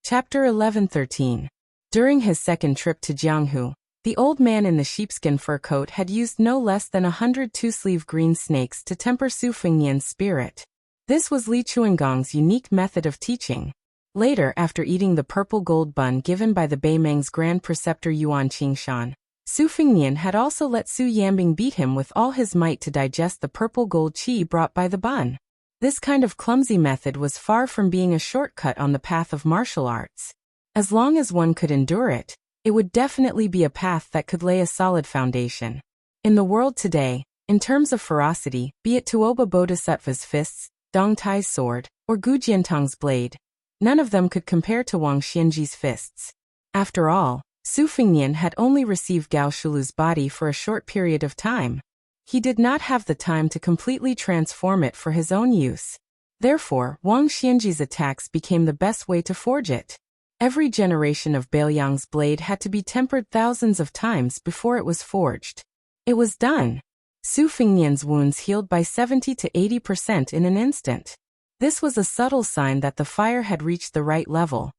Chapter 11:13. During his second trip to Jianghu, the old man in the sheepskin fur coat had used no less than 100 two-sleeve green snakes to temper Su Fengnian's spirit. This was Li Chuangong's unique method of teaching. Later, after eating the purple gold bun given by the Beimeng's grand preceptor Yuan Qingshan, Su Fengnian had also let Su Yambing beat him with all his might to digest the purple gold qi brought by the bun. This kind of clumsy method was far from being a shortcut on the path of martial arts. As long as one could endure it, it would definitely be a path that could lay a solid foundation. In the world today, in terms of ferocity, be it Tuoba Bodhisattva's fists, Dong Tai's sword, or Gu Jiantang's blade, none of them could compare to Wang Xianji's fists. After all, Su Fengnian had only received Gao Shulu's body for a short period of time. He did not have the time to completely transform it for his own use. Therefore, Wang Xianji's attacks became the best way to forge it. Every generation of Baoyang's blade had to be tempered thousands of times before it was forged. It was done. Su Fengnian's wounds healed by 70 to 80% in an instant. This was a subtle sign that the fire had reached the right level.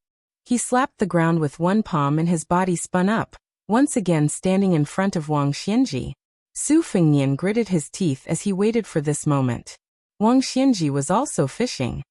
He slapped the ground with one palm and his body spun up, once again standing in front of Wang Xianji. Su Fengnian gritted his teeth as he waited for this moment. Wang Xianji was also fishing.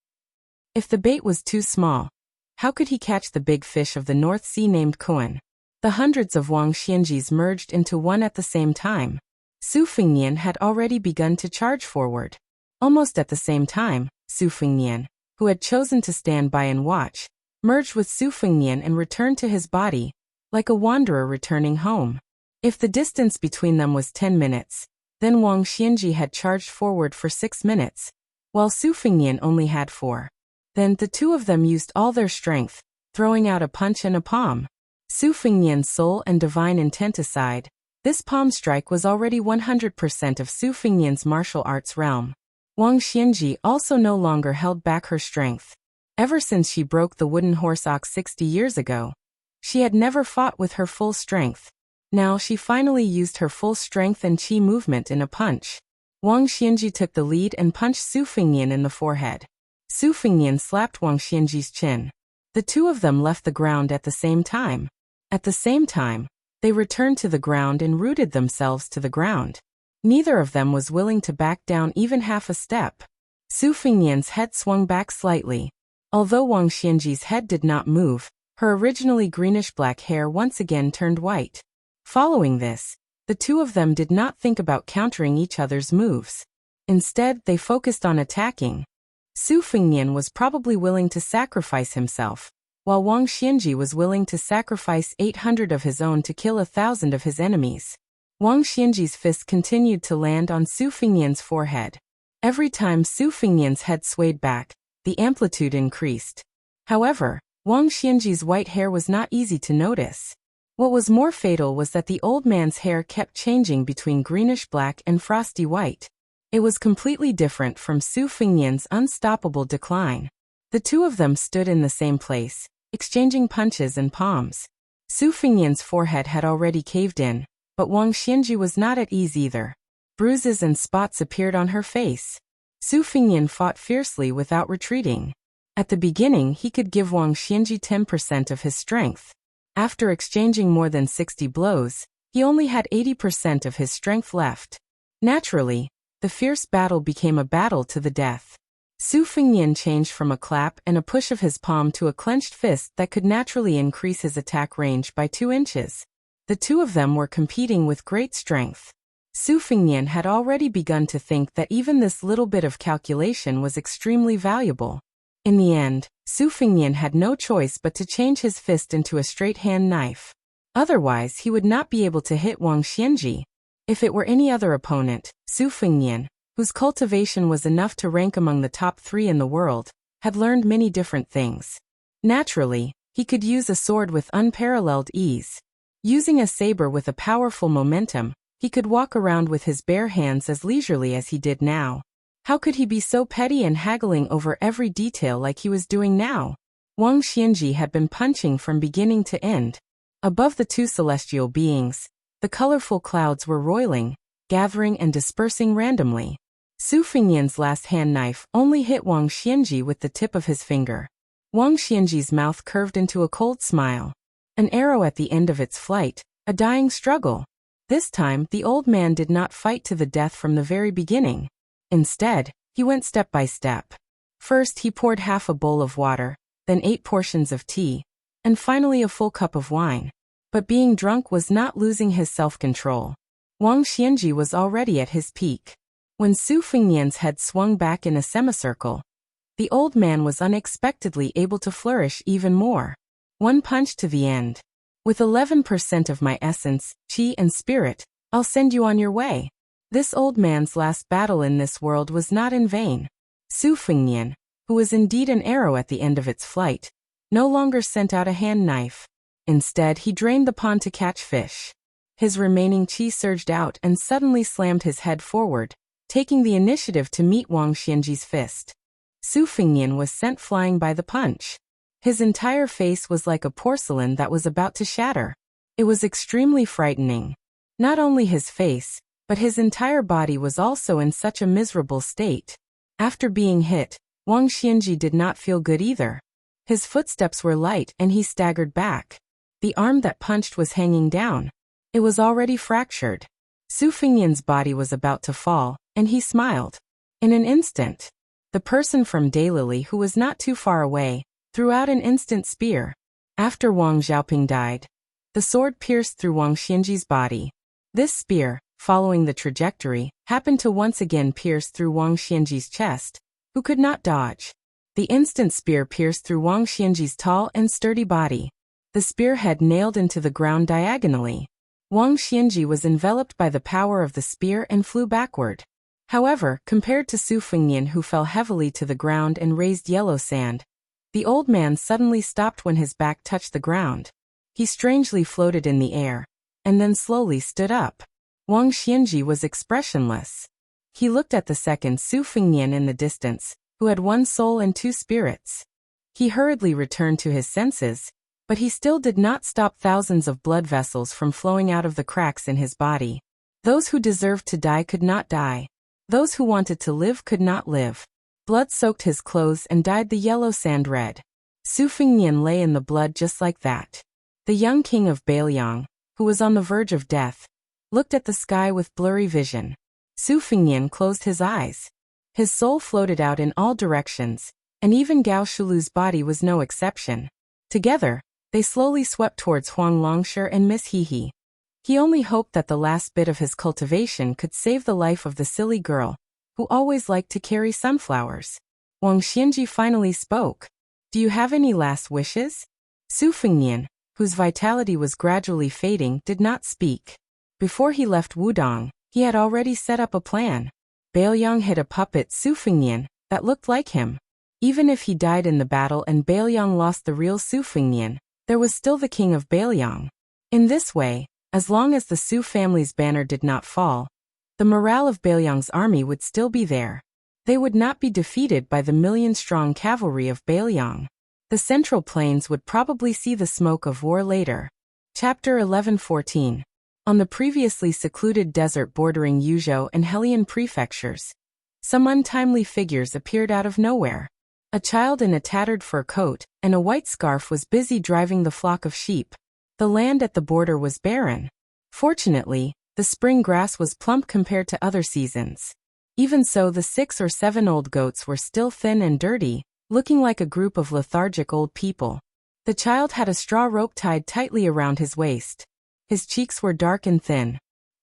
If the bait was too small, how could he catch the big fish of the North Sea named Kuan? The hundreds of Wang Xianjis merged into one at the same time. Su Fengnian had already begun to charge forward. Almost at the same time, Su Fengnian, who had chosen to stand by and watch, merged with Su Fengnian and returned to his body, like a wanderer returning home. If the distance between them was 10 minutes, then Wang Xianji had charged forward for 6 minutes, while Su Fengnian only had 4. Then the two of them used all their strength, throwing out a punch and a palm. Su Fengnian's soul and divine intent aside, this palm strike was already 100% of Su Fengnian's martial arts realm. Wang Xianji also no longer held back her strength. Ever since she broke the wooden horse ox 60 years ago, she had never fought with her full strength. Now she finally used her full strength and qi movement in a punch. Wang Xianji took the lead and punched Su Fengnian in the forehead. Su Fengnian slapped Wang Xianji's chin. The two of them left the ground at the same time. At the same time, they returned to the ground and rooted themselves to the ground. Neither of them was willing to back down even half a step. Su Fengnian's head swung back slightly. Although Wang Xianji's head did not move, her originally greenish-black hair once again turned white. Following this, the two of them did not think about countering each other's moves. Instead, they focused on attacking. Su Fengnian was probably willing to sacrifice himself, while Wang Xianji was willing to sacrifice 800 of his own to kill 1,000 of his enemies. Wang Xianji's fist continued to land on Su Fengnian's forehead. Every time Su Fengnian's head swayed back, the amplitude increased. However, Wang Xianji's white hair was not easy to notice. What was more fatal was that the old man's hair kept changing between greenish-black and frosty white. It was completely different from Su Fengnian's unstoppable decline. The two of them stood in the same place, exchanging punches and palms. Su Fengnian's forehead had already caved in, but Wang Xianji was not at ease either. Bruises and spots appeared on her face. Su Fengnian fought fiercely without retreating. At the beginning, he could give Wang Xianji 10% of his strength. After exchanging more than 60 blows, he only had 80% of his strength left. Naturally, the fierce battle became a battle to the death. Su Fengnian changed from a clap and a push of his palm to a clenched fist that could naturally increase his attack range by 2 inches. The two of them were competing with great strength. Su Fengnian had already begun to think that even this little bit of calculation was extremely valuable. In the end, Su Fengnian had no choice but to change his fist into a straight-hand knife. Otherwise, he would not be able to hit Wang Xianji. If it were any other opponent, Su Fengnian, whose cultivation was enough to rank among the top 3 in the world, had learned many different things. Naturally, he could use a sword with unparalleled ease. Using a saber with a powerful momentum, he could walk around with his bare hands as leisurely as he did now. How could he be so petty and haggling over every detail like he was doing now? Wang Xianji had been punching from beginning to end. Above the two celestial beings, the colorful clouds were roiling, gathering and dispersing randomly. Su Fengnian's last hand knife only hit Wang Xianji with the tip of his finger. Wang Xianji's mouth curved into a cold smile. An arrow at the end of its flight, a dying struggle. This time, the old man did not fight to the death from the very beginning. Instead, he went step by step. First, he poured half a bowl of water, then 8 portions of tea, and finally a full cup of wine. But being drunk was not losing his self-control. Wang Xianji was already at his peak. When Su Fengnian's head swung back in a semicircle, the old man was unexpectedly able to flourish even more. One punch to the end. With 11% of my essence, qi and spirit, I'll send you on your way. This old man's last battle in this world was not in vain. Su Fengnian, who was indeed an arrow at the end of its flight, no longer sent out a hand knife. Instead, he drained the pond to catch fish. His remaining qi surged out and suddenly slammed his head forward, taking the initiative to meet Wang Xianji's fist. Su Fengnian was sent flying by the punch. His entire face was like a porcelain that was about to shatter. It was extremely frightening. Not only his face, but his entire body was also in such a miserable state. After being hit, Wang Xianji did not feel good either. His footsteps were light and he staggered back. The arm that punched was hanging down. It was already fractured. Su Fengnian's body was about to fall, and he smiled. In an instant, the person from Daylily, who was not too far away, threw out an instant spear. After Wang Xiaoping died, the sword pierced through Wang Xianji's body. This spear, following the trajectory, happened to once again pierce through Wang Xianji's chest, who could not dodge. The instant spear pierced through Wang Xianji's tall and sturdy body. The spearhead nailed into the ground diagonally. Wang Xianji was enveloped by the power of the spear and flew backward. However, compared to Su Fengnian, who fell heavily to the ground and raised yellow sand, the old man suddenly stopped when his back touched the ground. He strangely floated in the air, and then slowly stood up. Wang Xianji was expressionless. He looked at the second Su Fengnian in the distance, who had 1 soul and 2 spirits. He hurriedly returned to his senses, but he still did not stop thousands of blood vessels from flowing out of the cracks in his body. Those who deserved to die could not die. Those who wanted to live could not live. Blood soaked his clothes and dyed the yellow sand red. Su Fengnian lay in the blood just like that. The young king of Bailiang, who was on the verge of death, looked at the sky with blurry vision. Su Fengnian closed his eyes. His soul floated out in all directions, and even Gao Shulu's body was no exception. Together, they slowly swept towards Huang Longshi and Miss Hehe. He only hoped that the last bit of his cultivation could save the life of the silly girl, who always liked to carry sunflowers. Wang Xianji finally spoke. Do you have any last wishes? Su Fengnian, whose vitality was gradually fading, did not speak. Before he left Wudong, he had already set up a plan. Bailiang hid a puppet Su Fengnian that looked like him. Even if he died in the battle and Bailiang lost the real Su Fengnian, there was still the king of Bailiang. In this way, as long as the Su family's banner did not fall, the morale of Bailiang's army would still be there. They would not be defeated by the million-strong cavalry of Bailiang. The Central Plains would probably see the smoke of war later. Chapter 11:14. On the previously secluded desert bordering Yuzhou and Helian prefectures, some untimely figures appeared out of nowhere. A child in a tattered fur coat and a white scarf was busy driving the flock of sheep. The land at the border was barren. Fortunately, the spring grass was plump compared to other seasons. Even so, the 6 or 7 old goats were still thin and dirty, looking like a group of lethargic old people. The child had a straw rope tied tightly around his waist. His cheeks were dark and thin.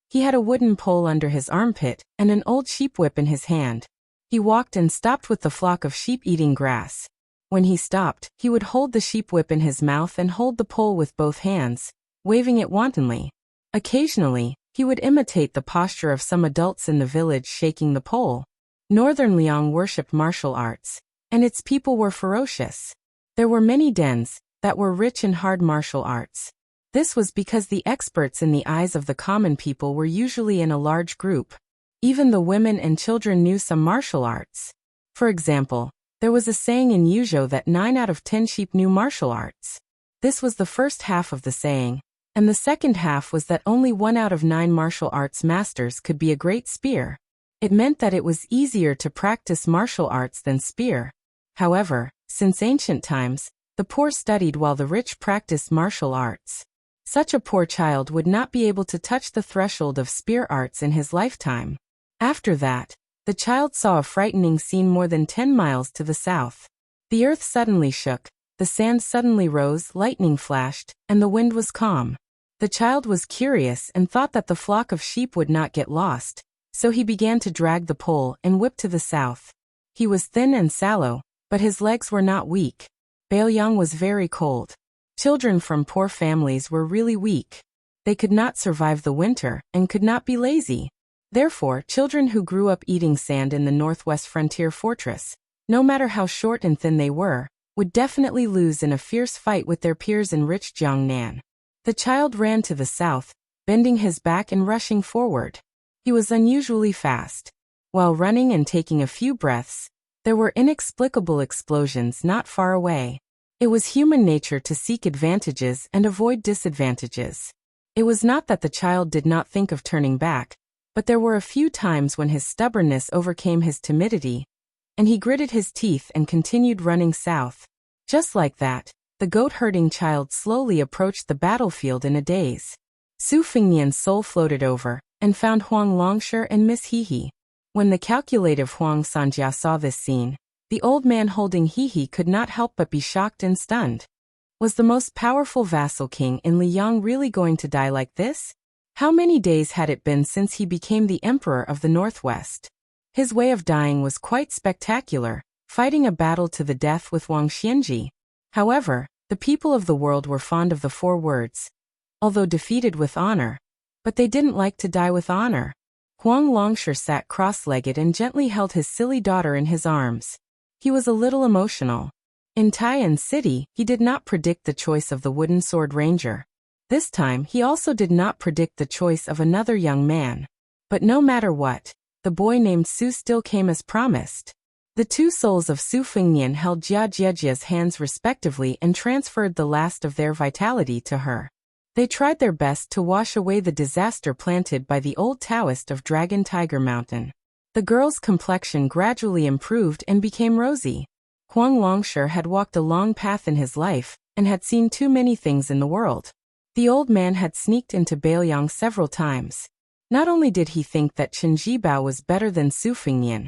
He had a wooden pole under his armpit and an old sheep whip in his hand. He walked and stopped with the flock of sheep eating grass. When he stopped, he would hold the sheep whip in his mouth and hold the pole with both hands, waving it wantonly. Occasionally, he would imitate the posture of some adults in the village shaking the pole. Northern Liang worshipped martial arts, and its people were ferocious. There were many dens that were rich in hard martial arts. This was because the experts in the eyes of the common people were usually in a large group. Even the women and children knew some martial arts. For example, there was a saying in Yuzhou that 9 out of 10 sheep knew martial arts. This was the first half of the saying, and the second half was that only 1 out of 9 martial arts masters could be a great spear. It meant that it was easier to practice martial arts than spear. However, Since ancient times, the poor studied while the rich practiced martial arts. Such a poor child would not be able to touch the threshold of spear arts in his lifetime. After that, the child saw a frightening scene more than 10 miles to the south. The earth suddenly shook, the sand suddenly rose, lightning flashed, and the wind was calm. The child was curious and thought that the flock of sheep would not get lost, so he began to drag the pole and whip to the south. He was thin and sallow, but his legs were not weak. Baoyang was very cold. Children from poor families were really weak. They could not survive the winter and could not be lazy. Therefore, children who grew up eating sand in the northwest frontier fortress, no matter how short and thin they were, would definitely lose in a fierce fight with their peers in rich Jiangnan. The child ran to the south, bending his back and rushing forward. He was unusually fast. While running and taking a few breaths, there were inexplicable explosions not far away. It was human nature to seek advantages and avoid disadvantages. It was not that the child did not think of turning back, but there were a few times when his stubbornness overcame his timidity, and he gritted his teeth and continued running south. Just like that, the goat-herding child slowly approached the battlefield in a daze. Su Fengnian's soul floated over, and found Huang Longshi and Miss Hehe. When the calculative Huang Sanjia saw this scene, the old man holding Hehe could not help but be shocked and stunned. Was the most powerful vassal king in Liang really going to die like this? How many days had it been since he became the emperor of the Northwest? His way of dying was quite spectacular, fighting a battle to the death with Wang Xianji. However, the people of the world were fond of the 4 words, although defeated with honor, but they didn't like to die with honor. Huang Longshi sat cross-legged and gently held his silly daughter in his arms. He was a little emotional. In Taiyan City, he did not predict the choice of the wooden sword ranger. This time, he also did not predict the choice of another young man. But no matter what, the boy named Su still came as promised. The 2 souls of Su Fengnian held Jia Jiejia's hands respectively and transferred the last of their vitality to her. They tried their best to wash away the disaster planted by the old Taoist of Dragon Tiger Mountain. The girl's complexion gradually improved and became rosy. Huang Longshi had walked a long path in his life, and had seen too many things in the world. The old man had sneaked into Baoyang several times. Not only did he think that Chen Jibao was better than Su Fengnian,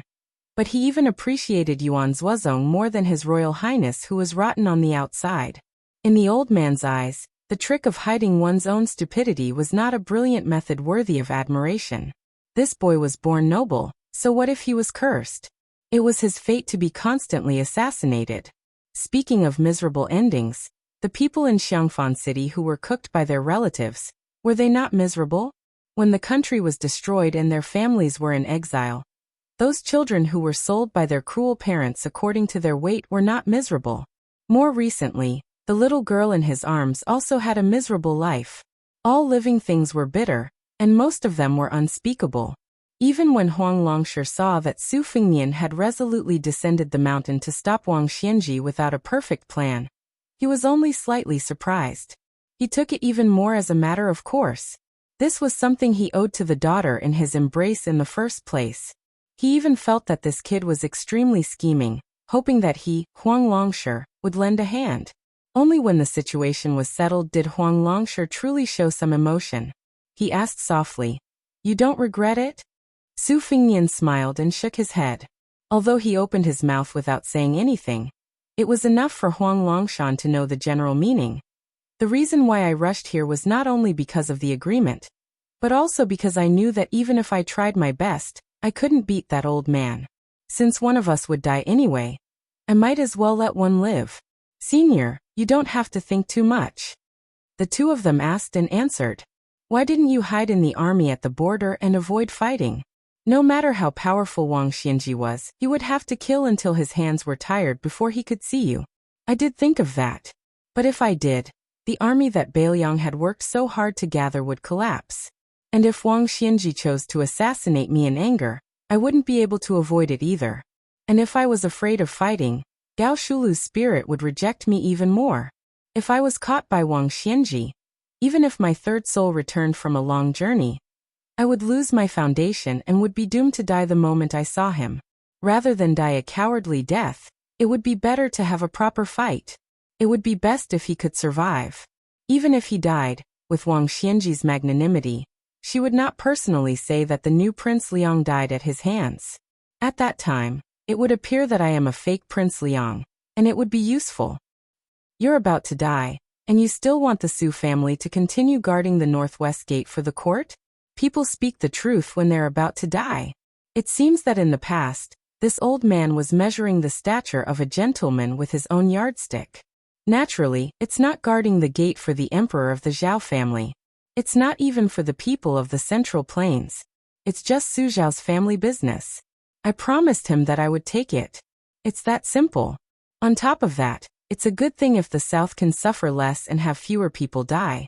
but he even appreciated Yuan Zuozong more than His Royal Highness, who was rotten on the outside. In the old man's eyes, the trick of hiding one's own stupidity was not a brilliant method worthy of admiration. This boy was born noble, so what if he was cursed? It was his fate to be constantly assassinated. Speaking of miserable endings, the people in Xiangfan City who were cooked by their relatives, were they not miserable? When the country was destroyed and their families were in exile, those children who were sold by their cruel parents according to their weight were not miserable. More recently, the little girl in his arms also had a miserable life. All living things were bitter, and most of them were unspeakable. Even when Huang Longshi saw that Su Fengnian had resolutely descended the mountain to stop Wang Xianji without a perfect plan, he was only slightly surprised. He took it even more as a matter of course. This was something he owed to the daughter in his embrace in the first place. He even felt that this kid was extremely scheming, hoping that he, Huang Longshi, would lend a hand. Only when the situation was settled did Huang Longshi truly show some emotion. He asked softly, "You don't regret it?" Su Fengnian smiled and shook his head. Although he opened his mouth without saying anything, it was enough for Huang Longshan to know the general meaning. The reason why I rushed here was not only because of the agreement, but also because I knew that even if I tried my best, I couldn't beat that old man. Since one of us would die anyway, I might as well let one live. Senior, you don't have to think too much. The 2 of them asked and answered. Why didn't you hide in the army at the border and avoid fighting? No matter how powerful Wang Xianji was, he would have to kill until his hands were tired before he could see you. I did think of that. But if I did, the army that Baoyang had worked so hard to gather would collapse. And if Wang Xianji chose to assassinate me in anger, I wouldn't be able to avoid it either. And if I was afraid of fighting, Gao Shulu's spirit would reject me even more. If I was caught by Wang Xianji, even if my 3rd soul returned from a long journey, I would lose my foundation and would be doomed to die the moment I saw him. Rather than die a cowardly death, It would be better to have a proper fight. It would be best if he could survive. Even if he died, with Wang Xianji's magnanimity, she would not personally say that the new Prince Liang died at his hands. At that time, it would appear that I am a fake Prince Liang, and it would be useful. You're about to die, and you still want the Su family to continue guarding the northwest gate for the court? People speak the truth when they're about to die. It seems that in the past, this old man was measuring the stature of a gentleman with his own yardstick. Naturally, it's not guarding the gate for the emperor of the Zhao family. It's not even for the people of the Central Plains. It's just Su Zhao's family business. I promised him that I would take it. It's that simple. On top of that, it's a good thing if the South can suffer less and have fewer people die.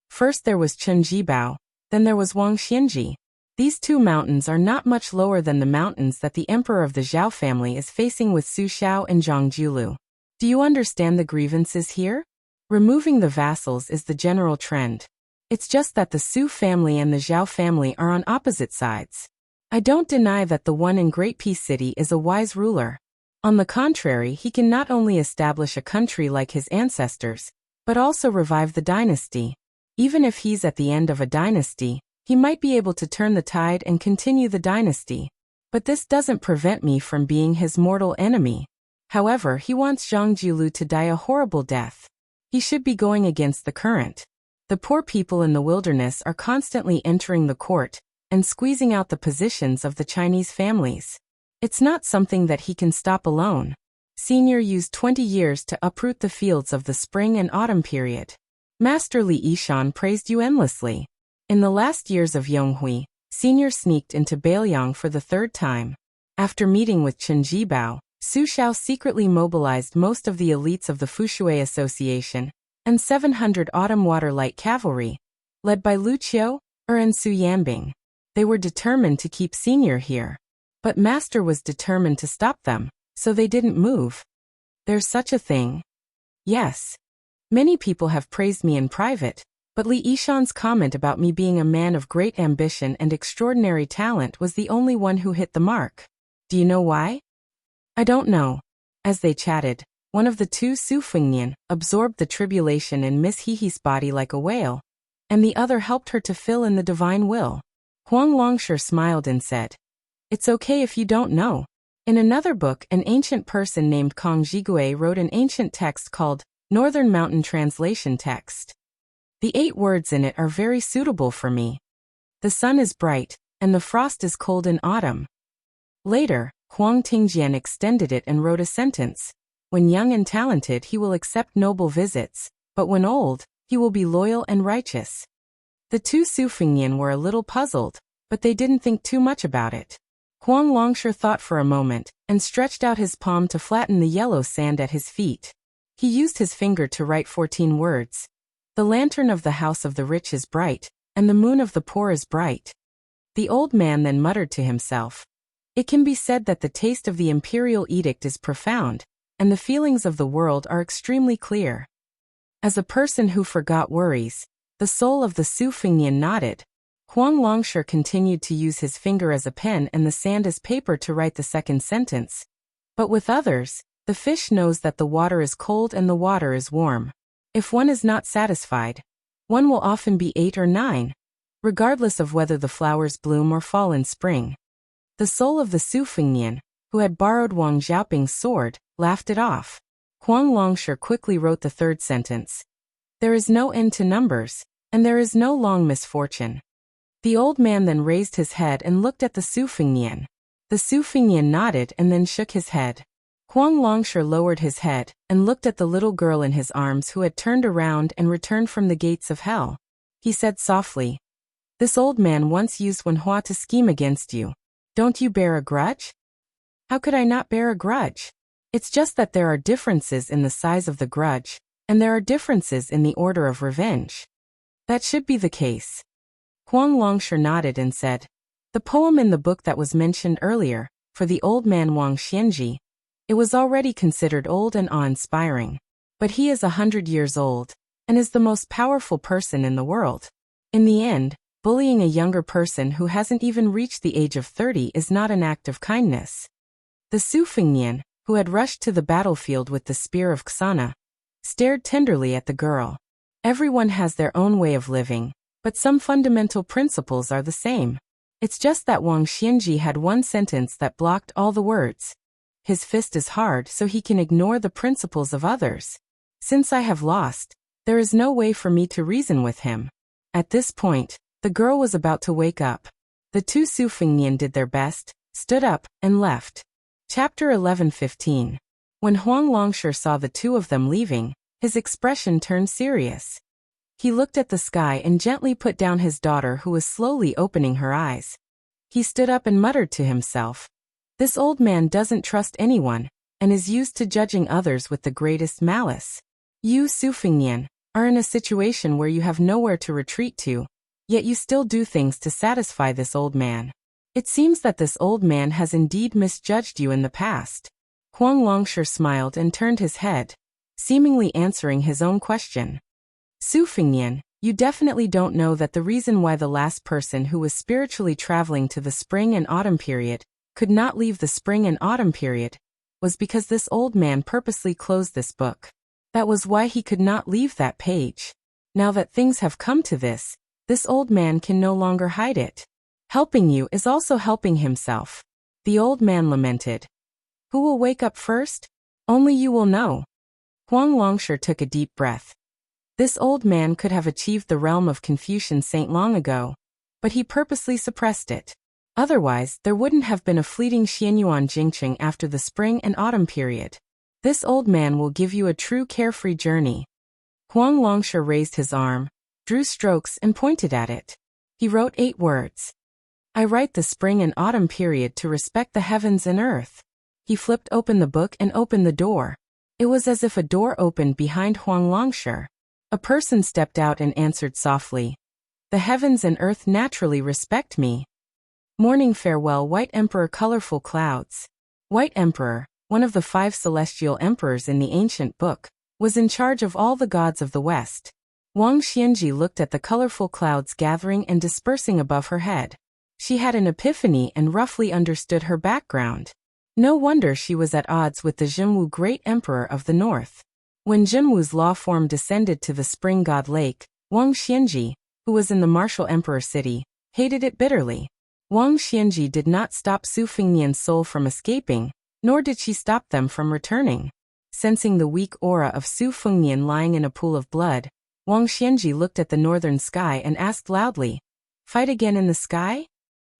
First there was Chen Jibao, then there was Wang Xianji. These two mountains are not much lower than the mountains that the emperor of the Zhao family is facing with Su Xiao and Zhang Julu. Do you understand the grievances here? Removing the vassals is the general trend. It's just that the Su family and the Zhao family are on opposite sides. I don't deny that the one in Great Peace City is a wise ruler. On the contrary, he can not only establish a country like his ancestors, but also revive the dynasty. Even if he's at the end of a dynasty, he might be able to turn the tide and continue the dynasty. But this doesn't prevent me from being his mortal enemy. However, he wants Zhang Julu to die a horrible death. He should be going against the current. The poor people in the wilderness are constantly entering the court and squeezing out the positions of the Chinese families. It's not something that he can stop alone. Senior used 20 years to uproot the fields of the spring and autumn period. Master Li Yishan praised you endlessly. In the last years of Yonghui, Senior sneaked into Beiliang for the third time. After meeting with Chen Jibao, Su Xiao secretly mobilized most of the elites of the Fushui Association and 700 Autumn Water Light Cavalry, led by Lu Qiu, and Su Yanbing. They were determined to keep Senior here. But Master was determined to stop them, so they didn't move. There's such a thing. Yes. Many people have praised me in private, but Li Yishan's comment about me being a man of great ambition and extraordinary talent was the only one who hit the mark. Do you know why? I don't know. As they chatted, one of the two Su Fengnian absorbed the tribulation in Miss Hehe's body like a whale, and the other helped her to fill in the divine will. Huang Longshi smiled and said, "It's okay if you don't know." In another book, an ancient person named Kong Jigui wrote an ancient text called Northern Mountain Translation Text. The 8 words in it are very suitable for me. The sun is bright, and the frost is cold in autumn. Later, Huang Tingjian extended it and wrote a sentence. When young and talented, he will accept noble visits, but when old, he will be loyal and righteous. The two Su Fengnian were a little puzzled, but they didn't think too much about it. Huang Longshi thought for a moment, and stretched out his palm to flatten the yellow sand at his feet. He used his finger to write 14 words. The lantern of the house of the rich is bright, and the moon of the poor is bright. The old man then muttered to himself. It can be said that the taste of the imperial edict is profound, and the feelings of the world are extremely clear. As a person who forgot worries, the soul of the Su Fengnian nodded. Huang Longshi continued to use his finger as a pen and the sand as paper to write the second sentence. But with others, the fish knows that the water is cold and the water is warm. If one is not satisfied, one will often be 8 or 9, regardless of whether the flowers bloom or fall in spring. The soul of the Su Fengnian, who had borrowed Wang Xiaoping's sword, laughed it off. Huang Longshi quickly wrote the third sentence. There is no end to numbers, and there is no long misfortune. The old man then raised his head and looked at the Su Fengnian. The Su Fengnian nodded and then shook his head. Huang Longshi lowered his head and looked at the little girl in his arms who had turned around and returned from the gates of hell. He said softly, "This old man once used Wenhua to scheme against you. Don't you bear a grudge?" "How could I not bear a grudge? It's just that there are differences in the size of the grudge, and there are differences in the order of revenge." "That should be the case." Huang Longshi nodded and said, "The poem in the book that was mentioned earlier, for the old man Wang Xianji, it was already considered old and awe-inspiring. But he is 100 years old, and is the most powerful person in the world. In the end, bullying a younger person who hasn't even reached the age of 30 is not an act of kindness." The Su Fengnian, who had rushed to the battlefield with the spear of Xana, stared tenderly at the girl. Everyone has their own way of living, but some fundamental principles are the same. It's just that Wang Xianji had one sentence that blocked all the words. His fist is hard so he can ignore the principles of others. Since I have lost, there is no way for me to reason with him. At this point, the girl was about to wake up. The two Su Fengnian did their best, stood up, and left. Chapter 11:15. When Huang Longshi saw the two of them leaving, his expression turned serious. He looked at the sky and gently put down his daughter who was slowly opening her eyes. He stood up and muttered to himself, "This old man doesn't trust anyone, and is used to judging others with the greatest malice. You, Su Fengnian, are in a situation where you have nowhere to retreat to, yet you still do things to satisfy this old man. It seems that this old man has indeed misjudged you in the past." Huang Longshi smiled and turned his head, seemingly answering his own question. "Su Fengnian, you definitely don't know that the reason why the last person who was spiritually traveling to the spring and autumn period could not leave the spring and autumn period was because this old man purposely closed this book. That was why he could not leave that page. Now that things have come to this old man can no longer hide it. Helping you is also helping himself." The old man lamented. "Who will wake up first? Only you will know." Huang Longshi took a deep breath. This old man could have achieved the realm of Confucian Saint long ago, but he purposely suppressed it. Otherwise, there wouldn't have been a fleeting Xianyuan Jingqing after the spring and autumn period. This old man will give you a true carefree journey. Huang Longshi raised his arm, drew strokes and pointed at it. He wrote 8 words. "I write the spring and autumn period to respect the heavens and earth." He flipped open the book and opened the door. It was as if a door opened behind Huang Longshi. A person stepped out and answered softly, "The heavens and earth naturally respect me." Morning farewell, White Emperor. Colorful clouds. White Emperor, one of the 5 celestial emperors in the ancient book, was in charge of all the gods of the West. Wang Xianji looked at the colorful clouds gathering and dispersing above her head. She had an epiphany and roughly understood her background. No wonder she was at odds with the Jinwu Great Emperor of the North. When Jinwu's law form descended to the spring god lake, Wang Xianji, who was in the martial emperor city, hated it bitterly. Wang Xianji did not stop Su Fengnian's soul from escaping, nor did she stop them from returning. Sensing the weak aura of Su Fengnian lying in a pool of blood, Wang Xianji looked at the northern sky and asked loudly, "Fight again in the sky?"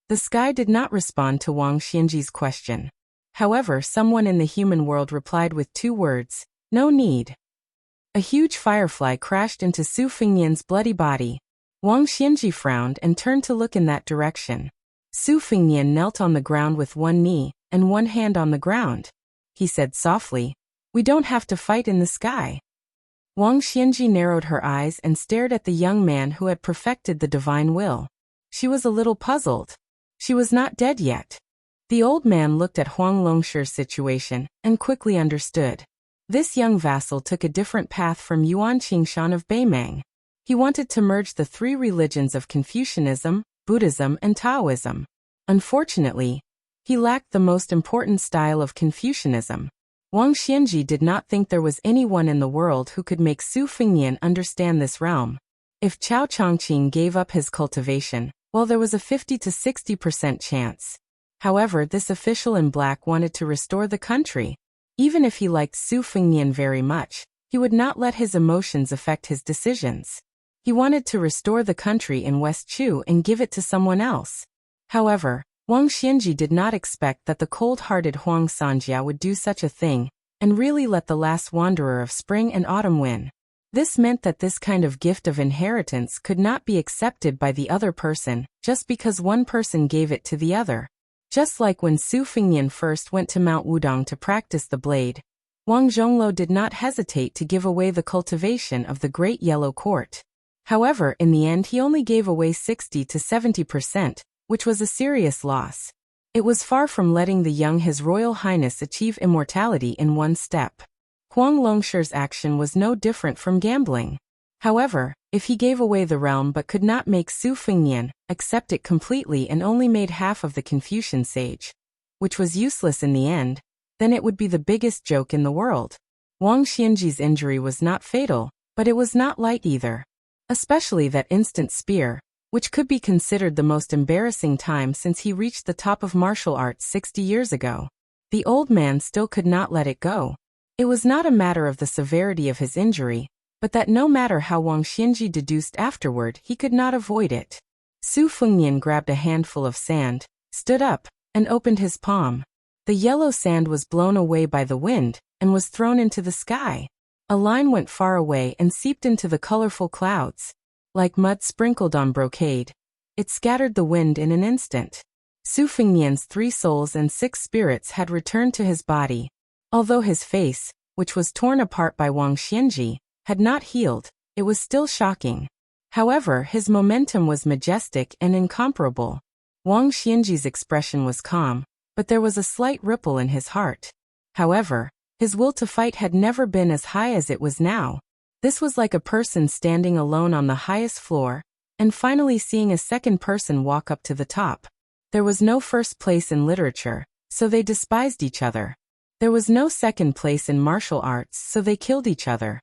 The sky did not respond to Wang Xianji's question. However, someone in the human world replied with 2 words, "No need." A huge firefly crashed into Su Fengnian's bloody body. Wang Xianji frowned and turned to look in that direction. Su Fengnian knelt on the ground with one knee and one hand on the ground. He said softly, "We don't have to fight in the sky." Wang Xianji narrowed her eyes and stared at the young man who had perfected the divine will. She was a little puzzled. She was not dead yet. The old man looked at Huang Longshi's situation and quickly understood. This young vassal took a different path from Yuan Qingshan of Beimang. He wanted to merge the 3 religions of Confucianism, Buddhism, and Taoism. Unfortunately, he lacked the most important style of Confucianism. Wang Xianji did not think there was anyone in the world who could make Su Fengnian understand this realm. If Chao Chongqing gave up his cultivation, well, there was a 50 to 60% chance. However, this official in black wanted to restore the country. Even if he liked Su Fengnian very much, he would not let his emotions affect his decisions. He wanted to restore the country in West Chu and give it to someone else. However, Wang Xianji did not expect that the cold-hearted Huang Sanjia would do such a thing, and really let the last wanderer of spring and autumn win. This meant that this kind of gift of inheritance could not be accepted by the other person, just because one person gave it to the other. Just like when Su Fengnian first went to Mount Wudong to practice the blade, Wang Zhongluo did not hesitate to give away the cultivation of the Great Yellow Court. However, in the end he only gave away 60 to 70%, which was a serious loss. It was far from letting the young His Royal Highness achieve immortality in one step. Huang Longshi's action was no different from gambling. However, if he gave away the realm but could not make Su Fengnian accept it completely and only made half of the Confucian sage, which was useless in the end, then it would be the biggest joke in the world. Wang Xianji's injury was not fatal, but it was not light either. Especially that instant spear, which could be considered the most embarrassing time since he reached the top of martial arts 60 years ago. The old man still could not let it go. It was not a matter of the severity of his injury, but that no matter how Wang Xianji deduced afterward, he could not avoid it. Su Fengnian grabbed a handful of sand, stood up, and opened his palm. The yellow sand was blown away by the wind, and was thrown into the sky. A line went far away and seeped into the colorful clouds. Like mud sprinkled on brocade, it scattered the wind in an instant. Su Fengnian's 3 souls and 6 spirits had returned to his body. Although his face, which was torn apart by Wang Xianji, had not healed, it was still shocking. However, his momentum was majestic and incomparable. Wang Xianji's expression was calm, but there was a slight ripple in his heart. However, his will to fight had never been as high as it was now. This was like a person standing alone on the highest floor, and finally seeing a second person walk up to the top. There was no first place in literature, so they despised each other. There was no second place in martial arts, so they killed each other.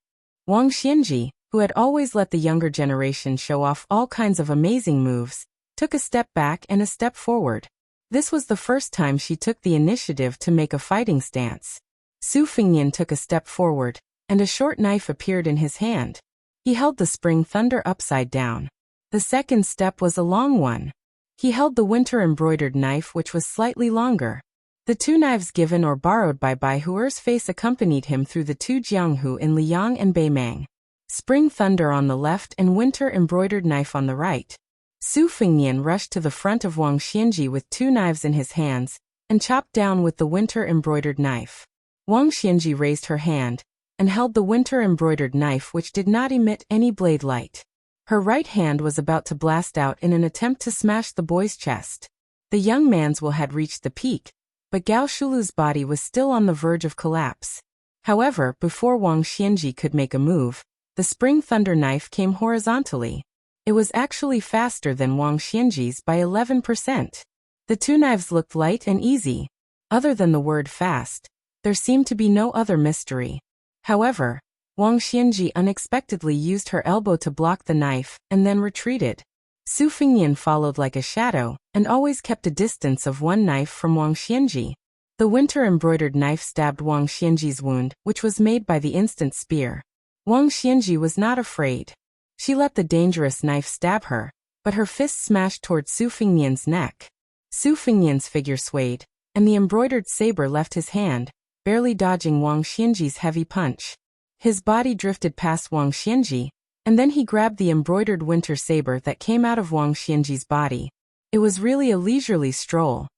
Wang Xianji, who had always let the younger generation show off all kinds of amazing moves, took a step back and a step forward. This was the first time she took the initiative to make a fighting stance. Su Fengnian took a step forward, and a short knife appeared in his hand. He held the spring thunder upside down. The second step was a long one. He held the winter-embroidered knife, which was slightly longer. The 2 knives given or borrowed by Bai Huer's face accompanied him through the 2 Jianghu in Liang and Beimang. Spring thunder on the left and winter-embroidered knife on the right. Su Fengnian rushed to the front of Wang Xianji with 2 knives in his hands, and chopped down with the winter-embroidered knife. Wang Xianji raised her hand, and held the winter-embroidered knife, which did not emit any blade light. Her right hand was about to blast out in an attempt to smash the boy's chest. The young man's will had reached the peak, but Gao Shulu's body was still on the verge of collapse. However, before Wang Xianji could make a move, the spring thunder knife came horizontally. It was actually faster than Wang Xianji's by 11%. The 2 knives looked light and easy. Other than the word fast, there seemed to be no other mystery. However, Wang Xianji unexpectedly used her elbow to block the knife, and then retreated. Su Fengnian followed like a shadow, and always kept a distance of 1 knife from Wang Xianji. The winter-embroidered knife stabbed Wang Xianji's wound, which was made by the instant spear. Wang Xianji was not afraid. She let the dangerous knife stab her, but her fist smashed toward Su Fengnian's neck. Su Fengnian's figure swayed, and the embroidered saber left his hand, barely dodging Wang Xianji's heavy punch. His body drifted past Wang Xianji, and then he grabbed the embroidered winter saber that came out of Wang Xianji's body. It was really a leisurely stroll.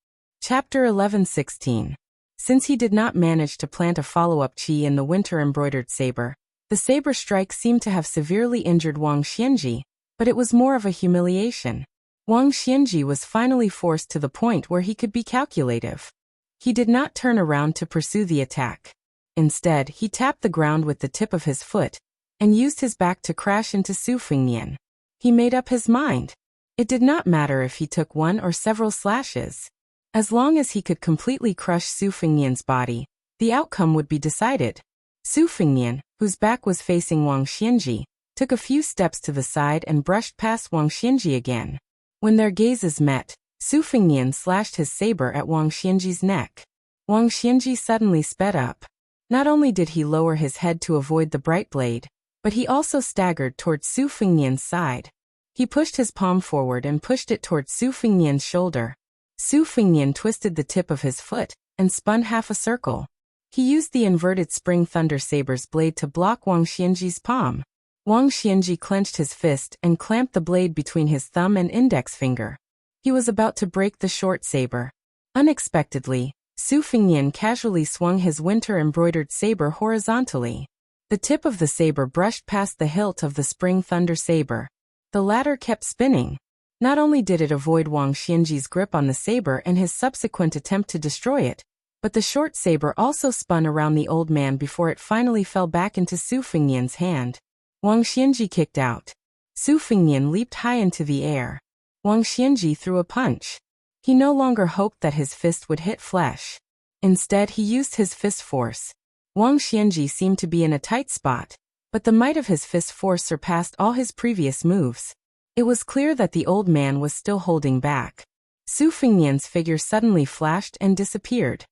Chapter 11:16. Since he did not manage to plant a follow-up chi in the winter-embroidered saber, the saber strike seemed to have severely injured Wang Xianji, but it was more of a humiliation. Wang Xianji was finally forced to the point where he could be calculative. He did not turn around to pursue the attack. Instead, he tapped the ground with the tip of his foot, and used his back to crash into Su Fengnian. He made up his mind. It did not matter if he took 1 or several slashes. As long as he could completely crush Su Fengnian's body, the outcome would be decided. Su Fengnian, whose back was facing Wang Xianji, took a few steps to the side and brushed past Wang Xianji again. When their gazes met, Su Fengnian slashed his saber at Wang Xianji's neck. Wang Xianji suddenly sped up. Not only did he lower his head to avoid the bright blade, but he also staggered towards Su Fengnian's side. He pushed his palm forward and pushed it towards Su Fengnian's shoulder. Su Fengnian twisted the tip of his foot, and spun half a circle. He used the inverted spring thunder saber's blade to block Wang Xianji's palm. Wang Xianji clenched his fist and clamped the blade between his thumb and index finger. He was about to break the short saber. Unexpectedly, Su Fengnian casually swung his winter-embroidered saber horizontally. The tip of the saber brushed past the hilt of the spring thunder saber. The latter kept spinning. Not only did it avoid Wang Xianji's grip on the saber and his subsequent attempt to destroy it, but the short saber also spun around the old man before it finally fell back into Su Fengnian's hand. Wang Xianji kicked out. Su Fengnian leaped high into the air. Wang Xianji threw a punch. He no longer hoped that his fist would hit flesh. Instead, he used his fist force. Wang Xianji seemed to be in a tight spot, but the might of his fist force surpassed all his previous moves. It was clear that the old man was still holding back. Su Fengnian's figure suddenly flashed and disappeared.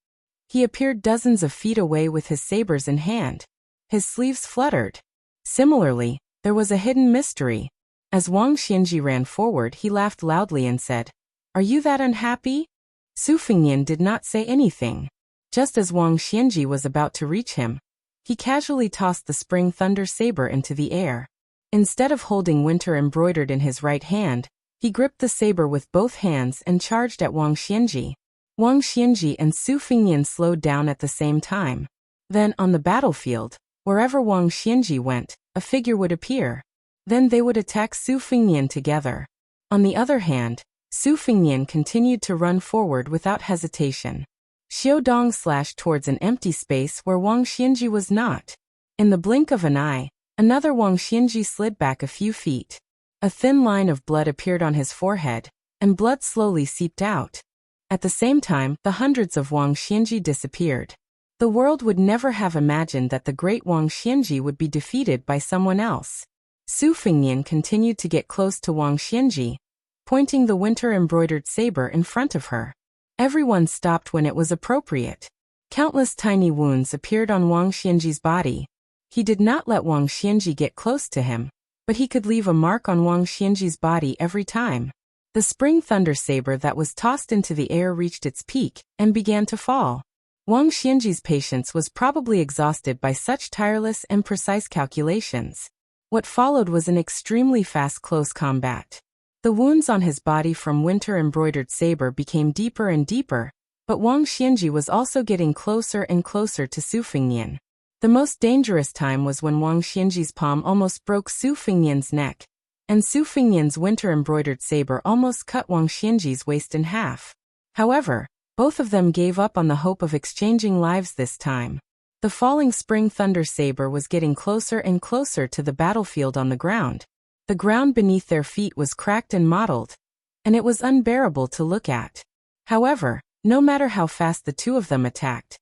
He appeared dozens of feet away with his sabers in hand. His sleeves fluttered. Similarly, there was a hidden mystery. As Wang Xianji ran forward, he laughed loudly and said, "Are you that unhappy?" Su Fengnian did not say anything. Just as Wang Xianji was about to reach him, he casually tossed the spring thunder saber into the air. Instead of holding winter embroidered in his right hand, he gripped the saber with both hands and charged at Wang Xianji. Wang Xianji and Su Fengnian slowed down at the same time. Then, on the battlefield, wherever Wang Xianji went, a figure would appear. Then they would attack Su Fengnian together. On the other hand, Su Fengnian continued to run forward without hesitation. Xiao Dong slashed towards an empty space where Wang Xianji was not. In the blink of an eye, another Wang Xianji slid back a few feet. A thin line of blood appeared on his forehead, and blood slowly seeped out. At the same time, the hundreds of Wang Xianji disappeared. The world would never have imagined that the great Wang Xianji would be defeated by someone else. Su Fengnian continued to get close to Wang Xianji, pointing the winter-embroidered saber in front of her. Everyone stopped when it was appropriate. Countless tiny wounds appeared on Wang Xianji's body. He did not let Wang Xianji get close to him, but he could leave a mark on Wang Xianji's body every time. The spring thunder saber that was tossed into the air reached its peak and began to fall. Wang Xianji's patience was probably exhausted by such tireless and precise calculations. What followed was an extremely fast close combat. The wounds on his body from winter-embroidered saber became deeper and deeper, but Wang Xianji was also getting closer and closer to Su Fengnian. The most dangerous time was when Wang Xianji's palm almost broke Su Fengnian's neck, and Su Fengnian's winter-embroidered saber almost cut Wang Xianji's waist in half. However, both of them gave up on the hope of exchanging lives this time. The falling spring thunder saber was getting closer and closer to the battlefield on the ground. The ground beneath their feet was cracked and mottled, and it was unbearable to look at. However, no matter how fast the two of them attacked,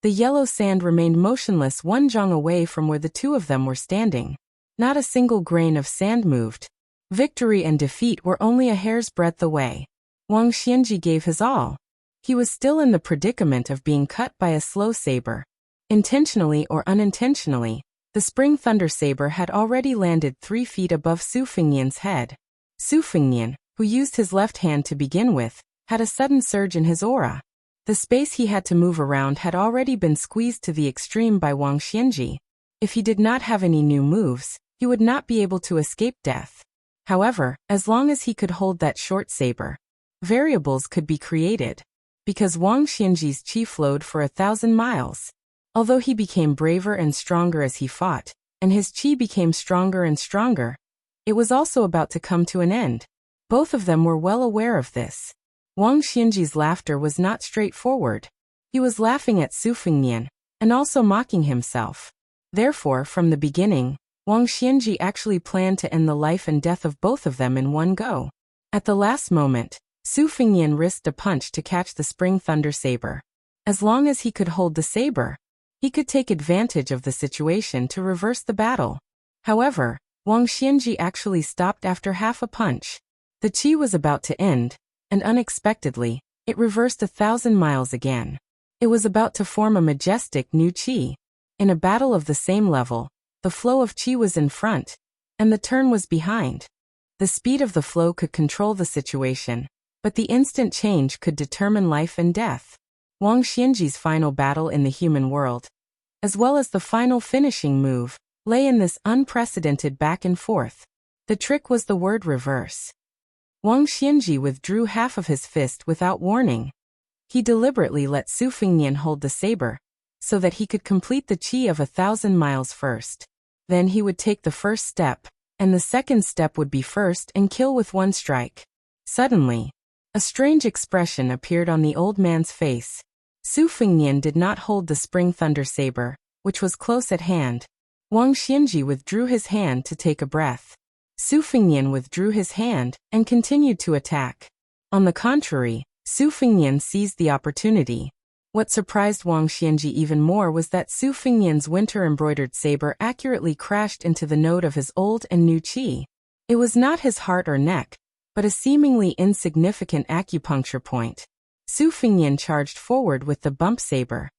the yellow sand remained motionless 1 zhang away from where the two of them were standing. Not a single grain of sand moved. Victory and defeat were only a hair's breadth away. Wang Xianji gave his all. He was still in the predicament of being cut by a slow saber. Intentionally or unintentionally, the spring thunder saber had already landed 3 feet above Su Fengnian's head. Su Fengnian, who used his left hand to begin with, had a sudden surge in his aura. The space he had to move around had already been squeezed to the extreme by Wang Xianji. If he did not have any new moves, he would not be able to escape death. However, as long as he could hold that short saber, variables could be created. Because Wang Xianji's qi flowed for 1,000 miles. Although he became braver and stronger as he fought, and his qi became stronger and stronger, it was also about to come to an end. Both of them were well aware of this. Wang Xianji's laughter was not straightforward. He was laughing at Su Fengnian, and also mocking himself. Therefore, from the beginning, Wang Xianji actually planned to end the life and death of both of them in one go. At the last moment, Su Fengnian risked a punch to catch the spring thunder saber. As long as he could hold the saber, he could take advantage of the situation to reverse the battle. However, Wang Xianji actually stopped after half a punch. The qi was about to end, and unexpectedly, it reversed 1,000 miles again. It was about to form a majestic new qi. In a battle of the same level, the flow of qi was in front, and the turn was behind. The speed of the flow could control the situation, but the instant change could determine life and death. Wang Xianji's final battle in the human world, as well as the final finishing move, lay in this unprecedented back and forth. The trick was the word reverse. Wang Xianji withdrew half of his fist without warning. He deliberately let Su Fengnian hold the saber, so that he could complete the qi of 1,000 miles first. Then he would take the first step, and the second step would be first and kill with one strike. Suddenly, a strange expression appeared on the old man's face. Su Fengnian did not hold the spring thunder saber, which was close at hand. Wang Xianji withdrew his hand to take a breath. Su Fengnian withdrew his hand and continued to attack. On the contrary, Su Fengnian seized the opportunity. What surprised Wang Xianji even more was that Su Fengnian's winter-embroidered saber accurately crashed into the node of his old and new qi. It was not his heart or neck, but a seemingly insignificant acupuncture point. Su Fengnian charged forward with the bump saber.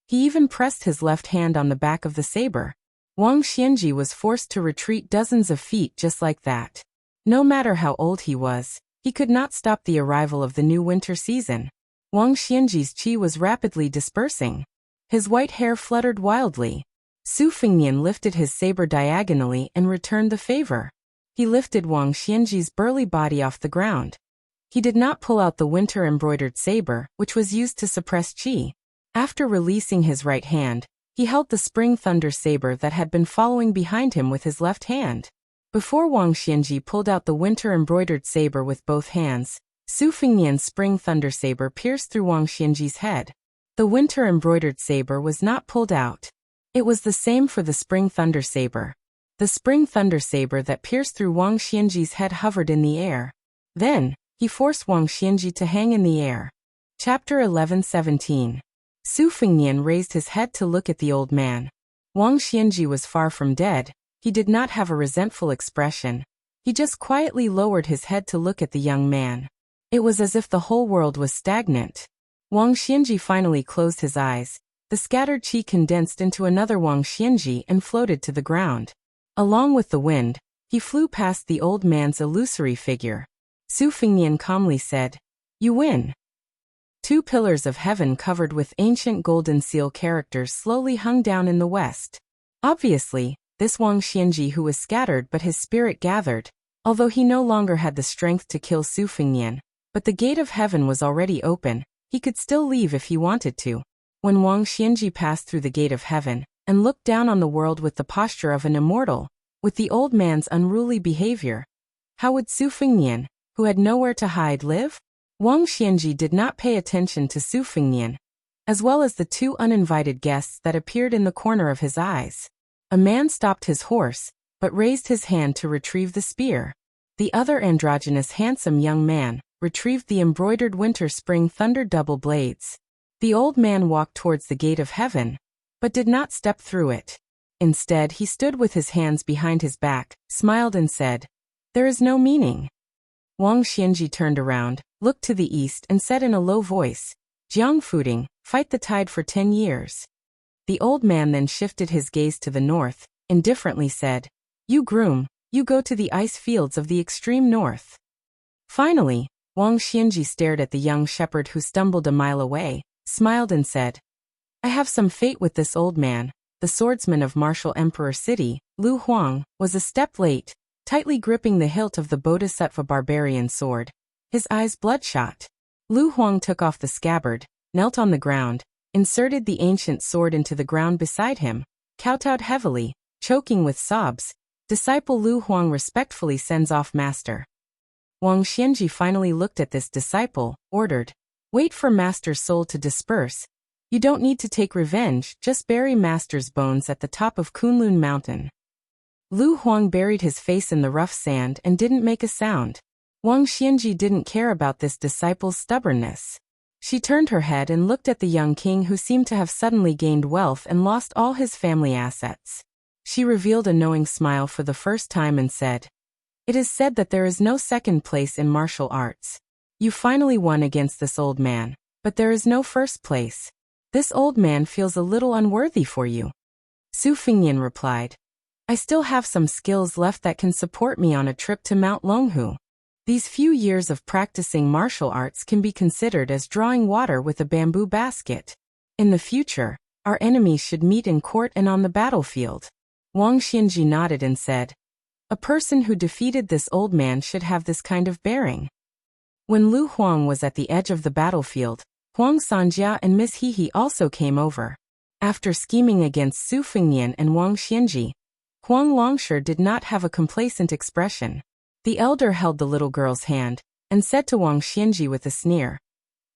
He even pressed his left hand on the back of the saber. Wang Xianji was forced to retreat dozens of feet just like that. No matter how old he was, he could not stop the arrival of the new winter season. Wang Xianji's qi was rapidly dispersing. His white hair fluttered wildly. Su Fengnian lifted his saber diagonally and returned the favor. He lifted Wang Xianji's burly body off the ground. He did not pull out the winter-embroidered saber, which was used to suppress qi. After releasing his right hand, he held the spring thunder saber that had been following behind him with his left hand. Before Wang Xianji pulled out the winter-embroidered saber with both hands, Su Fengnian's spring thunder saber pierced through Wang Xianji's head. The winter-embroidered saber was not pulled out. It was the same for the spring thunder saber. The spring thunder saber that pierced through Wang Xianji's head hovered in the air. Then, he forced Wang Xianji to hang in the air. Chapter 11:17. Su Fengnian raised his head to look at the old man. Wang Xianji was far from dead. He did not have a resentful expression. He just quietly lowered his head to look at the young man. It was as if the whole world was stagnant. Wang Xianji finally closed his eyes. The scattered qi condensed into another Wang Xianji and floated to the ground. Along with the wind, he flew past the old man's illusory figure. Su Fengnian calmly said, "You win." Two pillars of heaven covered with ancient golden seal characters slowly hung down in the west. Obviously, this Wang Xianji who was scattered but his spirit gathered, although he no longer had the strength to kill Su Fengnian. But the gate of heaven was already open. He could still leave if he wanted to. When Wang Xianji passed through the gate of heaven and looked down on the world with the posture of an immortal, with the old man's unruly behavior, how would Su Fengnian, who had nowhere to hide, live? Wang Xianji did not pay attention to Su Fengnian, as well as the two uninvited guests that appeared in the corner of his eyes. A man stopped his horse, but raised his hand to retrieve the spear. The other androgynous handsome young man retrieved the embroidered winter-spring thunder double blades. The old man walked towards the gate of heaven, but did not step through it. Instead, he stood with his hands behind his back, smiled and said, "There is no meaning." Wang Xianji turned around, looked to the east and said in a low voice, "Jiang Fuding, fight the tide for 10 years. The old man then shifted his gaze to the north, indifferently said, "You groom, you go to the ice fields of the extreme north." Finally, Wang Xianji stared at the young shepherd who stumbled a mile away, smiled and said, "I have some fate with this old man." The swordsman of martial Emperor City, Lu Huang, was a step late, tightly gripping the hilt of the Bodhisattva barbarian sword, his eyes bloodshot. Lu Huang took off the scabbard, knelt on the ground, inserted the ancient sword into the ground beside him, kowtowed heavily, choking with sobs. Disciple Lu Huang respectfully sends off master. Wang Xianji finally looked at this disciple, ordered, "Wait for master's soul to disperse. You don't need to take revenge, just bury master's bones at the top of Kunlun Mountain." Lu Huang buried his face in the rough sand and didn't make a sound. Wang Xianji didn't care about this disciple's stubbornness. She turned her head and looked at the young king who seemed to have suddenly gained wealth and lost all his family assets. She revealed a knowing smile for the first time and said, "It is said that there is no second place in martial arts. You finally won against this old man, but there is no first place. This old man feels a little unworthy for you." Su Fengnian replied, "I still have some skills left that can support me on a trip to Mount Longhu. These few years of practicing martial arts can be considered as drawing water with a bamboo basket. In the future, our enemies should meet in court and on the battlefield." Wang Xianji nodded and said, "A person who defeated this old man should have this kind of bearing." When Lu Huang was at the edge of the battlefield, Huang Sanjia and Miss Hehe also came over. After scheming against Su Fengnian and Wang Xianji, Huang Longshi did not have a complacent expression. The elder held the little girl's hand and said to Wang Xianji with a sneer,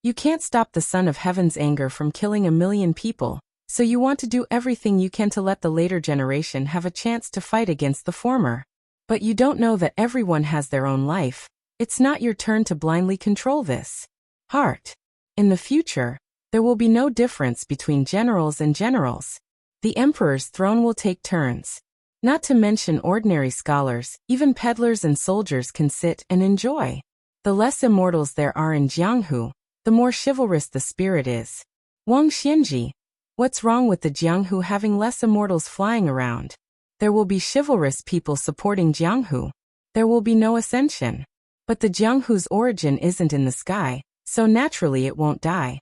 "You can't stop the son of heaven's anger from killing 1,000,000 people, so you want to do everything you can to let the later generation have a chance to fight against the former. But you don't know that everyone has their own life. It's not your turn to blindly control this. Heart. In the future, There will be no difference between generals and generals. The emperor's throne will take turns. Not to mention ordinary scholars, even peddlers and soldiers can sit and enjoy. The less immortals there are in Jianghu, the more chivalrous the spirit is. Wang Xianji, what's wrong with the Jianghu having less immortals flying around? There will be chivalrous people supporting Jianghu. There will be no ascension. But the Jianghu's origin isn't in the sky, so naturally it won't die.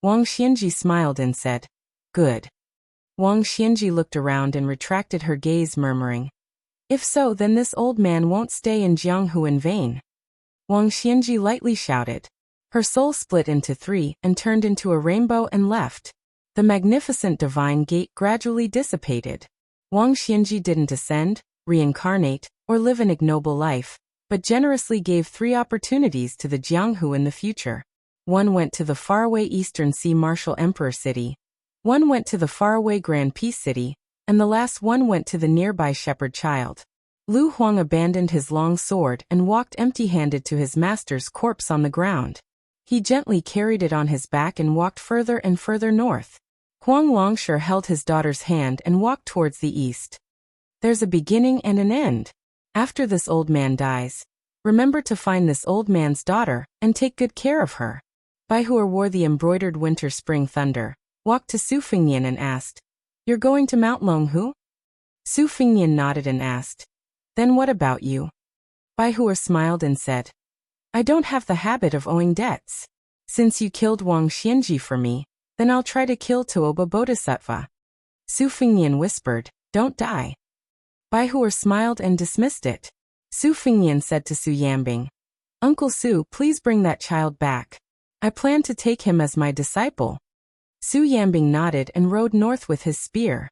Wang Xianji smiled and said, "Good." Wang Xianji looked around and retracted her gaze, murmuring, "If so, then this old man won't stay in Jianghu in vain." Wang Xianji lightly shouted. Her soul split into three and turned into a rainbow and left. The magnificent divine gate gradually dissipated. Wang Xianji didn't ascend, reincarnate, or live an ignoble life, but generously gave 3 opportunities to the Jianghu in the future. One went to the faraway Eastern Sea Martial Emperor City. One went to the faraway Grand Peace City, and the last one went to the nearby Shepherd Child. Lu Huang abandoned his long sword and walked empty-handed to his master's corpse on the ground. He gently carried it on his back and walked further and further north. Huang Longshi held his daughter's hand and walked towards the east. There's a beginning and an end. After this old man dies, remember to find this old man's daughter and take good care of her. Baihuo wore the embroidered winter-spring thunder, walked to Su Fingyan and asked, "You're going to Mount Longhu?" Su Fingyan nodded and asked, "Then what about you?" Baihuo smiled and said, "I don't have the habit of owing debts. Since you killed Wang Xianji for me, then I'll try to kill Tuoba Bodhisattva." Su Fingyan whispered, "Don't die." Baihuo smiled and dismissed it. Su Fingyan said to Su Yambing, "Uncle Su, please bring that child back. I plan to take him as my disciple." Su Yambing nodded and rode north with his spear.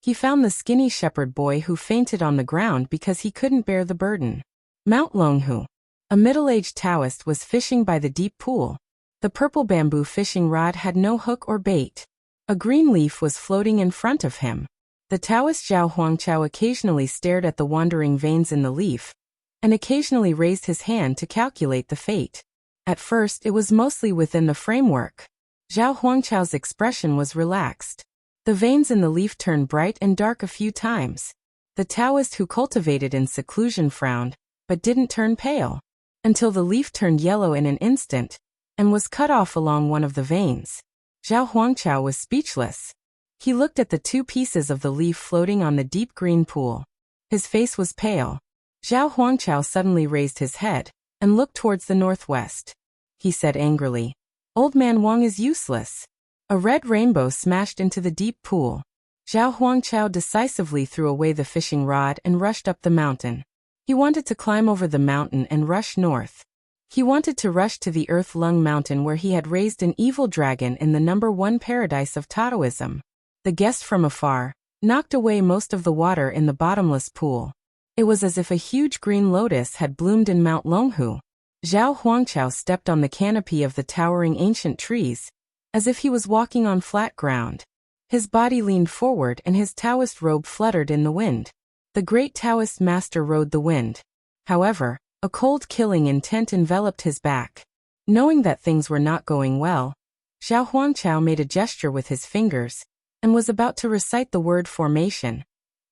He found the skinny shepherd boy who fainted on the ground because he couldn't bear the burden. Mount Longhu. A middle-aged Taoist was fishing by the deep pool. The purple bamboo fishing rod had no hook or bait. A green leaf was floating in front of him. The Taoist Zhao Huangchao occasionally stared at the wandering veins in the leaf, and occasionally raised his hand to calculate the fate. At first it was mostly within the framework. Zhao Huangchao's expression was relaxed. The veins in the leaf turned bright and dark a few times. The Taoist who cultivated in seclusion frowned, but didn't turn pale, until the leaf turned yellow in an instant, and was cut off along one of the veins. Zhao Huangchao was speechless. He looked at the 2 pieces of the leaf floating on the deep green pool. His face was pale. Zhao Huangchao suddenly raised his head, and looked towards the northwest. He said angrily, "Old man Wang is useless." A red rainbow smashed into the deep pool. Zhao Huangchao decisively threw away the fishing rod and rushed up the mountain. He wanted to climb over the mountain and rush north. He wanted to rush to the Earth Lung Mountain where he had raised an evil dragon in the #1 paradise of Taoism. The guest from afar knocked away most of the water in the bottomless pool. It was as if a huge green lotus had bloomed in Mount Longhu. Zhao Huangchao stepped on the canopy of the towering ancient trees, as if he was walking on flat ground. His body leaned forward and his Taoist robe fluttered in the wind. The great Taoist master rode the wind. However, a cold killing intent enveloped his back. Knowing that things were not going well, Zhao Huangchao made a gesture with his fingers, and was about to recite the word formation.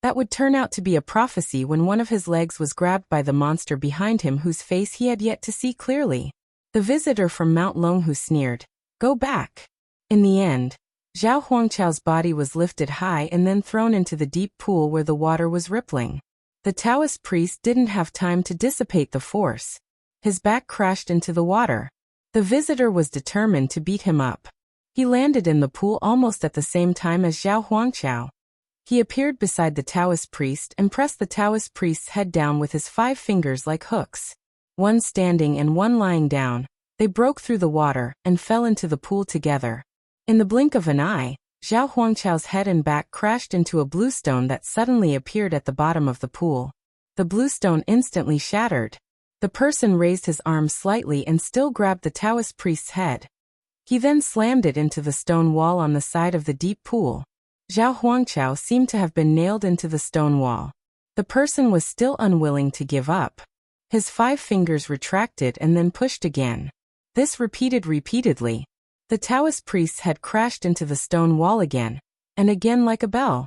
That would turn out to be a prophecy when one of his legs was grabbed by the monster behind him whose face he had yet to see clearly. The visitor from Mount Longhu sneered, "Go back." In the end, Zhao Huangchao's body was lifted high and then thrown into the deep pool where the water was rippling. The Taoist priest didn't have time to dissipate the force. His back crashed into the water. The visitor was determined to beat him up. He landed in the pool almost at the same time as Zhao Huangchao. He appeared beside the Taoist priest and pressed the Taoist priest's head down with his 5 fingers like hooks. One standing and one lying down, they broke through the water and fell into the pool together. In the blink of an eye, Zhao Huangchao's head and back crashed into a blue stone that suddenly appeared at the bottom of the pool. The blue stone instantly shattered. The person raised his arm slightly and still grabbed the Taoist priest's head. He then slammed it into the stone wall on the side of the deep pool. Zhao Huangchao seemed to have been nailed into the stone wall. The person was still unwilling to give up. His 5 fingers retracted and then pushed again. This repeatedly. The Taoist priests had crashed into the stone wall again, and again like a bell.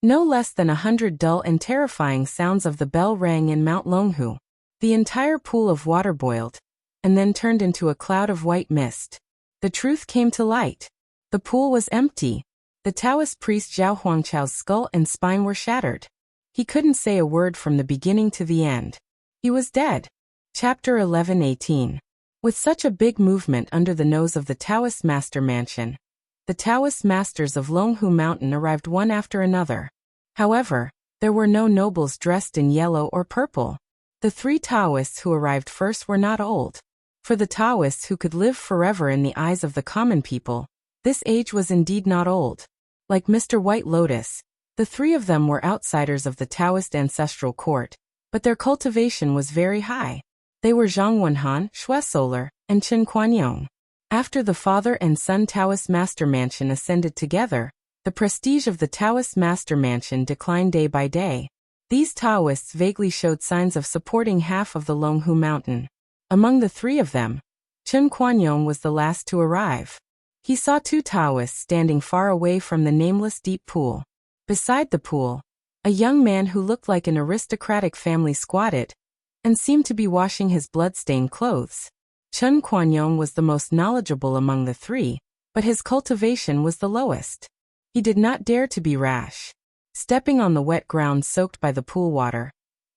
No less than 100 dull and terrifying sounds of the bell rang in Mount Longhu. The entire pool of water boiled, and then turned into a cloud of white mist. The truth came to light. The pool was empty. The Taoist priest Zhao Huangchao's skull and spine were shattered. He couldn't say a word from the beginning to the end. He was dead. Chapter 11:18. With such a big movement under the nose of the Taoist master mansion, the Taoist masters of Longhu Mountain arrived one after another. However, there were no nobles dressed in yellow or purple. The 3 Taoists who arrived first were not old. For the Taoists who could live forever in the eyes of the common people, this age was indeed not old. Like Mr. White Lotus, the 3 of them were outsiders of the Taoist ancestral court, but their cultivation was very high. They were Zhang Wenhan, Xue Solar, and Chen Kuanyong. After the father and son Taoist master mansion ascended together, the prestige of the Taoist master mansion declined day by day. These Taoists vaguely showed signs of supporting half of the Longhu Mountain. Among the 3 of them, Chen Kuanyong was the last to arrive. He saw 2 Taoists standing far away from the nameless deep pool. Beside the pool, a young man who looked like an aristocratic family squatted, and seemed to be washing his blood-stained clothes. Chen Kuanyong was the most knowledgeable among the 3, but his cultivation was the lowest. He did not dare to be rash. Stepping on the wet ground soaked by the pool water,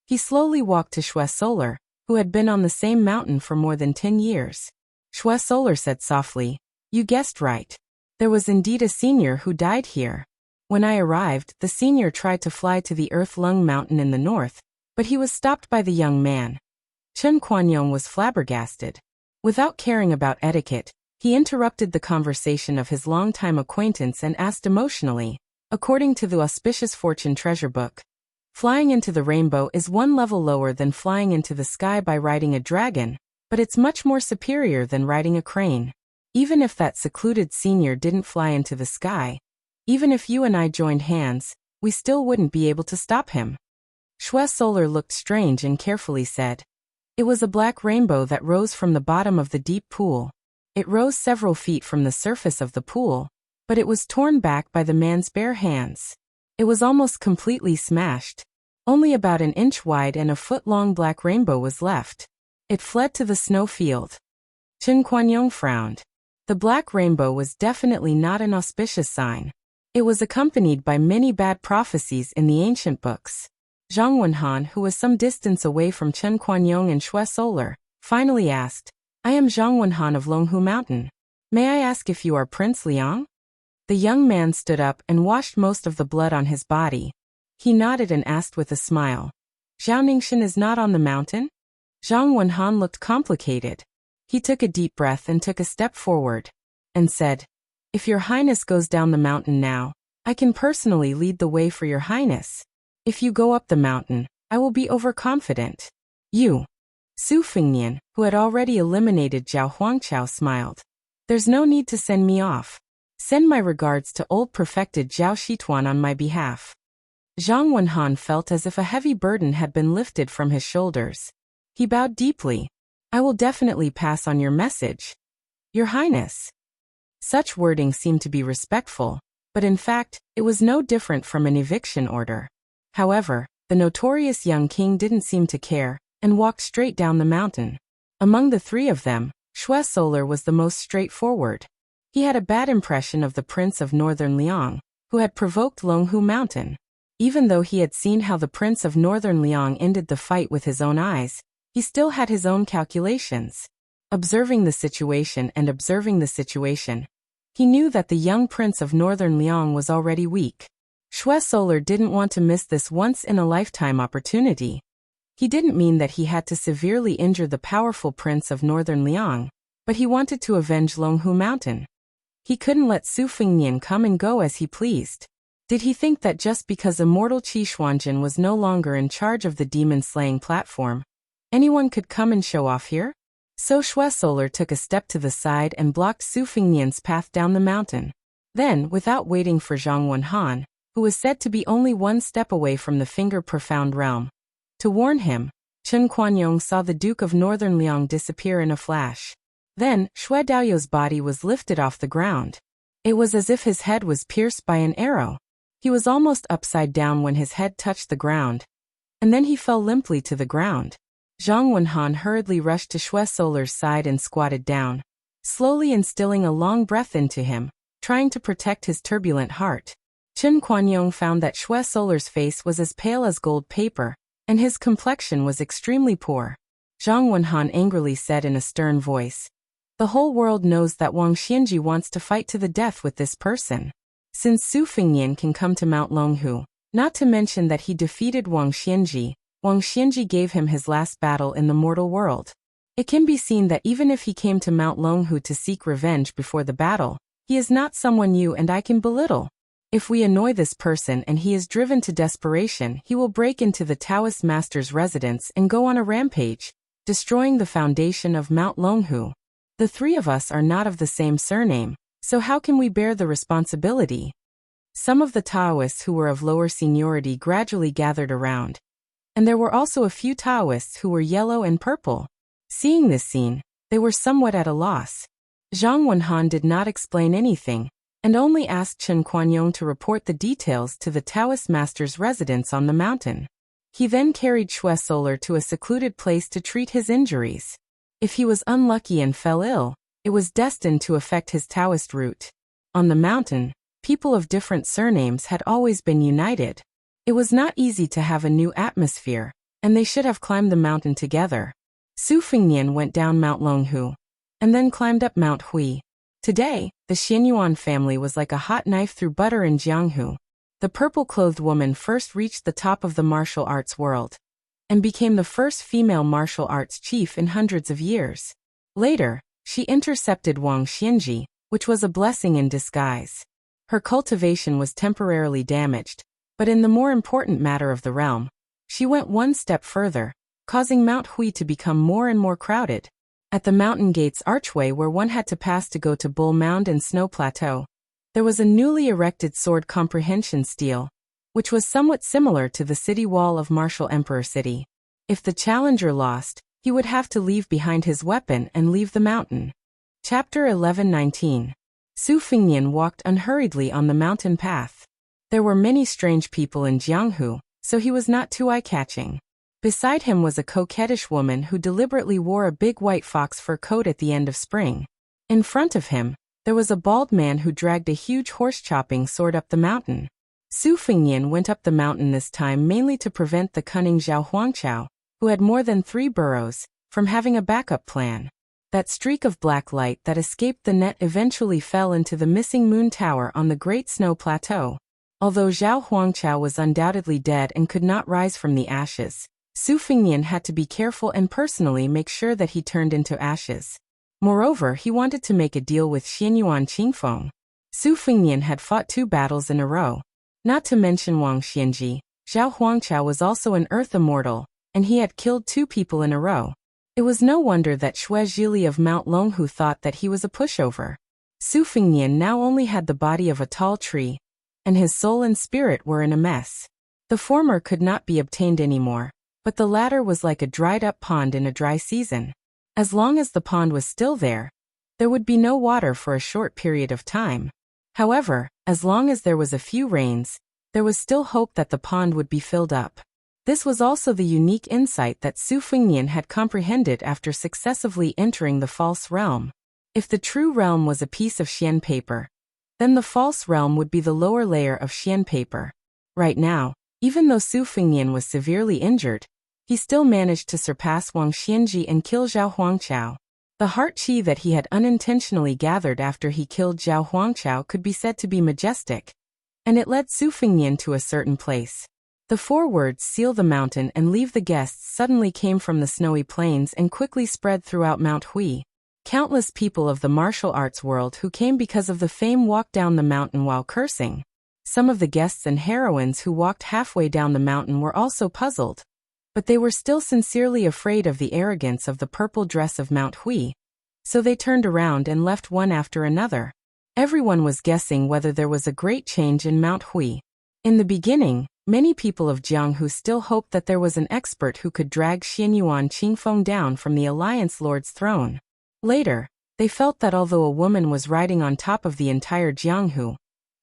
he slowly walked to Xue Solar, who had been on the same mountain for more than 10 years. Xue Solar said softly, "You guessed right. There was indeed a senior who died here. When I arrived, the senior tried to fly to the Earth Lung Mountain in the north, but he was stopped by the young man." Chen Kuanyong was flabbergasted. Without caring about etiquette, he interrupted the conversation of his longtime acquaintance and asked emotionally, according to the auspicious fortune treasure book, flying into the rainbow is 1 level lower than flying into the sky by riding a dragon, but it's much more superior than riding a crane. Even if that secluded senior didn't fly into the sky, even if you and I joined hands, we still wouldn't be able to stop him. Xue Solar looked strange and carefully said, "It was a black rainbow that rose from the bottom of the deep pool. It rose several feet from the surface of the pool, but it was torn back by the man's bare hands. It was almost completely smashed. Only about an inch wide and a foot-long black rainbow was left. It fled to the snow field." Chen Kuanyong frowned. The black rainbow was definitely not an auspicious sign. It was accompanied by many bad prophecies in the ancient books. Zhang Wenhan, who was some distance away from Chen Kuanyong and Xue Solar, finally asked, "I am Zhang Wenhan of Longhu Mountain. May I ask if you are Prince Liang?" The young man stood up and washed most of the blood on his body. He nodded and asked with a smile, "Zhao Ningxin is not on the mountain?" Zhang Wenhan looked complicated. He took a deep breath and took a step forward, and said, "If your highness goes down the mountain now, I can personally lead the way for your highness. If you go up the mountain, I will be overconfident." "You." Su Fingnian, who had already eliminated Zhao Huangchao, smiled. "There's no need to send me off. Send my regards to old perfected Zhao Shituan on my behalf." Zhang Wenhan felt as if a heavy burden had been lifted from his shoulders. He bowed deeply. "I will definitely pass on your message, Your Highness." Such wording seemed to be respectful, but in fact, it was no different from an eviction order. However, the notorious young king didn't seem to care, and walked straight down the mountain. Among the 3 of them, Xue Solar was the most straightforward. He had a bad impression of the Prince of Northern Liang, who had provoked Longhu Mountain. Even though he had seen how the Prince of Northern Liang ended the fight with his own eyes, he still had his own calculations. Observing the situation, he knew that the young Prince of Northern Liang was already weak. Xue Solar didn't want to miss this once-in-a-lifetime opportunity. He didn't mean that he had to severely injure the powerful Prince of Northern Liang, but he wanted to avenge Longhu Mountain. He couldn't let Su Fingnian come and go as he pleased. Did he think that just because immortal Qi Xuanjin was no longer in charge of the demon-slaying platform, anyone could come and show off here? So Xue Solar took a step to the side and blocked Su Fingnian's path down the mountain. Then, without waiting for Zhang Wenhan, who was said to be only 1 step away from the finger-profound realm, to warn him, Chen Kuanyong saw the Duke of Northern Liang disappear in a flash. Then, Xue Daoyou's body was lifted off the ground. It was as if his head was pierced by an arrow. He was almost upside down when his head touched the ground, and then he fell limply to the ground. Zhang Wenhan hurriedly rushed to Xue Solar's side and squatted down, slowly instilling a long breath into him, trying to protect his turbulent heart. Chen Kuanyong found that Xue Solar's face was as pale as gold paper, and his complexion was extremely poor. Zhang Wenhan angrily said in a stern voice, "The whole world knows that Wang Xianji wants to fight to the death with this person. Since Su Fengnian can come to Mount Longhu, not to mention that he defeated Wang Xianji gave him his last battle in the mortal world. It can be seen that even if he came to Mount Longhu to seek revenge before the battle, he is not someone you and I can belittle. If we annoy this person and he is driven to desperation, he will break into the Taoist master's residence and go on a rampage, destroying the foundation of Mount Longhu. The three of us are not of the same surname, so how can we bear the responsibility?" Some of the Taoists who were of lower seniority gradually gathered around, and there were also a few Taoists who were yellow and purple. Seeing this scene, they were somewhat at a loss. Zhang Wenhan did not explain anything, and only asked Chen Kuanyong to report the details to the Taoist master's residence on the mountain. He then carried Xue Solar to a secluded place to treat his injuries. If he was unlucky and fell ill, it was destined to affect his Taoist root. On the mountain, people of different surnames had always been united. It was not easy to have a new atmosphere, and they should have climbed the mountain together. Su Fengnian went down Mount Longhu, and then climbed up Mount Hui. Today, the Xianyuan family was like a hot knife through butter in Jianghu. The purple-clothed woman first reached the top of the martial arts world, and became the first female martial arts chief in hundreds of years. Later, she intercepted Wang Xianji, which was a blessing in disguise. Her cultivation was temporarily damaged, but in the more important matter of the realm, she went one step further, causing Mount Hui to become more and more crowded. At the mountain gate's archway where one had to pass to go to Bull Mound and Snow Plateau, there was a newly erected sword comprehension stele, which was somewhat similar to the city wall of Martial Emperor City. If the challenger lost, he would have to leave behind his weapon and leave the mountain. Chapter 11:19. Su Fengnian walked unhurriedly on the mountain path. There were many strange people in Jianghu, so he was not too eye-catching. Beside him was a coquettish woman who deliberately wore a big white fox fur coat at the end of spring. In front of him, there was a bald man who dragged a huge horse-chopping sword up the mountain. Su Fengnian went up the mountain this time mainly to prevent the cunning Zhao Huangqiao, who had more than 3 burrows, from having a backup plan. That streak of black light that escaped the net eventually fell into the missing moon tower on the Great Snow Plateau. Although Zhao Huangqiao was undoubtedly dead and could not rise from the ashes, Su Fengnian had to be careful and personally make sure that he turned into ashes. Moreover, he wanted to make a deal with Xianyuan Qingfeng. Su Fengnian had fought 2 battles in a row. Not to mention Wang Xianji, Zhao Huangqiao was also an earth immortal, and he had killed 2 people in a row. It was no wonder that Xue Zhili of Mount Longhu thought that he was a pushover. Su Fengnian now only had the body of a tall tree, and his soul and spirit were in a mess. The former could not be obtained anymore, but the latter was like a dried-up pond in a dry season. As long as the pond was still there, there would be no water for a short period of time. However, as long as there was a few rains, there was still hope that the pond would be filled up. This was also the unique insight that Su Fengnian had comprehended after successively entering the false realm. If the true realm was a piece of Xian paper, then the false realm would be the lower layer of Xian paper. Right now, even though Su Fengnian was severely injured, he still managed to surpass Wang Xianji and kill Zhao Huangqiao. The heart qi that he had unintentionally gathered after he killed Zhao Huangqiao could be said to be majestic, and it led Su Fengnian to a certain place. The 4 words "seal the mountain and leave the guests" suddenly came from the snowy plains and quickly spread throughout Mount Hui. Countless people of the martial arts world who came because of the fame walked down the mountain while cursing. Some of the guests and heroines who walked halfway down the mountain were also puzzled, but they were still sincerely afraid of the arrogance of the purple dress of Mount Hui, so they turned around and left one after another. Everyone was guessing whether there was a great change in Mount Hui. In the beginning, many people of Jianghu still hoped that there was an expert who could drag Xianyuan Qingfeng down from the Alliance Lord's throne. Later, They felt that although a woman was riding on top of the entire Jianghu,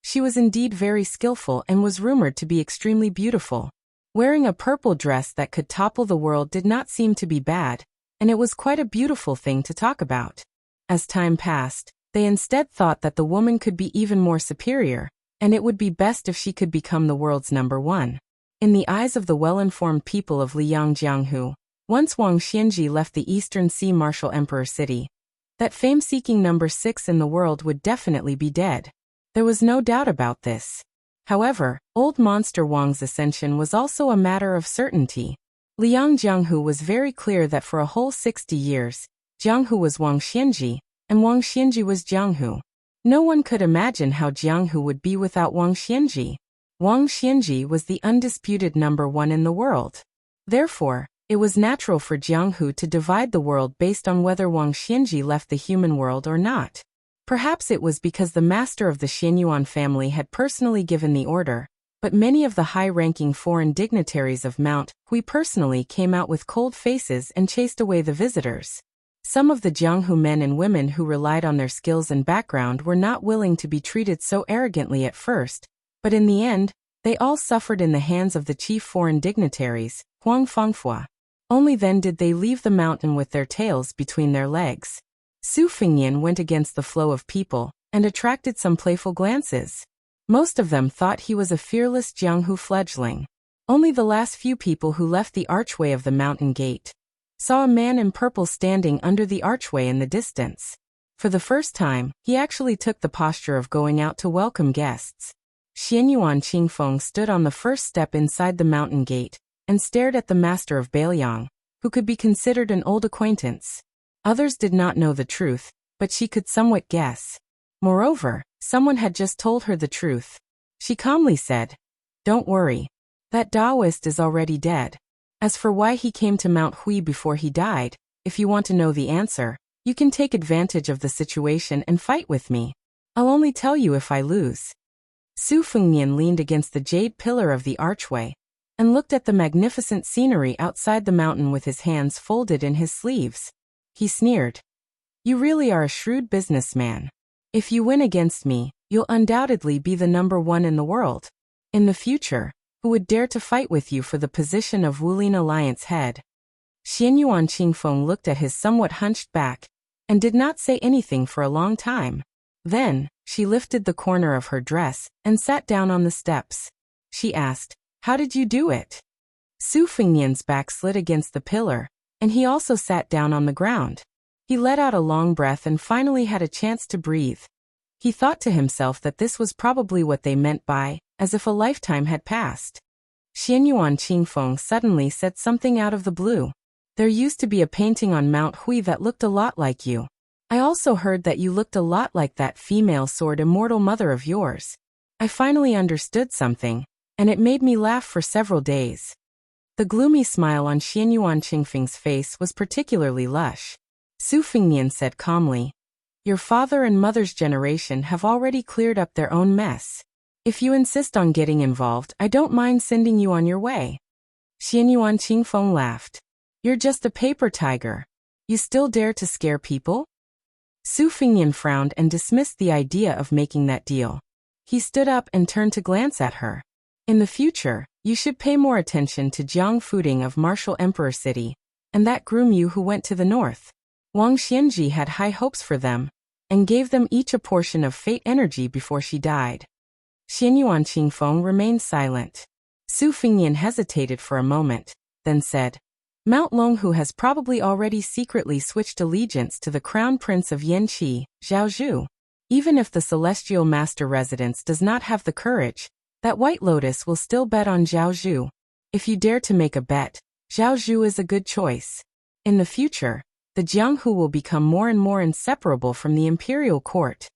she was indeed very skillful and was rumored to be extremely beautiful. Wearing a purple dress that could topple the world did not seem to be bad, and it was quite a beautiful thing to talk about. As time passed, they instead thought that the woman could be even more superior, and it would be best if she could become the world's number one. In the eyes of the well-informed people of Liang Jianghu, once Wang Xianji left the Eastern Sea Martial Emperor city, that fame-seeking number 6 in the world would definitely be dead. There was no doubt about this. However, old monster Wang's ascension was also a matter of certainty. Liang Jianghu was very clear that for a whole 60 years, Jianghu was Wang Xianji, and Wang Xianji was Jianghu. No one could imagine how Jianghu would be without Wang Xianji. Wang Xianji was the undisputed number 1 in the world. Therefore, it was natural for Jianghu to divide the world based on whether Wang Xianji left the human world or not. Perhaps it was because the master of the Xianyuan family had personally given the order, but many of the high-ranking foreign dignitaries of Mount Hui personally came out with cold faces and chased away the visitors. Some of the Jianghu men and women who relied on their skills and background were not willing to be treated so arrogantly at first, but in the end, they all suffered in the hands of the chief foreign dignitaries, Huang Fengfua. Only then did they leave the mountain with their tails between their legs. Su Fengnian went against the flow of people, and attracted some playful glances. Most of them thought he was a fearless Jianghu fledgling. Only the last few people who left the archway of the mountain gate saw a man in purple standing under the archway in the distance. For the first time, he actually took the posture of going out to welcome guests. Xianyuan Qingfeng stood on the first step inside the mountain gate, and stared at the master of Bailiang, who could be considered an old acquaintance. Others did not know the truth, but she could somewhat guess. Moreover, someone had just told her the truth. She calmly said, "Don't worry. That Taoist is already dead. As for why he came to Mount Hui before he died, if you want to know the answer, you can take advantage of the situation and fight with me. I'll only tell you if I lose." Su Fengnian leaned against the jade pillar of the archway, and looked at the magnificent scenery outside the mountain with his hands folded in his sleeves. He sneered. "You really are a shrewd businessman. If you win against me, you'll undoubtedly be the number 1 in the world. In the future, who would dare to fight with you for the position of Wulin Alliance head?" Xianyuan Qingfeng looked at his somewhat hunched back, and did not say anything for a long time. Then, she lifted the corner of her dress, and sat down on the steps. She asked, "How did you do it?" Su Fengnian's back slid against the pillar, and he also sat down on the ground. He let out a long breath and finally had a chance to breathe. He thought to himself that this was probably what they meant by, as if a lifetime had passed. Xianyuan Qingfeng suddenly said something out of the blue. "There used to be a painting on Mount Hui that looked a lot like you. I also heard that you looked a lot like that female sword immortal mother of yours. I finally understood something, and it made me laugh for several days." The gloomy smile on Xianyuan Qingfeng's face was particularly lush. Su Fengnian said calmly, "Your father and mother's generation have already cleared up their own mess. If you insist on getting involved, I don't mind sending you on your way." Xianyuan Qingfeng laughed. "You're just a paper tiger. You still dare to scare people?" Su Fengnian frowned and dismissed the idea of making that deal. He stood up and turned to glance at her. "In the future, you should pay more attention to Jiang Fuding of Martial Emperor City, and that groom you who went to the north. Wang Xianji had high hopes for them, and gave them each a portion of fate energy before she died." Xianyuan Qingfeng remained silent. Su Fengnian hesitated for a moment, then said, "Mount Longhu has probably already secretly switched allegiance to the crown prince of Yanqi, Zhao Zhu. Even if the celestial master residence does not have the courage, that White Lotus will still bet on Zhao Zhu. If you dare to make a bet, Zhao Zhu is a good choice. In the future, the Jianghu will become more and more inseparable from the imperial court."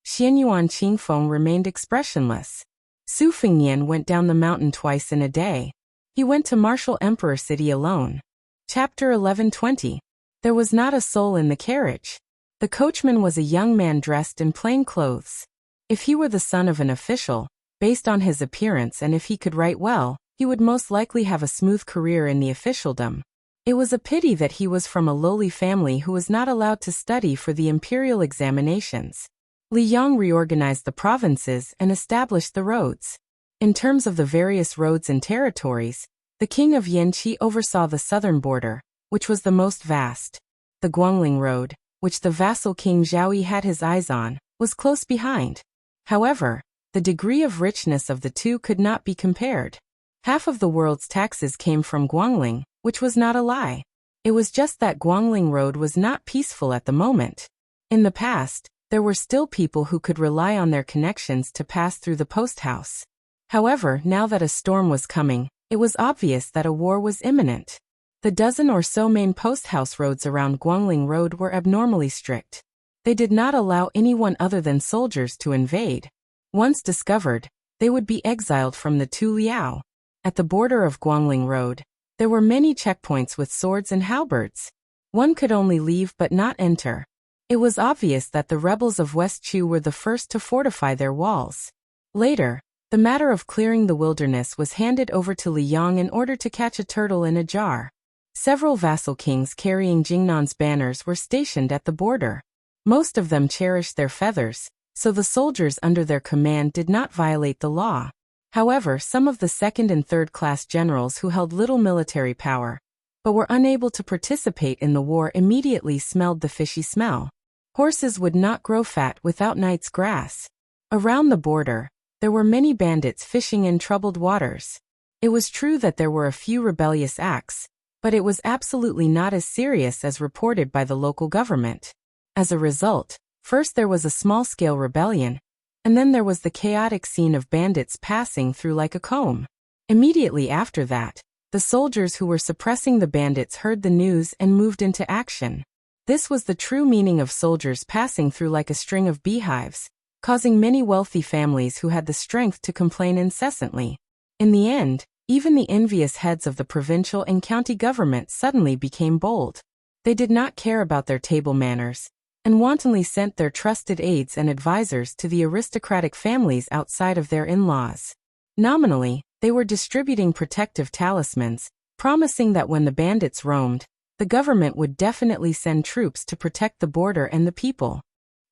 Xianyuan Qingfeng remained expressionless. Su Fengnian went down the mountain twice in a day. He went to Martial Emperor City alone. Chapter 11:20. There was not a soul in the carriage. The coachman was a young man dressed in plain clothes. If he were the son of an official, based on his appearance and if he could write well, he would most likely have a smooth career in the officialdom. It was a pity that he was from a lowly family who was not allowed to study for the imperial examinations. Li Yang reorganized the provinces and established the roads. In terms of the various roads and territories, the king of Yanqi oversaw the southern border, which was the most vast. The Guangling Road, which the vassal king Zhao had his eyes on, was close behind. However, the degree of richness of the two could not be compared. Half of the world's taxes came from Guangling, which was not a lie. It was just that Guangling Road was not peaceful at the moment. In the past, there were still people who could rely on their connections to pass through the post house. However, now that a storm was coming, it was obvious that a war was imminent. The dozen or so main post house roads around Guangling Road were abnormally strict. They did not allow anyone other than soldiers to invade. Once discovered, they would be exiled from the Tu Liao. At the border of Guangling Road, there were many checkpoints with swords and halberds. One could only leave but not enter. It was obvious that the rebels of West Chu were the first to fortify their walls. Later, the matter of clearing the wilderness was handed over to Li Yang in order to catch a turtle in a jar. Several vassal kings carrying Jingnan's banners were stationed at the border. Most of them cherished their feathers, so the soldiers under their command did not violate the law. However, some of the second and third class generals who held little military power, but were unable to participate in the war immediately smelled the fishy smell. Horses would not grow fat without night's grass. Around the border, there were many bandits fishing in troubled waters. It was true that there were a few rebellious acts, but it was absolutely not as serious as reported by the local government. As a result, first there was a small-scale rebellion, and then there was the chaotic scene of bandits passing through like a comb. Immediately after that, the soldiers who were suppressing the bandits heard the news and moved into action. This was the true meaning of soldiers passing through like a string of beehives, causing many wealthy families who had the strength to complain incessantly. In the end, even the envious heads of the provincial and county government suddenly became bold. They did not care about their table manners, and wantonly sent their trusted aides and advisors to the aristocratic families outside of their in-laws. Nominally, they were distributing protective talismans, promising that when the bandits roamed, the government would definitely send troops to protect the border and the people.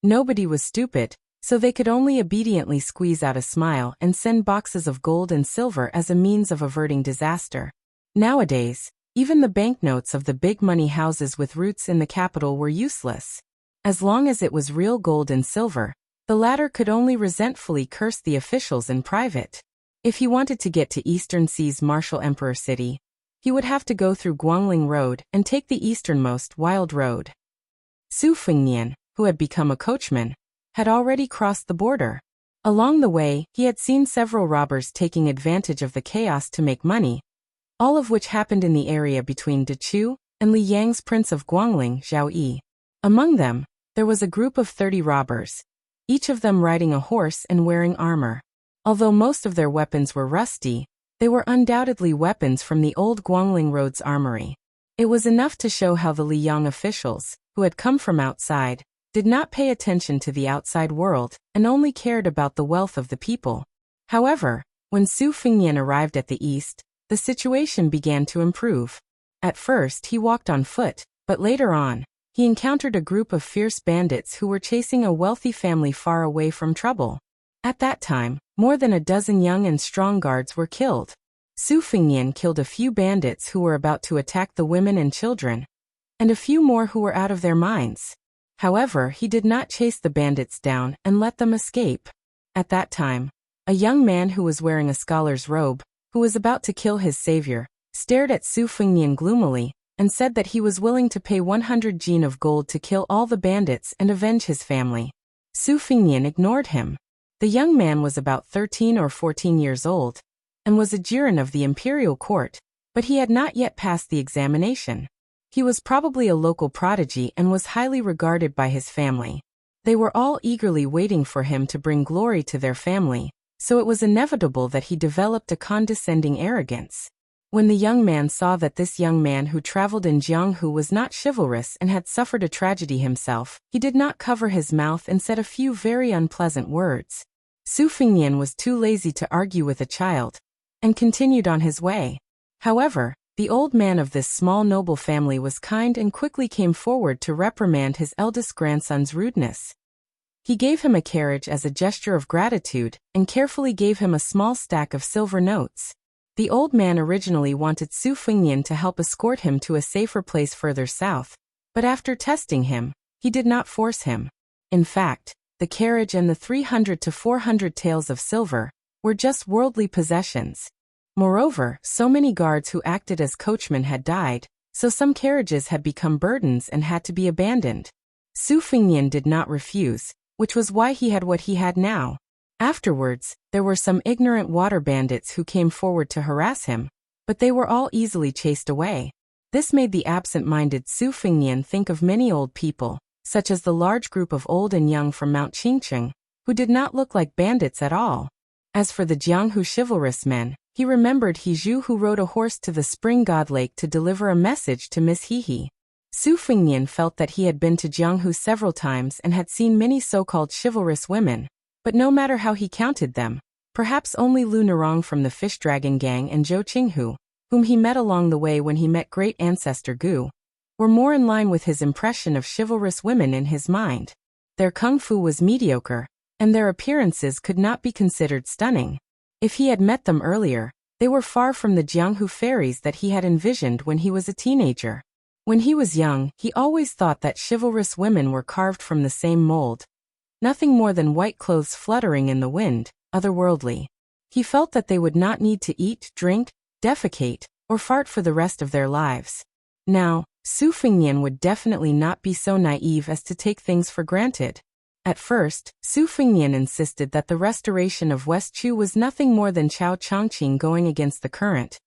Nobody was stupid, so they could only obediently squeeze out a smile and send boxes of gold and silver as a means of averting disaster. Nowadays, even the banknotes of the big money houses with roots in the capital were useless. As long as it was real gold and silver, the latter could only resentfully curse the officials in private. If he wanted to get to Eastern Sea's Martial Emperor City, he would have to go through Guangling Road and take the easternmost Wild Road. Su Fengnian, who had become a coachman, had already crossed the border. Along the way, he had seen several robbers taking advantage of the chaos to make money, all of which happened in the area between Dechu and Li Yang's Prince of Guangling, Zhao Yi. Among them, there was a group of 30 robbers, each of them riding a horse and wearing armor. Although most of their weapons were rusty, they were undoubtedly weapons from the old Guangling Road's armory. It was enough to show how the Li Yang officials, who had come from outside, did not pay attention to the outside world and only cared about the wealth of the people. However, when Su Fengnian arrived at the east, the situation began to improve. At first he walked on foot, but later on, he encountered a group of fierce bandits who were chasing a wealthy family far away from trouble. At that time, more than a dozen young and strong guards were killed. Su Fengnian killed a few bandits who were about to attack the women and children, and a few more who were out of their minds. However, he did not chase the bandits down and let them escape. At that time, a young man who was wearing a scholar's robe, who was about to kill his savior, stared at Su Fengnian gloomily and said that he was willing to pay 100 jin of gold to kill all the bandits and avenge his family. Su Fengnian ignored him. The young man was about 13 or 14 years old and was a jiren of the imperial court, but he had not yet passed the examination. He was probably a local prodigy and was highly regarded by his family. They were all eagerly waiting for him to bring glory to their family, so it was inevitable that he developed a condescending arrogance. When the young man saw that this young man who traveled in Jianghu was not chivalrous and had suffered a tragedy himself, he did not cover his mouth and said a few very unpleasant words. Su Fengnian was too lazy to argue with a child, and continued on his way. However, The old man of this small noble family was kind and quickly came forward to reprimand his eldest grandson's rudeness. He gave him a carriage as a gesture of gratitude, and carefully gave him a small stack of silver notes. The old man originally wanted Su Fengnian to help escort him to a safer place further south, but after testing him, he did not force him. In fact, the carriage and the 300 to 400 taels of silver were just worldly possessions. Moreover, so many guards who acted as coachmen had died, so some carriages had become burdens and had to be abandoned. Su Fengnian did not refuse, which was why he had what he had now. Afterwards, there were some ignorant water bandits who came forward to harass him, but they were all easily chased away. This made the absent-minded Su Fengnian think of many old people, such as the large group of old and young from Mount Qingcheng, who did not look like bandits at all. As for the Jianghu chivalrous men, he remembered He Zhu who rode a horse to the spring god lake to deliver a message to Miss Hehe. Su Fengnian felt that he had been to Jianghu several times and had seen many so-called chivalrous women, but no matter how he counted them, perhaps only Lu Nerong from the Fish Dragon Gang and Zhou Qinghu, whom he met along the way when he met great ancestor Gu, were more in line with his impression of chivalrous women in his mind. Their kung fu was mediocre, and their appearances could not be considered stunning. If he had met them earlier, they were far from the Jianghu fairies that he had envisioned when he was a teenager. When he was young, he always thought that chivalrous women were carved from the same mold. Nothing more than white clothes fluttering in the wind, otherworldly. He felt that they would not need to eat, drink, defecate, or fart for the rest of their lives. Now, Su Fengnian would definitely not be so naive as to take things for granted. At first, Su Fengnian insisted that the restoration of West Chu was nothing more than Chao Chongqing going against the current,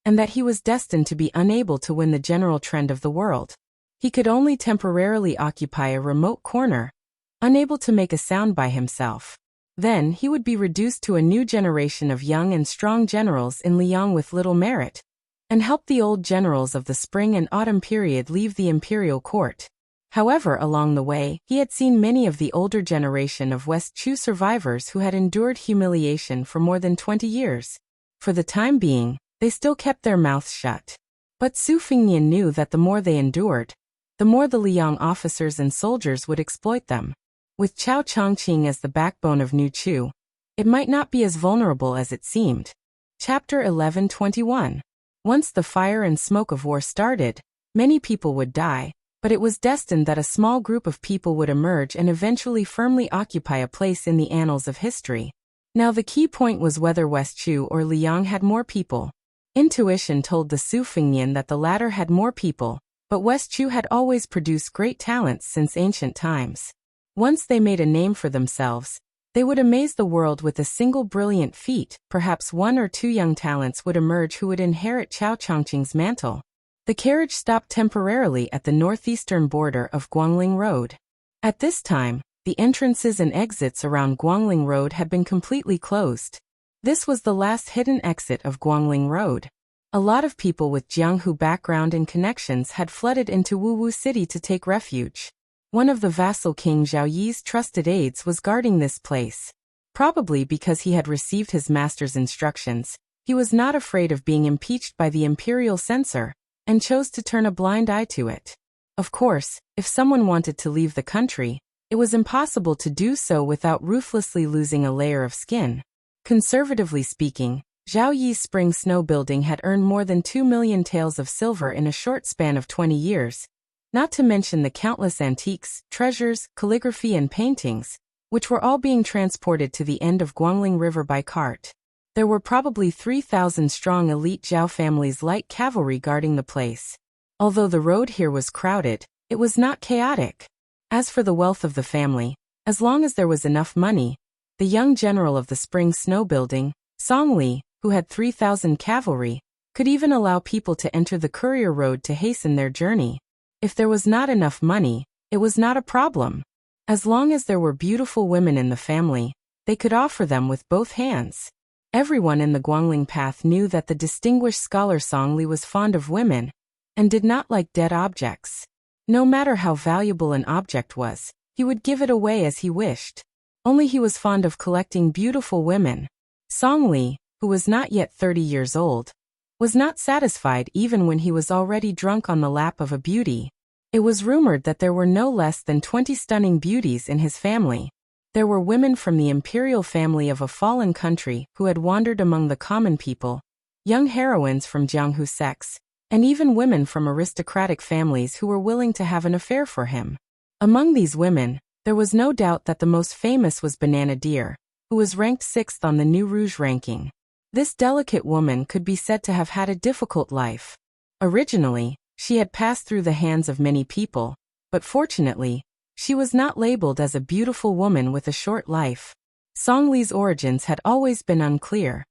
and that he was destined to be unable to win the general trend of the world. He could only temporarily occupy a remote corner, unable to make a sound by himself. Then he would be reduced to a new generation of young and strong generals in Liang with little merit, and help the old generals of the spring and autumn period leave the imperial court. However, along the way, he had seen many of the older generation of West Chu survivors who had endured humiliation for more than 20 years. For the time being, they still kept their mouths shut. But Su Fengnian knew that the more they endured, the more the Liang officers and soldiers would exploit them. With Chao Chongqing as the backbone of New Chu, it might not be as vulnerable as it seemed. Chapter 11:21. Once the fire and smoke of war started, many people would die, but it was destined that a small group of people would emerge and eventually firmly occupy a place in the annals of history. Now the key point was whether West Chu or Liang had more people. Intuition told the Su Fengnian that the latter had more people, but West Chu had always produced great talents since ancient times. Once they made a name for themselves, they would amaze the world with a single brilliant feat. Perhaps one or two young talents would emerge who would inherit Chao Chongqing's mantle. The carriage stopped temporarily at the northeastern border of Guangling Road. At this time, the entrances and exits around Guangling Road had been completely closed. This was the last hidden exit of Guangling Road. A lot of people with Jianghu background and connections had flooded into Wuwu City to take refuge. One of the vassal King Zhao Yi's trusted aides was guarding this place. Probably because he had received his master's instructions, he was not afraid of being impeached by the imperial censor, and chose to turn a blind eye to it. Of course, if someone wanted to leave the country, it was impossible to do so without ruthlessly losing a layer of skin. Conservatively speaking, Zhao Yi's spring snow building had earned more than 2 million taels of silver in a short span of 20 years, not to mention the countless antiques, treasures, calligraphy and paintings, which were all being transported to the end of Guangling River by cart. There were probably 3,000 strong elite Zhao family's light cavalry guarding the place. Although the road here was crowded, it was not chaotic. As for the wealth of the family, as long as there was enough money, the young general of the spring snow building, Song Li, who had 3,000 cavalry, could even allow people to enter the courier road to hasten their journey. If there was not enough money, it was not a problem. As long as there were beautiful women in the family, they could offer them with both hands. Everyone in the Guangling path knew that the distinguished scholar Song Li was fond of women, and did not like dead objects. No matter how valuable an object was, he would give it away as he wished. Only he was fond of collecting beautiful women. Song Li, who was not yet 30 years old, was not satisfied even when he was already drunk on the lap of a beauty. It was rumored that there were no less than 20 stunning beauties in his family. There were women from the imperial family of a fallen country who had wandered among the common people, young heroines from Jianghu sex, and even women from aristocratic families who were willing to have an affair for him. Among these women, there was no doubt that the most famous was Banana Deer, who was ranked 6th on the New Rouge ranking. This delicate woman could be said to have had a difficult life. Originally, she had passed through the hands of many people, but fortunately, she was not labeled as a beautiful woman with a short life. Song Li's origins had always been unclear.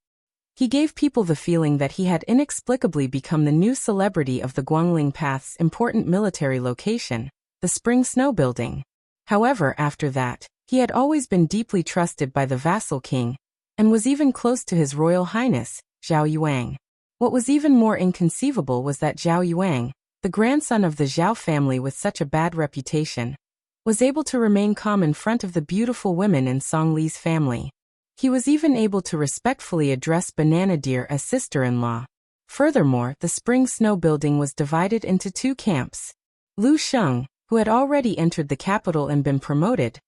He gave people the feeling that he had inexplicably become the new celebrity of the Guangling Path's important military location, the Spring Snow Building. However, after that, he had always been deeply trusted by the vassal king, and was even close to His Royal Highness, Zhao Yuang. What was even more inconceivable was that Zhao Yuang, the grandson of the Zhao family with such a bad reputation, was able to remain calm in front of the beautiful women in Song Li's family. He was even able to respectfully address Banana Deer as sister-in-law. Furthermore, the Spring Snow Building was divided into 2 camps. Lu Sheng, who had already entered the capital and been promoted,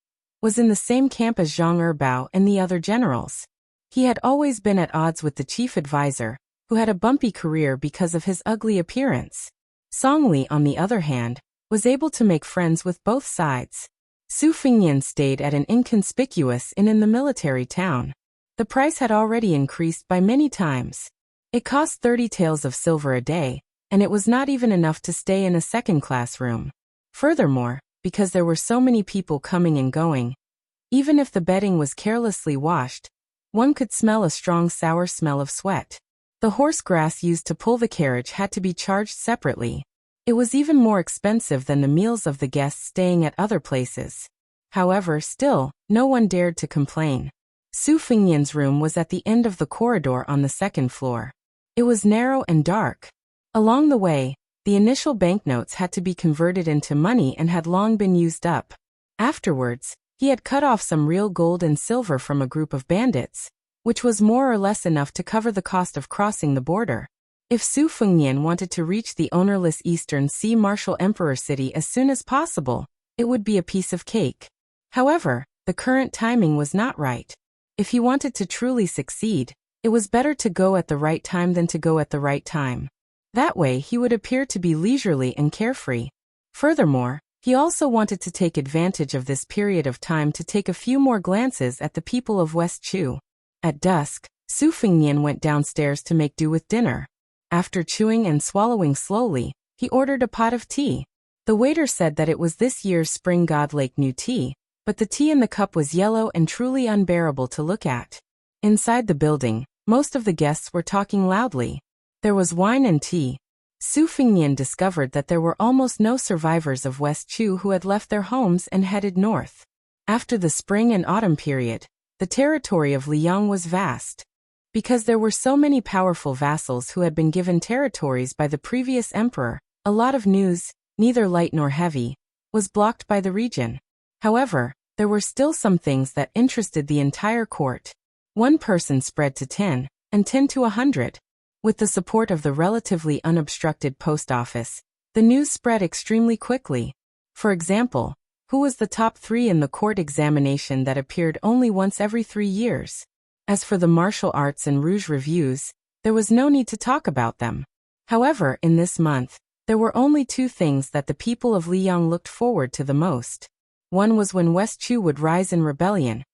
was in the same camp as Zhang Erbao and the other generals. He had always been at odds with the chief advisor, who had a bumpy career because of his ugly appearance. Song Li, on the other hand, was able to make friends with both sides. Su Fengnian stayed at an inconspicuous inn in the military town. The price had already increased by many times. It cost 30 taels of silver a day, and it was not even enough to stay in a second-class room. Furthermore, because there were so many people coming and going, even if the bedding was carelessly washed, one could smell a strong sour smell of sweat. The horse grass used to pull the carriage had to be charged separately. It was even more expensive than the meals of the guests staying at other places. However, still, no one dared to complain. Su Fengnian's room was at the end of the corridor on the 2nd floor. It was narrow and dark. Along the way, the initial banknotes had to be converted into money and had long been used up. Afterwards, he had cut off some real gold and silver from a group of bandits, which was more or less enough to cover the cost of crossing the border. If Su Fengnian wanted to reach the ownerless Eastern Sea Marshal Emperor City as soon as possible, it would be a piece of cake. However, the current timing was not right. If he wanted to truly succeed, it was better to go at the right time than to go at the right time. That way he would appear to be leisurely and carefree. Furthermore, he also wanted to take advantage of this period of time to take a few more glances at the people of West Chu. At dusk, Su Fengnian went downstairs to make do with dinner. After chewing and swallowing slowly, he ordered a pot of tea. The waiter said that it was this year's Spring God Lake new tea, but the tea in the cup was yellow and truly unbearable to look at. Inside the building, most of the guests were talking loudly. There was wine and tea. Su Fengnian discovered that there were almost no survivors of West Chu who had left their homes and headed north. After the spring and autumn period, the territory of Liang was vast. Because there were so many powerful vassals who had been given territories by the previous emperor, a lot of news, neither light nor heavy, was blocked by the region. However, there were still some things that interested the entire court. One person spread to 10, and 10 to 100. With the support of the relatively unobstructed post office, the news spread extremely quickly. For example, who was the top 3 in the court examination that appeared only once every 3 years? As for the martial arts and rouge reviews, there was no need to talk about them. However, in this month, there were only 2 things that the people of Liang looked forward to the most. One was when West Chu would rise in rebellion,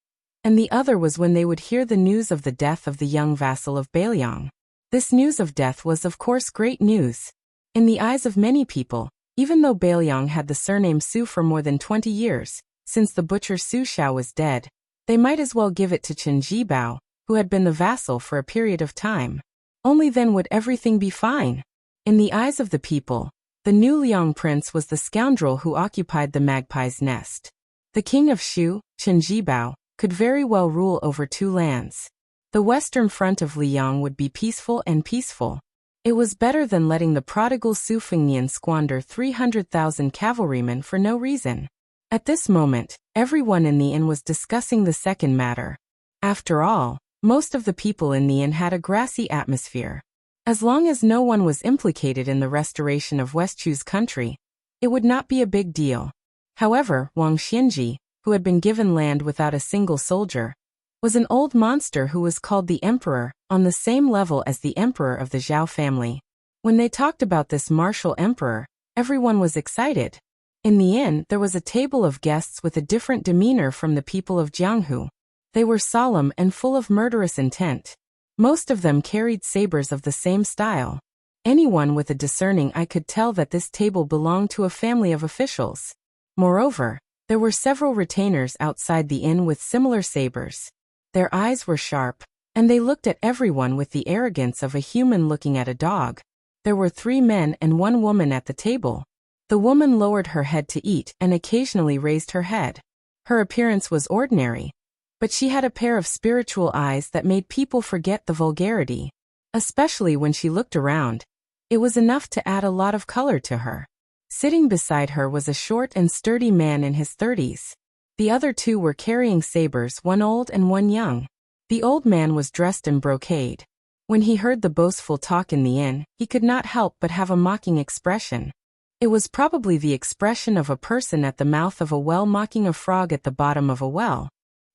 and the other was when they would hear the news of the death of the young vassal of Beiliang. This news of death was of course great news. In the eyes of many people, even though Beiliang had the surname Su for more than 20 years, since the butcher Su Xiao was dead, they might as well give it to Chen Jibao, who had been the vassal for a period of time. Only then would everything be fine. In the eyes of the people, the new Liang prince was the scoundrel who occupied the magpie's nest. The king of Shu, Chen Jibao, could very well rule over 2 lands. The western front of Liang would be peaceful and peaceful. It was better than letting the prodigal Su Fengnian squander 300,000 cavalrymen for no reason. At this moment, everyone in the inn was discussing the second matter. After all, most of the people in the inn had a grassy atmosphere. As long as no one was implicated in the restoration of Westchu's country, it would not be a big deal. However, Wang Xianji, who had been given land without a single soldier, was an old monster who was called the Emperor, on the same level as the Emperor of the Zhao family. When they talked about this martial emperor, everyone was excited. In the inn, there was a table of guests with a different demeanor from the people of Jianghu. They were solemn and full of murderous intent. Most of them carried sabers of the same style. Anyone with a discerning eye could tell that this table belonged to a family of officials. Moreover, there were several retainers outside the inn with similar sabers. Their eyes were sharp, and they looked at everyone with the arrogance of a human looking at a dog. There were 3 men and 1 woman at the table. The woman lowered her head to eat and occasionally raised her head. Her appearance was ordinary, but she had a pair of spiritual eyes that made people forget the vulgarity. Especially when she looked around, it was enough to add a lot of color to her. Sitting beside her was a short and sturdy man in his 30s. The other 2 were carrying sabers, 1 old and 1 young. The old man was dressed in brocade. When he heard the boastful talk in the inn, he could not help but have a mocking expression. It was probably the expression of a person at the mouth of a well mocking a frog at the bottom of a well.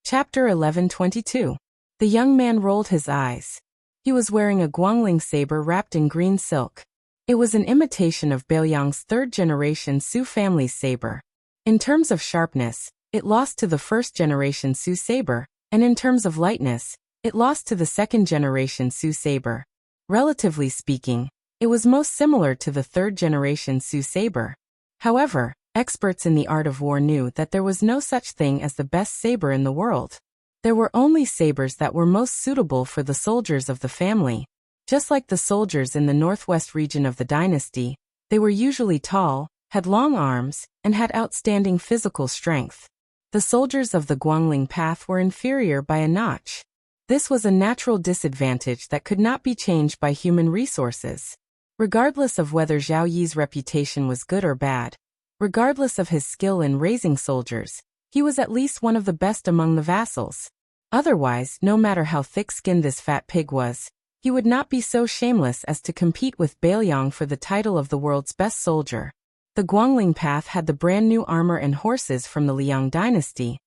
Chapter 11:22. The young man rolled his eyes. He was wearing a Guangling saber wrapped in green silk. It was an imitation of Beiliang's 3rd-generation Su family's saber. In terms of sharpness, it lost to the 1st-generation Su saber, and in terms of lightness, it lost to the 2nd-generation Su saber. Relatively speaking, it was most similar to the 3rd-generation Su saber. However, experts in the art of war knew that there was no such thing as the best saber in the world. There were only sabers that were most suitable for the soldiers of the family. Just like the soldiers in the northwest region of the dynasty, they were usually tall, had long arms, and had outstanding physical strength. The soldiers of the Guangling path were inferior by a notch. This was a natural disadvantage that could not be changed by human resources. Regardless of whether Zhao Yi's reputation was good or bad, regardless of his skill in raising soldiers, he was at least one of the best among the vassals. Otherwise, no matter how thick-skinned this fat pig was, he would not be so shameless as to compete with Beiliang for the title of the world's best soldier. The Guangling path had the brand new armor and horses from the Liang dynasty,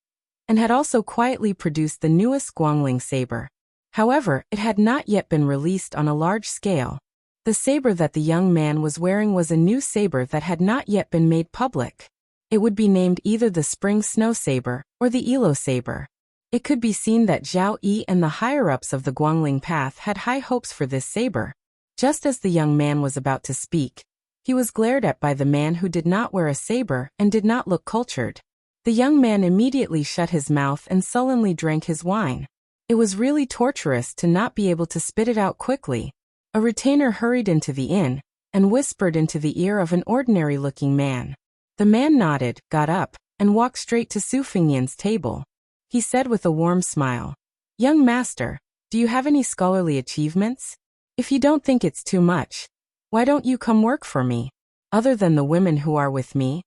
and had also quietly produced the newest Guangling saber. However, it had not yet been released on a large scale. The saber that the young man was wearing was a new saber that had not yet been made public. It would be named either the Spring Snow Saber or the Elo Saber. It could be seen that Zhao Yi and the higher-ups of the Guangling path had high hopes for this saber. Just as the young man was about to speak, he was glared at by the man who did not wear a saber and did not look cultured. The young man immediately shut his mouth and sullenly drank his wine. It was really torturous to not be able to spit it out quickly. A retainer hurried into the inn and whispered into the ear of an ordinary-looking man. The man nodded, got up, and walked straight to Su Fengnian's table. He said with a warm smile, "Young master, do you have any scholarly achievements? If you don't think it's too much, why don't you come work for me? Other than the women who are with me,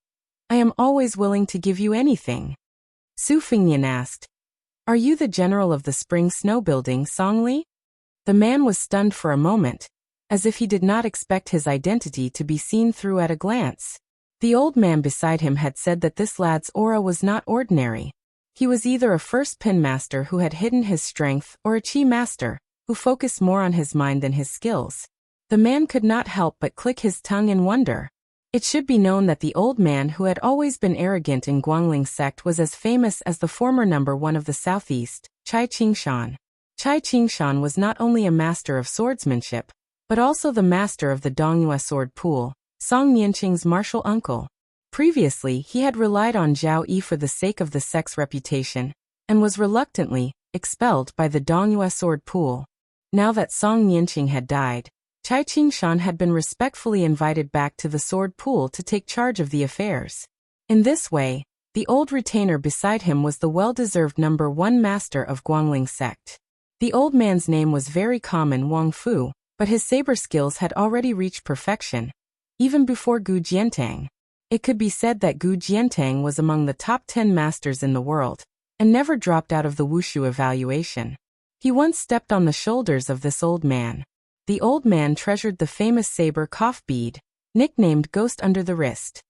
I am always willing to give you anything." Su Fengnian asked, "Are you the general of the Spring Snow Building, Songli?" The man was stunned for a moment, as if he did not expect his identity to be seen through at a glance. The old man beside him had said that this lad's aura was not ordinary. He was either a first pin master who had hidden his strength or a chi master, who focused more on his mind than his skills. The man could not help but click his tongue in wonder. It should be known that the old man who had always been arrogant in Guangling's sect was as famous as the former number 1 of the southeast, Chai Qingshan. Chai Qingshan was not only a master of swordsmanship, but also the master of the Dongyue sword pool, Song Nianqing's martial uncle. Previously, he had relied on Zhao Yi for the sake of the sect's reputation, and was reluctantly expelled by the Dongyue sword pool. Now that Song Nianqing had died, Chai Qingshan had been respectfully invited back to the sword pool to take charge of the affairs. In this way, the old retainer beside him was the well-deserved number 1 master of Guangling sect. The old man's name was very common, Wang Fu, but his saber skills had already reached perfection, even before Gu Jiantang. It could be said that Gu Jiantang was among the top 10 masters in the world, and never dropped out of the Wushu evaluation. He once stepped on the shoulders of this old man. the old man treasured the famous saber cough bead, nicknamed Ghost Under the Wrist.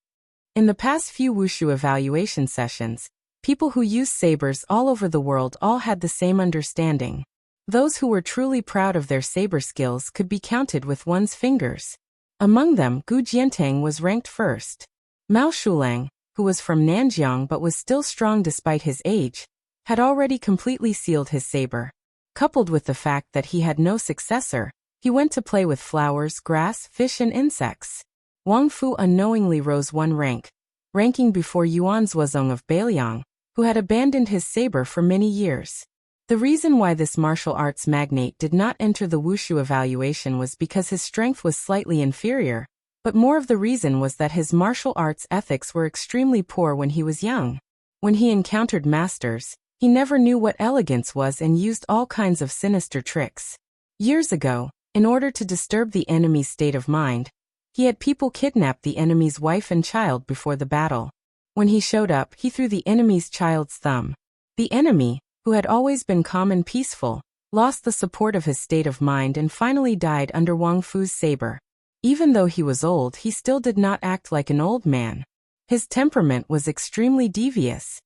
In the past few Wushu evaluation sessions, people who use sabers all over the world all had the same understanding. Those who were truly proud of their saber skills could be counted with one's fingers. Among them, Gu Jiantang was ranked first. Mao Shulang, who was from Nanjiang but was still strong despite his age, had already completely sealed his saber. Coupled with the fact that he had no successor, he went to play with flowers, grass, fish and insects. Wang Fu unknowingly rose one rank, ranking before Yuan Zuozong of Beiliang, who had abandoned his saber for many years. The reason why this martial arts magnate did not enter the Wushu evaluation was because his strength was slightly inferior, but more of the reason was that his martial arts ethics were extremely poor when he was young. When he encountered masters, he never knew what elegance was and used all kinds of sinister tricks. Years ago, in order to disturb the enemy's state of mind, he had people kidnap the enemy's wife and child before the battle. When he showed up, he threw the enemy's child's thumb. The enemy, who had always been calm and peaceful, lost the support of his state of mind and finally died under Wang Fu's saber. Even though he was old, he still did not act like an old man. His temperament was extremely devious.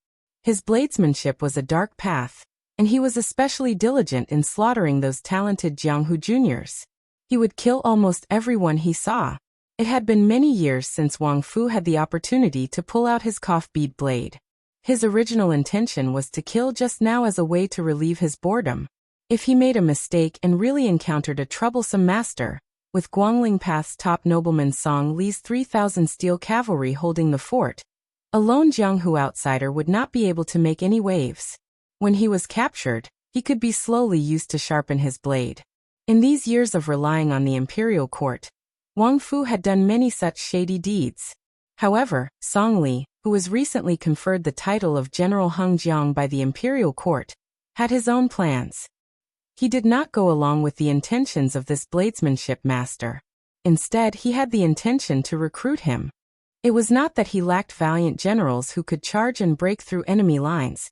His bladesmanship was a dark path, and he was especially diligent in slaughtering those talented Jianghu juniors. He would kill almost everyone he saw. It had been many years since Wang Fu had the opportunity to pull out his cough bead blade. His original intention was to kill just now as a way to relieve his boredom. If he made a mistake and really encountered a troublesome master, with Guangling Path's top nobleman Song Li's 3,000 steel cavalry holding the fort, a lone Jianghu outsider would not be able to make any waves. When he was captured, he could be slowly used to sharpen his blade. In these years of relying on the imperial court, Wang Fu had done many such shady deeds. However, Song Li, who was recently conferred the title of General Hung Jiang by the imperial court, had his own plans. He did not go along with the intentions of this bladesmanship master. Instead, he had the intention to recruit him. It was not that he lacked valiant generals who could charge and break through enemy lines,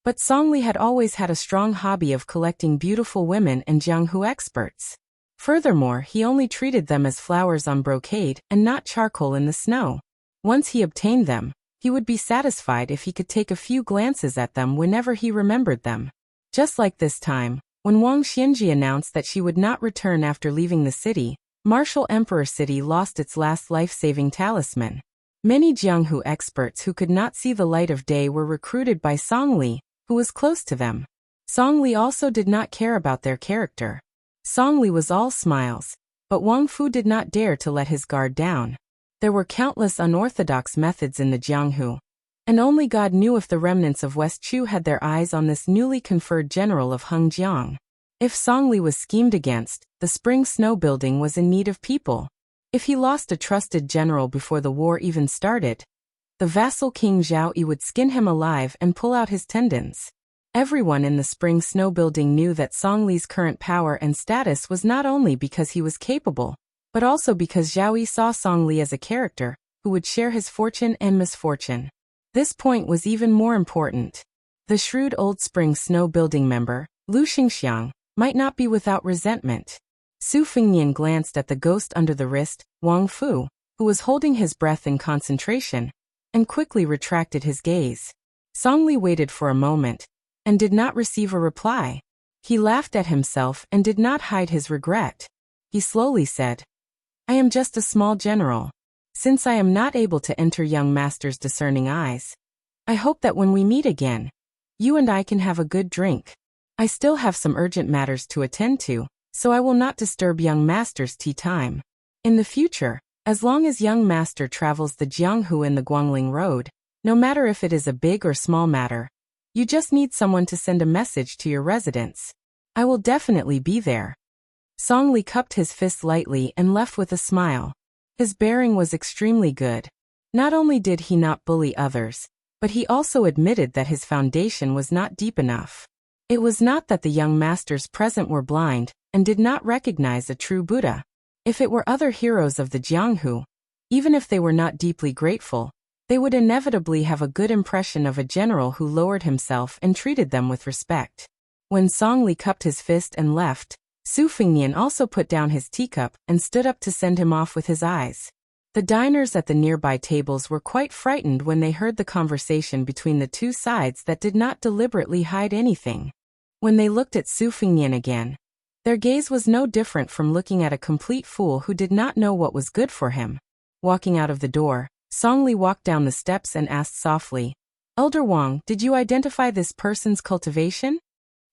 but Song Li had always had a strong hobby of collecting beautiful women and Jianghu experts. Furthermore, he only treated them as flowers on brocade and not charcoal in the snow. Once he obtained them, he would be satisfied if he could take a few glances at them whenever he remembered them. Just like this time, when Wang Xianji announced that she would not return after leaving the city, Martial Emperor City lost its last life-saving talisman. Many Jianghu experts who could not see the light of day were recruited by Song Li, who was close to them. Song Li also did not care about their character. Song Li was all smiles, but Wang Fu did not dare to let his guard down. There were countless unorthodox methods in the Jianghu, and only God knew if the remnants of West Chu had their eyes on this newly conferred general of Hengjiang. If Song Li was schemed against, the spring snow building was in need of people. If he lost a trusted general before the war even started, the vassal king Zhao Yi would skin him alive and pull out his tendons. Everyone in the spring snow building knew that Song Li's current power and status was not only because he was capable, but also because Zhao Yi saw Song Li as a character who would share his fortune and misfortune. This point was even more important. The shrewd old spring snow building member, Lu Xingxiang, might not be without resentment. Su Fengnian glanced at the ghost under the wrist, Wang Fu, who was holding his breath in concentration, and quickly retracted his gaze. Song Li waited for a moment, and did not receive a reply. He laughed at himself and did not hide his regret. He slowly said, "I am just a small general. Since I am not able to enter young master's discerning eyes, I hope that when we meet again, you and I can have a good drink. I still have some urgent matters to attend to, so I will not disturb young master's tea time. In the future, as long as young master travels the Jianghu and the Guangling Road, no matter if it is a big or small matter, you just need someone to send a message to your residence. I will definitely be there." Song Li cupped his fist lightly and left with a smile. His bearing was extremely good. Not only did he not bully others, but he also admitted that his foundation was not deep enough. It was not that the young masters present were blind and did not recognize a true Buddha. If it were other heroes of the Jianghu, even if they were not deeply grateful, they would inevitably have a good impression of a general who lowered himself and treated them with respect. When Song Li cupped his fist and left, Su Fengnian also put down his teacup and stood up to send him off with his eyes. The diners at the nearby tables were quite frightened when they heard the conversation between the two sides that did not deliberately hide anything. When they looked at Su Fengnian again, their gaze was no different from looking at a complete fool who did not know what was good for him. Walking out of the door, Songli walked down the steps and asked softly, "Elder Wang, did you identify this person's cultivation?"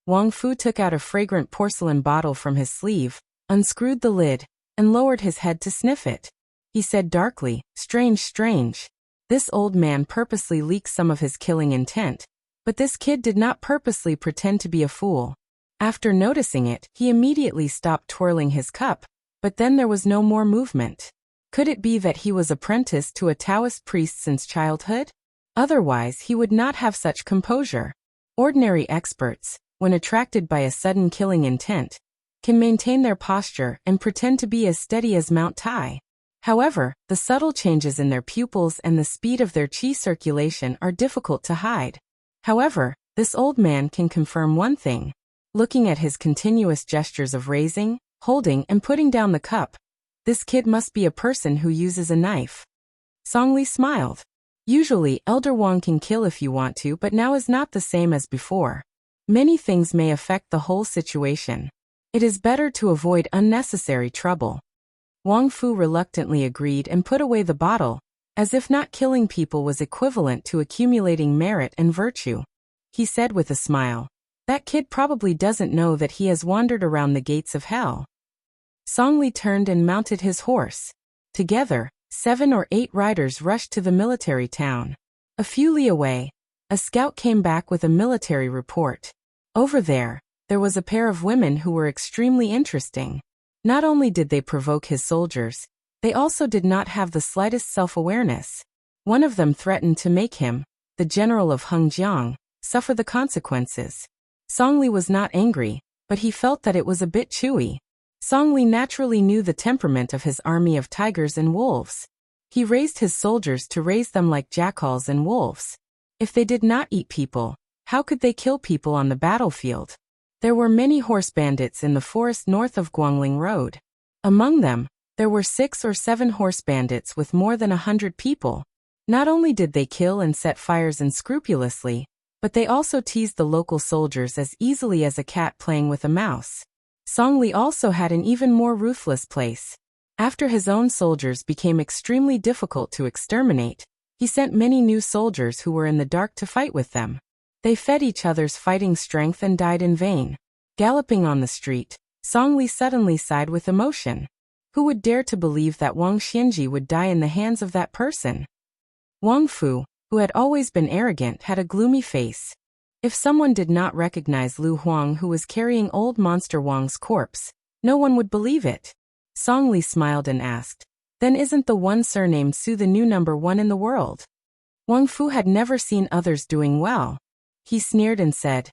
Wang Fu took out a fragrant porcelain bottle from his sleeve, unscrewed the lid, and lowered his head to sniff it. He said darkly, "Strange, strange. This old man purposely leaks some of his killing intent, but this kid did not purposely pretend to be a fool." After noticing it, he immediately stopped twirling his cup, but then there was no more movement. Could it be that he was apprenticed to a Taoist priest since childhood? Otherwise, he would not have such composure. Ordinary experts, when attracted by a sudden killing intent, can maintain their posture and pretend to be as steady as Mount Tai. However, the subtle changes in their pupils and the speed of their qi circulation are difficult to hide. However, this old man can confirm one thing. Looking at his continuous gestures of raising, holding, and putting down the cup, this kid must be a person who uses a knife. Songli smiled. Usually, Elder Wang can kill if you want to, but now is not the same as before. Many things may affect the whole situation. It is better to avoid unnecessary trouble. Wang Fu reluctantly agreed and put away the bottle, as if not killing people was equivalent to accumulating merit and virtue. He said with a smile, "That kid probably doesn't know that he has wandered around the gates of hell." Songli turned and mounted his horse. Together, 7 or 8 riders rushed to the military town. A few li away, a scout came back with a military report. Over there was a pair of women who were extremely interesting. Not only did they provoke his soldiers, they also did not have the slightest self-awareness. One of them threatened to make him, the general of Hengjiang, suffer the consequences. Songli was not angry, but he felt that it was a bit chewy. Songli naturally knew the temperament of his army of tigers and wolves. He raised his soldiers to raise them like jackals and wolves. If they did not eat people, how could they kill people on the battlefield? There were many horse bandits in the forest north of Guangling Road. Among them, there were 6 or 7 horse bandits with more than 100 people. Not only did they kill and set fires unscrupulously, but they also teased the local soldiers as easily as a cat playing with a mouse. Songli also had an even more ruthless place. After his own soldiers became extremely difficult to exterminate, he sent many new soldiers who were in the dark to fight with them. They fed each other's fighting strength and died in vain. Galloping on the street, Songli suddenly sighed with emotion. Who would dare to believe that Wang Xianji would die in the hands of that person? Wang Fu, who had always been arrogant, had a gloomy face. If someone did not recognize Lu Huang, who was carrying old monster Wang's corpse, no one would believe it. Songli smiled and asked, "Then isn't the one surnamed Su the new number 1 in the world?" Wang Fu had never seen others doing well. He sneered and said,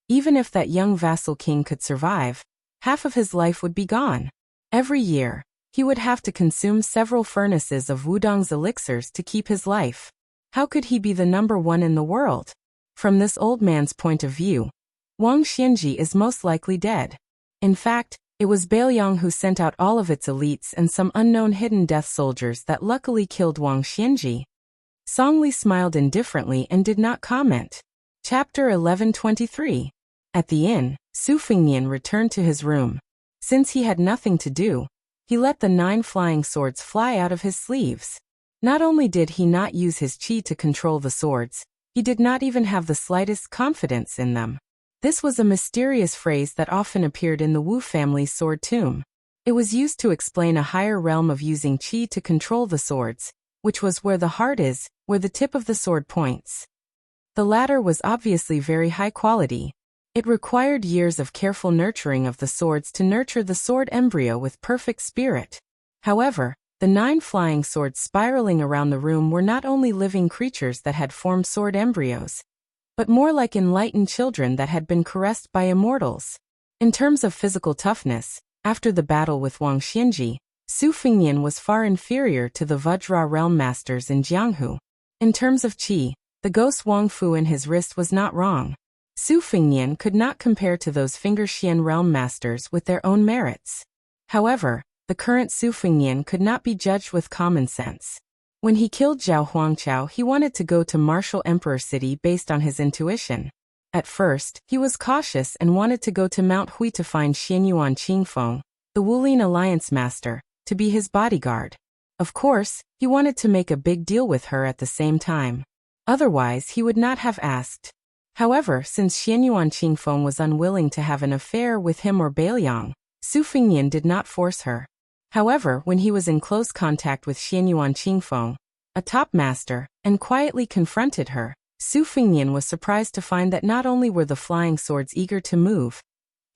"Even if that young vassal king could survive, half of his life would be gone. Every year, he would have to consume several furnaces of Wudong's elixirs to keep his life. How could he be the number 1 in the world?" From this old man's point of view, Wang Xianji is most likely dead. In fact, it was Bailiang who sent out all of its elites and some unknown hidden death soldiers that luckily killed Wang Xianji. Songli smiled indifferently and did not comment. Chapter 1123. At the inn, Su Fengnian returned to his room. Since he had nothing to do, he let the 9 flying swords fly out of his sleeves. Not only did he not use his qi to control the swords, he did not even have the slightest confidence in them. This was a mysterious phrase that often appeared in the Wu family's sword tomb. It was used to explain a higher realm of using qi to control the swords, which was where the heart is, where the tip of the sword points. The latter was obviously very high quality. It required years of careful nurturing of the swords to nurture the sword embryo with perfect spirit. However, the 9 flying swords spiraling around the room were not only living creatures that had formed sword embryos, but more like enlightened children that had been caressed by immortals. In terms of physical toughness, after the battle with Wang Xianji, Su Fengnian was far inferior to the Vajra realm masters in Jianghu. In terms of qi, the ghost Wang Fu in his wrist was not wrong. Su Fengnian could not compare to those Fingerxian realm masters with their own merits. However, the current Su Fengnian could not be judged with common sense. When he killed Zhao Huangqiao, he wanted to go to Martial Emperor City based on his intuition. At first, he was cautious and wanted to go to Mount Hui to find Xianyuan Qingfeng, the Wulin Alliance master, to be his bodyguard. Of course, he wanted to make a big deal with her at the same time. Otherwise, he would not have asked. However, since Xianyuan Qingfeng was unwilling to have an affair with him or Beiliang, Su Fengnian did not force her. However, when he was in close contact with Xianyuan Qingfeng, a top master, and quietly confronted her, Su Fengnian was surprised to find that not only were the flying swords eager to move,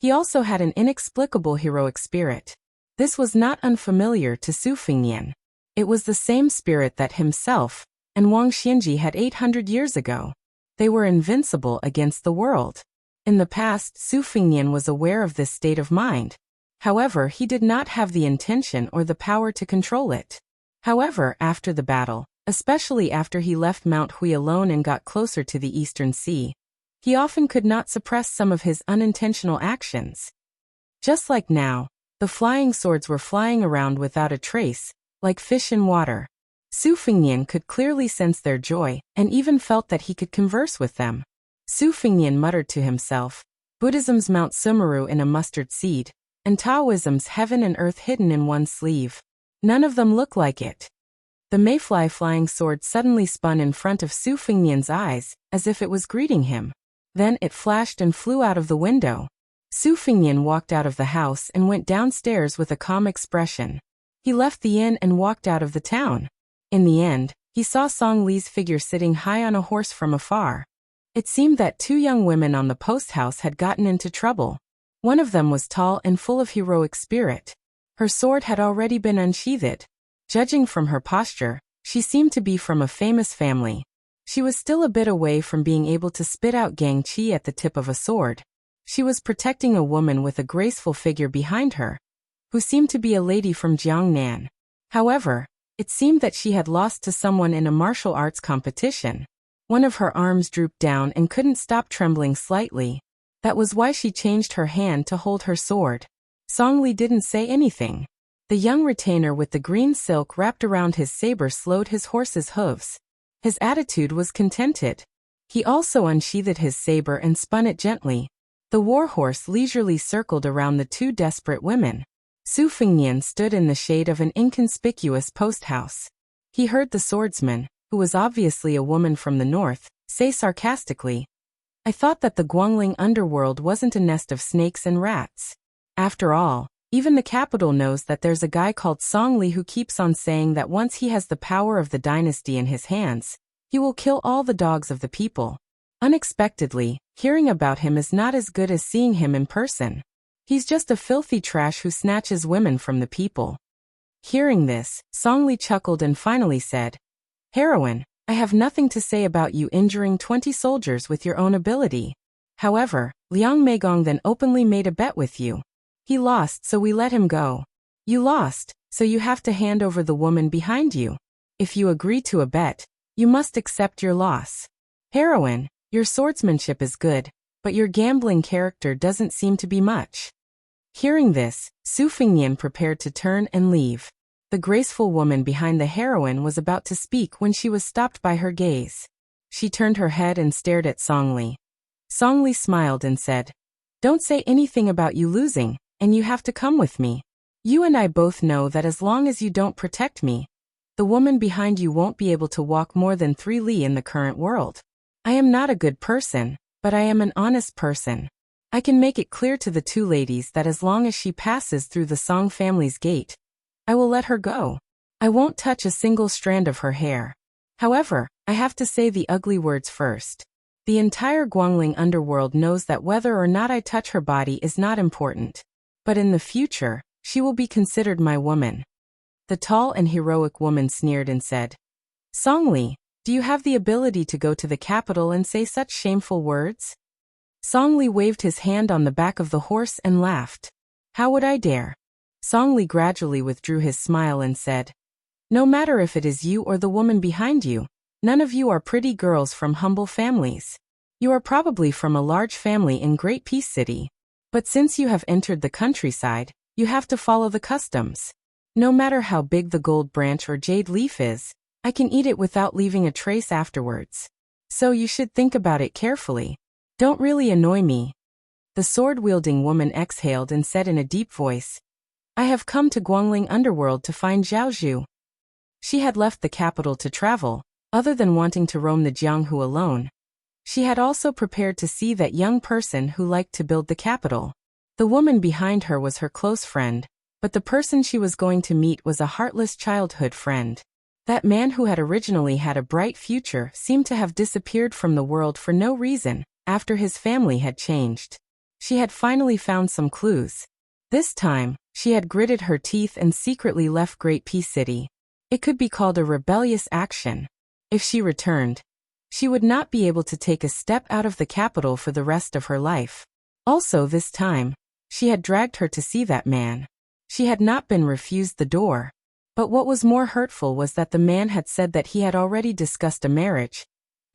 he also had an inexplicable heroic spirit. This was not unfamiliar to Su Fengnian. It was the same spirit that himself and Wang Xianji had 800 years ago. They were invincible against the world. In the past, Su Fengnian was aware of this state of mind. However, he did not have the intention or the power to control it. However, after the battle, especially after he left Mount Hui alone and got closer to the Eastern Sea, he often could not suppress some of his unintentional actions. Just like now, the flying swords were flying around without a trace, like fish in water. Su Fengnian could clearly sense their joy, and even felt that he could converse with them. Su Fengnian muttered to himself, Buddhism's Mount Sumeru in a mustard seed, and Taoism's heaven and earth hidden in one sleeve. None of them look like it. The mayfly flying sword suddenly spun in front of Su Fengnian's eyes, as if it was greeting him. Then it flashed and flew out of the window. Su Fengnian walked out of the house and went downstairs with a calm expression. He left the inn and walked out of the town. In the end, he saw Song Li's figure sitting high on a horse from afar. It seemed that two young women on the post house had gotten into trouble. One of them was tall and full of heroic spirit. Her sword had already been unsheathed. Judging from her posture, she seemed to be from a famous family. She was still a bit away from being able to spit out Gang Qi at the tip of a sword. She was protecting a woman with a graceful figure behind her, who seemed to be a lady from Jiangnan. However, it seemed that she had lost to someone in a martial arts competition. One of her arms drooped down and couldn't stop trembling slightly. That was why she changed her hand to hold her sword. Song Li didn't say anything. The young retainer with the green silk wrapped around his saber slowed his horse's hooves. His attitude was contented. He also unsheathed his saber and spun it gently. The warhorse leisurely circled around the two desperate women. Su Fengnian stood in the shade of an inconspicuous post house. He heard the swordsman, who was obviously a woman from the north, say sarcastically, I thought that the Guangling underworld wasn't a nest of snakes and rats. After all, even the capital knows that there's a guy called Song Li who keeps on saying that once he has the power of the dynasty in his hands, he will kill all the dogs of the people. Unexpectedly, hearing about him is not as good as seeing him in person. He's just a filthy trash who snatches women from the people. Hearing this, Song Li chuckled and finally said, Heroine, I have nothing to say about you injuring 20 soldiers with your own ability. However, Liang Meigong then openly made a bet with you. He lost, so we let him go. You lost, so you have to hand over the woman behind you. If you agree to a bet, you must accept your loss. Heroine, your swordsmanship is good, but your gambling character doesn't seem to be much. Hearing this, Su Fengnian prepared to turn and leave. The graceful woman behind the heroine was about to speak when she was stopped by her gaze. She turned her head and stared at Song Li. Song Li smiled and said, Don't say anything about you losing, and you have to come with me. You and I both know that as long as you don't protect me, the woman behind you won't be able to walk more than 3 li in the current world. I am not a good person, but I am an honest person. I can make it clear to the two ladies that as long as she passes through the Song family's gate, I will let her go. I won't touch a single strand of her hair. However, I have to say the ugly words first. The entire Guangling underworld knows that whether or not I touch her body is not important. But in the future, she will be considered my woman. The tall and heroic woman sneered and said, Song Li, do you have the ability to go to the capital and say such shameful words? Song Li waved his hand on the back of the horse and laughed. How would I dare? Song Li gradually withdrew his smile and said, No matter if it is you or the woman behind you, none of you are pretty girls from humble families. You are probably from a large family in Great Peace City. But since you have entered the countryside, you have to follow the customs. No matter how big the gold branch or jade leaf is, I can eat it without leaving a trace afterwards. So you should think about it carefully. Don't really annoy me." The sword-wielding woman exhaled and said in a deep voice, "I have come to Guangling Underworld to find Zhao Zhu." She had left the capital to travel, other than wanting to roam the Jianghu alone. She had also prepared to see that young person who liked to build the capital. The woman behind her was her close friend, but the person she was going to meet was a heartless childhood friend. That man who had originally had a bright future seemed to have disappeared from the world for no reason, after his family had changed. She had finally found some clues. This time, she had gritted her teeth and secretly left Great Peace City. It could be called a rebellious action. If she returned, she would not be able to take a step out of the capital for the rest of her life. Also this time, she had dragged her to see that man. She had not been refused the door. But what was more hurtful was that the man had said that he had already discussed a marriage,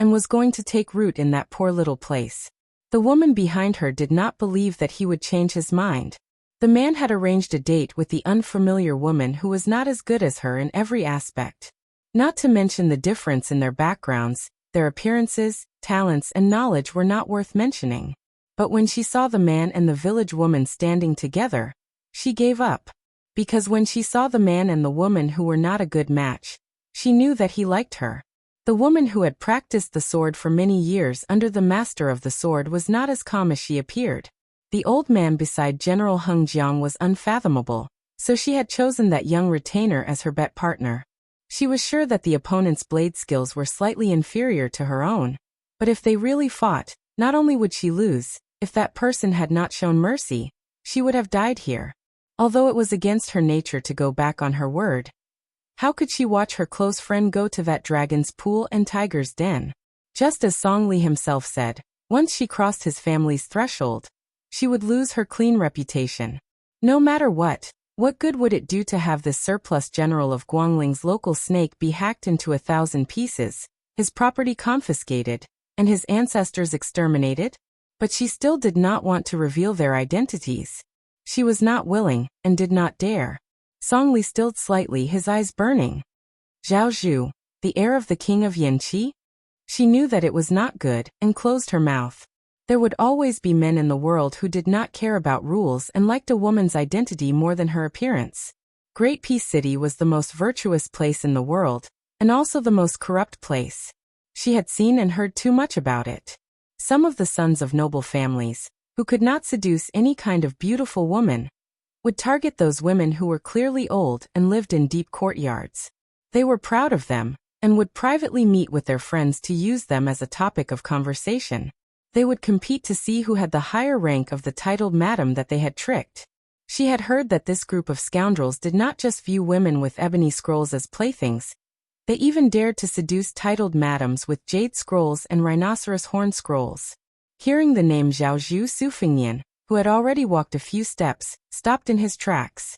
and was going to take root in that poor little place. The woman behind her did not believe that he would change his mind. The man had arranged a date with the unfamiliar woman who was not as good as her in every aspect. Not to mention the difference in their backgrounds, their appearances, talents and knowledge were not worth mentioning. But when she saw the man and the village woman standing together, she gave up. Because when she saw the man and the woman who were not a good match, she knew that he liked her. The woman who had practiced the sword for many years under the master of the sword was not as calm as she appeared. The old man beside General Heng Jiang was unfathomable, so she had chosen that young retainer as her bet partner. She was sure that the opponent's blade skills were slightly inferior to her own. But if they really fought, not only would she lose, if that person had not shown mercy, she would have died here. Although it was against her nature to go back on her word. How could she watch her close friend go to that dragon's pool and tiger's den? Just as Song Li himself said, once she crossed his family's threshold, she would lose her clean reputation. No matter what good would it do to have this surplus general of Guangling's local snake be hacked into 1,000 pieces, his property confiscated, and his ancestors exterminated? But she still did not want to reveal their identities. She was not willing, and did not dare. Song Li stilled slightly, his eyes burning. Zhao Zhu, the heir of the king of Yanqi? She knew that it was not good, and closed her mouth. There would always be men in the world who did not care about rules and liked a woman's identity more than her appearance. Great Peace City was the most virtuous place in the world, and also the most corrupt place. She had seen and heard too much about it. Some of the sons of noble families, who could not seduce any kind of beautiful woman, would target those women who were clearly old and lived in deep courtyards. They were proud of them, and would privately meet with their friends to use them as a topic of conversation. They would compete to see who had the higher rank of the titled madam that they had tricked. She had heard that this group of scoundrels did not just view women with ebony scrolls as playthings. They even dared to seduce titled madams with jade scrolls and rhinoceros horn scrolls. Hearing the name Zhao Zhu, Su Fengnian, who had already walked a few steps, stopped in his tracks.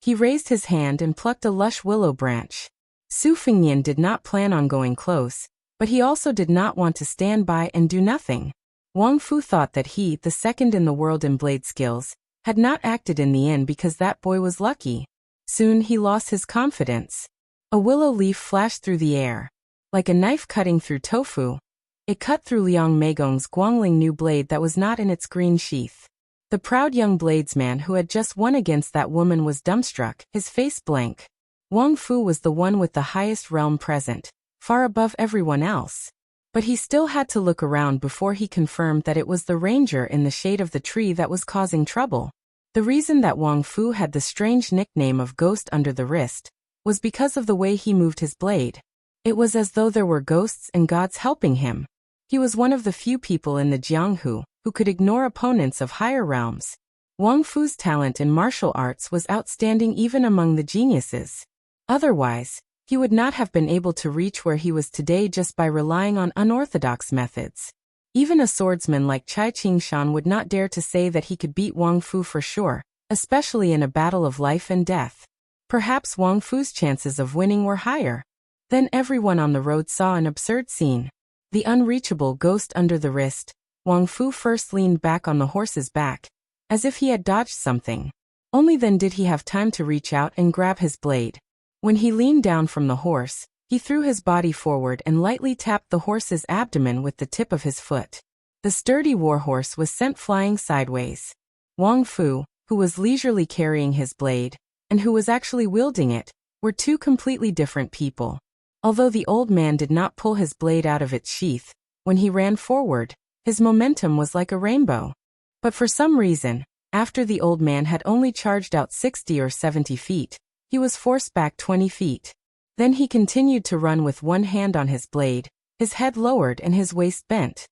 He raised his hand and plucked a lush willow branch. Su Fengnian did not plan on going close, but he also did not want to stand by and do nothing. Wang Fu thought that he, the second in the world in blade skills, had not acted in the end because that boy was lucky. Soon he lost his confidence. A willow leaf flashed through the air. Like a knife cutting through tofu, it cut through Liang Meigong's Guangling new blade that was not in its green sheath. The proud young bladesman who had just won against that woman was dumbstruck, his face blank. Wang Fu was the one with the highest realm present, far above everyone else. But he still had to look around before he confirmed that it was the ranger in the shade of the tree that was causing trouble. The reason that Wang Fu had the strange nickname of Ghost under the wrist was because of the way he moved his blade. It was as though there were ghosts and gods helping him. He was one of the few people in the Jianghu who could ignore opponents of higher realms. Wang Fu's talent in martial arts was outstanding even among the geniuses. Otherwise, he would not have been able to reach where he was today just by relying on unorthodox methods. Even a swordsman like Chai Qingshan would not dare to say that he could beat Wang Fu for sure, especially in a battle of life and death. Perhaps Wang Fu's chances of winning were higher. Then everyone on the road saw an absurd scene. The unreachable ghost under the wrist. Wang Fu first leaned back on the horse's back, as if he had dodged something. Only then did he have time to reach out and grab his blade. When he leaned down from the horse, he threw his body forward and lightly tapped the horse's abdomen with the tip of his foot. The sturdy warhorse was sent flying sideways. Wang Fu, who was leisurely carrying his blade, and who was actually wielding it, were two completely different people. Although the old man did not pull his blade out of its sheath, when he ran forward, his momentum was like a rainbow. But for some reason, after the old man had only charged out 60 or 70 feet, he was forced back 20 feet. Then he continued to run with one hand on his blade, his head lowered and his waist bent.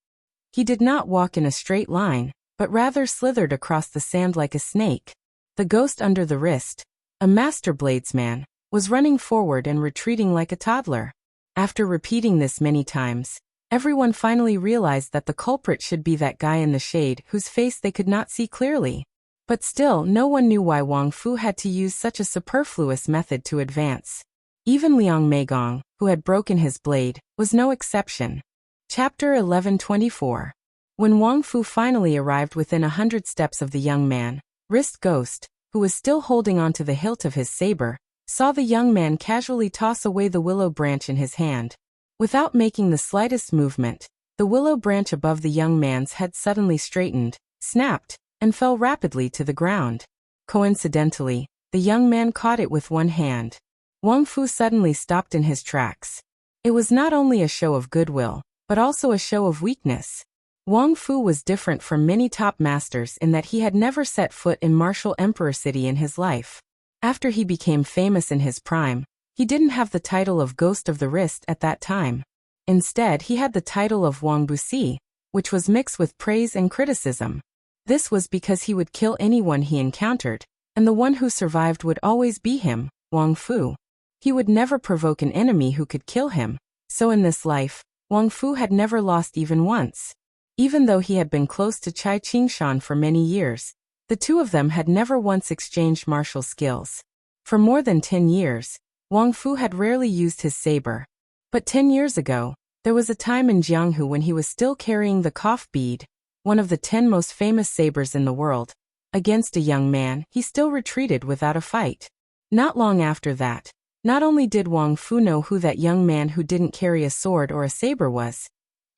He did not walk in a straight line, but rather slithered across the sand like a snake. The ghost under the wrist, a master bladesman, was running forward and retreating like a toddler. After repeating this many times, everyone finally realized that the culprit should be that guy in the shade whose face they could not see clearly. But still, no one knew why Wang Fu had to use such a superfluous method to advance. Even Liang Meigong, who had broken his blade, was no exception. Chapter 1124. When Wang Fu finally arrived within 100 steps of the young man, Wrist Ghost, who was still holding onto the hilt of his saber, saw the young man casually toss away the willow branch in his hand. Without making the slightest movement, the willow branch above the young man's head suddenly straightened, snapped, and fell rapidly to the ground. Coincidentally, the young man caught it with one hand. Wang Fu suddenly stopped in his tracks. It was not only a show of goodwill, but also a show of weakness. Wang Fu was different from many top masters in that he had never set foot in martial emperor city in his life. After he became famous in his prime, he didn't have the title of Ghost of the Wrist at that time. Instead, he had the title of Wang Buxi, which was mixed with praise and criticism. This was because he would kill anyone he encountered, and the one who survived would always be him, Wang Fu. He would never provoke an enemy who could kill him, so in this life, Wang Fu had never lost even once. Even though he had been close to Chai Qingshan for many years, the two of them had never once exchanged martial skills. For more than 10 years, Wang Fu had rarely used his saber. But 10 years ago, there was a time in Jianghu when he was still carrying the cough bead, one of the 10 most famous sabers in the world. Against a young man, he still retreated without a fight. Not long after that, not only did Wang Fu know who that young man who didn't carry a sword or a saber was,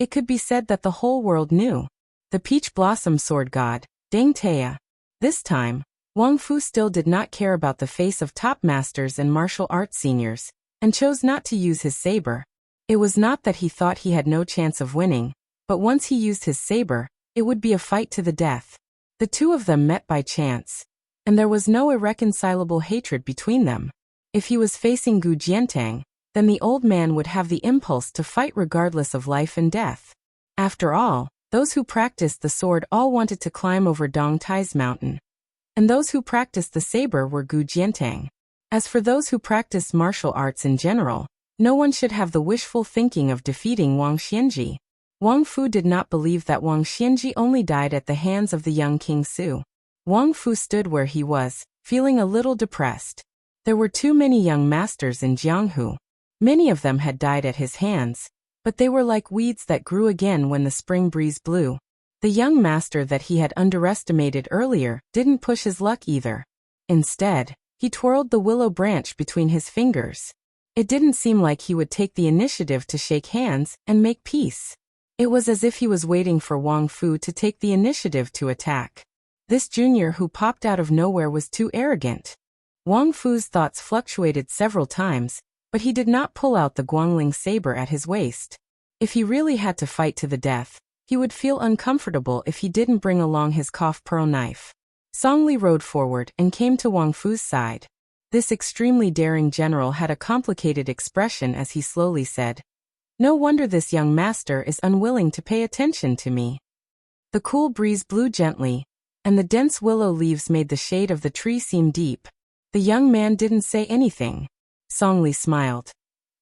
it could be said that the whole world knew. The peach blossom sword god, Deng Tea. This time, Wang Fu still did not care about the face of top masters and martial arts seniors, and chose not to use his saber. It was not that he thought he had no chance of winning, but once he used his saber, it would be a fight to the death. The two of them met by chance, and there was no irreconcilable hatred between them. If he was facing Gu Jiantang, then the old man would have the impulse to fight regardless of life and death. After all, those who practiced the sword all wanted to climb over Dong Tai's mountain, and those who practiced the saber were Gu Jiantang. As for those who practiced martial arts in general, no one should have the wishful thinking of defeating Wang Xianji. Wang Fu did not believe that Wang Xianji only died at the hands of the young King Su. Wang Fu stood where he was, feeling a little depressed. There were too many young masters in Jianghu. Many of them had died at his hands, but they were like weeds that grew again when the spring breeze blew. The young master that he had underestimated earlier didn't push his luck either. Instead, he twirled the willow branch between his fingers. It didn't seem like he would take the initiative to shake hands and make peace. It was as if he was waiting for Wang Fu to take the initiative to attack. This junior who popped out of nowhere was too arrogant. Wang Fu's thoughts fluctuated several times, but he did not pull out the Guangling saber at his waist. If he really had to fight to the death, he would feel uncomfortable if he didn't bring along his cough pearl knife. Song Li rode forward and came to Wang Fu's side. This extremely daring general had a complicated expression as he slowly said, "No wonder this young master is unwilling to pay attention to me." The cool breeze blew gently, and the dense willow leaves made the shade of the tree seem deep. The young man didn't say anything. Song Li smiled.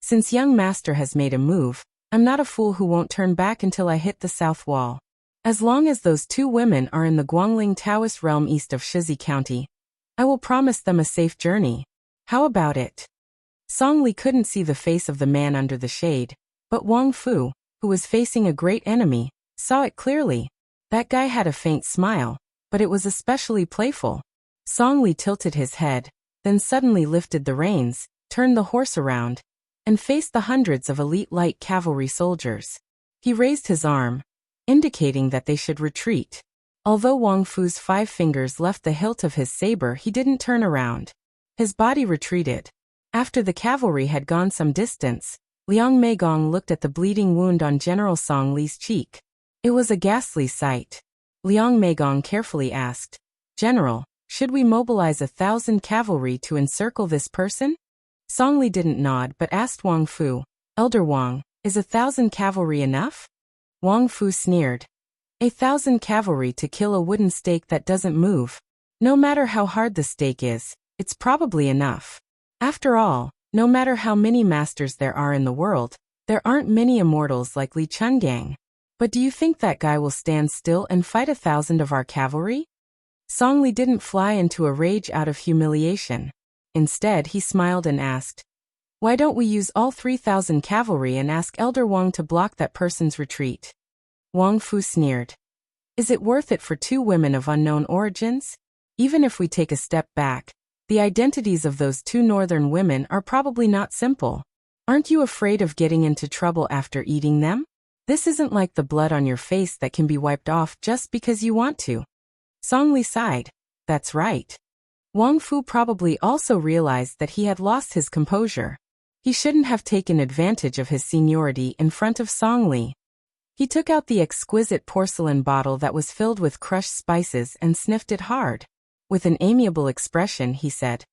"Since young master has made a move, I'm not a fool who won't turn back until I hit the south wall. As long as those two women are in the Guangling Taoist realm east of Shizi County, I will promise them a safe journey. How about it?" Song Li couldn't see the face of the man under the shade, but Wang Fu, who was facing a great enemy, saw it clearly. That guy had a faint smile, but it was especially playful. Song Li tilted his head, then suddenly lifted the reins, turned the horse around, and faced the hundreds of elite light cavalry soldiers. He raised his arm, indicating that they should retreat. Although Wang Fu's 5 fingers left the hilt of his saber, he didn't turn around. His body retreated. After the cavalry had gone some distance, Liang Meigong looked at the bleeding wound on General Song Li's cheek. It was a ghastly sight. Liang Meigong carefully asked, "General, should we mobilize 1,000 cavalry to encircle this person?" Song Li didn't nod but asked Wang Fu, "Elder Wang, is 1,000 cavalry enough?" Wang Fu sneered. 1,000 cavalry to kill a wooden stake that doesn't move. No matter how hard the stake is, it's probably enough. After all, no matter how many masters there are in the world, there aren't many immortals like Li Chungang. But do you think that guy will stand still and fight 1,000 of our cavalry? Song Li didn't fly into a rage out of humiliation. Instead, he smiled and asked, "Why don't we use all 3,000 cavalry and ask Elder Wang to block that person's retreat?" Wang Fu sneered. "Is it worth it for 2 women of unknown origins? Even if we take a step back, the identities of those 2 northern women are probably not simple. Aren't you afraid of getting into trouble after eating them? This isn't like the blood on your face that can be wiped off just because you want to." Song Li sighed. That's right. Wang Fu probably also realized that he had lost his composure. He shouldn't have taken advantage of his seniority in front of Song Li. He took out the exquisite porcelain bottle that was filled with crushed spices and sniffed it hard. With an amiable expression, he said,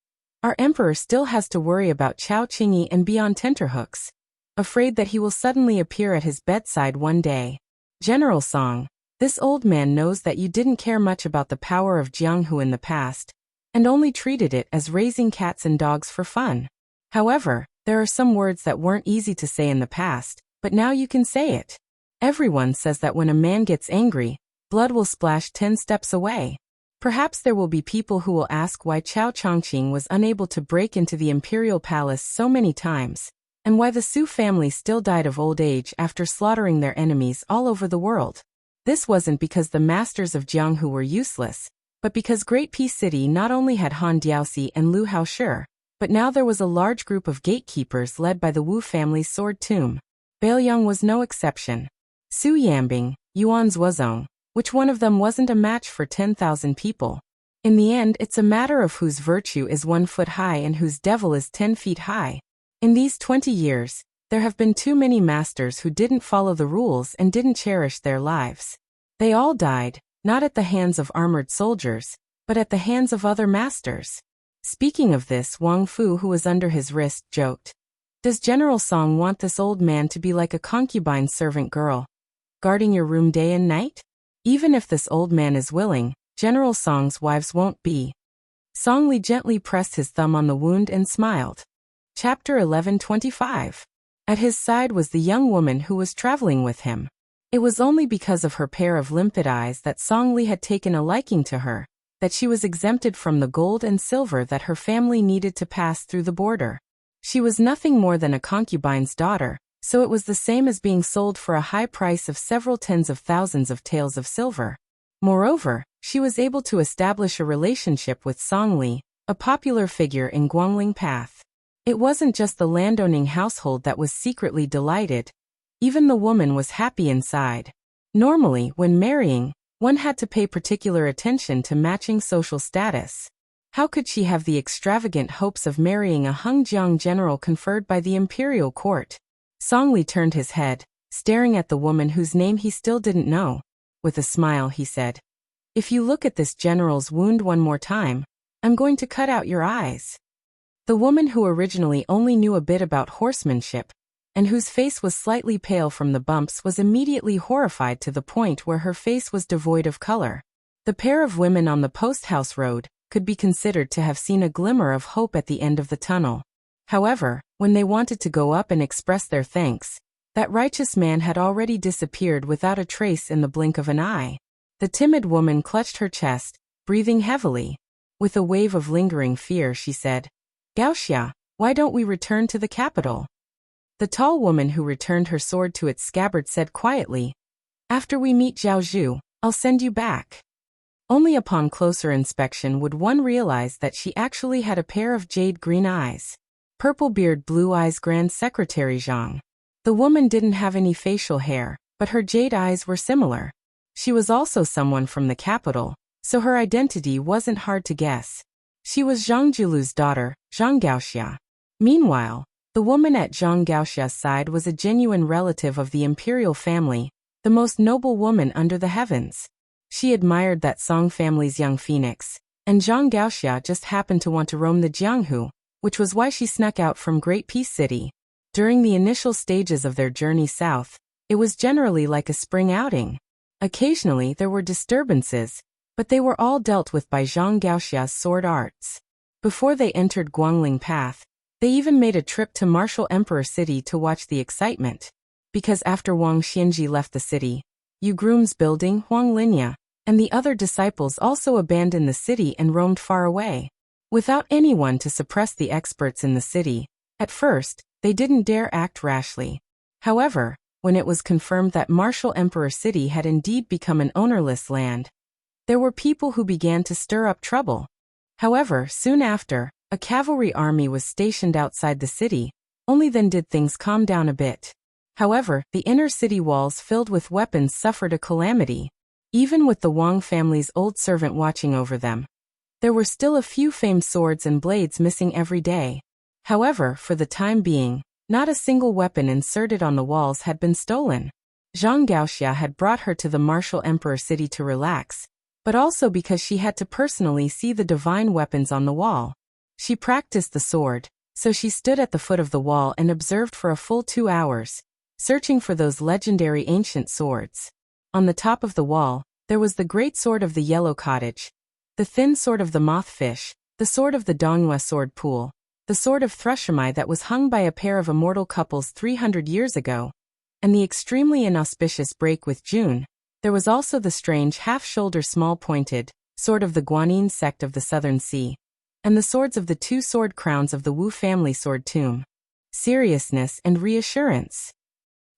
"Our emperor still has to worry about Chao Qingyi and be on tenterhooks, afraid that he will suddenly appear at his bedside one day. General Song, this old man knows that you didn't care much about the power of Jianghu in the past, and only treated it as raising cats and dogs for fun. However, there are some words that weren't easy to say in the past, but now you can say it. Everyone says that when a man gets angry, blood will splash 10 steps away. Perhaps there will be people who will ask why Chao Chongqing was unable to break into the imperial palace so many times, and why the Su family still died of old age after slaughtering their enemies all over the world. This wasn't because the masters of Jianghu were useless, but because Great Peace City not only had Han Diaoxi and Lu Haoshi, but now there was a large group of gatekeepers led by the Wu family's sword tomb. Baoyang was no exception. Su Yambing, Yuan Zuozong, which one of them wasn't a match for 10,000 people? In the end, it's a matter of whose virtue is 1 foot high and whose devil is 10 feet high. In these 20 years, there have been too many masters who didn't follow the rules and didn't cherish their lives. They all died, not at the hands of armored soldiers, but at the hands of other masters. Speaking of this, Wang Fu, who was under his wrist, joked, "Does General Song want this old man to be like a concubine servant girl, guarding your room day and night? Even if this old man is willing, General Song's wives won't be." Song Li gently pressed his thumb on the wound and smiled. Chapter 1125. At his side was the young woman who was traveling with him. It was only because of her pair of limpid eyes that Song Li had taken a liking to her, that she was exempted from the gold and silver that her family needed to pass through the border. She was nothing more than a concubine's daughter, so it was the same as being sold for a high price of several tens of thousands of taels of silver. Moreover, she was able to establish a relationship with Song Li, a popular figure in Guangling Path. It wasn't just the landowning household that was secretly delighted. Even the woman was happy inside. Normally, when marrying, one had to pay particular attention to matching social status. How could she have the extravagant hopes of marrying a Hengjiang general conferred by the imperial court? Song Li turned his head, staring at the woman whose name he still didn't know. With a smile, he said, "If you look at this general's wound one more time, I'm going to cut out your eyes." The woman, who originally only knew a bit about horsemanship, and whose face was slightly pale from the bumps, was immediately horrified to the point where her face was devoid of color. The pair of women on the post-house road could be considered to have seen a glimmer of hope at the end of the tunnel. However, when they wanted to go up and express their thanks, that righteous man had already disappeared without a trace in the blink of an eye. The timid woman clutched her chest, breathing heavily. With a wave of lingering fear, she said, "Gaoxia, why don't we return to the capital?" The tall woman who returned her sword to its scabbard said quietly, "After we meet Zhao Zhu, I'll send you back." Only upon closer inspection would one realize that she actually had a pair of jade green eyes. Purple beard, blue eyes. Grand Secretary Zhang. The woman didn't have any facial hair, but her jade eyes were similar. She was also someone from the capital, so her identity wasn't hard to guess. She was Zhang Julu's daughter, Zhang Gaoxia. Meanwhile, the woman at Zhang Gaoxia's side was a genuine relative of the imperial family, the most noble woman under the heavens. She admired that Song family's young phoenix, and Zhang Gaoxia just happened to want to roam the Jianghu, which was why she snuck out from Great Peace City. During the initial stages of their journey south, it was generally like a spring outing. Occasionally there were disturbances, but they were all dealt with by Zhang Gaoxia's sword arts. Before they entered Guangling Path, they even made a trip to Martial Emperor City to watch the excitement. Because after Wang Xianji left the city, Yu Groom's building, Huang Linya, and the other disciples also abandoned the city and roamed far away. Without anyone to suppress the experts in the city, at first, they didn't dare act rashly. However, when it was confirmed that Martial Emperor City had indeed become an ownerless land, there were people who began to stir up trouble. However, soon after, a cavalry army was stationed outside the city. Only then did things calm down a bit. However, the inner city walls filled with weapons suffered a calamity. Even with the Wang family's old servant watching over them, there were still a few famed swords and blades missing every day. However, for the time being, not a single weapon inserted on the walls had been stolen. Zhang Gaoxia had brought her to the Martial Emperor City to relax, but also because she had to personally see the divine weapons on the wall. She practiced the sword, so she stood at the foot of the wall and observed for a full 2 hours, searching for those legendary ancient swords. On the top of the wall, there was the great sword of the Yellow Cottage, the thin sword of the Mothfish, the sword of the Donghua sword pool, the sword of Thrushimai that was hung by a pair of immortal couples 300 years ago, and the extremely inauspicious break with June. There was also the strange half-shoulder small-pointed sword of the Guanyin sect of the Southern Sea, and the swords of the 2 sword crowns of the Wu family sword tomb. Seriousness and reassurance.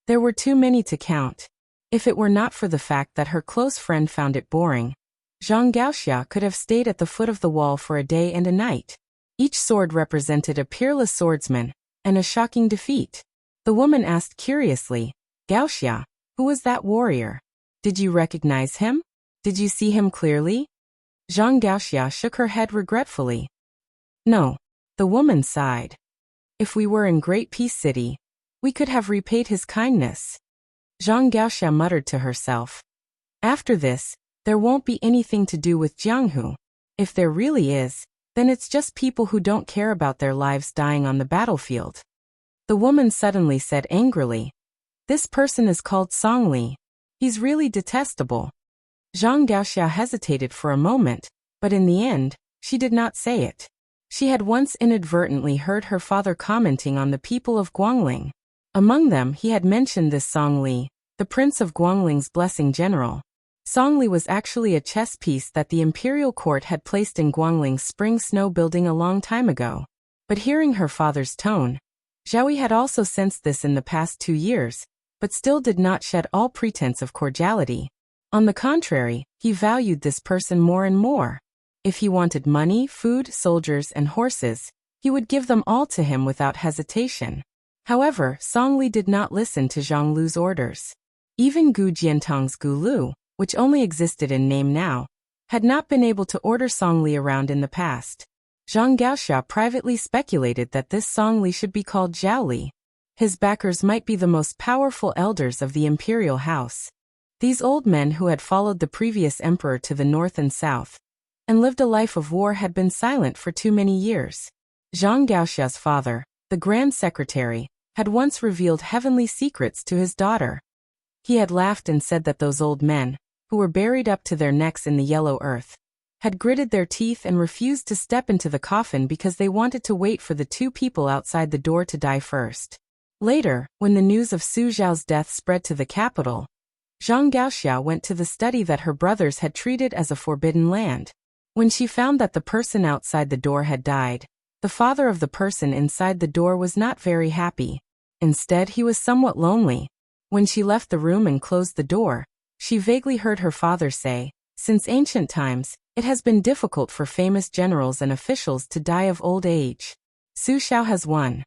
There were too many to count. If it were not for the fact that her close friend found it boring, Zhang Gaoxia could have stayed at the foot of the wall for a day and a night. Each sword represented a peerless swordsman, and a shocking defeat. The woman asked curiously, "Gaoxia, who was that warrior? Did you recognize him? Did you see him clearly?" Zhang Gaoxia shook her head regretfully. "No." The woman sighed. "If we were in Great Peace City, we could have repaid his kindness." Zhang Gaoxia muttered to herself. "After this, there won't be anything to do with Jianghu. If there really is, then it's just people who don't care about their lives dying on the battlefield." The woman suddenly said angrily, "This person is called Song Li. He's really detestable." Zhang Gaoxia hesitated for a moment, but in the end, she did not say it. She had once inadvertently heard her father commenting on the people of Guangling. Among them he had mentioned this Song Li, the Prince of Guangling's blessing general. Song Li was actually a chess piece that the imperial court had placed in Guangling's spring snow building a long time ago. But hearing her father's tone, Zhaoyi had also sensed this in the past 2 years, but still did not shed all pretense of cordiality. On the contrary, he valued this person more and more. If he wanted money, food, soldiers, and horses, he would give them all to him without hesitation. However, Song Li did not listen to Zhang Lu's orders. Even Gu Jiantong's Gu Lu, which only existed in name now, had not been able to order Song Li around in the past. Zhang Gaoxia privately speculated that this Song Li should be called Zhao Li. His backers might be the most powerful elders of the imperial house. These old men who had followed the previous emperor to the north and south, and lived a life of war, had been silent for too many years. Zhang Gaoxia's father, the Grand Secretary, had once revealed heavenly secrets to his daughter. He had laughed and said that those old men, who were buried up to their necks in the yellow earth, had gritted their teeth and refused to step into the coffin because they wanted to wait for the 2 people outside the door to die first. Later, when the news of Su Zhao's death spread to the capital, Zhang Gaoxia went to the study that her brothers had treated as a forbidden land. When she found that the person outside the door had died, the father of the person inside the door was not very happy. Instead, he was somewhat lonely. When she left the room and closed the door, she vaguely heard her father say, "Since ancient times, it has been difficult for famous generals and officials to die of old age. Su Xiao has won."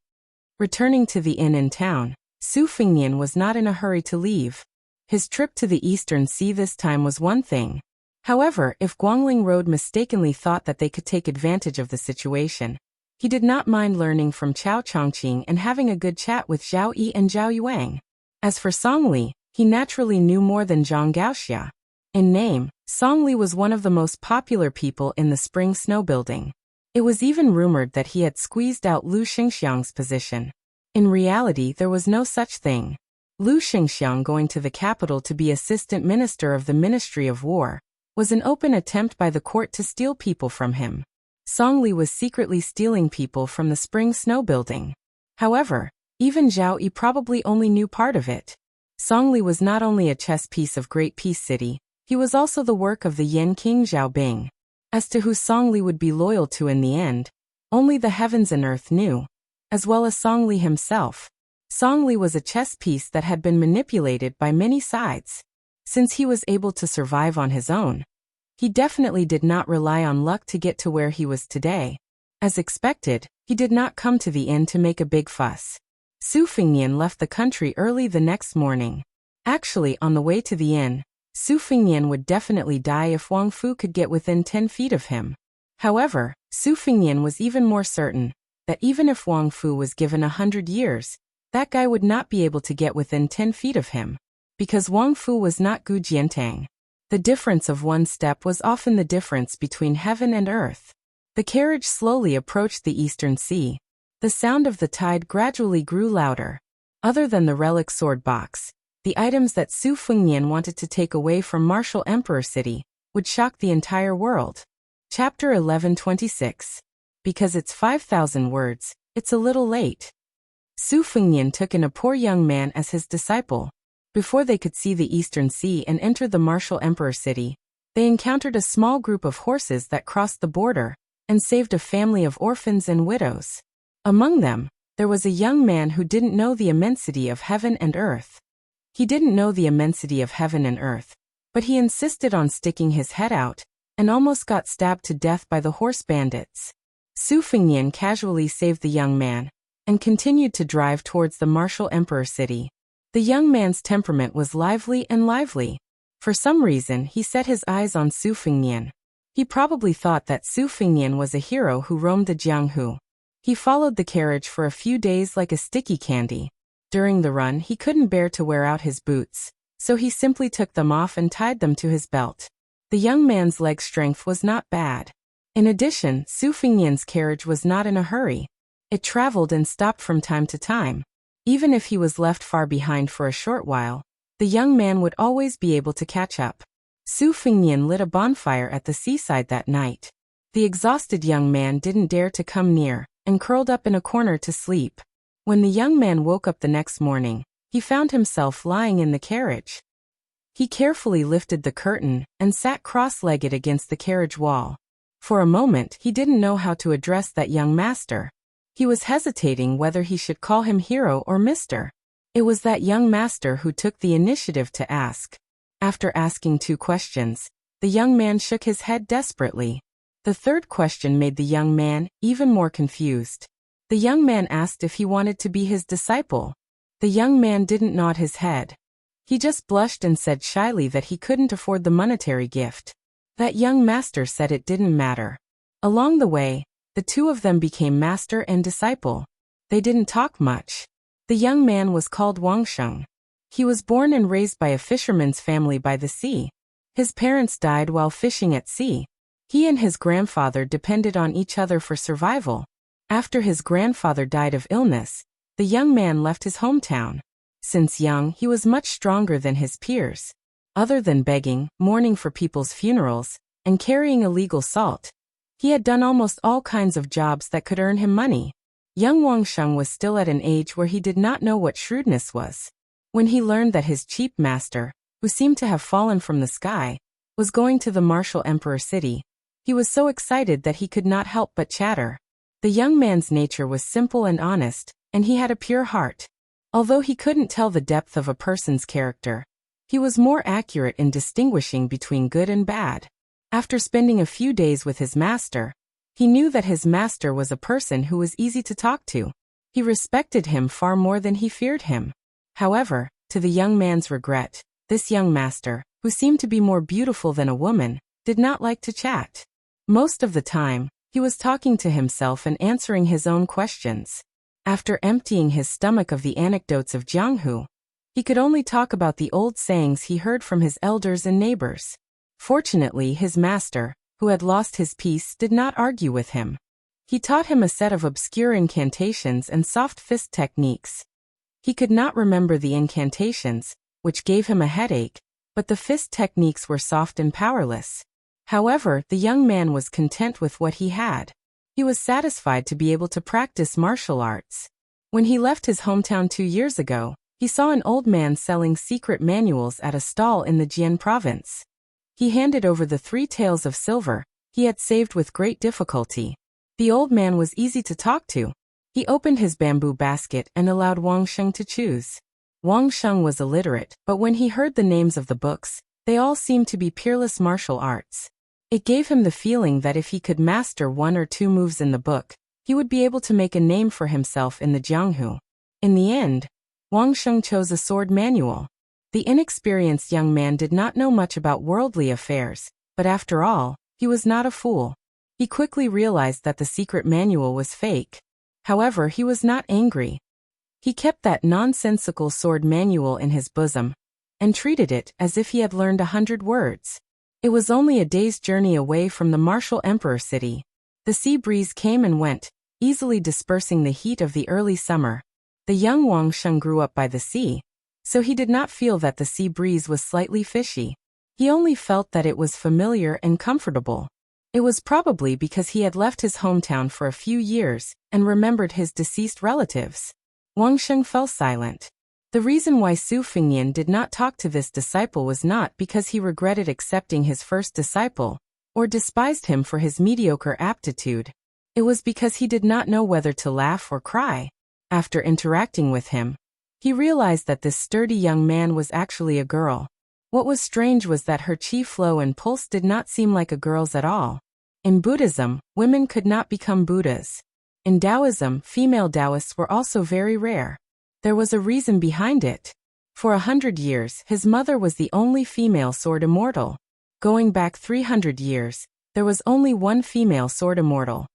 Returning to the inn in town, Su Fengnian was not in a hurry to leave. His trip to the Eastern Sea this time was one thing. However, if Guangling Road mistakenly thought that they could take advantage of the situation, he did not mind learning from Chao Chongqing and having a good chat with Zhao Yi and Zhao Yuang. As for Song Li, he naturally knew more than Zhang Gaoxia. In name, Song Li was one of the most popular people in the spring snow building. It was even rumored that he had squeezed out Lu Xingxiang's position. In reality, there was no such thing. Lu Xingxiang going to the capital to be assistant minister of the Ministry of War was an open attempt by the court to steal people from him. Song Li was secretly stealing people from the spring snow building. However, even Zhao Yi probably only knew part of it. Song Li was not only a chess piece of Great Peace City, he was also the work of the Yan King Zhao Bing. As to who Song Li would be loyal to in the end, only the heavens and earth knew, as well as Song Li himself. Song Li was a chess piece that had been manipulated by many sides. Since he was able to survive on his own, he definitely did not rely on luck to get to where he was today. As expected, he did not come to the inn to make a big fuss. Su Fengnian left the country early the next morning. Actually, on the way to the inn, Su Fengnian would definitely die if Wang Fu could get within 10 feet of him. However, Su Fengnian was even more certain that even if Wang Fu was given 100 years, that guy would not be able to get within 10 feet of him. Because Wang Fu was not Gu Jiantang. The difference of one step was often the difference between heaven and earth. The carriage slowly approached the Eastern Sea. The sound of the tide gradually grew louder. Other than the relic sword box, the items that Su Fengnian wanted to take away from Martial Emperor City would shock the entire world. Chapter 1126. Because it's 5,000 words, it's a little late. Su Fengnian took in a poor young man as his disciple. Before they could see the Eastern Sea and enter the Martial Emperor City, they encountered a small group of horses that crossed the border and saved a family of orphans and widows. Among them, there was a young man who didn't know the immensity of heaven and earth. He didn't know the immensity of heaven and earth, but he insisted on sticking his head out and almost got stabbed to death by the horse bandits. Su Fengnian casually saved the young man and continued to drive towards the Martial Emperor City. The young man's temperament was lively and lively. For some reason, he set his eyes on Su Fengnian. He probably thought that Su Fengnian was a hero who roamed the Jianghu. He followed the carriage for a few days like a sticky candy. During the run, he couldn't bear to wear out his boots, so he simply took them off and tied them to his belt. The young man's leg strength was not bad. In addition, Su Fengnian's carriage was not in a hurry. It traveled and stopped from time to time. Even if he was left far behind for a short while, the young man would always be able to catch up. Su Fengnian lit a bonfire at the seaside that night. The exhausted young man didn't dare to come near and curled up in a corner to sleep. When the young man woke up the next morning, he found himself lying in the carriage. He carefully lifted the curtain and sat cross-legged against the carriage wall. For a moment, he didn't know how to address that young master. He was hesitating whether he should call him hero or mister. It was that young master who took the initiative to ask. After asking 2 questions, the young man shook his head desperately. The third question made the young man even more confused. The young man asked if he wanted to be his disciple. The young man didn't nod his head. He just blushed and said shyly that he couldn't afford the monetary gift. That young master said it didn't matter. Along the way, the two of them became master and disciple. They didn't talk much. The young man was called Wang Sheng. He was born and raised by a fisherman's family by the sea. His parents died while fishing at sea. He and his grandfather depended on each other for survival. After his grandfather died of illness, the young man left his hometown. Since young, he was much stronger than his peers. Other than begging, mourning for people's funerals, and carrying illegal salt, he had done almost all kinds of jobs that could earn him money. Young Wang Sheng was still at an age where he did not know what shrewdness was. When he learned that his cheap master, who seemed to have fallen from the sky, was going to the Martial Emperor City, he was so excited that he could not help but chatter. The young man's nature was simple and honest, and he had a pure heart. Although he couldn't tell the depth of a person's character, he was more accurate in distinguishing between good and bad. After spending a few days with his master, he knew that his master was a person who was easy to talk to. He respected him far more than he feared him. However, to the young man's regret, this young master, who seemed to be more beautiful than a woman, did not like to chat. Most of the time, he was talking to himself and answering his own questions. After emptying his stomach of the anecdotes of Jianghu, he could only talk about the old sayings he heard from his elders and neighbors. Fortunately, his master, who had lost his peace, did not argue with him. He taught him a set of obscure incantations and soft fist techniques. He could not remember the incantations, which gave him a headache, but the fist techniques were soft and powerless. However, the young man was content with what he had. He was satisfied to be able to practice martial arts. When he left his hometown 2 years ago, he saw an old man selling secret manuals at a stall in the Jian province. He handed over the 3 taels of silver he had saved with great difficulty. The old man was easy to talk to. He opened his bamboo basket and allowed Wang Sheng to choose. Wang Sheng was illiterate, but when he heard the names of the books, they all seemed to be peerless martial arts. It gave him the feeling that if he could master 1 or 2 moves in the book, he would be able to make a name for himself in the Jianghu. In the end, Wang Sheng chose a sword manual. The inexperienced young man did not know much about worldly affairs, but after all, he was not a fool. He quickly realized that the secret manual was fake. However, he was not angry. He kept that nonsensical sword manual in his bosom and treated it as if he had learned 100 words. It was only a day's journey away from the martial emperor city. The sea breeze came and went, easily dispersing the heat of the early summer. The young Wang Sheng grew up by the sea, so he did not feel that the sea breeze was slightly fishy. He only felt that it was familiar and comfortable. It was probably because he had left his hometown for a few years and remembered his deceased relatives. Wang Sheng fell silent. The reason why Su Fengnian did not talk to this disciple was not because he regretted accepting his first disciple, or despised him for his mediocre aptitude. It was because he did not know whether to laugh or cry. After interacting with him, he realized that this sturdy young man was actually a girl. What was strange was that her chi flow and pulse did not seem like a girl's at all. In Buddhism, women could not become Buddhas. In Taoism, female Taoists were also very rare. There was a reason behind it. For 100 years, his mother was the only female sword immortal. Going back 300 years, there was only one female sword immortal.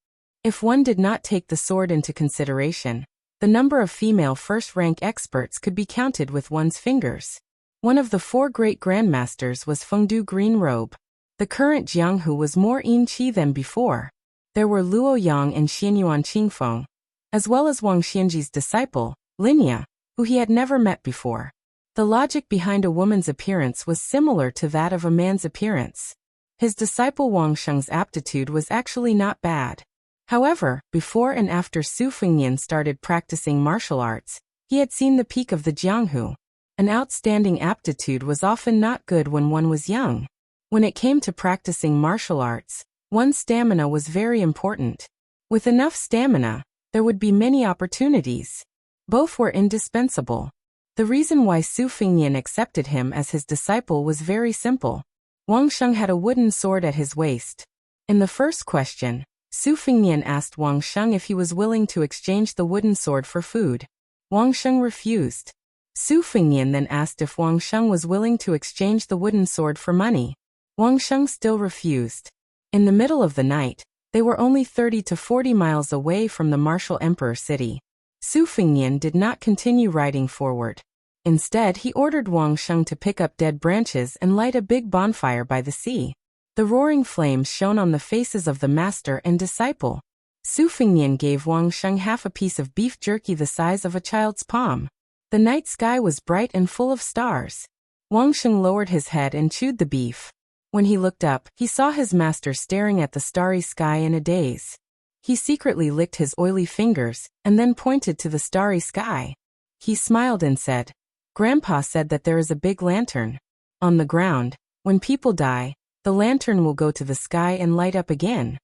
If one did not take the sword into consideration, the number of female first-rank experts could be counted with one's fingers. One of the 4 great grandmasters was Fengdu Green Robe. The current Jianghu was more Yin Qi than before. There were Luo Yang and Xianyuan Qingfeng, as well as Wang Xianji's disciple, Linya, who he had never met before. The logic behind a woman's appearance was similar to that of a man's appearance. His disciple Wang Sheng's aptitude was actually not bad. However, before and after Su Fengnian started practicing martial arts, he had seen the peak of the Jianghu. An outstanding aptitude was often not good when one was young. When it came to practicing martial arts, one's stamina was very important. With enough stamina, there would be many opportunities. Both were indispensable. The reason why Su Fengnian accepted him as his disciple was very simple. Wang Sheng had a wooden sword at his waist. In the first question, Su Fengnian asked Wang Sheng if he was willing to exchange the wooden sword for food. Wang Sheng refused. Su Fengnian then asked if Wang Sheng was willing to exchange the wooden sword for money. Wang Sheng still refused. In the middle of the night, they were only 30 to 40 miles away from the martial emperor city. Su Fengnian did not continue riding forward. Instead, he ordered Wang Sheng to pick up dead branches and light a big bonfire by the sea. The roaring flames shone on the faces of the master and disciple. Su Fengnian gave Wang Sheng half a piece of beef jerky the size of a child's palm. The night sky was bright and full of stars. Wang Sheng lowered his head and chewed the beef. When he looked up, he saw his master staring at the starry sky in a daze. He secretly licked his oily fingers and then pointed to the starry sky. He smiled and said, "Grandpa said that there is a big lantern on the ground. When people die, the lantern will go to the sky and light up again."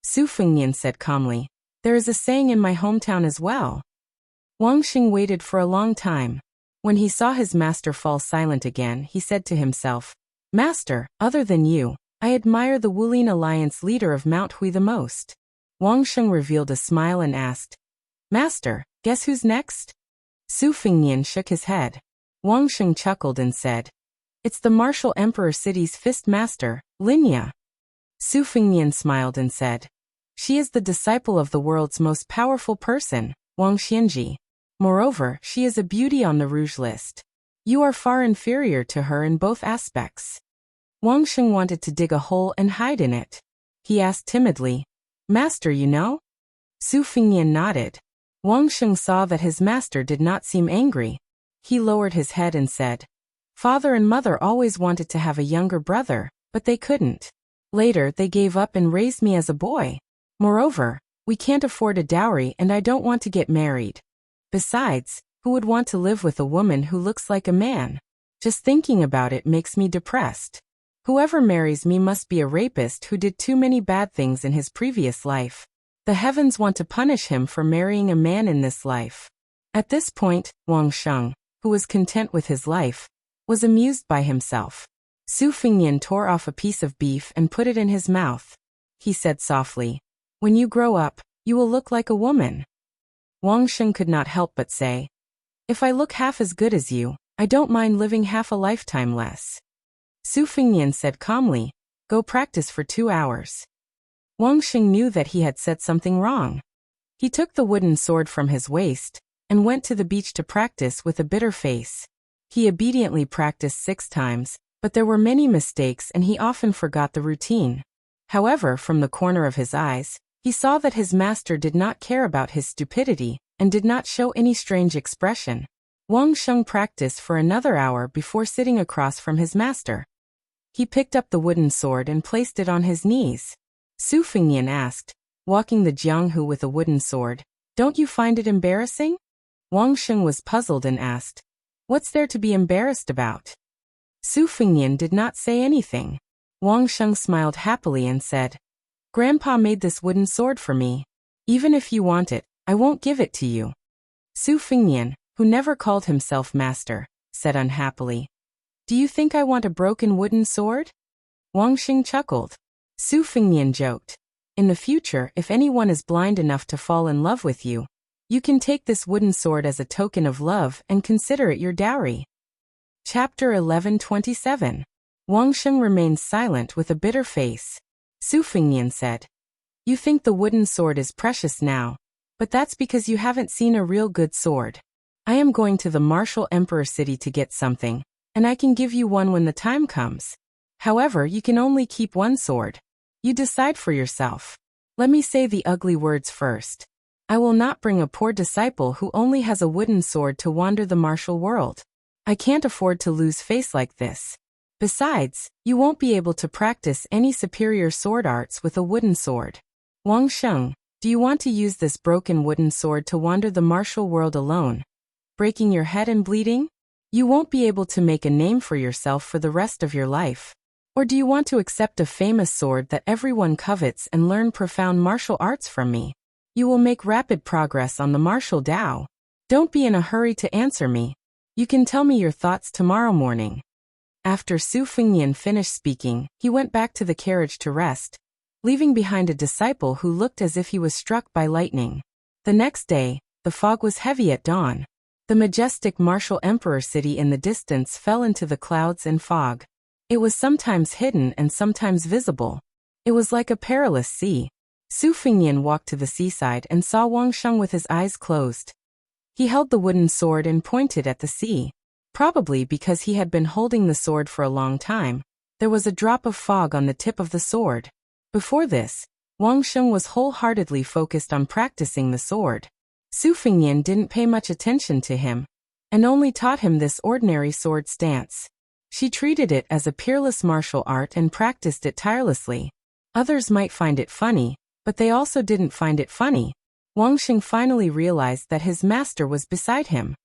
Su Fengnian said calmly, "There is a saying in my hometown as well. Wang Xing waited for a long time. When he saw his master fall silent again, he said to himself, "Master, other than you, I admire the Wulin Alliance leader of Mount Hui the most." Wang Xing revealed a smile and asked, "Master, guess who's next?" Su Fingnian shook his head. Wang Xing chuckled and said, "It's the Martial Emperor City's fist master, Linya." Su Fingnian smiled and said, "She is the disciple of the world's most powerful person, Wang Xianji. Moreover, she is a beauty on the rouge list. You are far inferior to her in both aspects." Wang Xing wanted to dig a hole and hide in it. He asked timidly, "Master, you know?" Su Fingnian nodded. Wang Xing saw that his master did not seem angry. He lowered his head and said, "Father and mother always wanted to have a younger brother, but they couldn't. Later, they gave up and raised me as a boy. Moreover, we can't afford a dowry and I don't want to get married. Besides, who would want to live with a woman who looks like a man? Just thinking about it makes me depressed. Whoever marries me must be a rapist who did too many bad things in his previous life. The heavens want to punish him for marrying a man in this life." At this point, Wang Sheng, who was content with his life, was amused by himself. Su Fingnian tore off a piece of beef and put it in his mouth. He said softly, "When you grow up, you will look like a woman." Wang Sheng could not help but say, "If I look half as good as you, I don't mind living half a lifetime less." Su Fingnian said calmly, "Go practice for 2 hours." Wang Xing knew that he had said something wrong. He took the wooden sword from his waist and went to the beach to practice with a bitter face. He obediently practiced 6 times, but there were many mistakes and he often forgot the routine. However, from the corner of his eyes, he saw that his master did not care about his stupidity and did not show any strange expression. Wang Sheng practiced for another hour before sitting across from his master. He picked up the wooden sword and placed it on his knees. Su Fingnian asked, walking the Jianghu with a wooden sword, "Don't you find it embarrassing?" Wang Sheng was puzzled and asked, "What's there to be embarrassed about?" Su Fingnian did not say anything. Wang Sheng smiled happily and said, "Grandpa made this wooden sword for me. Even if you want it, I won't give it to you." Su Fingnian, who never called himself master, said unhappily, "Do you think I want a broken wooden sword?" Wang Xing chuckled. Su Fingnian joked, "In the future, if anyone is blind enough to fall in love with you, you can take this wooden sword as a token of love and consider it your dowry." Chapter 11:27. Wang Sheng remained silent with a bitter face. Su Fingnian said, "You think the wooden sword is precious now, but that's because you haven't seen a real good sword. I am going to the Martial Emperor City to get something, and I can give you one when the time comes. However, you can only keep one sword. You decide for yourself. Let me say the ugly words first. I will not bring a poor disciple who only has a wooden sword to wander the martial world. I can't afford to lose face like this. Besides, you won't be able to practice any superior sword arts with a wooden sword. Wang Sheng, do you want to use this broken wooden sword to wander the martial world alone, breaking your head and bleeding? You won't be able to make a name for yourself for the rest of your life. Or do you want to accept a famous sword that everyone covets and learn profound martial arts from me? You will make rapid progress on the martial Tao. Don't be in a hurry to answer me. You can tell me your thoughts tomorrow morning." After Su Fingnian finished speaking, he went back to the carriage to rest, leaving behind a disciple who looked as if he was struck by lightning. The next day, the fog was heavy at dawn. The majestic Martial Emperor City in the distance fell into the clouds and fog. It was sometimes hidden and sometimes visible. It was like a perilous sea. Su Fingnian walked to the seaside and saw Wang Sheng with his eyes closed. He held the wooden sword and pointed at the sea. Probably because he had been holding the sword for a long time, there was a drop of fog on the tip of the sword. Before this, Wang Sheng was wholeheartedly focused on practicing the sword. Su Fingnian didn't pay much attention to him, and only taught him this ordinary sword stance. She treated it as a peerless martial art and practiced it tirelessly. Others might find it funny, but they also didn't find it funny. Wang Sheng finally realized that his master was beside him.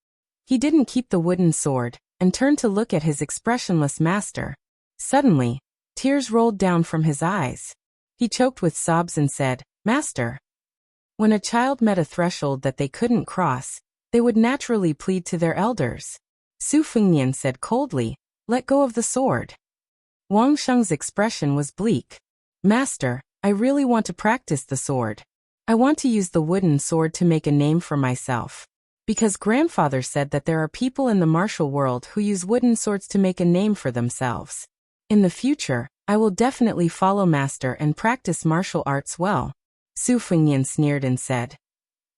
He didn't keep the wooden sword, and turned to look at his expressionless master. Suddenly, tears rolled down from his eyes. He choked with sobs and said, "Master." When a child met a threshold that they couldn't cross, They would naturally plead to their elders. Su Fengnian said coldly, "Let go of the sword." Wang Sheng's expression was bleak. "Master, I really want to practice the sword. I want to use the wooden sword to make a name for myself. Because grandfather said that there are people in the martial world who use wooden swords to make a name for themselves. In the future, I will definitely follow master and practice martial arts well." Su Fengnian sneered and said,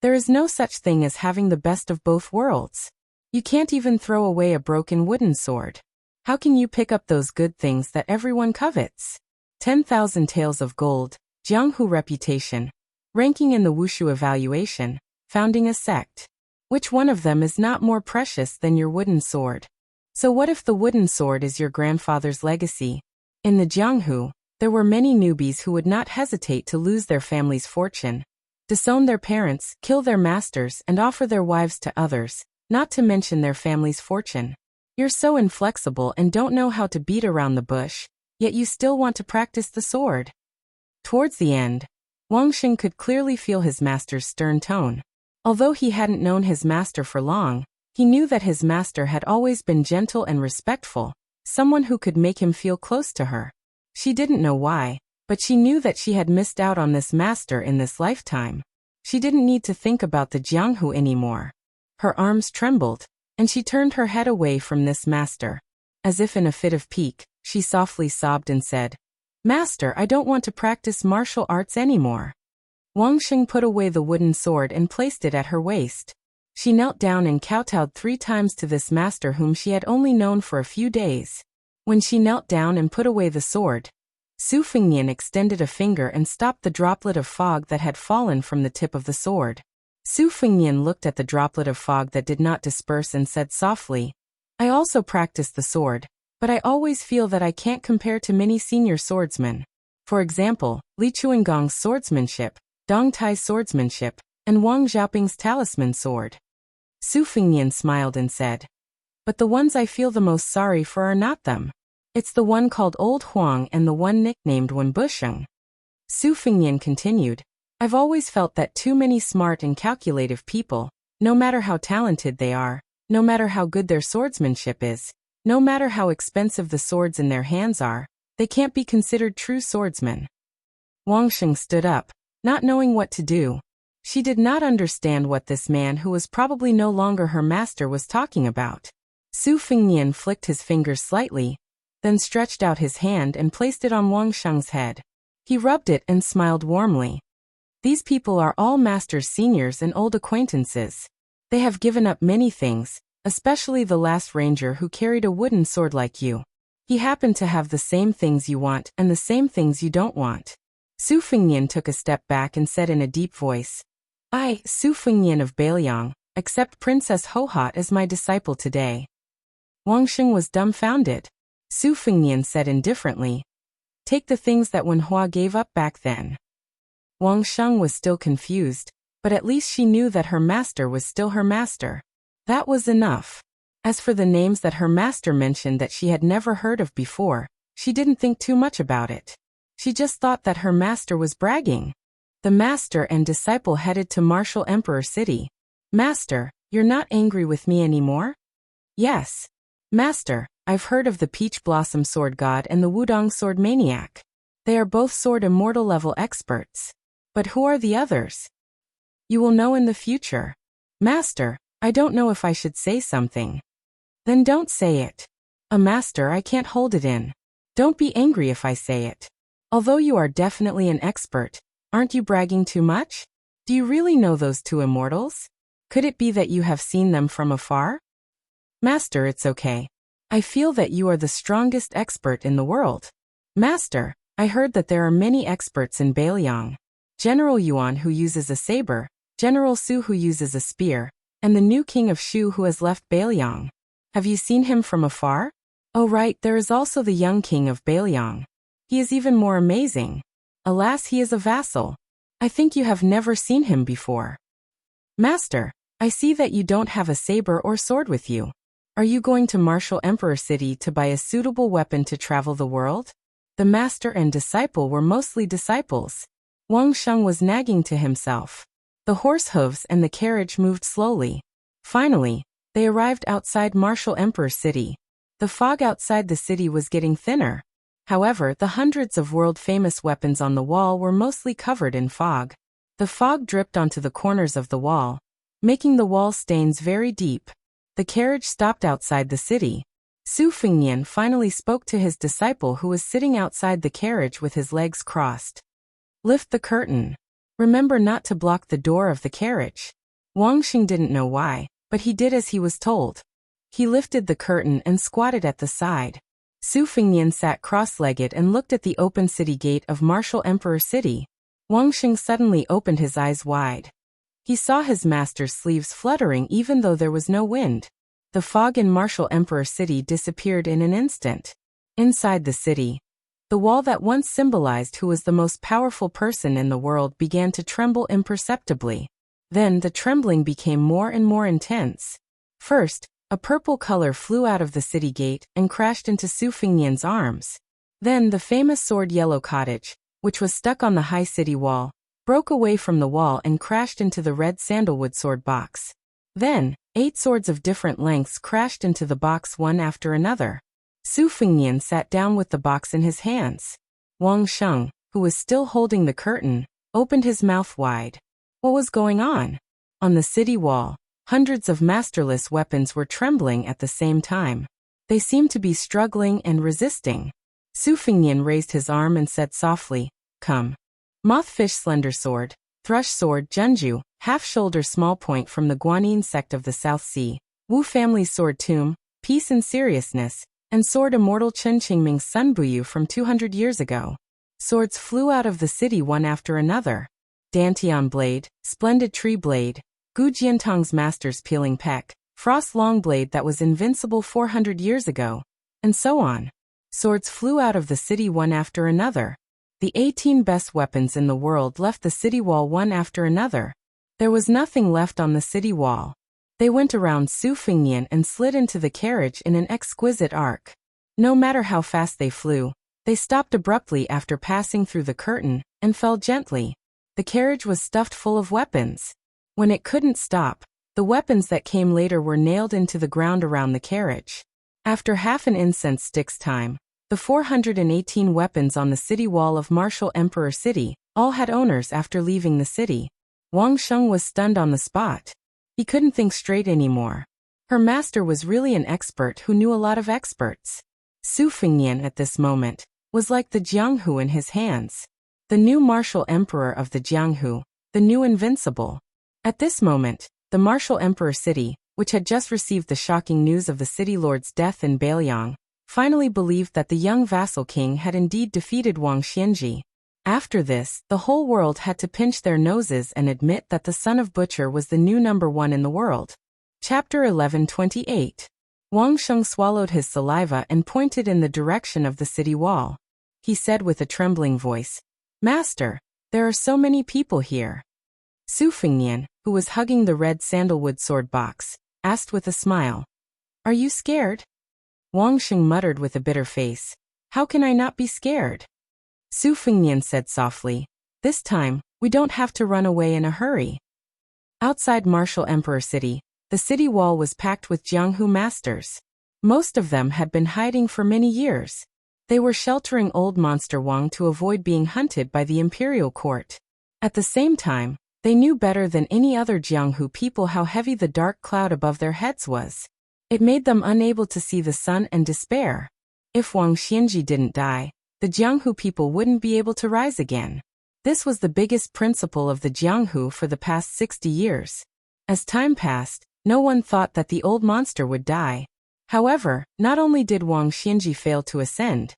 "There is no such thing as having the best of both worlds. You can't even throw away a broken wooden sword. How can you pick up those good things that everyone covets?" 10,000 taels of gold, Jianghu reputation, ranking in the Wushu evaluation, founding a sect. Which one of them is not more precious than your wooden sword? So what if the wooden sword is your grandfather's legacy? In the Jianghu, there were many newbies who would not hesitate to lose their family's fortune, disown their parents, kill their masters, and offer their wives to others, not to mention their family's fortune. You're so inflexible and don't know how to beat around the bush, yet you still want to practice the sword. Towards the end, Wang Sheng could clearly feel his master's stern tone. Although he hadn't known his master for long, he knew that his master had always been gentle and respectful, someone who could make him feel close to her. She didn't know why, but she knew that she had missed out on this master in this lifetime. She didn't need to think about the Jianghu anymore. Her arms trembled, and she turned her head away from this master. As if in a fit of pique, she softly sobbed and said, "Master, I don't want to practice martial arts anymore." Wang Sheng put away the wooden sword and placed it at her waist. She knelt down and kowtowed 3 times to this master whom she had only known for a few days. When she knelt down and put away the sword, Su Fengnian extended a finger and stopped the droplet of fog that had fallen from the tip of the sword. Su Fengnian looked at the droplet of fog that did not disperse and said softly, "I also practice the sword, but I always feel that I can't compare to many senior swordsmen. For example, Li Chuangong's swordsmanship, Dong Tai's swordsmanship, and Wang Xiaoping's talisman sword." Su Fengnian smiled and said, "But the ones I feel the most sorry for are not them. It's the one called Old Huang and the one nicknamed Wen Busheng." Su Fengnian continued, "I've always felt that too many smart and calculative people, no matter how talented they are, no matter how good their swordsmanship is, no matter how expensive the swords in their hands are, they can't be considered true swordsmen." Wang Sheng stood up, not knowing what to do. She did not understand what this man who was probably no longer her master was talking about. Su Fengnian flicked his fingers slightly, then stretched out his hand and placed it on Wang Sheng's head. He rubbed it and smiled warmly. "These people are all master's seniors and old acquaintances. They have given up many things, especially the last ranger who carried a wooden sword like you. He happened to have the same things you want and the same things you don't want." Su Fengnian took a step back and said in a deep voice, "I, Su Fengnian of Beiliang, accept Princess Hohot as my disciple today." Wang Sheng was dumbfounded. Su Fengnian said indifferently, "Take the things that Wen Hua gave up back then." Wang Sheng was still confused, but at least she knew that her master was still her master. That was enough. As for the names that her master mentioned that she had never heard of before, she didn't think too much about it. She just thought that her master was bragging. The master and disciple headed to Martial Emperor City. "Master, you're not angry with me anymore?" "Yes. Master, I've heard of the Peach Blossom Sword God and the Wudong Sword Maniac. They are both sword immortal level experts. But who are the others?" "You will know in the future." "Master, I don't know if I should say something." "Then don't say it." Master, I can't hold it in." "Don't be angry if I say it. Although you are definitely an expert, aren't you bragging too much? Do you really know those 2 immortals? Could it be that you have seen them from afar?" "Master, it's okay. I feel that you are the strongest expert in the world." "Master, I heard that there are many experts in Beiliang. General Yuan who uses a saber, General Su who uses a spear, and the new king of Shu who has left Beiliang. Have you seen him from afar? Oh right, there is also the young king of Beiliang. He is even more amazing. Alas, he is a vassal. I think you have never seen him before." "Master, I see that you don't have a saber or sword with you. Are you going to Martial Emperor City to buy a suitable weapon to travel the world?" The master and disciple were mostly disciples. Wang Sheng was nagging to himself. The horse hooves and the carriage moved slowly. Finally, they arrived outside Martial Emperor City. The fog outside the city was getting thinner. However, the hundreds of world-famous weapons on the wall were mostly covered in fog. The fog dripped onto the corners of the wall, making the wall stains very deep. The carriage stopped outside the city. Su Fengnian finally spoke to his disciple who was sitting outside the carriage with his legs crossed. Lift the curtain. Remember not to block the door of the carriage. Wang Xing didn't know why, but he did as he was told. He lifted the curtain and squatted at the side. Su Fengnian sat cross-legged and looked at the open city gate of Martial Emperor City. Wang Xing suddenly opened his eyes wide. He saw his master's sleeves fluttering even though there was no wind. The fog in Martial Emperor City disappeared in an instant. Inside the city, the wall that once symbolized who was the most powerful person in the world began to tremble imperceptibly. Then the trembling became more and more intense. First, a purple color flew out of the city gate and crashed into Su Fengnian's arms. Then the famous sword Yellow Cottage, which was stuck on the high city wall, broke away from the wall and crashed into the red sandalwood sword box. Then, 8 swords of different lengths crashed into the box one after another. Su Fengnian sat down with the box in his hands. Wang Sheng, who was still holding the curtain, opened his mouth wide. What was going on? On the city wall, hundreds of masterless weapons were trembling at the same time. They seemed to be struggling and resisting. Su Fengnian raised his arm and said softly, "Come." Mothfish slender sword, thrush sword Junju, half-shoulder small point from the Guanyin sect of the South Sea, Wu family's sword tomb, peace and seriousness, and sword immortal Chen Qingming's Sun Buyu from 200 years ago. Swords flew out of the city one after another. Dantian blade, splendid tree blade, Gu Jiantong's master's peeling peck, frost long blade that was invincible 400 years ago, and so on. Swords flew out of the city one after another. The 18 best weapons in the world left the city wall one after another. There was nothing left on the city wall. They went around Su Fengnian and slid into the carriage in an exquisite arc. No matter how fast they flew, they stopped abruptly after passing through the curtain and fell gently. The carriage was stuffed full of weapons. When it couldn't stop, the weapons that came later were nailed into the ground around the carriage. After half an incense stick's time, the 418 weapons on the city wall of Martial Emperor City all had owners after leaving the city. Wang Sheng was stunned on the spot. He couldn't think straight anymore. Her master was really an expert who knew a lot of experts. Su Fengnian at this moment was like the Jianghu in his hands. The new martial emperor of the Jianghu, the new invincible. At this moment, the Martial Emperor City, which had just received the shocking news of the city lord's death in Beiliang, finally believed that the young vassal king had indeed defeated Wang Xianji. After this, the whole world had to pinch their noses and admit that the son of Butcher was the new #1 in the world. Chapter 11:28. Wang Sheng swallowed his saliva and pointed in the direction of the city wall. He said with a trembling voice, "Master, there are so many people here." Su Fengnian, who was hugging the red sandalwood sword box, asked with a smile, "Are you scared?" Wang Sheng muttered with a bitter face, "How can I not be scared?" Su Fengnian said softly, "This time, we don't have to run away in a hurry." Outside Martial Emperor City, the city wall was packed with Jianghu masters. Most of them had been hiding for many years. They were sheltering old monster Wang to avoid being hunted by the imperial court. At the same time, they knew better than any other Jianghu people how heavy the dark cloud above their heads was. It made them unable to see the sun and despair. If Wang Xianji didn't die, the Jianghu people wouldn't be able to rise again. This was the biggest principle of the Jianghu for the past 60 years. As time passed, no one thought that the old monster would die. However, not only did Wang Xianji fail to ascend,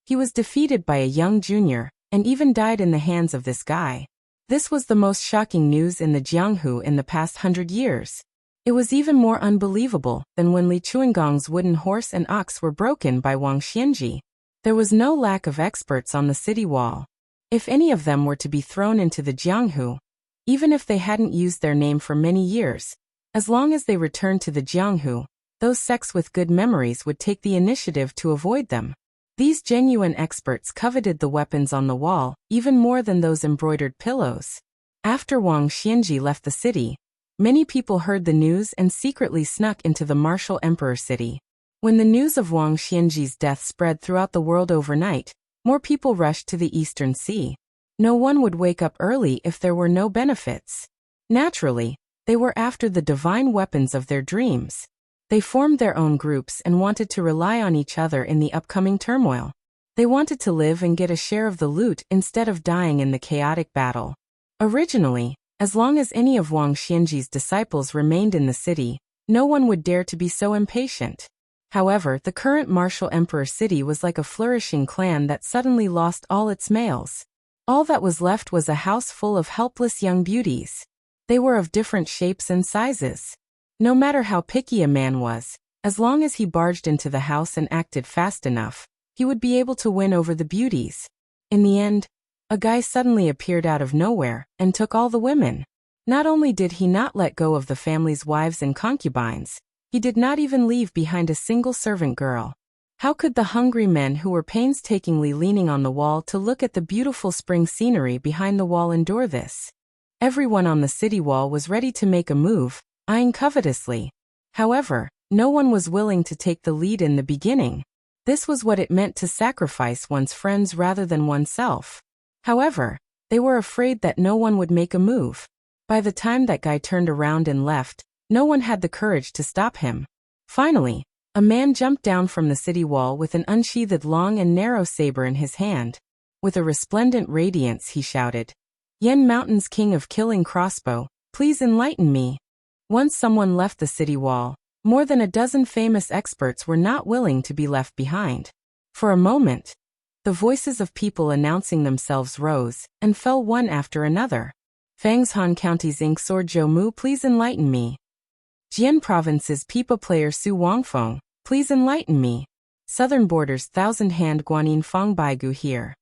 he was defeated by a young junior, and even died in the hands of this guy. This was the most shocking news in the Jianghu in the past 100 years. It was even more unbelievable than when Li Chuangong's wooden horse and ox were broken by Wang Xianji. There was no lack of experts on the city wall. If any of them were to be thrown into the Jianghu, even if they hadn't used their name for many years, as long as they returned to the Jianghu, those sects with good memories would take the initiative to avoid them. These genuine experts coveted the weapons on the wall, even more than those embroidered pillows. After Wang Xianji left the city, Many people heard the news and secretly snuck into the martial emperor city. When the news of Wang Xianji's death spread throughout the world overnight, more people rushed to the Eastern Sea. No one would wake up early if there were no benefits. Naturally, they were after the divine weapons of their dreams. They formed their own groups and wanted to rely on each other in the upcoming turmoil. They wanted to live and get a share of the loot instead of dying in the chaotic battle. Originally, as long as any of Wang Xianji's disciples remained in the city, no one would dare to be so impatient. However, the current martial emperor city was like a flourishing clan that suddenly lost all its males. All that was left was a house full of helpless young beauties. They were of different shapes and sizes. No matter how picky a man was, as long as he barged into the house and acted fast enough, he would be able to win over the beauties. In the end, a guy suddenly appeared out of nowhere and took all the women. Not only did he not let go of the family's wives and concubines, he did not even leave behind a single servant girl. How could the hungry men who were painstakingly leaning on the wall to look at the beautiful spring scenery behind the wall endure this? Everyone on the city wall was ready to make a move, eyeing covetously. However, no one was willing to take the lead in the beginning. This was what it meant to sacrifice one's friends rather than oneself. However, they were afraid that no one would make a move. By the time that guy turned around and left, no one had the courage to stop him. Finally, a man jumped down from the city wall with an unsheathed long and narrow saber in his hand. With a resplendent radiance he shouted, "Yen Mountain's king of killing crossbow, please enlighten me." Once someone left the city wall, more than a dozen famous experts were not willing to be left behind. For a moment, the voices of people announcing themselves rose and fell one after another. Fangshan County's Ink Sword Zhou Mu, please enlighten me. Jian Province's Pipa player Su Wangfeng, please enlighten me. Southern Border's Thousand Hand Guanyin Feng Baigu here.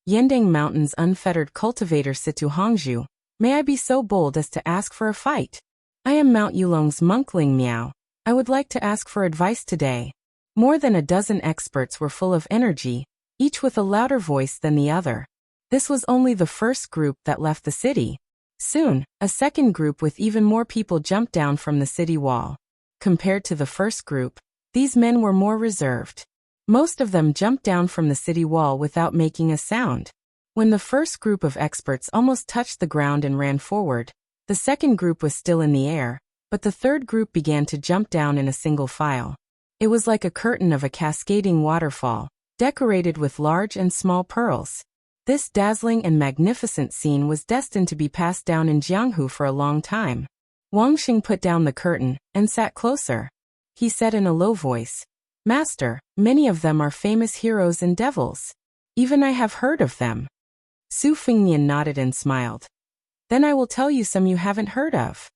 Yendang Mountain's unfettered cultivator Situ Hongzhu, may I be so bold as to ask for a fight? I am Mount Yulong's Monkling Miao. I would like to ask for advice today. More than a dozen experts were full of energy, each with a louder voice than the other. This was only the first group that left the city. Soon, a second group with even more people jumped down from the city wall. Compared to the first group, these men were more reserved. Most of them jumped down from the city wall without making a sound. When the first group of experts almost touched the ground and ran forward, the second group was still in the air, but the third group began to jump down in a single file. It was like a curtain of a cascading waterfall, decorated with large and small pearls. This dazzling and magnificent scene was destined to be passed down in Jianghu for a long time. Wang Xing put down the curtain and sat closer. He said in a low voice, "Master, many of them are famous heroes and devils. Even I have heard of them." Su Fengnian nodded and smiled. "Then I will tell you some you haven't heard of."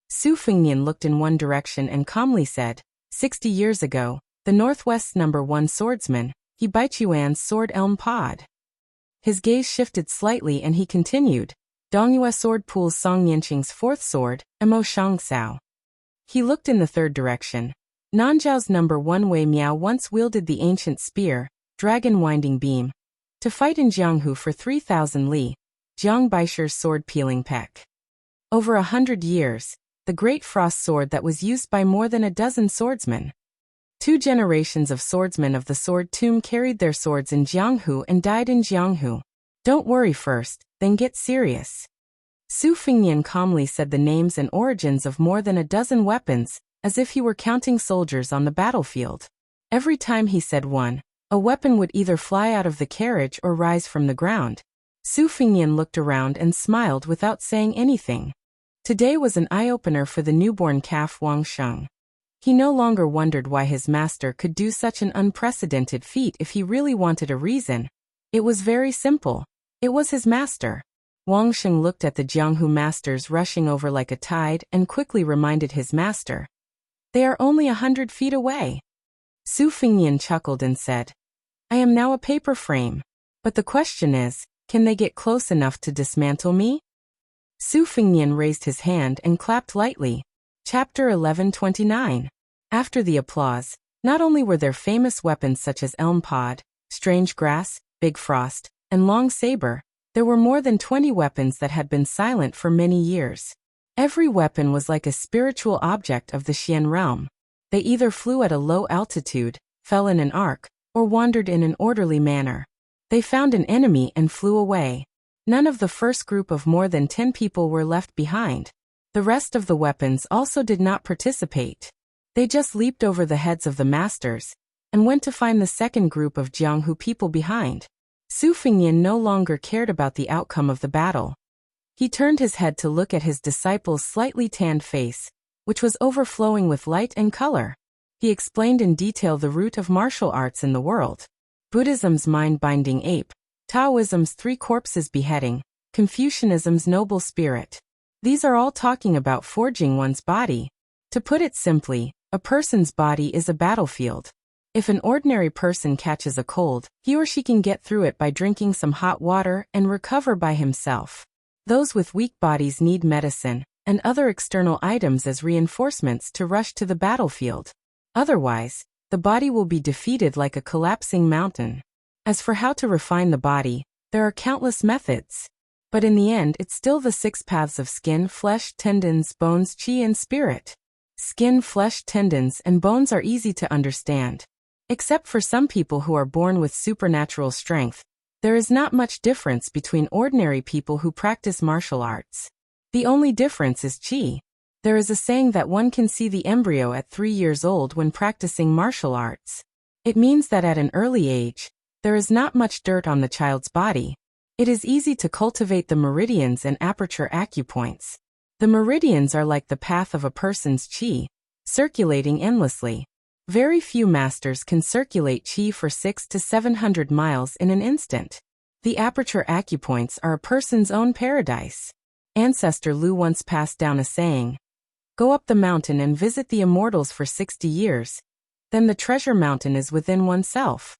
Su Fengnian looked in one direction and calmly said, 60 years ago, the Northwest's #1 swordsman, He Baichuan's sword Elm Pod. His gaze shifted slightly and he continued, Dongyue Sword Pool's Song Yanqing's fourth sword, Mo Shangcao. He looked in the third direction. Nanzhao's #1 Wei Miao once wielded the ancient spear, Dragon Winding Beam, to fight in Jianghu for 3,000 li, Jiang Baishi's sword Peeling Peck. Over 100 years, the great frost sword that was used by more than a dozen swordsmen. 2 generations of swordsmen of the Sword Tomb carried their swords in Jianghu and died in Jianghu. Don't worry first, then get serious. Su Fengnian calmly said the names and origins of more than a dozen weapons, as if he were counting soldiers on the battlefield. Every time he said one, a weapon would either fly out of the carriage or rise from the ground. Su Fengnian looked around and smiled without saying anything. Today was an eye-opener for the newborn calf Wang Sheng. He no longer wondered why his master could do such an unprecedented feat if he really wanted a reason. It was very simple. It was his master. Wang Sheng looked at the Jianghu masters rushing over like a tide and quickly reminded his master. They are only 100 feet away. Su Fengnian chuckled and said, I am now a paper frame. But the question is, can they get close enough to dismantle me? Su Fengnian raised his hand and clapped lightly. Chapter 1129. After the applause, not only were there famous weapons such as Elm Pod, Strange Grass, Big Frost, and Long Saber, there were more than 20 weapons that had been silent for many years. Every weapon was like a spiritual object of the Xian realm. They either flew at a low altitude, fell in an arc, or wandered in an orderly manner. They found an enemy and flew away. None of the first group of more than 10 people were left behind. The rest of the weapons also did not participate. They just leaped over the heads of the masters and went to find the second group of Jianghu people behind. Su Fengnian no longer cared about the outcome of the battle. He turned his head to look at his disciple's slightly tanned face, which was overflowing with light and color. He explained in detail the root of martial arts in the world. Buddhism's mind-binding ape, Taoism's 3 corpses beheading, Confucianism's noble spirit. These are all talking about forging one's body. To put it simply, a person's body is a battlefield. If an ordinary person catches a cold, he or she can get through it by drinking some hot water and recover by himself. Those with weak bodies need medicine and other external items as reinforcements to rush to the battlefield. Otherwise, the body will be defeated like a collapsing mountain. As for how to refine the body, there are countless methods. But in the end, it's still the 6 paths of skin, flesh, tendons, bones, qi, and spirit. Skin, flesh, tendons, and bones are easy to understand. Except for some people who are born with supernatural strength, there is not much difference between ordinary people who practice martial arts. The only difference is qi. There is a saying that one can see the embryo at 3 years old when practicing martial arts. It means that at an early age, there is not much dirt on the child's body. It is easy to cultivate the meridians and aperture acupoints. The meridians are like the path of a person's qi, circulating endlessly. Very few masters can circulate qi for 600 to 700 miles in an instant. The aperture acupoints are a person's own paradise. Ancestor Lu once passed down a saying, "Go up the mountain and visit the immortals for 60 years. Then the treasure mountain is within oneself."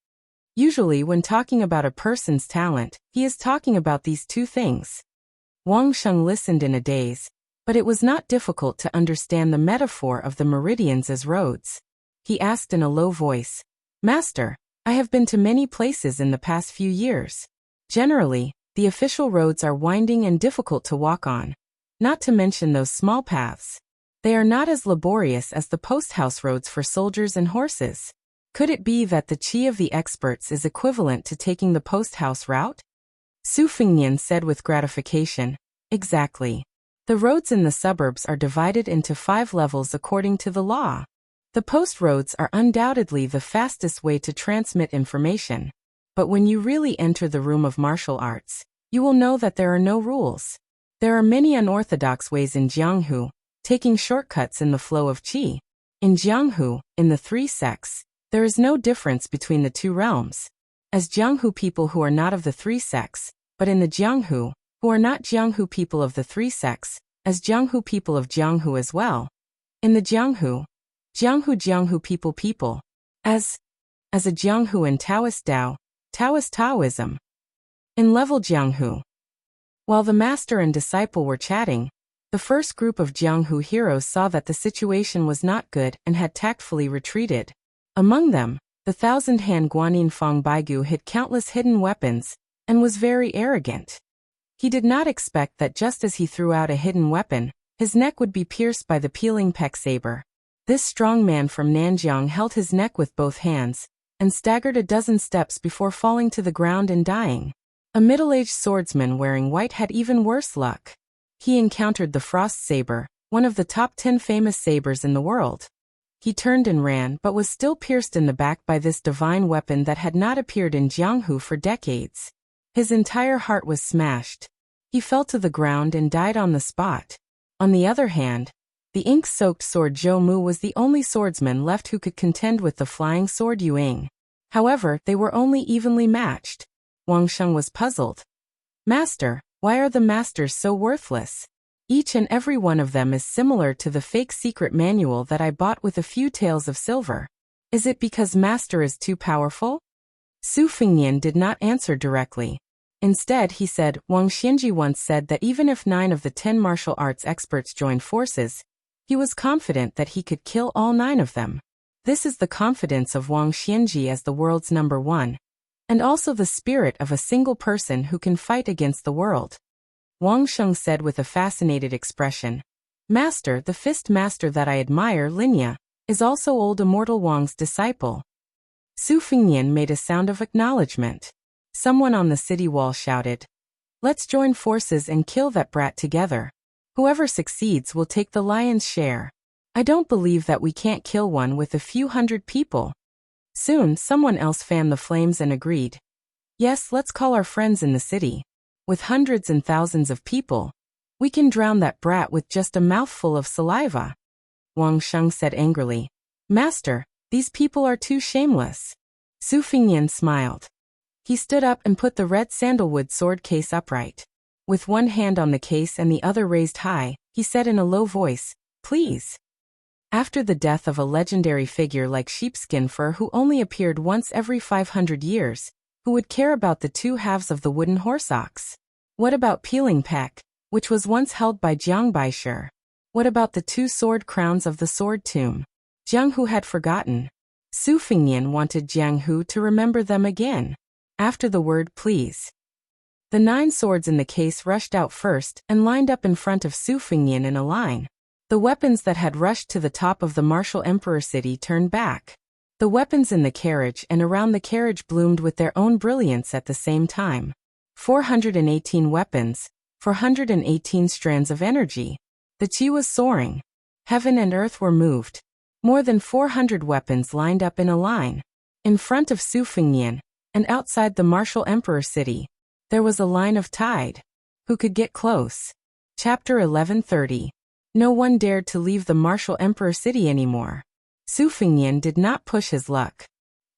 Usually when talking about a person's talent, he is talking about these 2 things. Wang Sheng listened in a daze, but it was not difficult to understand the metaphor of the meridians as roads. He asked in a low voice, "Master, I have been to many places in the past few years. Generally, the official roads are winding and difficult to walk on, not to mention those small paths. They are not as laborious as the post-house roads for soldiers and horses. Could it be that the qi of the experts is equivalent to taking the post-house route?" Su Fengnian said with gratification, "Exactly. The roads in the suburbs are divided into 5 levels according to the law. The post roads are undoubtedly the fastest way to transmit information. But when you really enter the room of martial arts, you will know that there are no rules. There are many unorthodox ways in Jianghu, taking shortcuts in the flow of qi. In Jianghu, in the 3 sects, there is no difference between the 2 realms. As Jianghu people who are not of the 3 sects, but in the Jianghu, who are not Jianghu people of the 3 sects, as Jianghu people of Jianghu as well. In the Jianghu people, as a Jianghu in Taoist Tao, Taoist Taoism. In level Jianghu. While the master and disciple were chatting, the first group of Jianghu heroes saw that the situation was not good and had tactfully retreated. Among them, the 1,000-hand Guanyin Fong Baigu hid countless hidden weapons and was very arrogant. He did not expect that just as he threw out a hidden weapon, his neck would be pierced by the peeling peck saber. This strong man from Nanjiang held his neck with both hands and staggered a dozen steps before falling to the ground and dying. A middle-aged swordsman wearing white had even worse luck. He encountered the frost saber, one of the top 10 famous sabers in the world. He turned and ran but was still pierced in the back by this divine weapon that had not appeared in Jianghu for decades. His entire heart was smashed. He fell to the ground and died on the spot. On the other hand, the ink-soaked sword Zhou Mu was the only swordsman left who could contend with the flying sword Yuing. However, they were only evenly matched. Wang Sheng was puzzled. "Master, why are the masters so worthless? Each and every one of them is similar to the fake secret manual that I bought with a few taels of silver. Is it because master is too powerful?" Su Fengnian did not answer directly. Instead, he said, "Wang Xianji once said that even if 9 of the 10 martial arts experts joined forces, he was confident that he could kill all 9 of them. This is the confidence of Wang Xianji as the world's number 1, and also the spirit of a single person who can fight against the world." Wang Sheng said with a fascinated expression, Master, the fist master that I admire, Linya, is also old immortal Wang's disciple. Su Fengnian made a sound of acknowledgement. Someone on the city wall shouted, "Let's join forces and kill that brat together. Whoever succeeds will take the lion's share. I don't believe that we can't kill one with a few hundred people." Soon, someone else fanned the flames and agreed, "Yes, let's call our friends in the city. With hundreds and thousands of people, we can drown that brat with just a mouthful of saliva." Wang Sheng said angrily, "Master, these people are too shameless." Su Fengnian smiled. He stood up and put the red sandalwood sword case upright. With one hand on the case and the other raised high, he said in a low voice, "Please." After the death of a legendary figure like Sheepskin Fur who only appeared once every 500 years, who would care about the two halves of the wooden horse ox? What about Peeling Peck, which was once held by Jiang Baisher? What about the two sword crowns of the sword tomb? Jiang Hu had forgotten. Su Fengnian wanted Jiang Hu to remember them again. After the word "please," the 9 swords in the case rushed out first and lined up in front of Su Fengnian in a line. The weapons that had rushed to the top of the martial emperor city turned back. The weapons in the carriage and around the carriage bloomed with their own brilliance at the same time. 418 weapons, 418 strands of energy. The qi was soaring. Heaven and earth were moved. More than 400 weapons lined up in a line. In front of Su Fengnian, and outside the martial emperor city, there was a line of tide. Who could get close? Chapter 1130. No one dared to leave the martial emperor city anymore. Su Fengnian did not push his luck.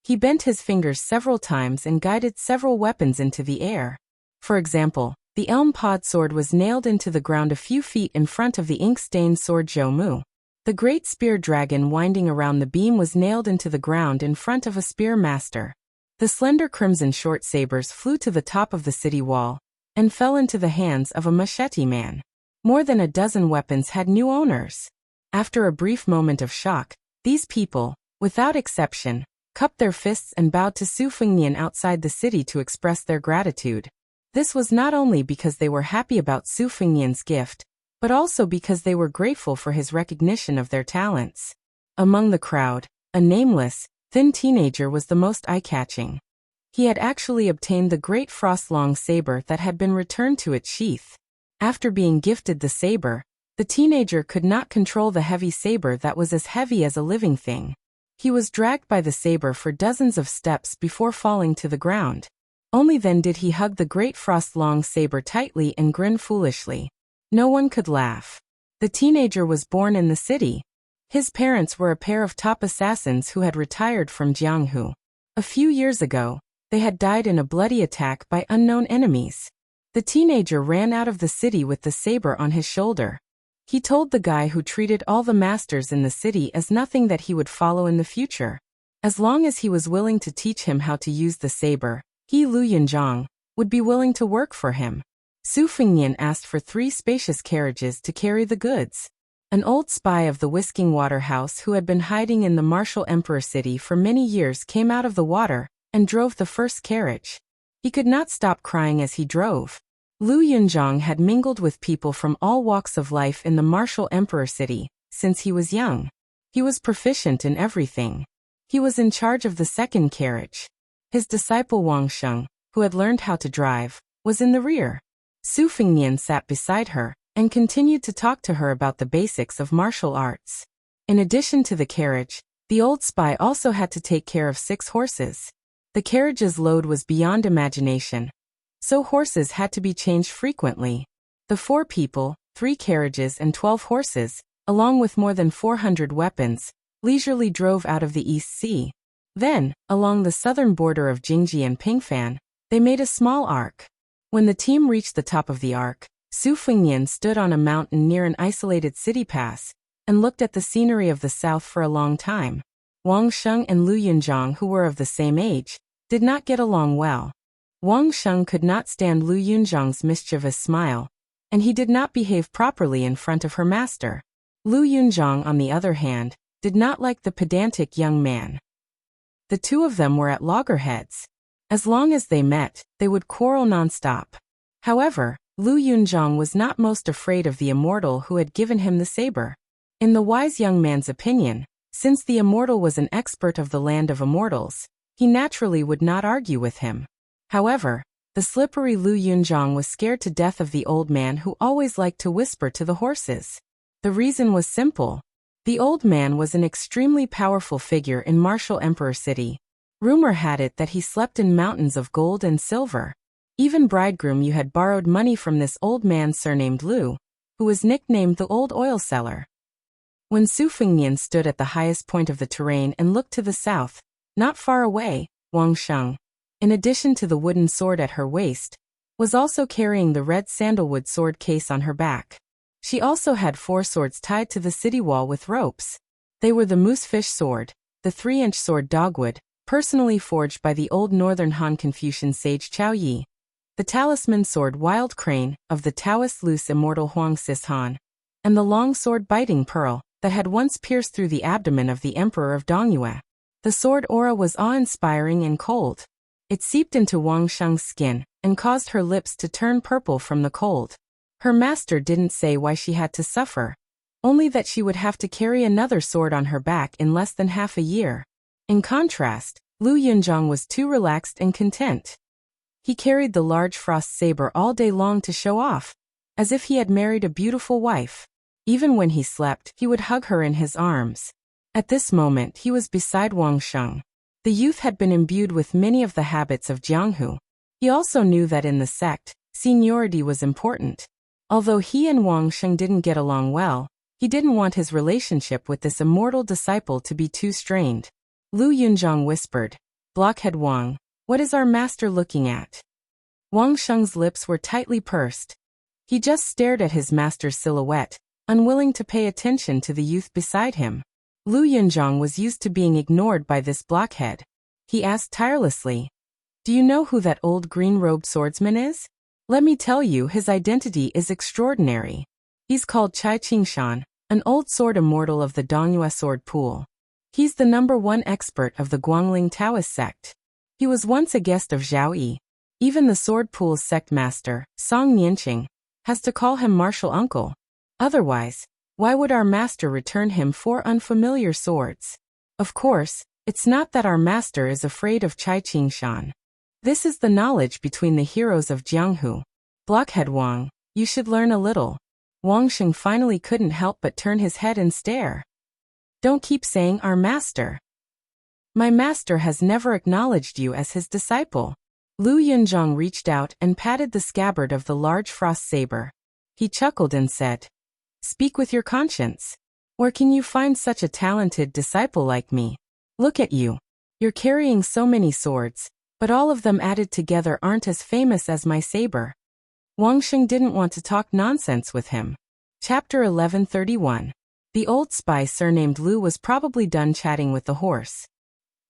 He bent his fingers several times and guided several weapons into the air. For example, the elm pod sword was nailed into the ground a few feet in front of the ink-stained sword Zhou Mu. The great spear dragon winding around the beam was nailed into the ground in front of a spear master. The slender crimson short sabers flew to the top of the city wall and fell into the hands of a machete man. More than a dozen weapons had new owners. After a brief moment of shock, these people, without exception, cupped their fists and bowed to Su Fengnian outside the city to express their gratitude. This was not only because they were happy about Su Fengnian's gift, but also because they were grateful for his recognition of their talents. Among the crowd, a nameless, thin teenager was the most eye-catching. He had actually obtained the great frost-long saber that had been returned to its sheath. After being gifted the saber, the teenager could not control the heavy saber that was as heavy as a living thing. He was dragged by the saber for dozens of steps before falling to the ground. Only then did he hug the great frost-long saber tightly and grin foolishly. No one could laugh. The teenager was born in the city. His parents were a pair of top assassins who had retired from Jianghu. A few years ago, they had died in a bloody attack by unknown enemies. The teenager ran out of the city with the saber on his shoulder. He told the guy who treated all the masters in the city as nothing that he would follow in the future. As long as he was willing to teach him how to use the saber, he, Lu Yunzhang, would be willing to work for him. Su Fengnian asked for 3 spacious carriages to carry the goods. An old spy of the Whisking Water House who had been hiding in the martial emperor city for many years came out of the water and drove the first carriage. He could not stop crying as he drove. Lu Yunzhang had mingled with people from all walks of life in the martial emperor city since he was young. He was proficient in everything. He was in charge of the second carriage. His disciple Wang Sheng, who had learned how to drive, was in the rear. Su Fengnian sat beside her and continued to talk to her about the basics of martial arts. In addition to the carriage, the old spy also had to take care of 6 horses. The carriage's load was beyond imagination, so horses had to be changed frequently. The 4 people, 3 carriages and 12 horses, along with more than 400 weapons, leisurely drove out of the East Sea. Then, along the southern border of Jingji and Pingfan, they made a small arc. When the team reached the top of the arc, Su Fengnian stood on a mountain near an isolated city pass and looked at the scenery of the south for a long time. Wang Sheng and Lu Yunzhang, who were of the same age, did not get along well. Wang Sheng could not stand Lu Yunzhang's mischievous smile, and he did not behave properly in front of her master. Lu Yunzhang, on the other hand, did not like the pedantic young man. The two of them were at loggerheads. As long as they met, they would quarrel non-stop. However, Lu Yunzhang was not most afraid of the immortal who had given him the saber. In the wise young man's opinion, since the immortal was an expert of the land of immortals, he naturally would not argue with him. However, the slippery Lu Yunzhang was scared to death of the old man who always liked to whisper to the horses. The reason was simple. The old man was an extremely powerful figure in martial Emperor City. Rumor had it that he slept in mountains of gold and silver. Even bridegroom Yu had borrowed money from this old man surnamed Lu, who was nicknamed the Old Oil Seller. When Su Fengnian stood at the highest point of the terrain and looked to the south, not far away, Wang Sheng, in addition to the wooden sword at her waist, was also carrying the red sandalwood sword case on her back. She also had 4 swords tied to the city wall with ropes. They were the moosefish sword, the 3-inch sword dogwood, personally forged by the old northern Han Confucian sage Chao Yi, the talisman sword Wild Crane of the Taoist loose immortal Huang Sis Han, and the long sword Biting Pearl that had once pierced through the abdomen of the emperor of Dongyue. The sword aura was awe-inspiring and cold. It seeped into Wang Sheng's skin and caused her lips to turn purple from the cold. Her master didn't say why she had to suffer, only that she would have to carry another sword on her back in less than half a year. In contrast, Lu Yunzhang was too relaxed and content. He carried the large frost saber all day long to show off, as if he had married a beautiful wife. Even when he slept, he would hug her in his arms. At this moment he was beside Wang Sheng. The youth had been imbued with many of the habits of Jianghu. He also knew that in the sect, seniority was important. Although he and Wang Sheng didn't get along well, he didn't want his relationship with this immortal disciple to be too strained. Lu Yunzhang whispered, "Blockhead Wang, what is our master looking at?" Wang Sheng's lips were tightly pursed. He just stared at his master's silhouette, unwilling to pay attention to the youth beside him. Lu Yunzhang was used to being ignored by this blockhead. He asked tirelessly, "Do you know who that old green-robed swordsman is? Let me tell you, his identity is extraordinary. He's called Chai Qingshan, an old sword immortal of the Dongyue sword pool. He's the #1 expert of the Guangling Taoist sect. He was once a guest of Zhao Yi. Even the sword pool's sect master, Song Nianqing, has to call him martial uncle. Otherwise, why would our master return him 4 unfamiliar swords? Of course, it's not that our master is afraid of Chai Qingshan. This is the knowledge between the heroes of Jianghu. Blockhead Wang, you should learn a little." Wang Sheng finally couldn't help but turn his head and stare. "Don't keep saying our master. My master has never acknowledged you as his disciple." Lu Yunzhang reached out and patted the scabbard of the large frost saber. He chuckled and said, "Speak with your conscience. Where can you find such a talented disciple like me? Look at you. You're carrying so many swords, but all of them added together aren't as famous as my saber." Wang Sheng didn't want to talk nonsense with him. Chapter 1131. The old spy surnamed Lu was probably done chatting with the horse.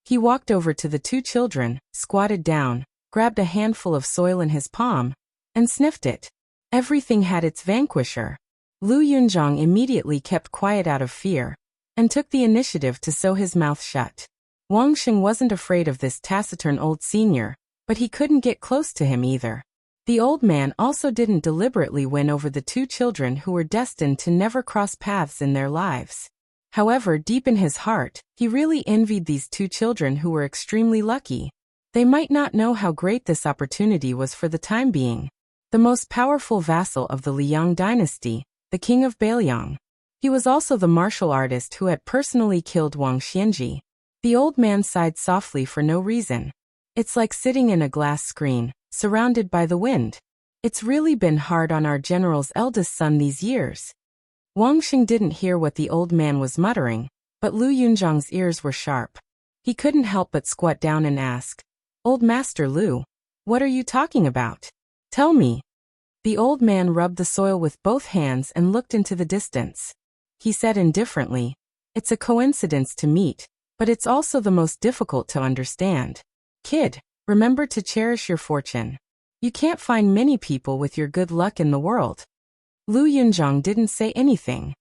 He walked over to the 2 children, squatted down, grabbed a handful of soil in his palm, and sniffed it. Everything had its vanquisher. Lu Yunzhang immediately kept quiet out of fear, and took the initiative to sew his mouth shut. Wang Sheng wasn't afraid of this taciturn old senior, but he couldn't get close to him either. The old man also didn't deliberately win over the 2 children who were destined to never cross paths in their lives. However, deep in his heart, he really envied these 2 children who were extremely lucky. They might not know how great this opportunity was for the time being. The most powerful vassal of the Liang dynasty, the king of Beiliang. He was also the martial artist who had personally killed Wang Xianji. The old man sighed softly for no reason. "It's like sitting in a glass screen, surrounded by the wind. It's really been hard on our general's eldest son these years." Wang Sheng didn't hear what the old man was muttering, but Lu Yunzhang's ears were sharp. He couldn't help but squat down and ask, "Old Master Lu, what are you talking about? Tell me." The old man rubbed the soil with both hands and looked into the distance. He said indifferently, "It's a coincidence to meet, but it's also the most difficult to understand. Kid, remember to cherish your fortune. You can't find many people with your good luck in the world." Lu Yunzhang didn't say anything.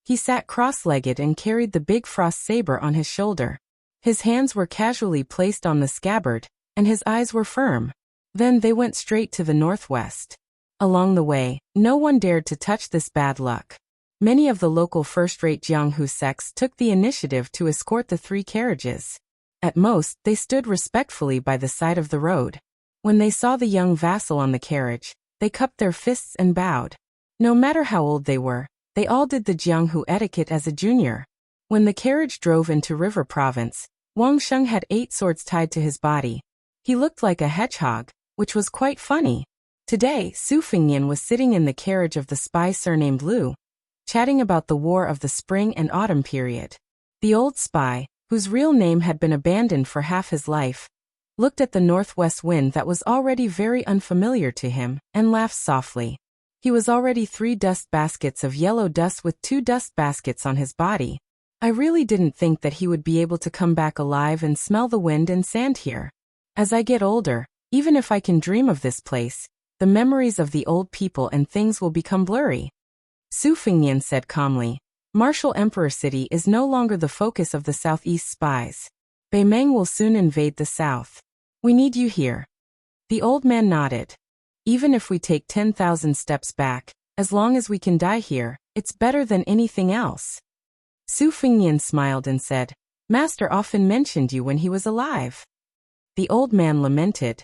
He sat cross-legged and carried the big frost saber on his shoulder. His hands were casually placed on the scabbard, and his eyes were firm. Then they went straight to the northwest. Along the way, no one dared to touch this bad luck. Many of the local first-rate Jianghu sects took the initiative to escort the 3 carriages. At most, they stood respectfully by the side of the road. When they saw the young vassal on the carriage, they cupped their fists and bowed. No matter how old they were, they all did the Jianghu etiquette as a junior. When the carriage drove into River Province, Wang Sheng had 8 swords tied to his body. He looked like a hedgehog, which was quite funny. Today, Su Fingyan was sitting in the carriage of the spy surnamed Lu, chatting about the war of the spring and autumn period. The old spy, whose real name had been abandoned for half his life, looked at the northwest wind that was already very unfamiliar to him, and laughed softly. He was already 3 dust baskets of yellow dust with 2 dust baskets on his body. I really didn't think that he would be able to come back alive and smell the wind and sand here. As I get older, even if I can dream of this place, the memories of the old people and things will become blurry. Su Fingyan said calmly, Martial Emperor City is no longer the focus of the southeast spies. Beimeng will soon invade the south. We need you here. The old man nodded. Even if we take 10,000 steps back, as long as we can die here, it's better than anything else. Su Fingyan smiled and said, Master often mentioned you when he was alive. The old man lamented.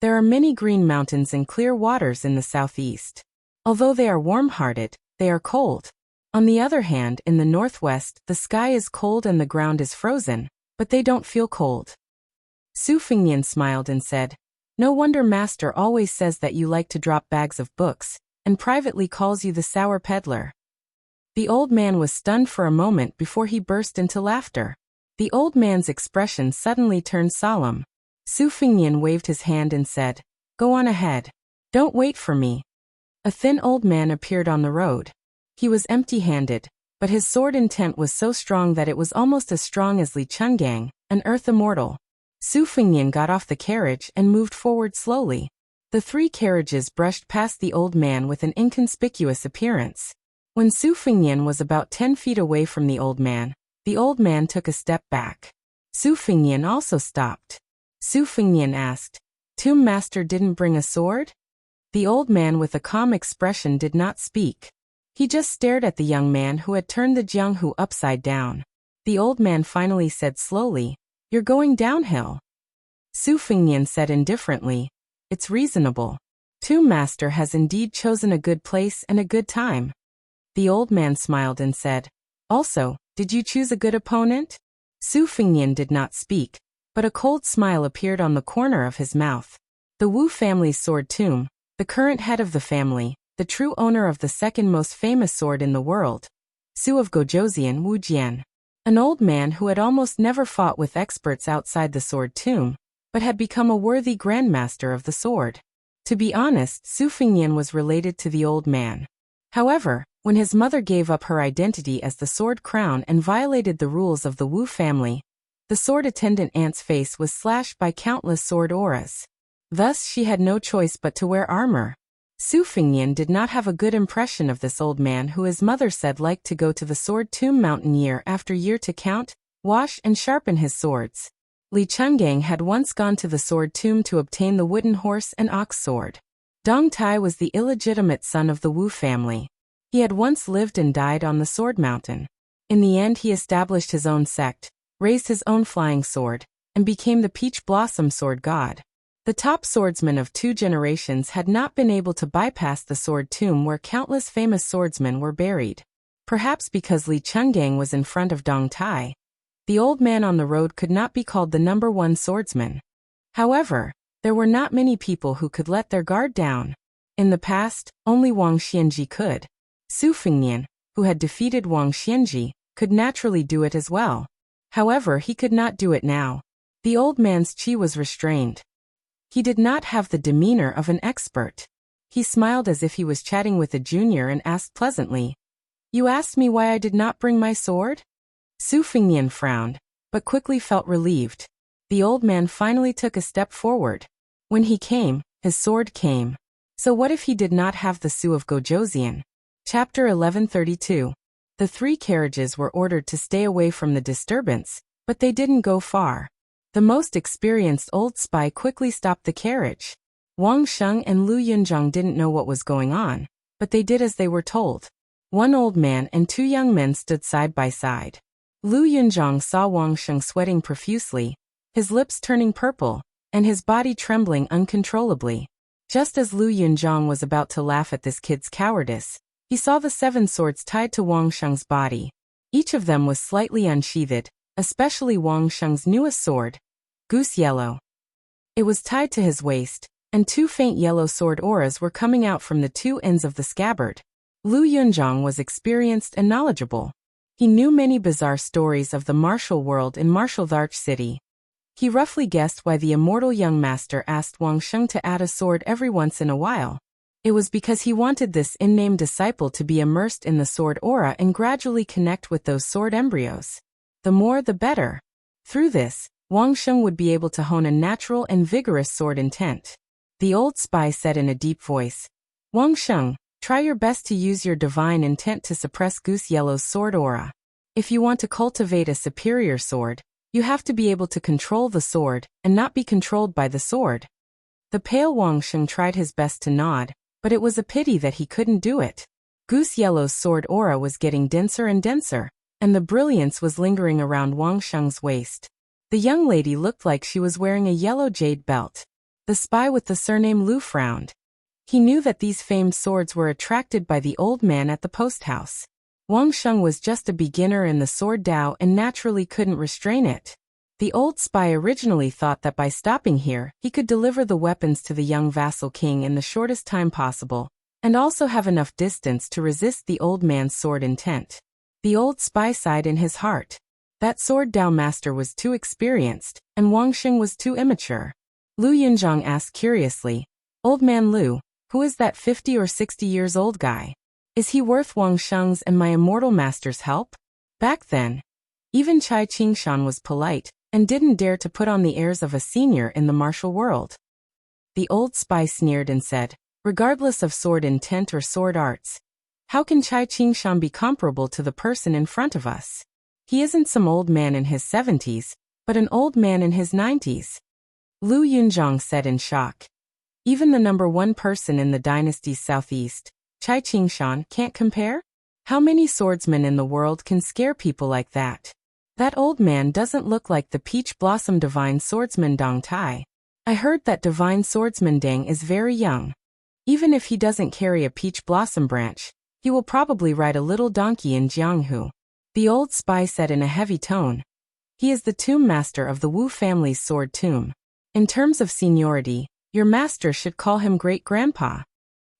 There are many green mountains and clear waters in the southeast. Although they are warm-hearted, they are cold. On the other hand, in the northwest, the sky is cold and the ground is frozen, but they don't feel cold. Su Fingyan smiled and said, No wonder Master always says that you like to drop bags of books, and privately calls you the sour peddler. The old man was stunned for a moment before he burst into laughter. The old man's expression suddenly turned solemn. Su Fingyan waved his hand and said, Go on ahead. Don't wait for me. A thin old man appeared on the road. He was empty-handed, but his sword intent was so strong that it was almost as strong as Li Chungang, an earth immortal. Su Fingyan got off the carriage and moved forward slowly. The 3 carriages brushed past the old man with an inconspicuous appearance. When Su Fingyan was about 10 feet away from the old man took a step back. Su Fingyan also stopped. Su Fingyan asked, Tomb Master didn't bring a sword? The old man with a calm expression did not speak. He just stared at the young man who had turned the Jianghu upside down. The old man finally said slowly, You're going downhill. Su Fingyan said indifferently, It's reasonable. Tomb Master has indeed chosen a good place and a good time. The old man smiled and said, Also, did you choose a good opponent? Su Fingyan did not speak, but a cold smile appeared on the corner of his mouth. The Wu family's sword tomb, the current head of the family, the true owner of the second most famous sword in the world, Su of Gojoseon Wu Jian. An old man who had almost never fought with experts outside the sword tomb, but had become a worthy grandmaster of the sword. To be honest, Su Fingyan was related to the old man. However, when his mother gave up her identity as the sword crown and violated the rules of the Wu family, the sword attendant aunt's face was slashed by countless sword auras. Thus she had no choice but to wear armor. Su Fingyan did not have a good impression of this old man who his mother said liked to go to the sword tomb mountain year after year to count, wash and sharpen his swords. Li Chungang had once gone to the sword tomb to obtain the wooden horse and ox sword. Dong Tai was the illegitimate son of the Wu family. He had once lived and died on the sword mountain. In the end he established his own sect, raised his own flying sword, and became the Peach Blossom Sword God. The top swordsmen of 2 generations had not been able to bypass the sword tomb where countless famous swordsmen were buried. Perhaps because Li Chungang was in front of Dong Tai, the old man on the road could not be called the #1 swordsman. However, there were not many people who could let their guard down. In the past, only Wang Xianji could. Su Fingyan, who had defeated Wang Xianji, could naturally do it as well. However, he could not do it now. The old man's qi was restrained. He did not have the demeanor of an expert. He smiled as if he was chatting with a junior and asked pleasantly, You asked me why I did not bring my sword? Su Fingyan frowned, but quickly felt relieved. The old man finally took a step forward. When he came, his sword came. So what if he did not have the Su of Gojoseon? Chapter 1132. The 3 carriages were ordered to stay away from the disturbance, but they didn't go far. The most experienced old spy quickly stopped the carriage. Wang Sheng and Lu Yunzhang didn't know what was going on, but they did as they were told. One old man and two young men stood side by side. Lu Yunzhang saw Wang Sheng sweating profusely, his lips turning purple, and his body trembling uncontrollably. Just as Lu Yunzhang was about to laugh at this kid's cowardice, he saw the 7 swords tied to Wang Sheng's body. Each of them was slightly unsheathed, especially Wang Sheng's newest sword, goose yellow. It was tied to his waist, and 2 faint yellow sword auras were coming out from the 2 ends of the scabbard. Lu Yunzhang was experienced and knowledgeable. He knew many bizarre stories of the martial world in Martial Arts City. He roughly guessed why the immortal young master asked Wang Sheng to add a sword every once in a while. It was because he wanted this unnamed disciple to be immersed in the sword aura and gradually connect with those sword embryos. The more the better. Through this, Wang Sheng would be able to hone a natural and vigorous sword intent. The old spy said in a deep voice, "Wang Sheng, try your best to use your divine intent to suppress Goose Yellow's sword aura. If you want to cultivate a superior sword, you have to be able to control the sword and not be controlled by the sword." The pale Wang Sheng tried his best to nod, but it was a pity that he couldn't do it. Goose Yellow's sword aura was getting denser and denser, and the brilliance was lingering around Wang Sheng's waist. The young lady looked like she was wearing a yellow jade belt. The spy with the surname Lu frowned. He knew that these famed swords were attracted by the old man at the post house. Wang Sheng was just a beginner in the sword Dao and naturally couldn't restrain it. The old spy originally thought that by stopping here, he could deliver the weapons to the young vassal king in the shortest time possible, and also have enough distance to resist the old man's sword intent. The old spy sighed in his heart. That sword Dao master was too experienced, and Wang Sheng was too immature. Lu Yunzhang asked curiously, "Old man Lu, who is that 50 or 60 years old guy? Is he worth Wang Sheng's and my immortal master's help?" Back then, even Chai Qingshan was polite and didn't dare to put on the airs of a senior in the martial world. The old spy sneered and said, "Regardless of sword intent or sword arts, how can Chai Qingshan be comparable to the person in front of us? He isn't some old man in his 70s, but an old man in his 90s. Lu Yunzhang said in shock. Even the #1 person in the dynasty's southeast, Chai Qingshan, can't compare? How many swordsmen in the world can scare people like that? That old man doesn't look like the peach blossom divine swordsman Dong Tai. I heard that divine swordsman Dang is very young. Even if he doesn't carry a peach blossom branch, he will probably ride a little donkey in Jianghu." The old spy said in a heavy tone. "He is the tomb master of the Wu family's sword tomb. In terms of seniority, your master should call him great-grandpa."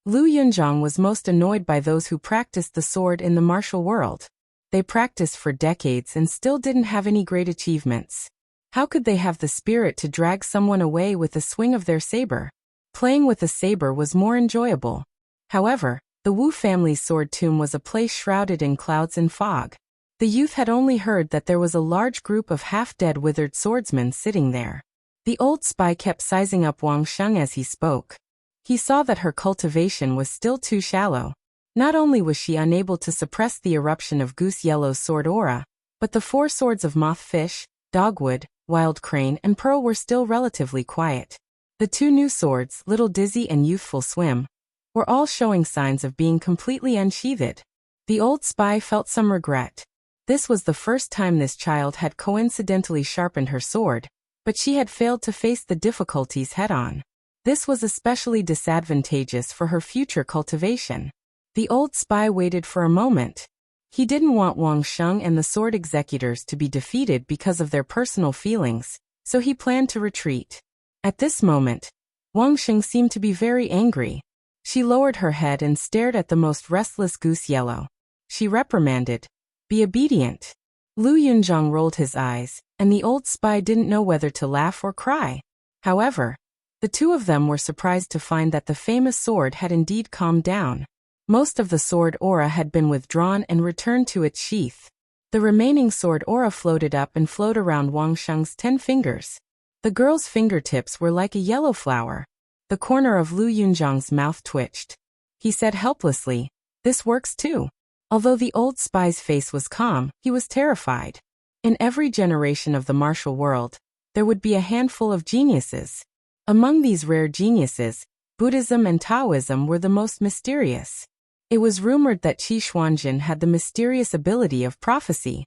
Lu Yunzhang was most annoyed by those who practiced the sword in the martial world. They practiced for decades and still didn't have any great achievements. How could they have the spirit to drag someone away with a swing of their saber? Playing with a saber was more enjoyable. However, the Wu family's sword tomb was a place shrouded in clouds and fog. The youth had only heard that there was a large group of half-dead withered swordsmen sitting there. The old spy kept sizing up Wang Sheng as he spoke. He saw that her cultivation was still too shallow. Not only was she unable to suppress the eruption of Goose Yellow's sword aura, but the 4 swords of Mothfish, Dogwood, Wild Crane and Pearl were still relatively quiet. The 2 new swords, Little Dizzy and Youthful Swim, were all showing signs of being completely unsheathed. The old spy felt some regret. This was the first time this child had coincidentally sharpened her sword, but she had failed to face the difficulties head-on. This was especially disadvantageous for her future cultivation. The old spy waited for a moment. He didn't want Wang Sheng and the sword executors to be defeated because of their personal feelings, so he planned to retreat. At this moment, Wang Sheng seemed to be very angry. She lowered her head and stared at the most restless Goose Yellow. She reprimanded, "Be obedient." Lu Yunzhang rolled his eyes, and the old spy didn't know whether to laugh or cry. However, the 2 of them were surprised to find that the famous sword had indeed calmed down. Most of the sword aura had been withdrawn and returned to its sheath. The remaining sword aura floated up and flowed around Wang Sheng's 10 fingers. The girl's fingertips were like a yellow flower. The corner of Lu Yunzhang's mouth twitched. He said helplessly, "This works too." Although the old spy's face was calm, he was terrified. In every generation of the martial world, there would be a handful of geniuses. Among these rare geniuses, Buddhism and Taoism were the most mysterious. It was rumored that Qi Xuanjin had the mysterious ability of prophecy.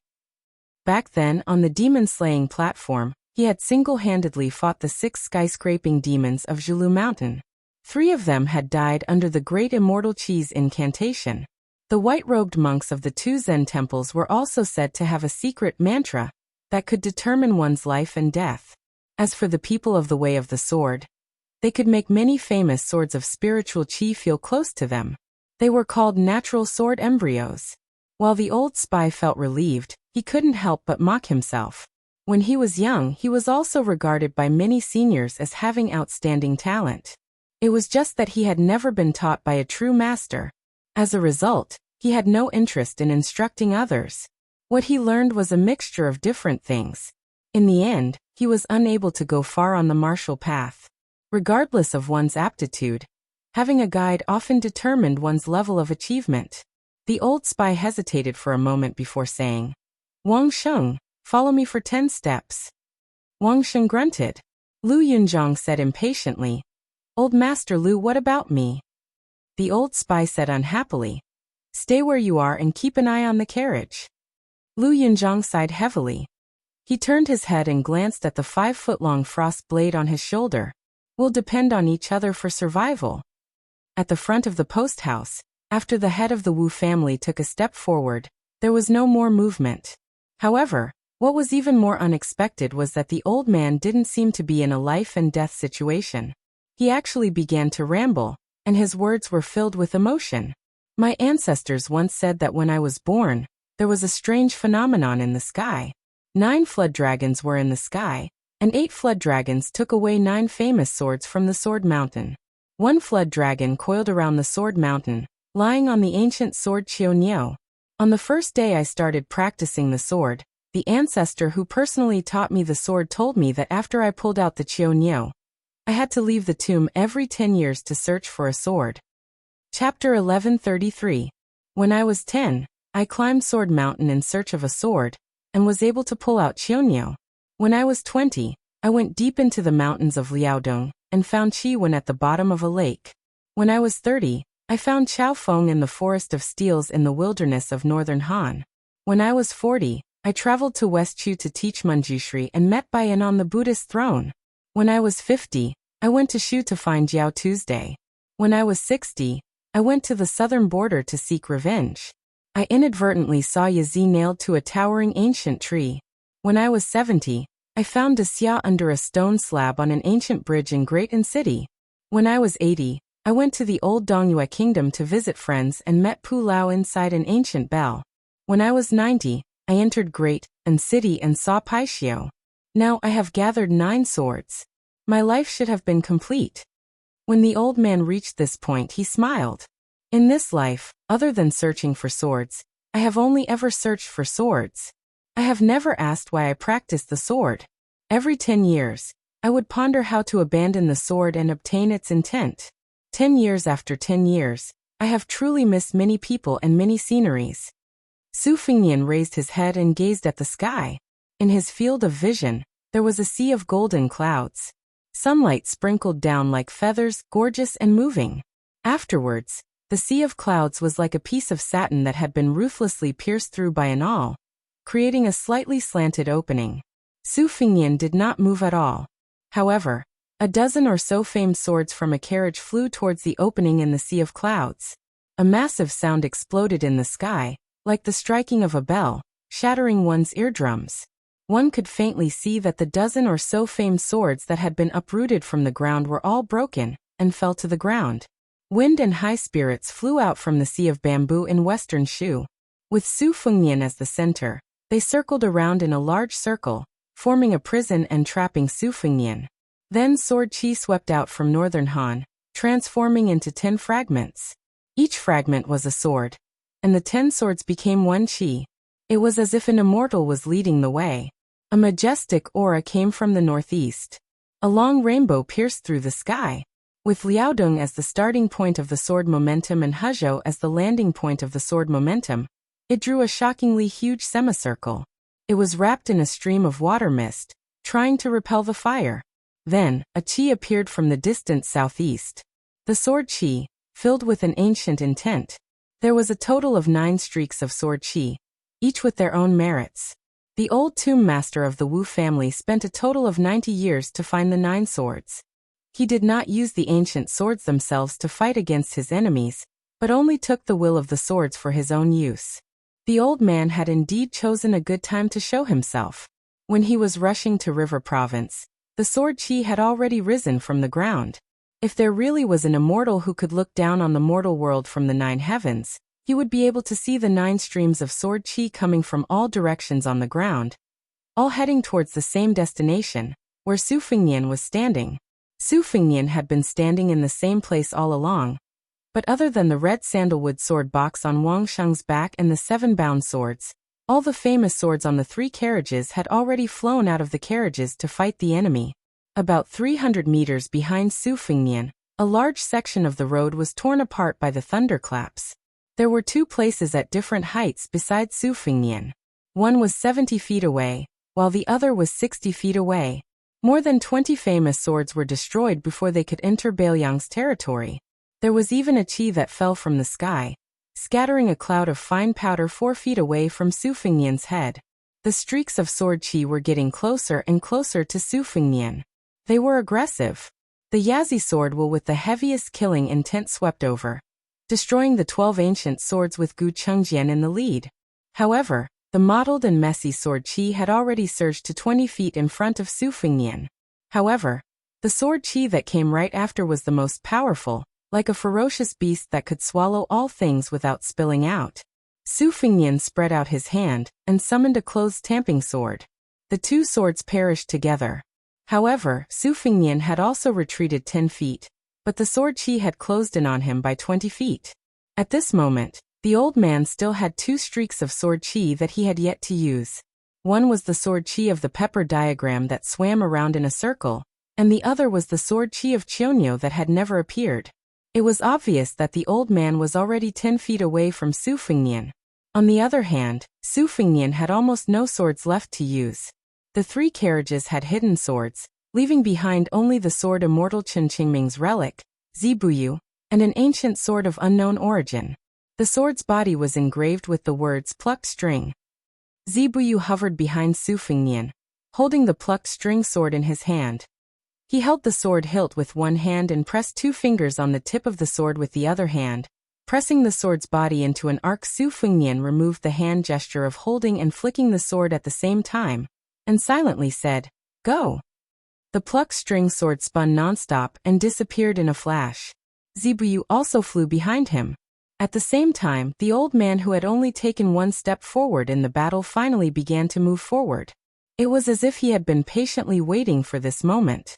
Back then, on the demon-slaying platform, he had single-handedly fought the 6 skyscraping demons of Zhulu Mountain. 3 of them had died under the great immortal Qi's incantation. The white-robed monks of the 2 Zen temples were also said to have a secret mantra that could determine one's life and death. As for the people of the Way of the Sword, they could make many famous swords of spiritual Qi feel close to them. They were called natural sword embryos. While the old spy felt relieved, he couldn't help but mock himself. When he was young, he was also regarded by many seniors as having outstanding talent. It was just that he had never been taught by a true master. As a result, he had no interest in instructing others. What he learned was a mixture of different things. In the end, he was unable to go far on the martial path. Regardless of one's aptitude, having a guide often determined one's level of achievement. The old spy hesitated for a moment before saying, "Wang Sheng, follow me for 10 steps." Wang Sheng grunted. Lu Yunzhang said impatiently, "Old Master Lu, what about me?" The old spy said unhappily, "Stay where you are and keep an eye on the carriage." Lu Yunzhang sighed heavily. He turned his head and glanced at the 5-foot-long frost blade on his shoulder. "We'll depend on each other for survival." At the front of the post house, after the head of the Wu family took a step forward, there was no more movement. However, what was even more unexpected was that the old man didn't seem to be in a life-and-death situation. He actually began to ramble, and his words were filled with emotion. "My ancestors once said that when I was born, there was a strange phenomenon in the sky. 9 flood dragons were in the sky, and 8 flood dragons took away 9 famous swords from the Sword Mountain. 1 flood dragon coiled around the Sword Mountain, lying on the ancient sword Qiu. On the first day I started practicing the sword, the ancestor who personally taught me the sword told me that after I pulled out the Qiu, I had to leave the tomb every 10 years to search for a sword." Chapter 1133. When I was 10, I climbed Sword Mountain in search of a sword, and was able to pull out Qiu. When I was 20, I went deep into the mountains of Liaodong, and found Qi Wen at the bottom of a lake. When I was 30, I found Chao Feng in the Forest of Steels in the wilderness of northern Han. When I was 40, I traveled to West Chu to teach Manjushri and met Baiyan on the Buddhist throne. When I was 50, I went to Shu to find Jiao Tuesday. When I was 60, I went to the southern border to seek revenge. I inadvertently saw Yazi nailed to a towering ancient tree. When I was 70, I found De Xia under a stone slab on an ancient bridge in Great An City. When I was 80, I went to the old Dongyue kingdom to visit friends and met Pu Lao inside an ancient bell. When I was 90, I entered Great An City and saw Paixio. Now I have gathered 9 swords. My life should have been complete. When the old man reached this point, he smiled. In this life, other than searching for swords, I have only ever searched for swords. I have never asked why I practiced the sword. Every 10 years, I would ponder how to abandon the sword and obtain its intent. 10 years after 10 years, I have truly missed many people and many sceneries. Su Fengnian raised his head and gazed at the sky. In his field of vision, there was a sea of golden clouds. Sunlight sprinkled down like feathers, gorgeous and moving. Afterwards, the sea of clouds was like a piece of satin that had been ruthlessly pierced through by an awl, creating a slightly slanted opening. Su Fengnian did not move at all. However, a dozen or so famed swords from a carriage flew towards the opening in the sea of clouds. A massive sound exploded in the sky, like the striking of a bell, shattering one's eardrums. One could faintly see that the dozen or so famed swords that had been uprooted from the ground were all broken, and fell to the ground. Wind and high spirits flew out from the sea of bamboo in western Shu. With Su Fengnian as the center, they circled around in a large circle, forming a prison and trapping Su Fengnian. Then sword Qi swept out from northern Han, transforming into 10 fragments. Each fragment was a sword, and the 10 swords became 1 Qi. It was as if an immortal was leading the way. A majestic aura came from the northeast. A long rainbow pierced through the sky. With Liaodong as the starting point of the sword momentum and Hezhou as the landing point of the sword momentum, it drew a shockingly huge semicircle. It was wrapped in a stream of water mist, trying to repel the fire. Then, a chi appeared from the distant southeast. The sword chi, filled with an ancient intent. There was a total of 9 streaks of sword chi, each with their own merits. The old tomb master of the Wu family spent a total of 90 years to find the 9 swords. He did not use the ancient swords themselves to fight against his enemies, but only took the will of the swords for his own use. The old man had indeed chosen a good time to show himself. When he was rushing to River Province, the sword chi had already risen from the ground. If there really was an immortal who could look down on the mortal world from the 9 heavens, he would be able to see the 9 streams of sword chi coming from all directions on the ground, all heading towards the same destination, where Su Fengnian was standing. Su Fengnian had been standing in the same place all along, but other than the red sandalwood sword box on Wang Sheng's back and the 7 bound swords, all the famous swords on the 3 carriages had already flown out of the carriages to fight the enemy. About 300 meters behind Su Fengnian, a large section of the road was torn apart by the thunderclaps. There were 2 places at different heights beside Su Fengnian. One was 70 feet away, while the other was 60 feet away. More than 20 famous swords were destroyed before they could enter Baoyang's territory. There was even a chi that fell from the sky, scattering a cloud of fine powder 4 feet away from Su Fengnian's head. The streaks of sword chi were getting closer and closer to Su Fengnian. They were aggressive. The Yazi sword will with the heaviest killing intent swept over, destroying the 12 ancient swords with Gu Chengjian in the lead. However, the mottled and messy sword chi had already surged to 20 feet in front of Su Fengnian. However, the sword chi that came right after was the most powerful, like a ferocious beast that could swallow all things without spilling out. Su Fengnian spread out his hand and summoned a closed tamping sword. The 2 swords perished together. However, Su Fengnian had also retreated 10 feet, but the sword chi had closed in on him by 20 feet. At this moment, the old man still had 2 streaks of sword chi that he had yet to use. One was the sword chi of the pepper diagram that swam around in a circle, and the other was the sword chi of Chionyo that had never appeared. It was obvious that the old man was already 10 feet away from Su Fengnian. On the other hand, Su Fengnian had almost no swords left to use. The 3 carriages had hidden swords, leaving behind only the sword immortal Chen Qingming's relic, Zibuyu, and an ancient sword of unknown origin. The sword's body was engraved with the words plucked string. Zibuyu hovered behind Su Fengnian, holding the plucked string sword in his hand. He held the sword hilt with one hand and pressed 2 fingers on the tip of the sword with the other hand. Pressing the sword's body into an arc, Su Fengnian removed the hand gesture of holding and flicking the sword at the same time, and silently said, "Go." The plucked string sword spun nonstop and disappeared in a flash. Zibuyu also flew behind him. At the same time, the old man who had only taken 1 step forward in the battle finally began to move forward. It was as if he had been patiently waiting for this moment.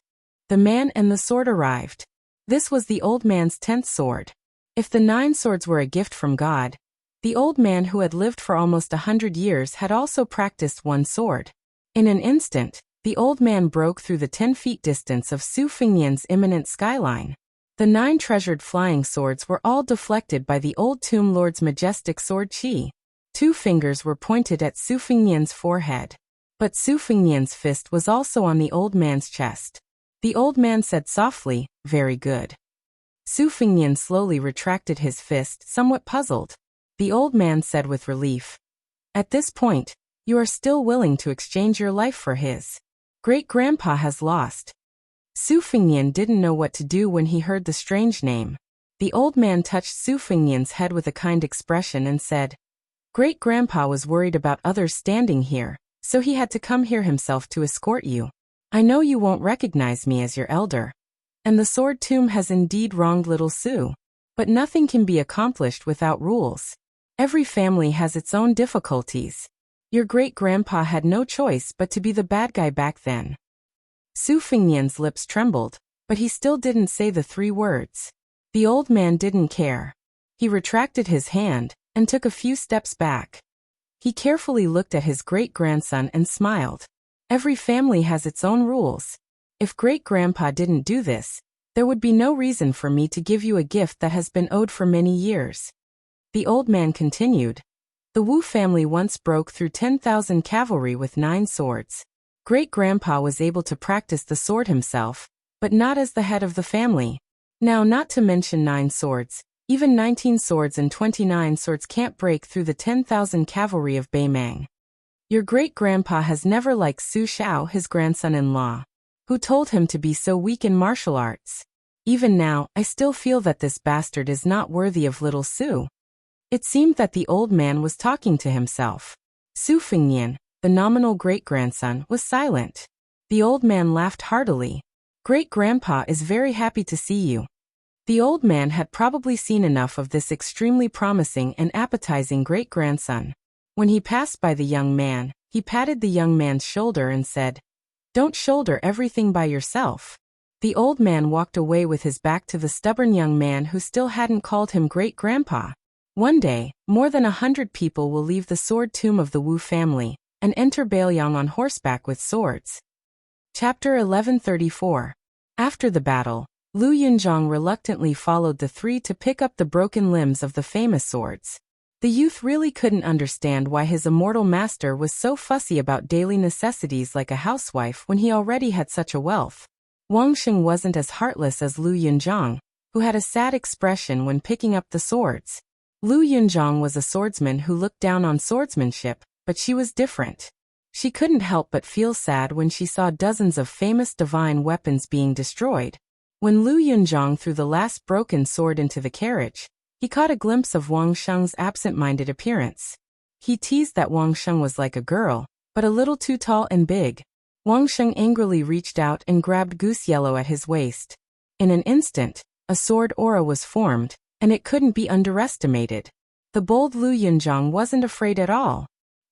The man and the sword arrived. This was the old man's 10th sword. If the 9 swords were a gift from God, the old man who had lived for almost 100 years had also practiced 1 sword. In an instant, the old man broke through the 10 feet distance of Su Fengnian's imminent skyline. The 9 treasured flying swords were all deflected by the old tomb lord's majestic sword chi. 2 fingers were pointed at Su Fengnian's forehead. But Su Fengnian's fist was also on the old man's chest. The old man said softly, "Very good." Su Fengnian slowly retracted his fist, somewhat puzzled. The old man said with relief, "At this point, you are still willing to exchange your life for his. Great-grandpa has lost." Su Fengnian didn't know what to do when he heard the strange name. The old man touched Su Fengnian's head with a kind expression and said, "Great-grandpa was worried about others standing here, so he had to come here himself to escort you. I know you won't recognize me as your elder. And the sword tomb has indeed wronged little Su. But nothing can be accomplished without rules. Every family has its own difficulties. Your great-grandpa had no choice but to be the bad guy back then." Su Fengnian's lips trembled, but he still didn't say the 3 words. The old man didn't care. He retracted his hand and took a few steps back. He carefully looked at his great-grandson and smiled. Every family has its own rules. If great-grandpa didn't do this, there would be no reason for me to give you a gift that has been owed for many years. The old man continued. The Wu family once broke through 10,000 cavalry with 9 swords. Great-grandpa was able to practice the sword himself, but not as the head of the family. Now, not to mention 9 swords, even 19 swords and 29 swords can't break through the 10,000 cavalry of Beimang. Your great-grandpa has never liked Su Xiao, his grandson-in-law, who told him to be so weak in martial arts. Even now, I still feel that this bastard is not worthy of little Su. It seemed that the old man was talking to himself. Su Fengnian, the nominal great-grandson, was silent. The old man laughed heartily. Great-grandpa is very happy to see you. The old man had probably seen enough of this extremely promising and appetizing great-grandson. When he passed by the young man, he patted the young man's shoulder and said, "Don't shoulder everything by yourself." The old man walked away with his back to the stubborn young man who still hadn't called him great-grandpa. One day, more than 100 people will leave the sword tomb of the Wu family and enter Beiliang on horseback with swords. Chapter 1134. After the battle, Lu Yunzhang reluctantly followed the 3 to pick up the broken limbs of the famous swords. The youth really couldn't understand why his immortal master was so fussy about daily necessities like a housewife when he already had such a wealth. Wang Sheng wasn't as heartless as Lu Yunzhang, who had a sad expression when picking up the swords. Lu Yunzhang was a swordsman who looked down on swordsmanship, but she was different. She couldn't help but feel sad when she saw dozens of famous divine weapons being destroyed. When Lu Yunzhang threw the last broken sword into the carriage, he caught a glimpse of Wang Sheng's absent-minded appearance. He teased that Wang Sheng was like a girl, but a little too tall and big. Wang Sheng angrily reached out and grabbed Goose Yellow at his waist. In an instant, a sword aura was formed, and it couldn't be underestimated. The bold Lu Yunzhang wasn't afraid at all.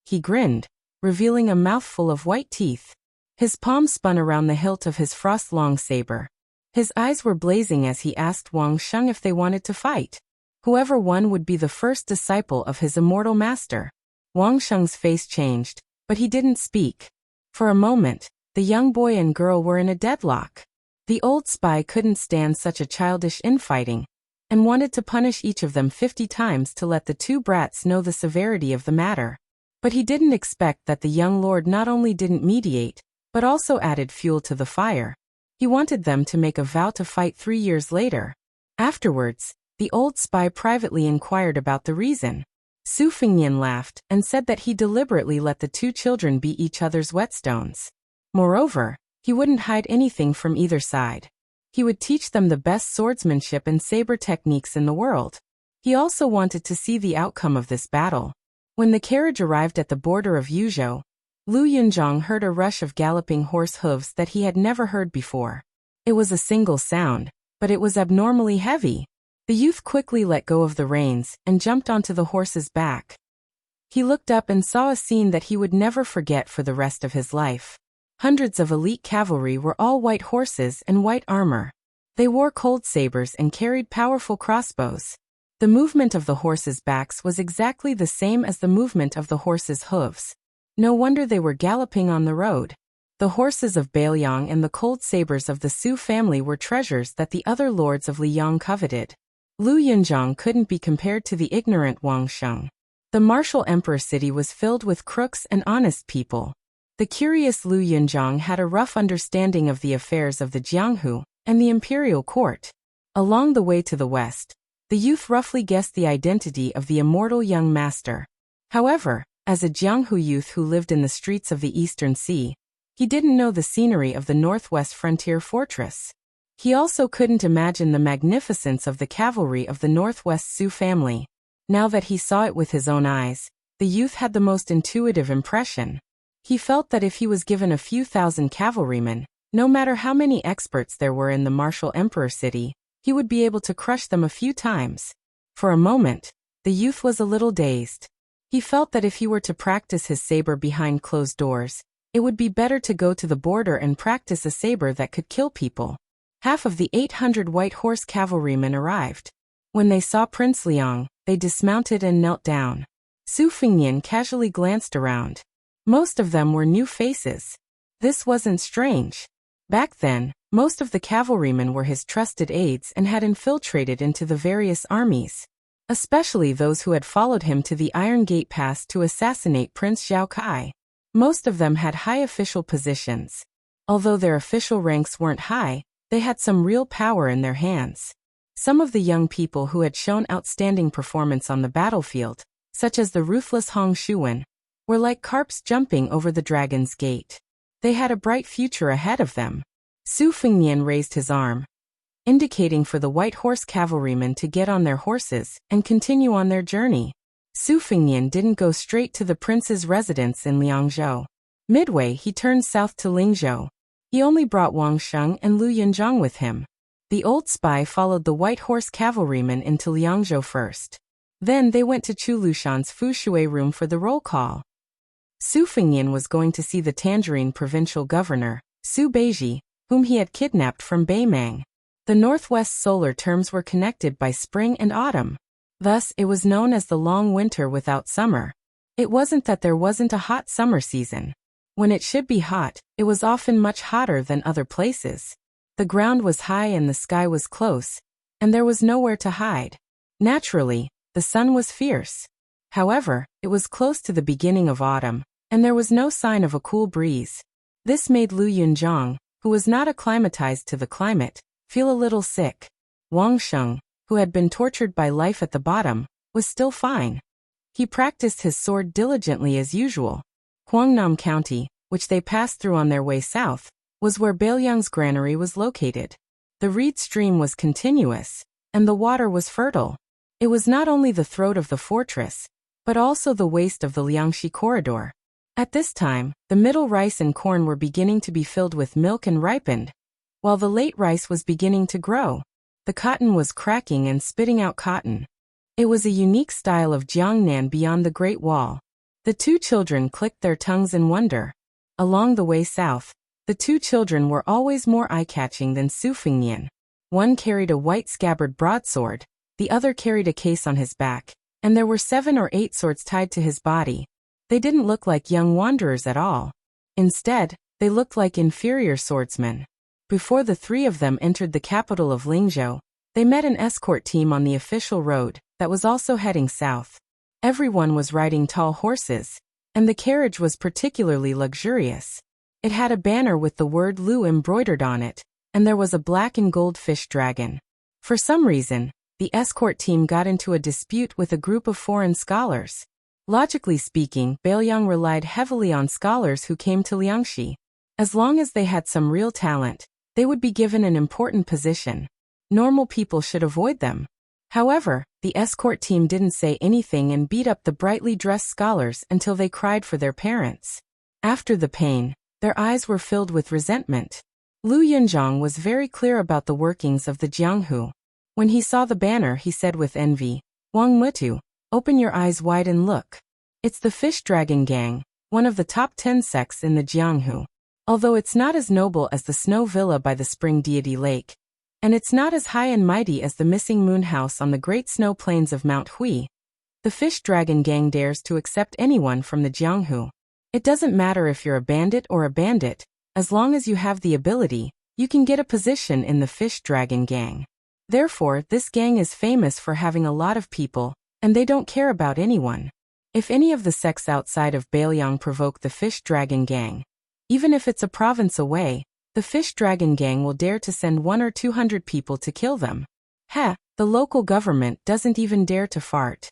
He grinned, revealing a mouthful of white teeth. His palm spun around the hilt of his frost-long saber. His eyes were blazing as he asked Wang Sheng if they wanted to fight. Whoever won would be the first disciple of his immortal master. Wang Sheng's face changed, but he didn't speak. For a moment, the young boy and girl were in a deadlock. The old spy couldn't stand such a childish infighting, and wanted to punish each of them 50 times to let the 2 brats know the severity of the matter. But he didn't expect that the young lord not only didn't mediate, but also added fuel to the fire. He wanted them to make a vow to fight 3 years later. Afterwards, the old spy privately inquired about the reason. Su Fengnian laughed and said that he deliberately let the 2 children be each other's whetstones. Moreover, he wouldn't hide anything from either side. He would teach them the best swordsmanship and saber techniques in the world. He also wanted to see the outcome of this battle. When the carriage arrived at the border of Yuzhou, Lu Yunzhang heard a rush of galloping horse hooves that he had never heard before. It was a single sound, but it was abnormally heavy. The youth quickly let go of the reins and jumped onto the horse's back. He looked up and saw a scene that he would never forget for the rest of his life. Hundreds of elite cavalry were all white horses and white armor. They wore cold sabers and carried powerful crossbows. The movement of the horses' backs was exactly the same as the movement of the horses' hooves. No wonder they were galloping on the road. The horses of Beiliang and the cold sabers of the Su family were treasures that the other lords of Liang coveted. Lu Yunzhang couldn't be compared to the ignorant Wang Sheng. The martial emperor city was filled with crooks and honest people. The curious Lu Yunzhang had a rough understanding of the affairs of the Jianghu and the imperial court. Along the way to the west, the youth roughly guessed the identity of the immortal young master. However, as a Jianghu youth who lived in the streets of the Eastern Sea, he didn't know the scenery of the northwest frontier fortress. He also couldn't imagine the magnificence of the cavalry of the Northwest Su family. Now that he saw it with his own eyes, the youth had the most intuitive impression. He felt that if he was given a few thousand cavalrymen, no matter how many experts there were in the martial emperor city, he would be able to crush them a few times. For a moment, the youth was a little dazed. He felt that if he were to practice his saber behind closed doors, it would be better to go to the border and practice a saber that could kill people. Half of the 800 white horse cavalrymen arrived. When they saw Prince Liang, they dismounted and knelt down. Su Fengnian casually glanced around. Most of them were new faces. This wasn't strange. Back then, most of the cavalrymen were his trusted aides and had infiltrated into the various armies, especially those who had followed him to the Iron Gate Pass to assassinate Prince Zhao Kai. Most of them had high official positions. Although their official ranks weren't high, they had some real power in their hands. Some of the young people who had shown outstanding performance on the battlefield, such as the ruthless Hong Shuwen, were like carps jumping over the dragon's gate. They had a bright future ahead of them. Su Fengnian raised his arm, indicating for the white horse cavalrymen to get on their horses and continue on their journey. Su Fengnian didn't go straight to the prince's residence in Liangzhou. Midway, he turned south to Lingzhou. He only brought Wang Sheng and Lu Yunzhang with him. The old spy followed the white horse cavalrymen into Liangzhou first. Then they went to Chu Lushan's Fu Shui room for the roll call. Su Fengnian was going to see the Tangerine provincial governor, Su Beiji, whom he had kidnapped from Beimang. The northwest solar terms were connected by spring and autumn. Thus, it was known as the long winter without summer. It wasn't that there wasn't a hot summer season. When it should be hot, it was often much hotter than other places. The ground was high and the sky was close, and there was nowhere to hide. Naturally, the sun was fierce. However, it was close to the beginning of autumn, and there was no sign of a cool breeze. This made Lu Yunzhang, who was not acclimatized to the climate, feel a little sick. Wang Sheng, who had been tortured by life at the bottom, was still fine. He practiced his sword diligently as usual. Guangnam County, which they passed through on their way south, was where Bailiang's granary was located. The reed stream was continuous, and the water was fertile. It was not only the throat of the fortress, but also the waist of the Liangxi corridor. At this time, the middle rice and corn were beginning to be filled with milk and ripened, while the late rice was beginning to grow. The cotton was cracking and spitting out cotton. It was a unique style of Jiangnan beyond the Great Wall. The two children clicked their tongues in wonder. Along the way south, the two children were always more eye-catching than Su Fengnian. One carried a white scabbard broadsword, the other carried a case on his back, and there were 7 or 8 swords tied to his body. They didn't look like young wanderers at all. Instead, they looked like inferior swordsmen. Before the three of them entered the capital of Lingzhou, they met an escort team on the official road that was also heading south. Everyone was riding tall horses, and the carriage was particularly luxurious. It had a banner with the word Lu embroidered on it, and there was a black and gold fish dragon. For some reason, the escort team got into a dispute with a group of foreign scholars. Logically speaking, Bailiang relied heavily on scholars who came to Liangxi. As long as they had some real talent, they would be given an important position. Normal people should avoid them. However, the escort team didn't say anything and beat up the brightly dressed scholars until they cried for their parents. After the pain, their eyes were filled with resentment. Lu Yunzhang was very clear about the workings of the Jianghu. When he saw the banner, he said with envy, "Wang Mutu, open your eyes wide and look. It's the Fish Dragon Gang, one of the top 10 sects in the Jianghu. Although it's not as noble as the Snow Villa by the Spring Deity Lake, and it's not as high and mighty as the Missing Moon House on the Great Snow Plains of Mount Hui, the Fish Dragon Gang dares to accept anyone from the Jianghu. It doesn't matter if you're a bandit or a bandit, as long as you have the ability, you can get a position in the Fish Dragon Gang. Therefore, this gang is famous for having a lot of people, and they don't care about anyone. If any of the sects outside of Bailiang provoke the Fish Dragon Gang, even if it's a province away, the Fish Dragon Gang will dare to send 100 or 200 people to kill them. The local government doesn't even dare to fart."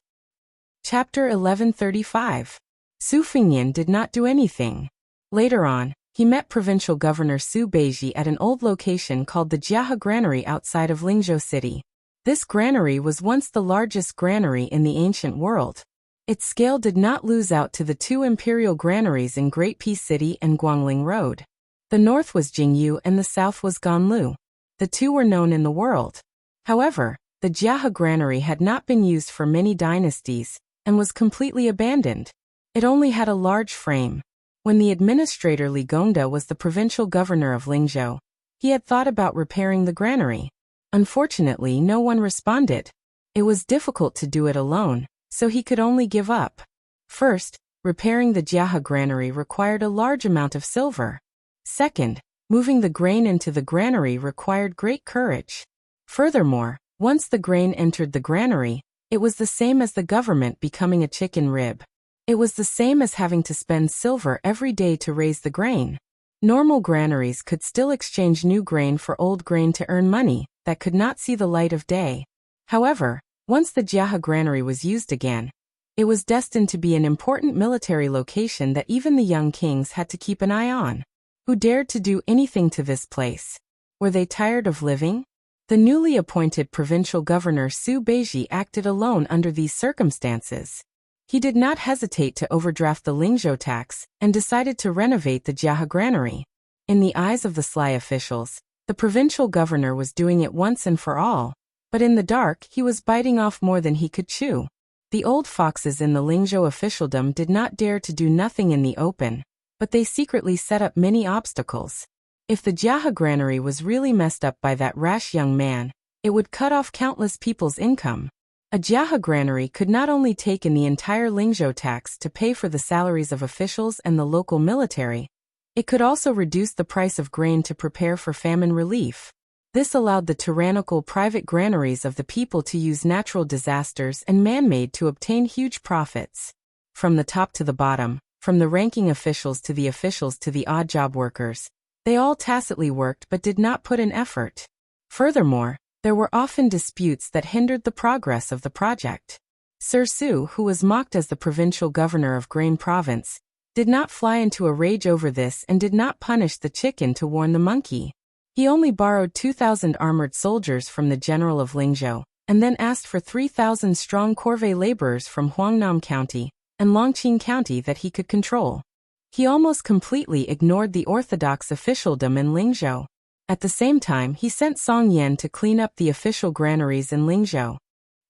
Chapter 1135. Su Fengnian did not do anything. Later on, he met Provincial Governor Su Beiji at an old location called the Jiahe Granary outside of Lingzhou City. This granary was once the largest granary in the ancient world. Its scale did not lose out to the 2 imperial granaries in Great Peace City and Guangling Road. The north was Jingyu and the south was Ganlu. The two were known in the world. However, the Jiahe granary had not been used for many dynasties, and was completely abandoned. It only had a large frame. When the administrator Li Gongda was the provincial governor of Lingzhou, he had thought about repairing the granary. Unfortunately, no one responded. It was difficult to do it alone, so he could only give up. First, repairing the Jiahe granary required a large amount of silver. Second, moving the grain into the granary required great courage. Furthermore, once the grain entered the granary, it was the same as the government becoming a chicken rib. It was the same as having to spend silver every day to raise the grain. Normal granaries could still exchange new grain for old grain to earn money that could not see the light of day. However, once the Jiahe granary was used again, it was destined to be an important military location that even the young kings had to keep an eye on. Who dared to do anything to this place? Were they tired of living? The newly appointed provincial governor Su Beiji acted alone under these circumstances. He did not hesitate to overdraft the Lingzhou tax and decided to renovate the Jiahe granary. In the eyes of the sly officials, the provincial governor was doing it once and for all, but in the dark he was biting off more than he could chew. The old foxes in the Lingzhou officialdom did not dare to do nothing in the open, but they secretly set up many obstacles. If the Jiahe granary was really messed up by that rash young man, it would cut off countless people's income. A Jiahe granary could not only take in the entire Lingzhou tax to pay for the salaries of officials and the local military, it could also reduce the price of grain to prepare for famine relief. This allowed the tyrannical private granaries of the people to use natural disasters and man-made to obtain huge profits. From the top to the bottom, from the ranking officials to the odd job workers, they all tacitly worked but did not put in effort. Furthermore, there were often disputes that hindered the progress of the project. Sir Su, who was mocked as the provincial governor of Grain Province, did not fly into a rage over this and did not punish the chicken to warn the monkey. He only borrowed 2,000 armored soldiers from the general of Lingzhou, and then asked for 3,000 strong corvée laborers from Huangnam County and Longqing County that he could control. He almost completely ignored the orthodox officialdom in Lingzhou. At the same time, he sent Song Yan to clean up the official granaries in Lingzhou.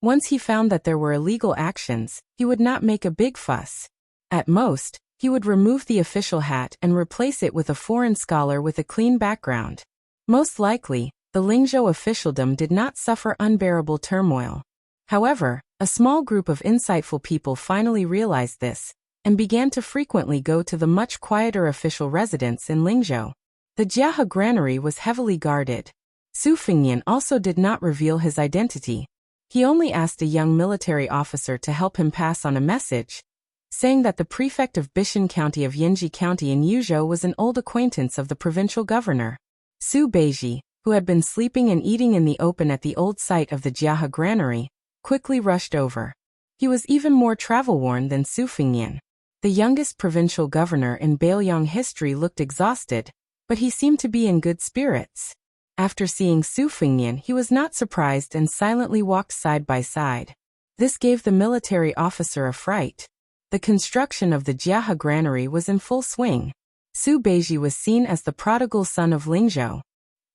Once he found that there were illegal actions, he would not make a big fuss. At most, he would remove the official hat and replace it with a foreign scholar with a clean background. Most likely, the Lingzhou officialdom did not suffer unbearable turmoil. However, a small group of insightful people finally realized this, and began to frequently go to the much quieter official residence in Lingzhou. The Jiahe granary was heavily guarded. Su Fengnian also did not reveal his identity. He only asked a young military officer to help him pass on a message, saying that the prefect of Bishan County of Yinji County in Yuzhou was an old acquaintance of the provincial governor. Su Beiji, who had been sleeping and eating in the open at the old site of the Jiahe granary, quickly rushed over. He was even more travel-worn than Su Fengnian. The youngest provincial governor in Bailiang history looked exhausted, but he seemed to be in good spirits. After seeing Su Fengnian, he was not surprised and silently walked side by side. This gave the military officer a fright. The construction of the Jiahe granary was in full swing. Su Beiji was seen as the prodigal son of Lingzhou.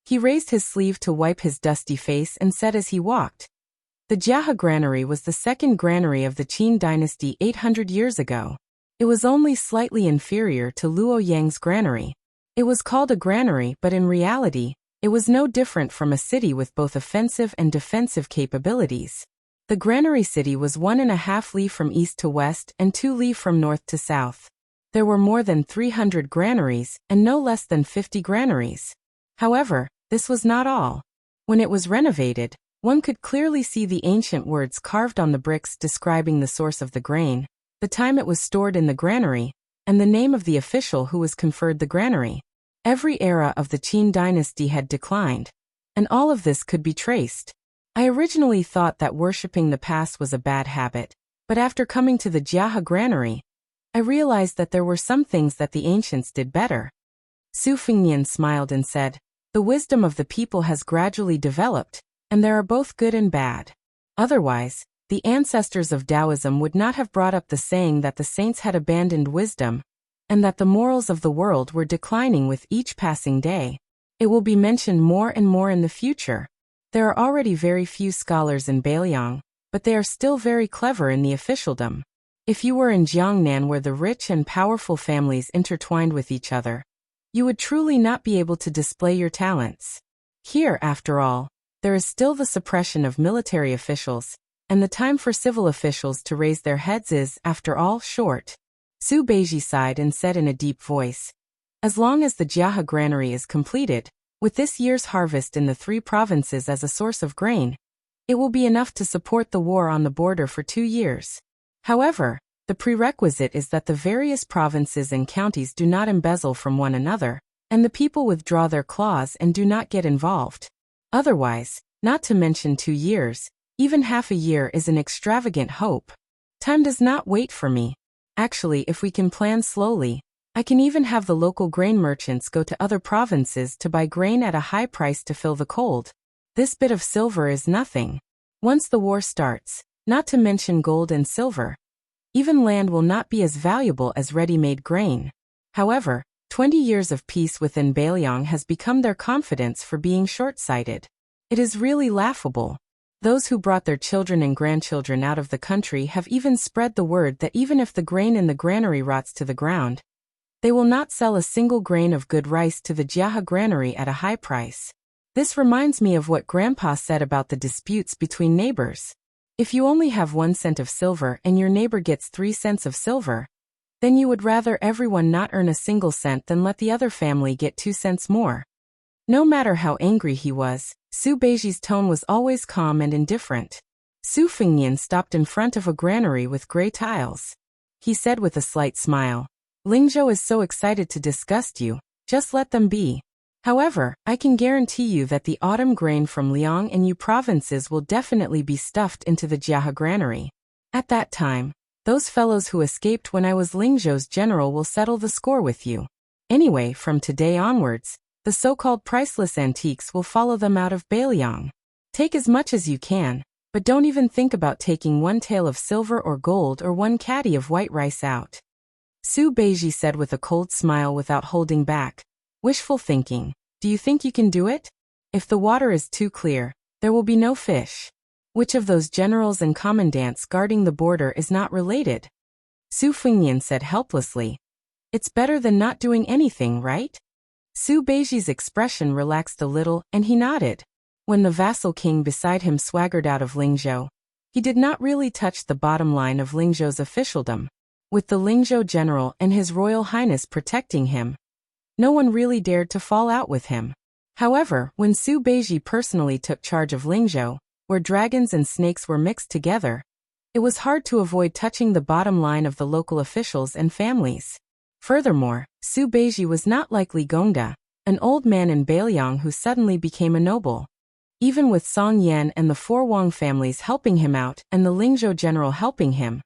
He raised his sleeve to wipe his dusty face and said as he walked, "The Jiahe granary was the second granary of the Qin dynasty 800 years ago. It was only slightly inferior to Luo Yang's granary. It was called a granary, but in reality, it was no different from a city with both offensive and defensive capabilities. The granary city was 1.5 li from east to west and 2 li from north to south. There were more than 300 granaries and no less than 50 granaries. However, this was not all. When it was renovated, one could clearly see the ancient words carved on the bricks describing the source of the grain, the time it was stored in the granary, and the name of the official who was conferred the granary. Every era of the Qin dynasty had declined, and all of this could be traced. I originally thought that worshipping the past was a bad habit, but after coming to the Jiahe granary, I realized that there were some things that the ancients did better." Su Fengnian smiled and said, "The wisdom of the people has gradually developed, and there are both good and bad. Otherwise, the ancestors of Taoism would not have brought up the saying that the saints had abandoned wisdom, and that the morals of the world were declining with each passing day. It will be mentioned more and more in the future. There are already very few scholars in Bailiang, but they are still very clever in the officialdom. If you were in Jiangnan where the rich and powerful families intertwined with each other, you would truly not be able to display your talents. Here, after all, there is still the suppression of military officials, and the time for civil officials to raise their heads is, after all, short." Su Beiji sighed and said in a deep voice, "As long as the Jiahe granary is completed, with this year's harvest in the 3 provinces as a source of grain, it will be enough to support the war on the border for 2 years. However, The prerequisite is that the various provinces and counties do not embezzle from one another, and the people withdraw their claws and do not get involved. Otherwise, not to mention 2 years, even half a year is an extravagant hope. Time does not wait for me. Actually, if we can plan slowly, I can even have the local grain merchants go to other provinces to buy grain at a high price to fill the cold. This bit of silver is nothing. Once the war starts, not to mention gold and silver, even land will not be as valuable as ready-made grain. However, 20 years of peace within Bailiang has become their confidence for being short-sighted. It is really laughable. Those who brought their children and grandchildren out of the country have even spread the word that even if the grain in the granary rots to the ground, they will not sell a single grain of good rice to the Jiahe granary at a high price. This reminds me of what Grandpa said about the disputes between neighbors. If you only have 1 cent of silver and your neighbor gets 3 cents of silver, then you would rather everyone not earn a single cent than let the other family get 2 cents more. No matter how angry he was, Su Beiji's tone was always calm and indifferent. Su Fengnian stopped in front of a granary with gray tiles. He said with a slight smile, "Lingzhou is so excited to disgust you, just let them be. However, I can guarantee you that the autumn grain from Liang and Yu provinces will definitely be stuffed into the Jiahe granary. At that time, those fellows who escaped when I was Lingzhou's general will settle the score with you. Anyway, from today onwards, the so-called priceless antiques will follow them out of Bailiang. Take as much as you can, but don't even think about taking 1 tael of silver or gold or 1 caddy of white rice out." Su Beiji said with a cold smile without holding back, "Wishful thinking. Do you think you can do it? If the water is too clear, there will be no fish. Which of those generals and commandants guarding the border is not related?" Su Fengnian said helplessly, "It's better than not doing anything, right?" Su Beiji's expression relaxed a little, and he nodded. When the vassal king beside him swaggered out of Lingzhou, he did not really touch the bottom line of Lingzhou's officialdom. With the Lingzhou general and His Royal Highness protecting him, no one really dared to fall out with him. However, when Su Beiji personally took charge of Lingzhou, where dragons and snakes were mixed together, it was hard to avoid touching the bottom line of the local officials and families. Furthermore, Su Beiji was not like Li Gongda, an old man in Bailiang who suddenly became a noble. Even with Song Yan and the 4 Wang families helping him out and the Lingzhou general helping him,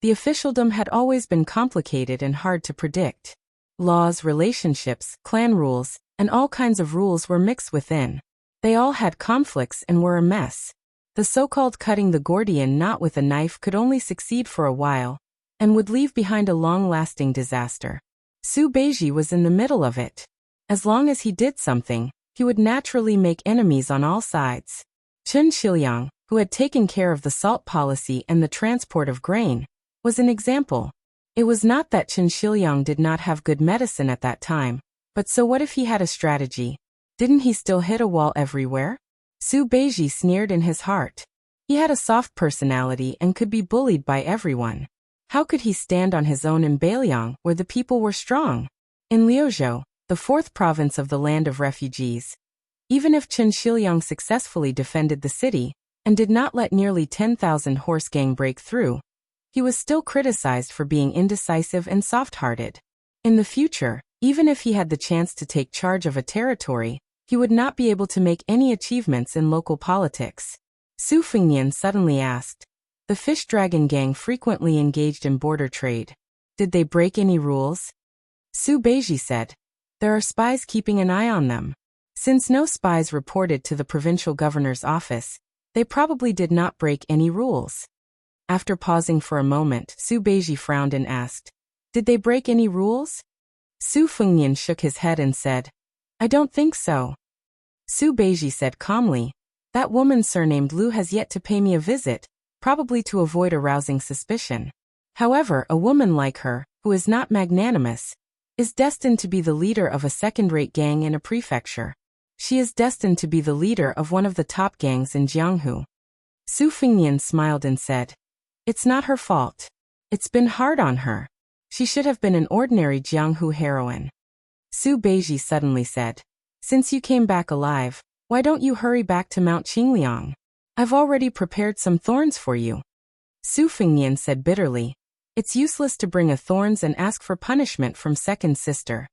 the officialdom had always been complicated and hard to predict. Laws, relationships, clan rules, and all kinds of rules were mixed within. They all had conflicts and were a mess. The so-called cutting the Gordian knot with a knife could only succeed for a while, and would leave behind a long-lasting disaster. Su Beiji was in the middle of it. As long as he did something, he would naturally make enemies on all sides. Chen Shiliang, who had taken care of the salt policy and the transport of grain, was an example. It was not that Chen Shiliang did not have good medicine at that time, but so what if he had a strategy? Didn't he still hit a wall everywhere? Su Beiji sneered in his heart. He had a soft personality and could be bullied by everyone. How could he stand on his own in Bailiang, where the people were strong? In Liuzhou, the 4th province of the land of refugees, even if Chen Shiliang successfully defended the city and did not let nearly 10,000 horse gang break through, he was still criticized for being indecisive and soft-hearted. In the future, even if he had the chance to take charge of a territory, he would not be able to make any achievements in local politics. Su Fengnian suddenly asked, "The fish dragon gang frequently engaged in border trade. Did they break any rules?" Su Beiji said, "There are spies keeping an eye on them. Since no spies reported to the provincial governor's office, they probably did not break any rules." After pausing for a moment, Su Beiji frowned and asked, "Did they break any rules?" Su Fengnian shook his head and said, "I don't think so." Su Beiji said calmly, "That woman surnamed Lu has yet to pay me a visit, probably to avoid arousing suspicion. However, a woman like her, who is not magnanimous, is destined to be the leader of a second-rate gang in a prefecture. She is destined to be the leader of one of the top gangs in Jianghu." Su Fengnian smiled and said, "It's not her fault. It's been hard on her. She should have been an ordinary Jianghu heroine." Su Beiji suddenly said, "Since you came back alive, why don't you hurry back to Mount Qingliang? I've already prepared some thorns for you." Su Fengnian said bitterly, It's useless to bring a thorns and ask for punishment from second sister.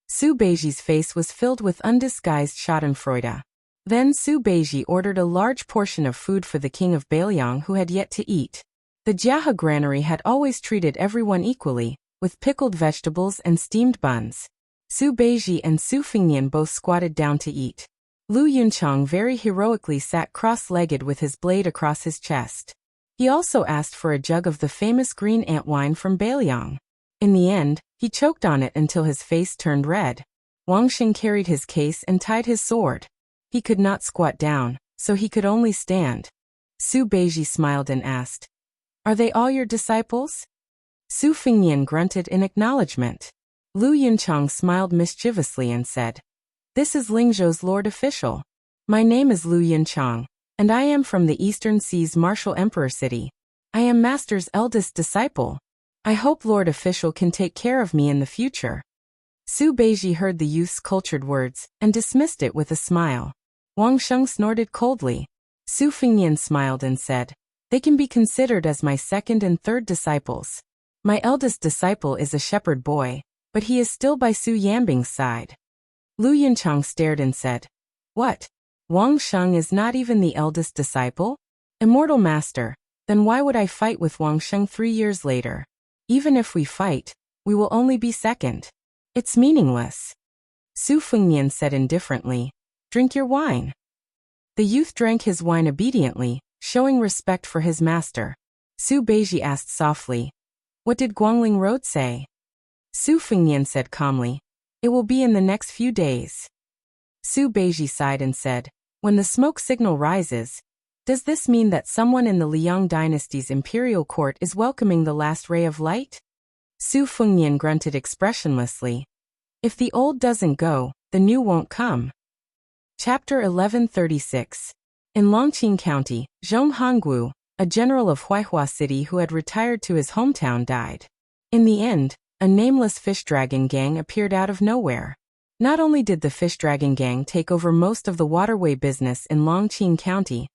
Su Beiji's face was filled with undisguised schadenfreude. Then Su Beiji ordered a large portion of food for the king of Bailiang who had yet to eat. The Jiahe granary had always treated everyone equally, with pickled vegetables and steamed buns. Su Beiji and Su Fengnian both squatted down to eat. Lu Yunchang very heroically sat cross-legged with his blade across his chest. He also asked for a jug of the famous green ant wine from Bailiang. In the end, he choked on it until his face turned red. Wang Xing carried his case and tied his sword. He could not squat down, so he could only stand. Su Beiji smiled and asked, "Are they all your disciples?" Su Fengnian grunted in acknowledgement. Lu Yunchang smiled mischievously and said, "This is Lingzhou's lord official. My name is Lu Yunchang, and I am from the Eastern Sea's martial emperor city. I am master's eldest disciple. I hope Lord Official can take care of me in the future." Su Beiji heard the youth's cultured words and dismissed it with a smile. Wang Sheng snorted coldly. Su Fengnian smiled and said, "They can be considered as my second and third disciples. My eldest disciple is a shepherd boy, but he is still by Su Yambing's side." Lu Yunchang stared and said, "What? Wang Sheng is not even the eldest disciple? Immortal master, then why would I fight with Wang Sheng 3 years later? Even if we fight, we will only be second. It's meaningless." Su Fengnian said indifferently, "Drink your wine." The youth drank his wine obediently, showing respect for his master. Su Beiji asked softly, "What did Guangling Road say?" Su Fengnian said calmly, "It will be in the next few days." Su Beiji sighed and said, "When the smoke signal rises, does this mean that someone in the Liang dynasty's imperial court is welcoming the last ray of light?" Su Fengnian grunted expressionlessly. "If the old doesn't go, the new won't come." Chapter 1136. In Longqing County, Zhong Honggu, a general of Huaihua City who had retired to his hometown, died. In the end, a nameless fish dragon gang appeared out of nowhere. Not only did the fish dragon gang take over most of the waterway business in Longqing County,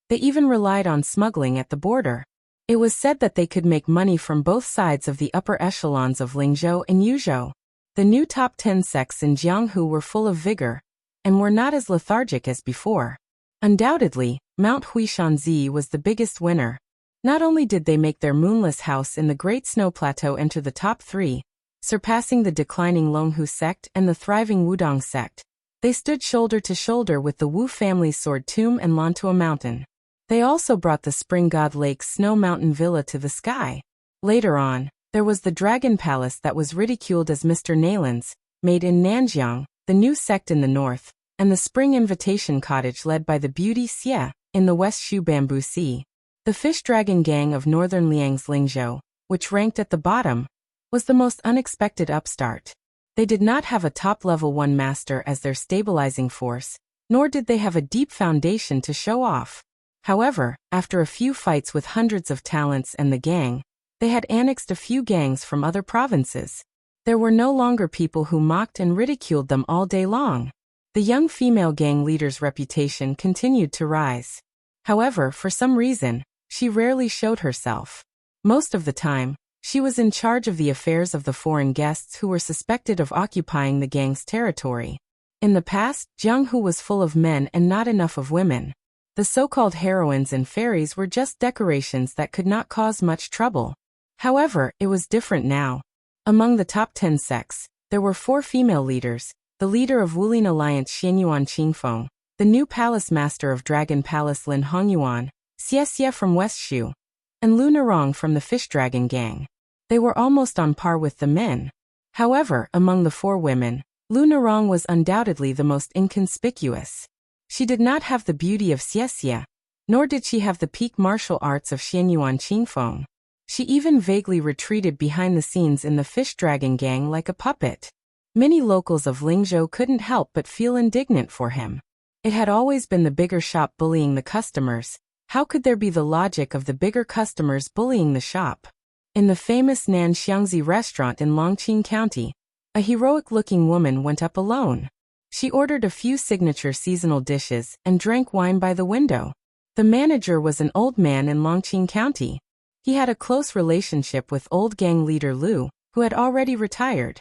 they even relied on smuggling at the border. It was said that they could make money from both sides of the upper echelons of Lingzhou and Yuzhou. The new top 10 sects in Jianghu were full of vigor, and were not as lethargic as before. Undoubtedly, Mount Huishanzi was the biggest winner. Not only did they make their moonless house in the Great Snow Plateau enter the top 3, surpassing the declining Longhu sect and the thriving Wudong sect, they stood shoulder to shoulder with the Wu family's sword tomb and Lantua Mountain. They also brought the Spring God Lake's Snow Mountain Villa to the sky. Later on, there was the Dragon Palace that was ridiculed as Mr. Nalin's, made in Nanjiang, the new sect in the north, and the Spring Invitation Cottage led by the beauty Xie, in the West Shu Bamboo Sea. The Fish Dragon Gang of Northern Liang's Lingzhou, which ranked at the bottom, was the most unexpected upstart. They did not have a top-level 1 master as their stabilizing force, nor did they have a deep foundation to show off. However, after a few fights with hundreds of talents and the gang, they had annexed a few gangs from other provinces. There were no longer people who mocked and ridiculed them all day long. The young female gang leader's reputation continued to rise. However, for some reason, she rarely showed herself. Most of the time, she was in charge of the affairs of the foreign guests who were suspected of occupying the gang's territory. In the past, Jianghu was full of men and not enough of women. The so-called heroines and fairies were just decorations that could not cause much trouble. However, it was different now. Among the top 10 sects, there were 4 female leaders, the leader of Wulin Alliance Xianyuan Qingfeng, the new palace master of Dragon Palace Lin Hongyuan, Xie from West Shu, and Lu Narong from the Fish Dragon Gang. They were almost on par with the men. However, among the 4 women, Lu Narong was undoubtedly the most inconspicuous. She did not have the beauty of Xie, nor did she have the peak martial arts of Xianyuan Qingfeng. She even vaguely retreated behind the scenes in the Fish Dragon Gang like a puppet. Many locals of Lingzhou couldn't help but feel indignant for him. It had always been the bigger shop bullying the customers. How could there be the logic of the bigger customers bullying the shop? In the famous Nanxiangzi restaurant in Longqing County, a heroic-looking woman went up alone. She ordered a few signature seasonal dishes and drank wine by the window. The manager was an old man in Longqing County. He had a close relationship with old gang leader Lu, who had already retired.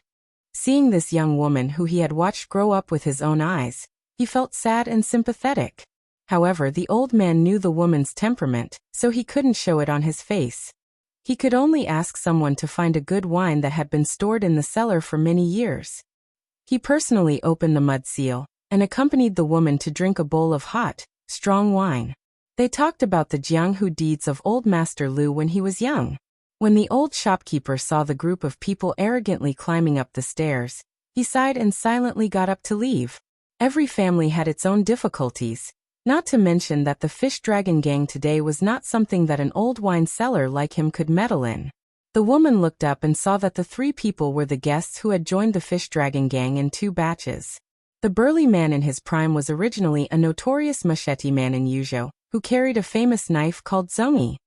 Seeing this young woman who he had watched grow up with his own eyes, he felt sad and sympathetic. However, the old man knew the woman's temperament, so he couldn't show it on his face. He could only ask someone to find a good wine that had been stored in the cellar for many years. He personally opened the mud seal and accompanied the woman to drink a bowl of hot, strong wine. They talked about the Jianghu deeds of old Master Lu when he was young. When the old shopkeeper saw the group of people arrogantly climbing up the stairs, he sighed and silently got up to leave. Every family had its own difficulties, not to mention that the Fish Dragon Gang today was not something that an old wine seller like him could meddle in. The woman looked up and saw that the three people were the guests who had joined the Fish Dragon Gang in 2 batches. The burly man in his prime was originally a notorious machete man in Yuzhou, who carried a famous knife called zongi.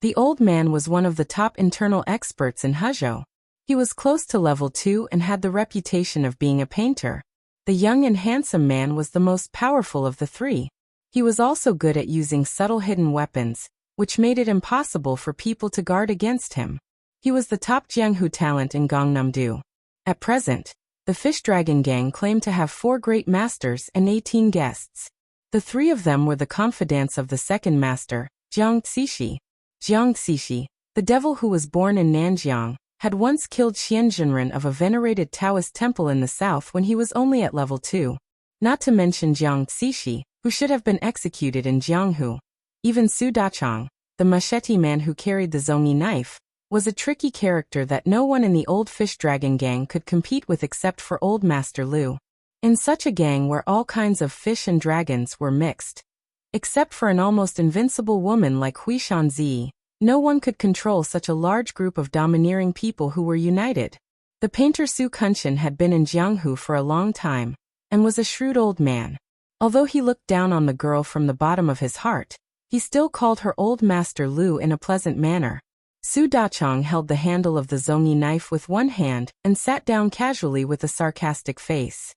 The old man was one of the top internal experts in Huzhou. He was close to level 2 and had the reputation of being a painter. The young and handsome man was the most powerful of the 3. He was also good at using subtle hidden weapons, which made it impossible for people to guard against him. He was the top Jianghu talent in Gangnam-do. At present, the Fish Dragon Gang claimed to have 4 great masters and 18 guests. The 3 of them were the confidants of the second master, Jiang Zishi. Jiang Zishi, the devil who was born in Nanjiang, had once killed Xian Junren of a venerated Taoist temple in the south when he was only at level 2. Not to mention Jiang Zishi, who should have been executed in Jianghu. Even Su Dachang, the machete man who carried the zongi knife, was a tricky character that no one in the old Fish Dragon Gang could compete with except for old Master Lu. In such a gang where all kinds of fish and dragons were mixed. Except for an almost invincible woman like Hui Shanzi, no one could control such a large group of domineering people who were united. The painter Su Kunshan had been in Jianghu for a long time, and was a shrewd old man. Although he looked down on the girl from the bottom of his heart, he still called her old Master Lu in a pleasant manner. Su Dachang held the handle of the zongi knife with one hand and sat down casually with a sarcastic face.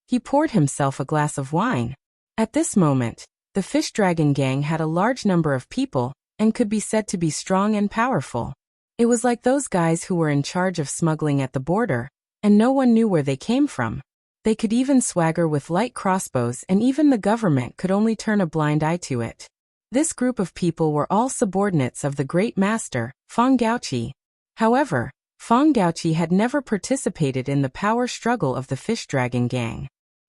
He poured himself a glass of wine. At this moment, the Fish Dragon Gang had a large number of people, and could be said to be strong and powerful. It was like those guys who were in charge of smuggling at the border, and no one knew where they came from. They could even swagger with light crossbows, and even the government could only turn a blind eye to it. This group of people were all subordinates of the great master, Feng Gaoqi. However, Feng Gaoqi had never participated in the power struggle of the Fish Dragon Gang.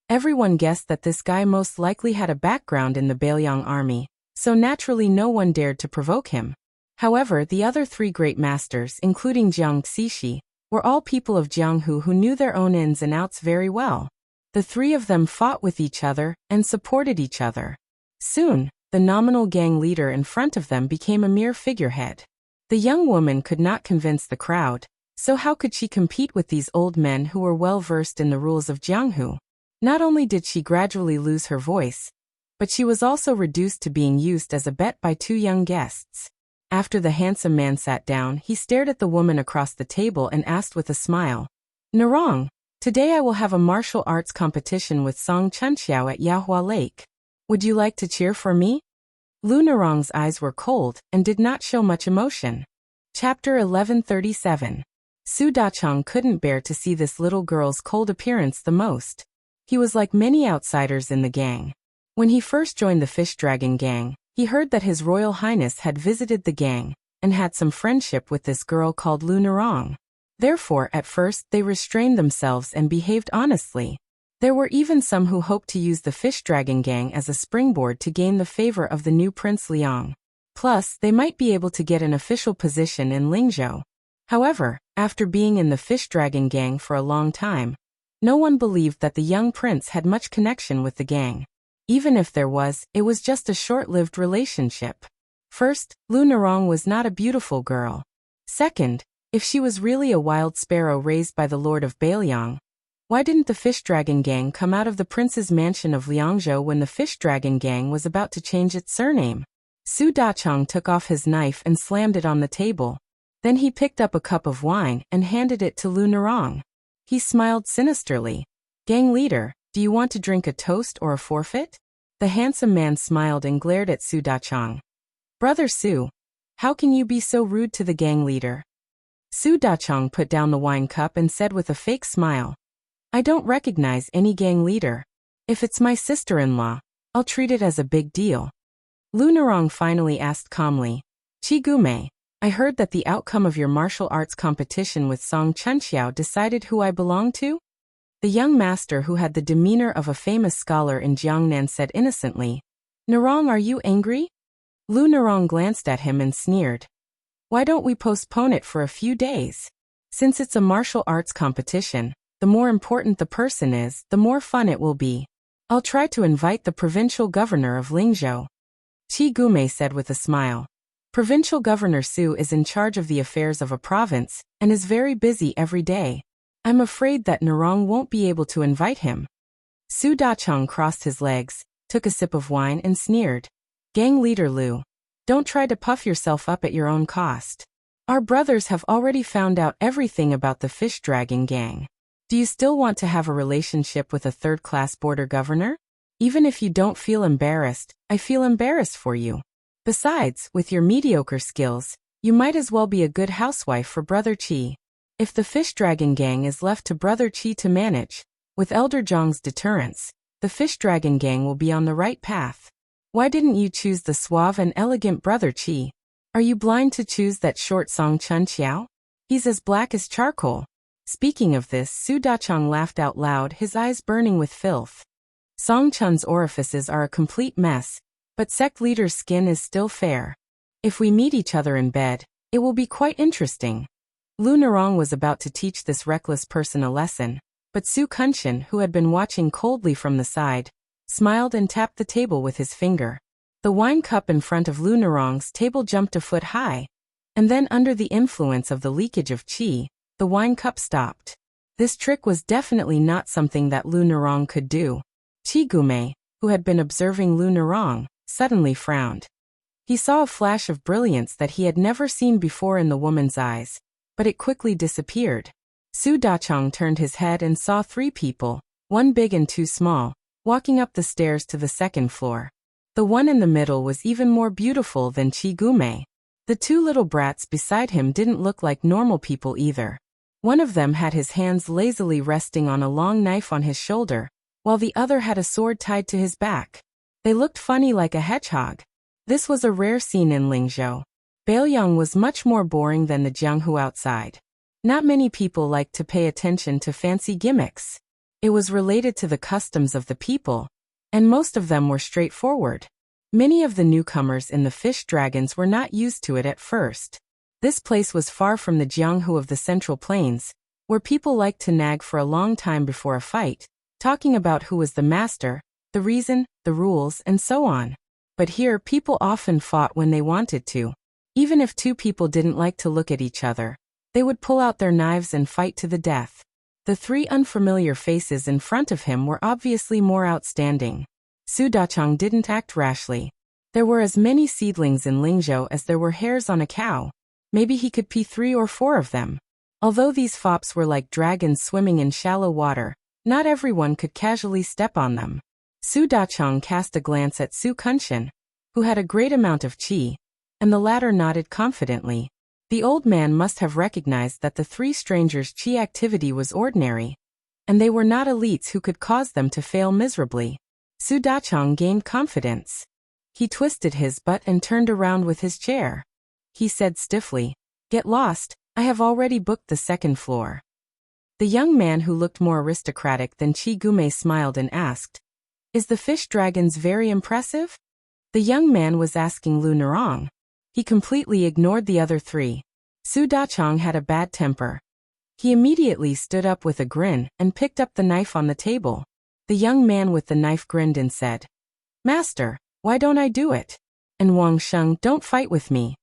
Everyone guessed that this guy most likely had a background in the Bailiang army, so naturally no one dared to provoke him. However, the other 3 great masters, including Jiang Zishi, were all people of Jianghu who knew their own ins and outs very well. The 3 of them fought with each other and supported each other. Soon, the nominal gang leader in front of them became a mere figurehead. The young woman could not convince the crowd, so how could she compete with these old men who were well versed in the rules of Jianghu? Not only did she gradually lose her voice, but she was also reduced to being used as a bet by 2 young guests. After the handsome man sat down, he stared at the woman across the table and asked with a smile, "Narong, today I will have a martial arts competition with Song Chunxiao at Yahua Lake. Would you like to cheer for me?" Lu Narong's eyes were cold and did not show much emotion. Chapter 1137. Su Dachang couldn't bear to see this little girl's cold appearance the most. He was like many outsiders in the gang. When he first joined the Fish Dragon Gang, he heard that His Royal Highness had visited the gang and had some friendship with this girl called Lu Narong. Therefore, at first, they restrained themselves and behaved honestly. There were even some who hoped to use the Fish Dragon Gang as a springboard to gain the favor of the new Prince Liang. Plus, they might be able to get an official position in Lingzhou. However, after being in the Fish Dragon Gang for a long time, no one believed that the young prince had much connection with the gang. Even if there was, it was just a short-lived relationship. First, Lu Narong was not a beautiful girl. Second, if she was really a wild sparrow raised by the Lord of Bailiang, why didn't the Fish Dragon Gang come out of the prince's mansion of Liangzhou when the Fish Dragon Gang was about to change its surname? Su Dachang took off his knife and slammed it on the table. Then he picked up a cup of wine and handed it to Lu Narong. He smiled sinisterly. "Gang leader, do you want to drink a toast or a forfeit?" The handsome man smiled and glared at Su Dachang. "Brother Su, How can you be so rude to the gang leader? Su Dachong put down the wine cup and said with a fake smile, I don't recognize any gang leader. If it's my sister-in-law, I'll treat it as a big deal. Lu Narong finally asked calmly, Chi Gume, I heard that the outcome of your martial arts competition with Song Chunxiao decided who I belong to? The young master who had the demeanor of a famous scholar in Jiangnan said innocently, Narong, are you angry? Lu Narong glanced at him and sneered. Why don't we postpone it for a few days? Since it's a martial arts competition, the more important the person is, the more fun it will be. I'll try to invite the provincial governor of Lingzhou. Qi Gume said with a smile. Provincial Governor Su is in charge of the affairs of a province and is very busy every day. I'm afraid that Narong won't be able to invite him. Su Dachong crossed his legs, took a sip of wine and sneered. Gang leader Lu, don't try to puff yourself up at your own cost. Our brothers have already found out everything about the fish dragon gang. Do you still want to have a relationship with a third-class border governor? Even if you don't feel embarrassed, I feel embarrassed for you. Besides, with your mediocre skills, you might as well be a good housewife for Brother Qi. If the fish dragon gang is left to Brother Qi to manage, with Elder Zhang's deterrence, the fish dragon gang will be on the right path. Why didn't you choose the suave and elegant Brother Qi? Are you blind to choose that short Song Chunxiao? He's as black as charcoal. Speaking of this, Su Dachong laughed out loud, his eyes burning with filth. Song Chun's orifices are a complete mess, but sect leader's skin is still fair. If we meet each other in bed, it will be quite interesting. Lu Narong was about to teach this reckless person a lesson, but Su Kunshin, who had been watching coldly from the side, smiled and tapped the table with his finger. The wine cup in front of Lu Narong's table jumped a foot high, and then under the influence of the leakage of qi, the wine cup stopped. This trick was definitely not something that Lu Narong could do. Qi Gume, who had been observing Lu Narong, suddenly frowned. He saw a flash of brilliance that he had never seen before in the woman's eyes, but it quickly disappeared. Su Dachong turned his head and saw 3 people, one big and 2 small, walking up the stairs to the second floor. The one in the middle was even more beautiful than Qi Gume. The 2 little brats beside him didn't look like normal people either. One of them had his hands lazily resting on a long knife on his shoulder, while the other had a sword tied to his back. They looked funny like a hedgehog. This was a rare scene in Lingzhou. Baoyang was much more boring than the Jianghu outside. Not many people liked to pay attention to fancy gimmicks. It was related to the customs of the people, and most of them were straightforward. Many of the newcomers in the fish dragons were not used to it at first. This place was far from the Jianghu of the Central Plains, where people liked to nag for a long time before a fight, talking about who was the master, the reason, the rules, and so on. But here people often fought when they wanted to. Even if 2 people didn't like to look at each other, they would pull out their knives and fight to the death. The 3 unfamiliar faces in front of him were obviously more outstanding. Su Dachong didn't act rashly. There were as many seedlings in Lingzhou as there were hairs on a cow. Maybe he could pee 3 or 4 of them. Although these fops were like dragons swimming in shallow water, not everyone could casually step on them. Su Dachong cast a glance at Su Kunshin, who had a great amount of qi, and the latter nodded confidently. The old man must have recognized that the 3 strangers' qi activity was ordinary, and they were not elites who could cause them to fail miserably. Su Dachong gained confidence. He twisted his butt and turned around with his chair. He said stiffly, "Get lost, I have already booked the 2nd floor." The young man who looked more aristocratic than Qi Gume smiled and asked, "Is the fish dragons very impressive?" The young man was asking Lu Narong. He completely ignored the other 3. Su Dachong had a bad temper. He immediately stood up with a grin and picked up the knife on the table. The young man with the knife grinned and said, "Master, why don't I do it? And Wang Sheng, don't fight with me."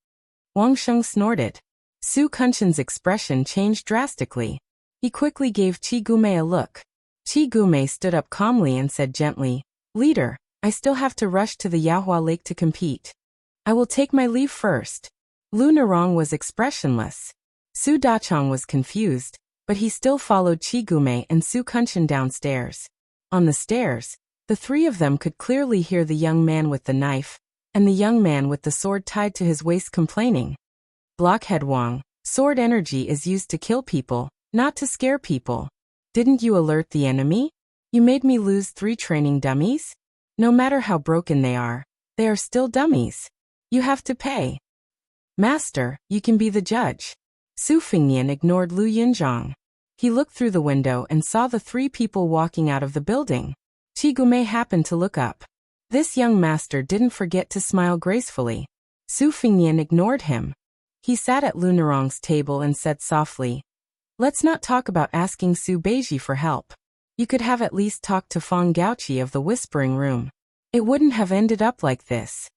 Wang Sheng snorted. Su Kunshin's expression changed drastically. He quickly gave Qi Gume a look. Qi Gume stood up calmly and said gently, "Leader, I still have to rush to the Yahua Lake to compete. I will take my leave first." Lu Narong was expressionless. Su Dachong was confused, but he still followed Qi Gume and Su Kunshin downstairs. On the stairs, the 3 of them could clearly hear the young man with the knife, and the young man with the sword tied to his waist complaining. Blockhead Wang, sword energy is used to kill people, not to scare people. Didn't you alert the enemy? You made me lose 3 training dummies? No matter how broken they are still dummies. You have to pay. Master, you can be the judge. Su Fengnian ignored Lu Yunzhang. He looked through the window and saw the 3 people walking out of the building. Qi Guomei happened to look up. This young master didn't forget to smile gracefully. Su Fengnian ignored him. He sat at Lu Nerong's table and said softly, "Let's not talk about asking Su Beiji for help. You could have at least talked to Feng Gaoqi of the Whispering Room. It wouldn't have ended up like this."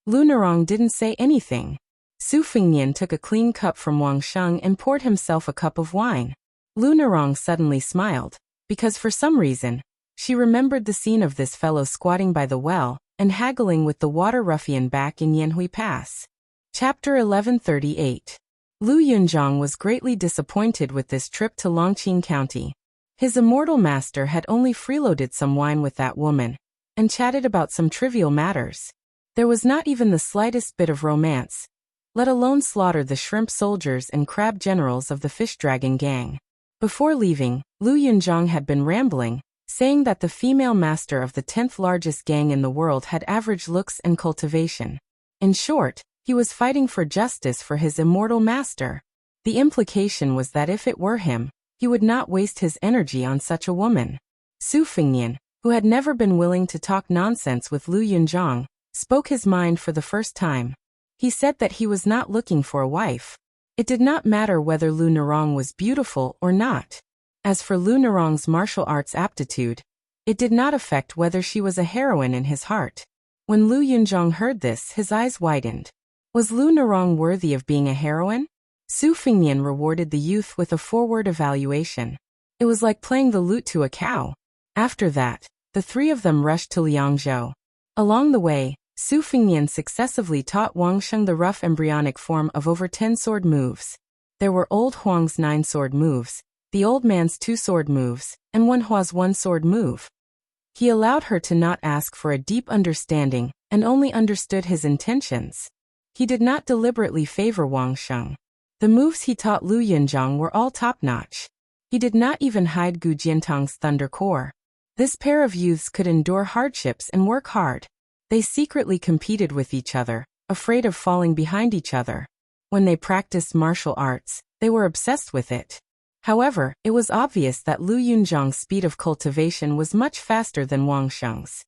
Lu Nerong didn't say anything. Su Fengnian took a clean cup from Wang Sheng and poured himself a cup of wine. Lu Nerong suddenly smiled, because for some reason, she remembered the scene of this fellow squatting by the well and haggling with the water ruffian back in Yanhui Pass. Chapter 1138. Lu Yunzhang was greatly disappointed with this trip to Longqing County. His immortal master had only freeloaded some wine with that woman, and chatted about some trivial matters. There was not even the slightest bit of romance, let alone slaughter the shrimp soldiers and crab generals of the fish dragon gang. Before leaving, Lu Yunzhang had been rambling, saying that the female master of the 10th largest gang in the world had average looks and cultivation. In short, he was fighting for justice for his immortal master. The implication was that if it were him, he would not waste his energy on such a woman. Su Fengnian, who had never been willing to talk nonsense with Lu Yunzhang, spoke his mind for the first time. He said that he was not looking for a wife. It did not matter whether Lu Nerong was beautiful or not. As for Lu Nerong's martial arts aptitude, it did not affect whether she was a heroine in his heart. When Lu Yunzhang heard this, his eyes widened. Was Lu Nerong worthy of being a heroine? Su Fengnian rewarded the youth with a forward evaluation. It was like playing the lute to a cow. After that, the 3 of them rushed to Liangzhou. Along the way, Su Fengnian successively taught Wang Sheng the rough embryonic form of over 10 sword moves. There were Old Huang's 9 sword moves, the old man's 2 sword moves, and Wen Hua's 1 sword move. He allowed her to not ask for a deep understanding and only understood his intentions. He did not deliberately favor Wang Sheng. The moves he taught Lu Yunzhang were all top-notch. He did not even hide Gu Jiantang's thunder core. This pair of youths could endure hardships and work hard. They secretly competed with each other, afraid of falling behind each other. When they practiced martial arts, they were obsessed with it. However, it was obvious that Lu Yunzhang's speed of cultivation was much faster than Wang Sheng's.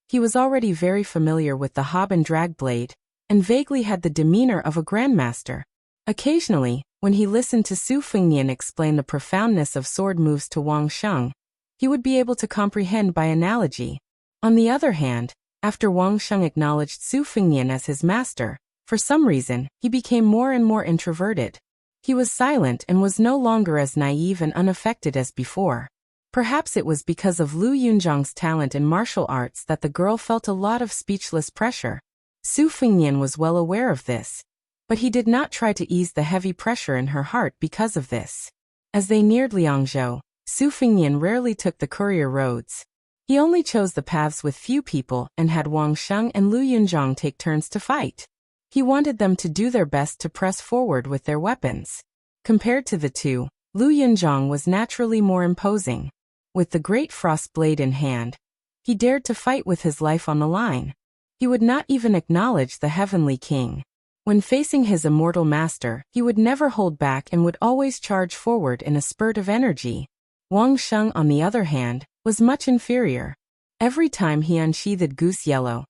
He was already very familiar with the hob and drag blade, and vaguely had the demeanor of a grandmaster. Occasionally, when he listened to Su Fengnian explain the profoundness of sword moves to Wang Sheng, he would be able to comprehend by analogy. On the other hand, after Wang Sheng acknowledged Su Fengnian as his master, for some reason, he became more and more introverted. He was silent and was no longer as naive and unaffected as before. Perhaps it was because of Lu Yunzhang's talent in martial arts that the girl felt a lot of speechless pressure. Su Fengnian was well aware of this, but he did not try to ease the heavy pressure in her heart because of this. As they neared Liangzhou, Su Fengnian rarely took the courier roads. He only chose the paths with few people and had Wang Sheng and Lu Yunzhang take turns to fight. He wanted them to do their best to press forward with their weapons. Compared to the two, Lu Yunzhang was naturally more imposing. With the great frost blade in hand, he dared to fight with his life on the line. He would not even acknowledge the Heavenly King. When facing his immortal master, he would never hold back and would always charge forward in a spurt of energy. Wang Sheng, on the other hand, was much inferior. Every time he unsheathed Goose Yellow,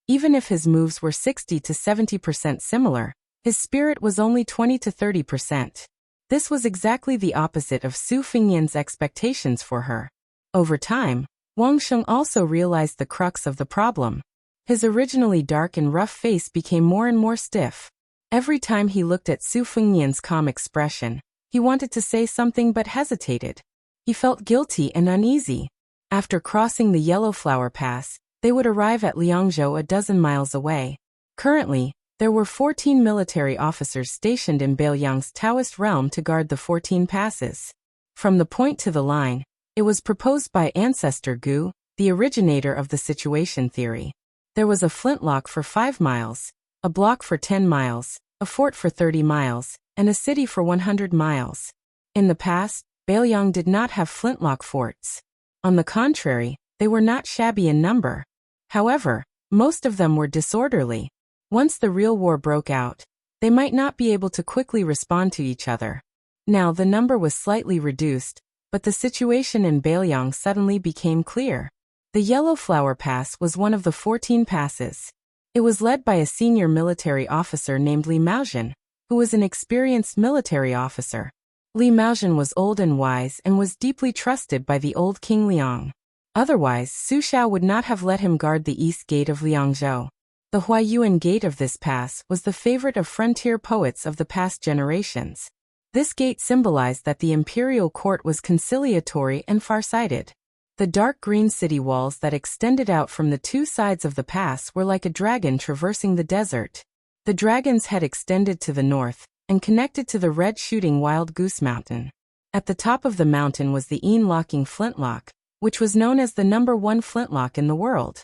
even if his moves were 60 to 70% similar, his spirit was only 20 to 30%. This was exactly the opposite of Su Fengnian's expectations for her. Over time, Wang Sheng also realized the crux of the problem. His originally dark and rough face became more and more stiff. Every time he looked at Su Fengnian's calm expression, he wanted to say something but hesitated. He felt guilty and uneasy. After crossing the Yellow Flower Pass, they would arrive at Liangzhou a dozen miles away. Currently, there were 14 military officers stationed in Beiliang's Taoist realm to guard the 14 passes. From the point to the line, it was proposed by Ancestor Gu, the originator of the situation theory. There was a flintlock for 5 miles, a block for 10 miles, a fort for 30 miles, and a city for 100 miles. In the past, Bailiang did not have flintlock forts. On the contrary, they were not shabby in number. However, most of them were disorderly. Once the real war broke out, they might not be able to quickly respond to each other. Now the number was slightly reduced, but the situation in Bailiang suddenly became clear. The Yellow Flower Pass was one of the 14 passes. It was led by a senior military officer named Li Maozhen, who was an experienced military officer. Li Maozhen was old and wise and was deeply trusted by the old King Liang. Otherwise, Su Xiao would not have let him guard the east gate of Liangzhou. The Huaiyuan gate of this pass was the favorite of frontier poets of the past generations. This gate symbolized that the imperial court was conciliatory and farsighted. The dark green city walls that extended out from the two sides of the pass were like a dragon traversing the desert. The dragon's head extended to the north and connected to the red shooting wild goose mountain. At the top of the mountain was the locking flintlock, which was known as the #1 flintlock in the world.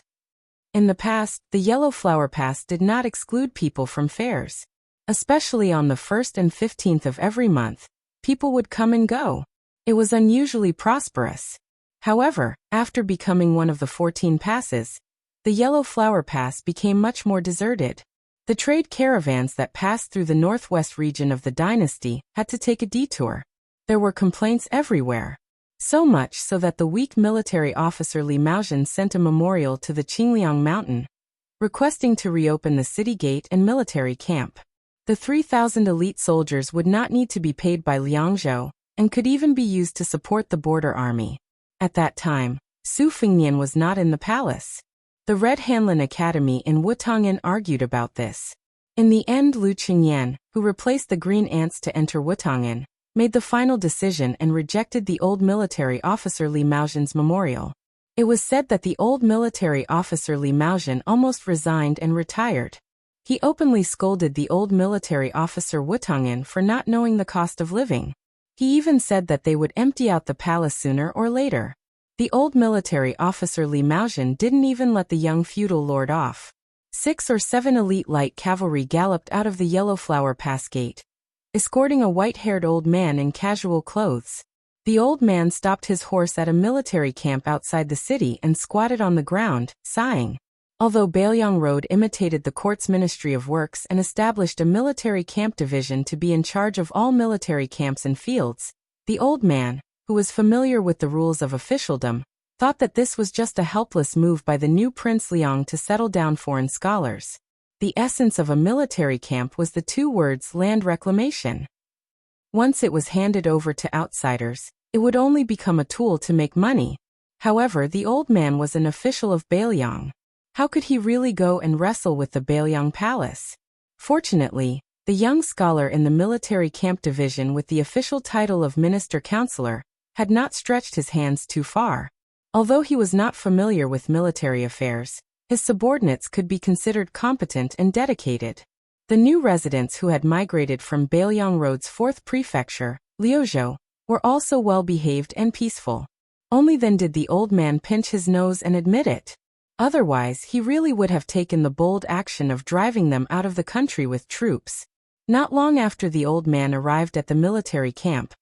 In the past, the Yellow Flower Pass did not exclude people from fairs. Especially on the 1st and 15th of every month, people would come and go. It was unusually prosperous. However, after becoming one of the 14 passes, the Yellow Flower Pass became much more deserted. The trade caravans that passed through the northwest region of the dynasty had to take a detour. There were complaints everywhere. So much so that the weak military officer Li Maozhen sent a memorial to the Qingliang mountain, requesting to reopen the city gate and military camp. The 3,000 elite soldiers would not need to be paid by Liangzhou, and could even be used to support the border army. At that time, Su Fengnian was not in the palace. The Red Hanlin Academy in Wutongyan argued about this. In the end, Lu Qingyan, who replaced the green ants to enter Wutongyan, made the final decision and rejected the old military officer Li Maozhen's memorial. It was said that the old military officer Li Maozhen almost resigned and retired. He openly scolded the old military officer Wutongyan for not knowing the cost of living. He even said that they would empty out the palace sooner or later. The old military officer Li Maozhen didn't even let the young feudal lord off. 6 or 7 elite light cavalry galloped out of the Yellow Flower Pass gate, escorting a white-haired old man in casual clothes. The old man stopped his horse at a military camp outside the city and squatted on the ground, sighing. Although Bailiang Road imitated the court's Ministry of Works and established a military camp division to be in charge of all military camps and fields, the old man, who was familiar with the rules of officialdom, thought that this was just a helpless move by the new Prince Liang to settle down foreign scholars. The essence of a military camp was the 2 words land reclamation. Once it was handed over to outsiders, it would only become a tool to make money. However, the old man was an official of Bailiang. How could he really go and wrestle with the Bailiang Palace? Fortunately, the young scholar in the military camp division with the official title of minister-counselor had not stretched his hands too far. Although he was not familiar with military affairs, his subordinates could be considered competent and dedicated. The new residents who had migrated from Bailiang Road's 4th prefecture, Liuzhou, were also well-behaved and peaceful. Only then did the old man pinch his nose and admit it. Otherwise, he really would have taken the bold action of driving them out of the country with troops. Not long after the old man arrived at the military camp,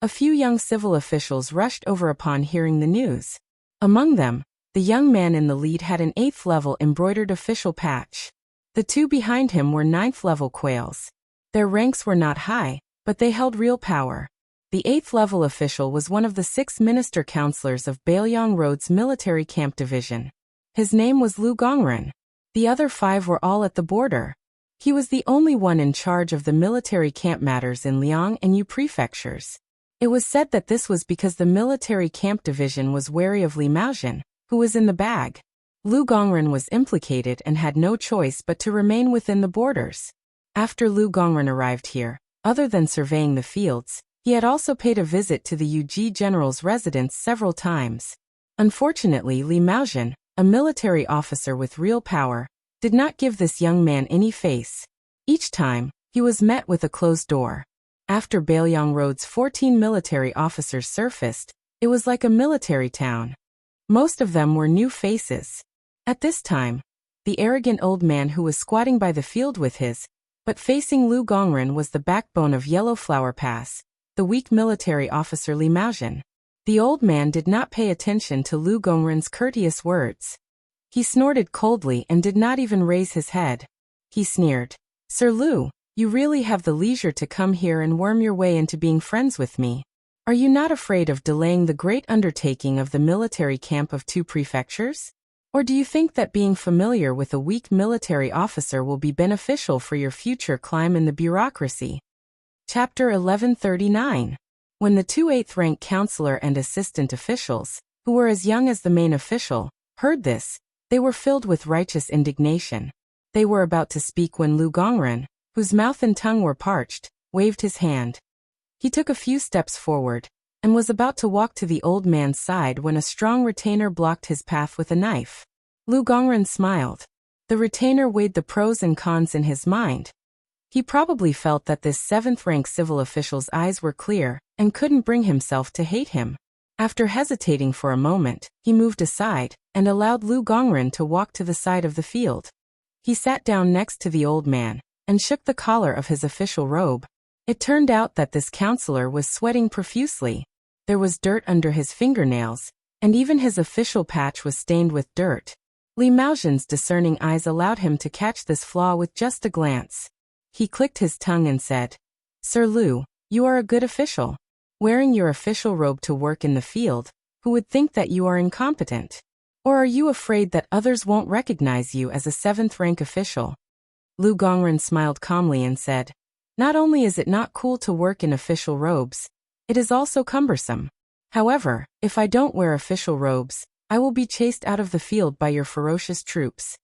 a few young civil officials rushed over upon hearing the news. Among them, the young man in the lead had an 8th-level embroidered official patch. The 2 behind him were 9th-level quails. Their ranks were not high, but they held real power. The 8th-level official was one of the 6 minister-counselors of Bailiang Road's military camp division. His name was Lu Gongren. The other 5 were all at the border. He was the only one in charge of the military camp matters in Liang and Yu prefectures. It was said that this was because the military camp division was wary of Li Maozhen, who was in the bag. Lu Gongren was implicated and had no choice but to remain within the borders. After Lu Gongren arrived here, other than surveying the fields, he had also paid a visit to the Yuji general's residence several times. Unfortunately, Li Maozhen, a military officer with real power, did not give this young man any face. Each time, he was met with a closed door. After Bailiang Road's 14 military officers surfaced, it was like a military town. Most of them were new faces. At this time, the arrogant old man who was squatting by the field with his, but facing Lu Gongren was the backbone of Yellow Flower Pass, the weak military officer Li Maozhen. The old man did not pay attention to Lu Gongren's courteous words. He snorted coldly and did not even raise his head. He sneered, "Sir Lu, you really have the leisure to come here and worm your way into being friends with me. Are you not afraid of delaying the great undertaking of the military camp of 2 prefectures? Or do you think that being familiar with a weak military officer will be beneficial for your future climb in the bureaucracy?" Chapter 1139. When the 2 8th-rank counselor and assistant officials, who were as young as the main official, heard this, they were filled with righteous indignation. They were about to speak when Lu Gongren, whose mouth and tongue were parched, waved his hand. He took a few steps forward, and was about to walk to the old man's side when a strong retainer blocked his path with a knife. Lu Gongren smiled. The retainer weighed the pros and cons in his mind. He probably felt that this 7th-rank civil official's eyes were clear, and couldn't bring himself to hate him. After hesitating for a moment, he moved aside, and allowed Lu Gongren to walk to the side of the field. He sat down next to the old man, and shook the collar of his official robe. It turned out that this counselor was sweating profusely. There was dirt under his fingernails, and even his official patch was stained with dirt. Li Maozhen's discerning eyes allowed him to catch this flaw with just a glance. He clicked his tongue and said, "Sir Lu, you are a good official. Wearing your official robe to work in the field, who would think that you are incompetent? Or are you afraid that others won't recognize you as a 7th-rank official?" Lu Gongren smiled calmly and said, "Not only is it not cool to work in official robes, it is also cumbersome. However, if I don't wear official robes, I will be chased out of the field by your ferocious troops."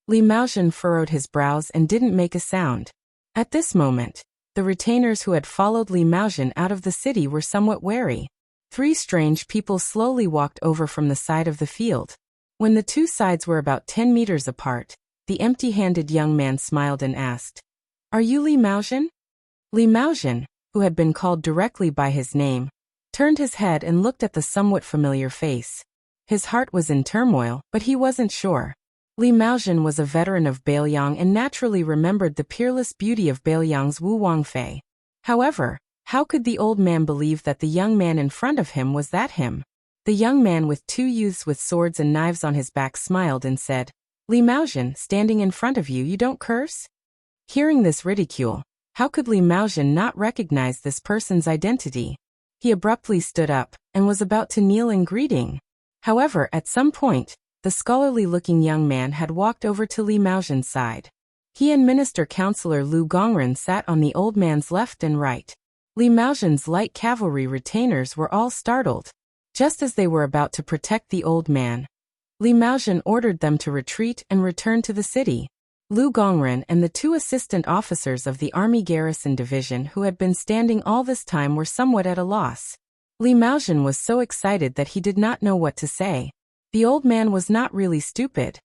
Li Maozhen furrowed his brows and didn't make a sound. At this moment, the retainers who had followed Li Maozhen out of the city were somewhat wary. 3 strange people slowly walked over from the side of the field. When the 2 sides were about 10 meters apart, the empty-handed young man smiled and asked, "Are you Li Maozhen?" Li Maozhen, who had been called directly by his name, turned his head and looked at the somewhat familiar face. His heart was in turmoil, but he wasn't sure. Li Maozhen was a veteran of Bailiang and naturally remembered the peerless beauty of Bailiang's Wu Wangfei. However, how could the old man believe that the young man in front of him was that him? The young man with 2 youths with swords and knives on his back smiled and said, "Li Maozhen, standing in front of you, you don't curse?" Hearing this ridicule, how could Li Maozhen not recognize this person's identity? He abruptly stood up, and was about to kneel in greeting. However, at some point, the scholarly-looking young man had walked over to Li Maozhen's side. He and Minister Counselor Lu Gongren sat on the old man's left and right. Li Maozhen's light cavalry retainers were all startled. Just as they were about to protect the old man, Li Maozhen ordered them to retreat and return to the city. Lu Gongren and the 2 assistant officers of the Army Garrison Division who had been standing all this time were somewhat at a loss. Li Maozhen was so excited that he did not know what to say. The old man was not really stupid.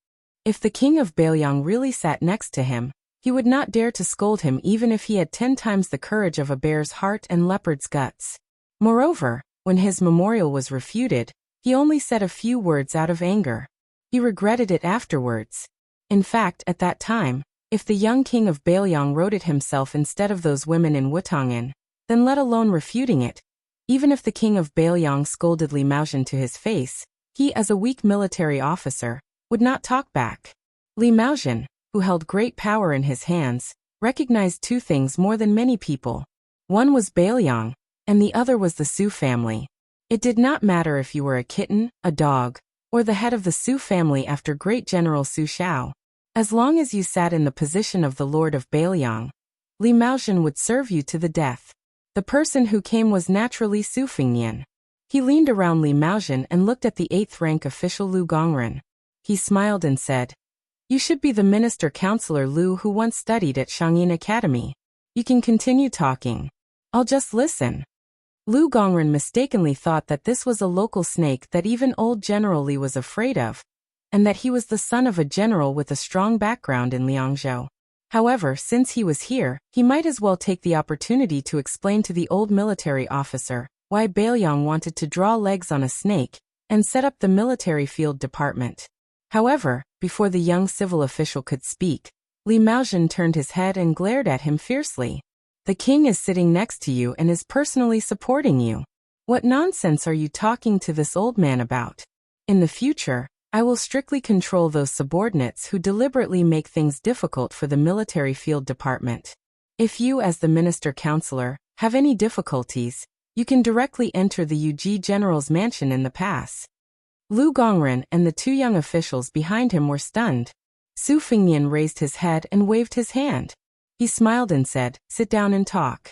If the king of Bailiang really sat next to him, he would not dare to scold him even if he had 10 times the courage of a bear's heart and leopard's guts. Moreover, when his memorial was refuted, he only said a few words out of anger. He regretted it afterwards. In fact, at that time, if the young king of Bailiang wrote it himself instead of those women in Wutangan, then let alone refuting it, even if the king of Bailiang scolded Li Maozhen to his face, he, as a weak military officer, would not talk back. Li Maozhen, who held great power in his hands, recognized 2 things more than many people. One was Bailiang, and the other was the Su family. It did not matter if you were a kitten, a dog, or the head of the Su family after great General Su Shao. As long as you sat in the position of the Lord of Bailiang, Li Maozhen would serve you to the death. The person who came was naturally Su Fengnian. He leaned around Li Maozhen and looked at the 8th-rank official Lu Gongren. He smiled and said, "You should be the Minister Counselor Lu who once studied at Shangyin Academy. You can continue talking. I'll just listen." Lu Gongren mistakenly thought that this was a local snake that even old General Li was afraid of, and that he was the son of a general with a strong background in Liangzhou. However, since he was here, he might as well take the opportunity to explain to the old military officer why Bailiang wanted to draw legs on a snake and set up the military field department. However, before the young civil official could speak, Li Maozhen turned his head and glared at him fiercely. The king is sitting next to you and is personally supporting you. What nonsense are you talking to this old man about? In the future, I will strictly control those subordinates who deliberately make things difficult for the military field department. If you, as the minister counselor, have any difficulties, you can directly enter the Yuji general's mansion in the pass. Lu Gongren and the two young officials behind him were stunned. Su Fengnian raised his head and waved his hand. He smiled and said, "Sit down and talk."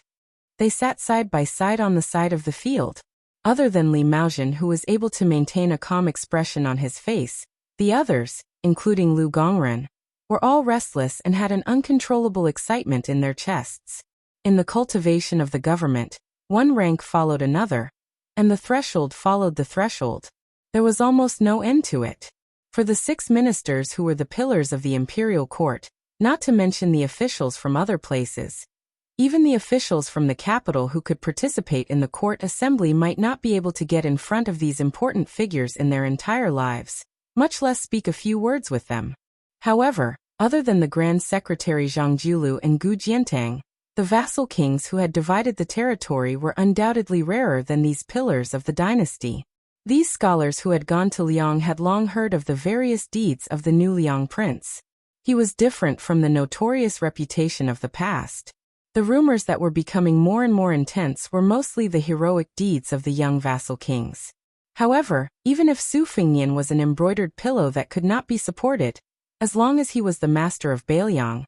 They sat side by side on the side of the field. Other than Li Maozhen, who was able to maintain a calm expression on his face, the others, including Lu Gongren, were all restless and had an uncontrollable excitement in their chests. In the cultivation of the government, one rank followed another, and the threshold followed the threshold. There was almost no end to it. For the 6 ministers who were the pillars of the imperial court, not to mention the officials from other places, even the officials from the capital who could participate in the court assembly might not be able to get in front of these important figures in their entire lives, much less speak a few words with them. However, other than the Grand Secretary Zhang Jiulu and Gu Jiantang, the vassal kings who had divided the territory were undoubtedly rarer than these pillars of the dynasty. These scholars who had gone to Liang had long heard of the various deeds of the new Liang prince. He was different from the notorious reputation of the past. The rumors that were becoming more and more intense were mostly the heroic deeds of the young vassal kings. However, even if Su Fengnian was an embroidered pillow that could not be supported, as long as he was the master of Bailiang,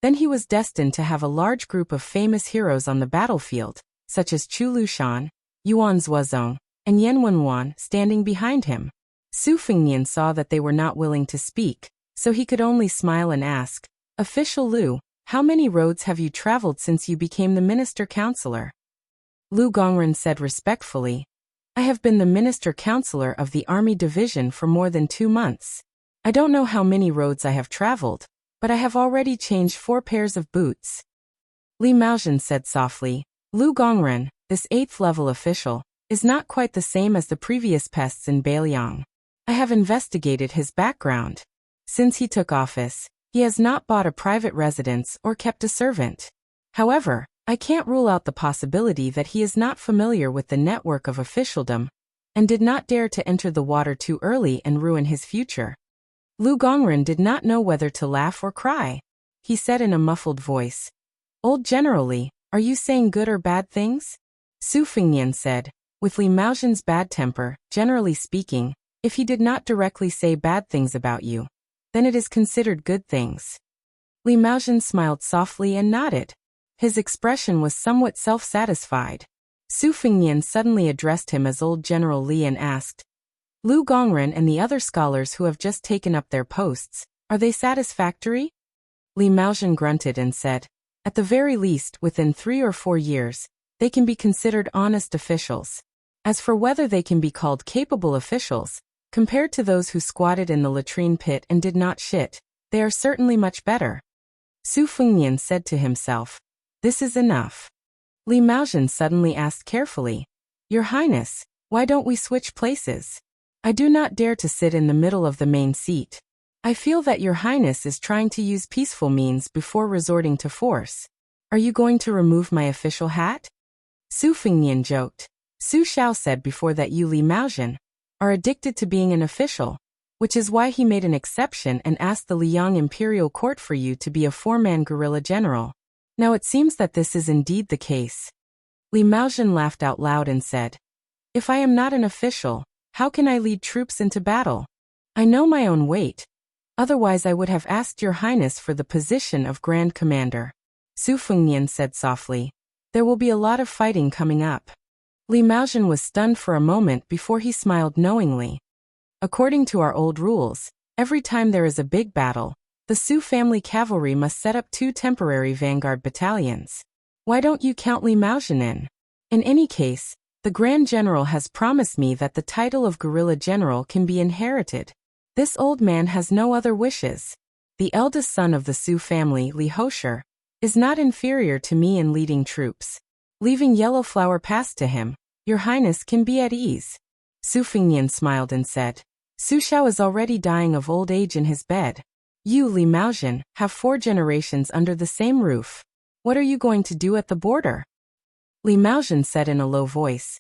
then he was destined to have a large group of famous heroes on the battlefield, such as Chu Lushan, Yuan Zuozong, and Yan Wenwan standing behind him. Su Fengnian saw that they were not willing to speak, so he could only smile and ask, "Official Lu, how many roads have you traveled since you became the minister counselor?" Lu Gongren said respectfully, "I have been the minister counselor of the army division for more than 2 months. I don't know how many roads I have traveled, but I have already changed 4 pairs of boots." Li Maozhen said softly, "Lu Gongren, this 8th level official, is not quite the same as the previous pests in Bailiang. I have investigated his background. Since he took office, he has not bought a private residence or kept a servant. However, I can't rule out the possibility that he is not familiar with the network of officialdom and did not dare to enter the water too early and ruin his future." Lu Gongren did not know whether to laugh or cry. He said in a muffled voice, "Old generally, are you saying good or bad things?" Su Fengnian said, "With Li Maozhen's bad temper, generally speaking, if he did not directly say bad things about you, then it is considered good things." Li Maozhen smiled softly and nodded. His expression was somewhat self-satisfied. Su Fengnian suddenly addressed him as Old General Li and asked, "Lu Gongren and the other scholars who have just taken up their posts, are they satisfactory?" Li Maozhen grunted and said, "At the very least, within 3 or 4 years, they can be considered honest officials. As for whether they can be called capable officials, compared to those who squatted in the latrine pit and did not shit, they are certainly much better." Su Fengnian said to himself, "This is enough." Li Maozhen suddenly asked carefully, "Your Highness, why don't we switch places? I do not dare to sit in the middle of the main seat. I feel that Your Highness is trying to use peaceful means before resorting to force. Are you going to remove my official hat?" Su Fengnian joked. Su Xiao said before that you, Li Maozhen, are addicted to being an official, which is why he made an exception and asked the Liang Imperial Court for you to be a 4-man guerrilla general. Now it seems that this is indeed the case. Li Maozhen laughed out loud and said, "If I am not an official, how can I lead troops into battle? I know my own weight. Otherwise I would have asked Your Highness for the position of Grand Commander." Su Fengnian said softly, "There will be a lot of fighting coming up." Li Maozhen was stunned for a moment before he smiled knowingly. "According to our old rules, every time there is a big battle, the Su family cavalry must set up 2 temporary vanguard battalions. Why don't you count Li Maozhen in? In any case, the Grand General has promised me that the title of guerrilla general can be inherited. This old man has no other wishes. The eldest son of the Su family, Li Hosher, is not inferior to me in leading troops. Leaving Yellow Flower Pass to him, Your Highness can be at ease." Su Fengnian smiled and said, Su Xiao is already dying of old age in his bed. You, Li Maozhen, have 4 generations under the same roof. What are you going to do at the border? Li Maozhen said in a low voice.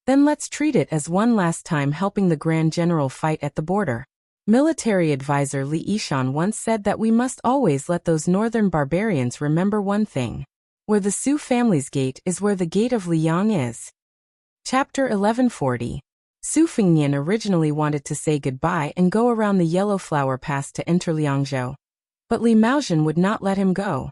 Then let's treat it as one last time helping the Grand General fight at the border. Military advisor Li Yishan once said that we must always let those northern barbarians remember one thing. Where the Su family's gate is where the gate of Liang is. Chapter 1140. Su Fengnian originally wanted to say goodbye and go around the Yellow Flower Pass to enter Liangzhou. But Li Maozhen would not let him go.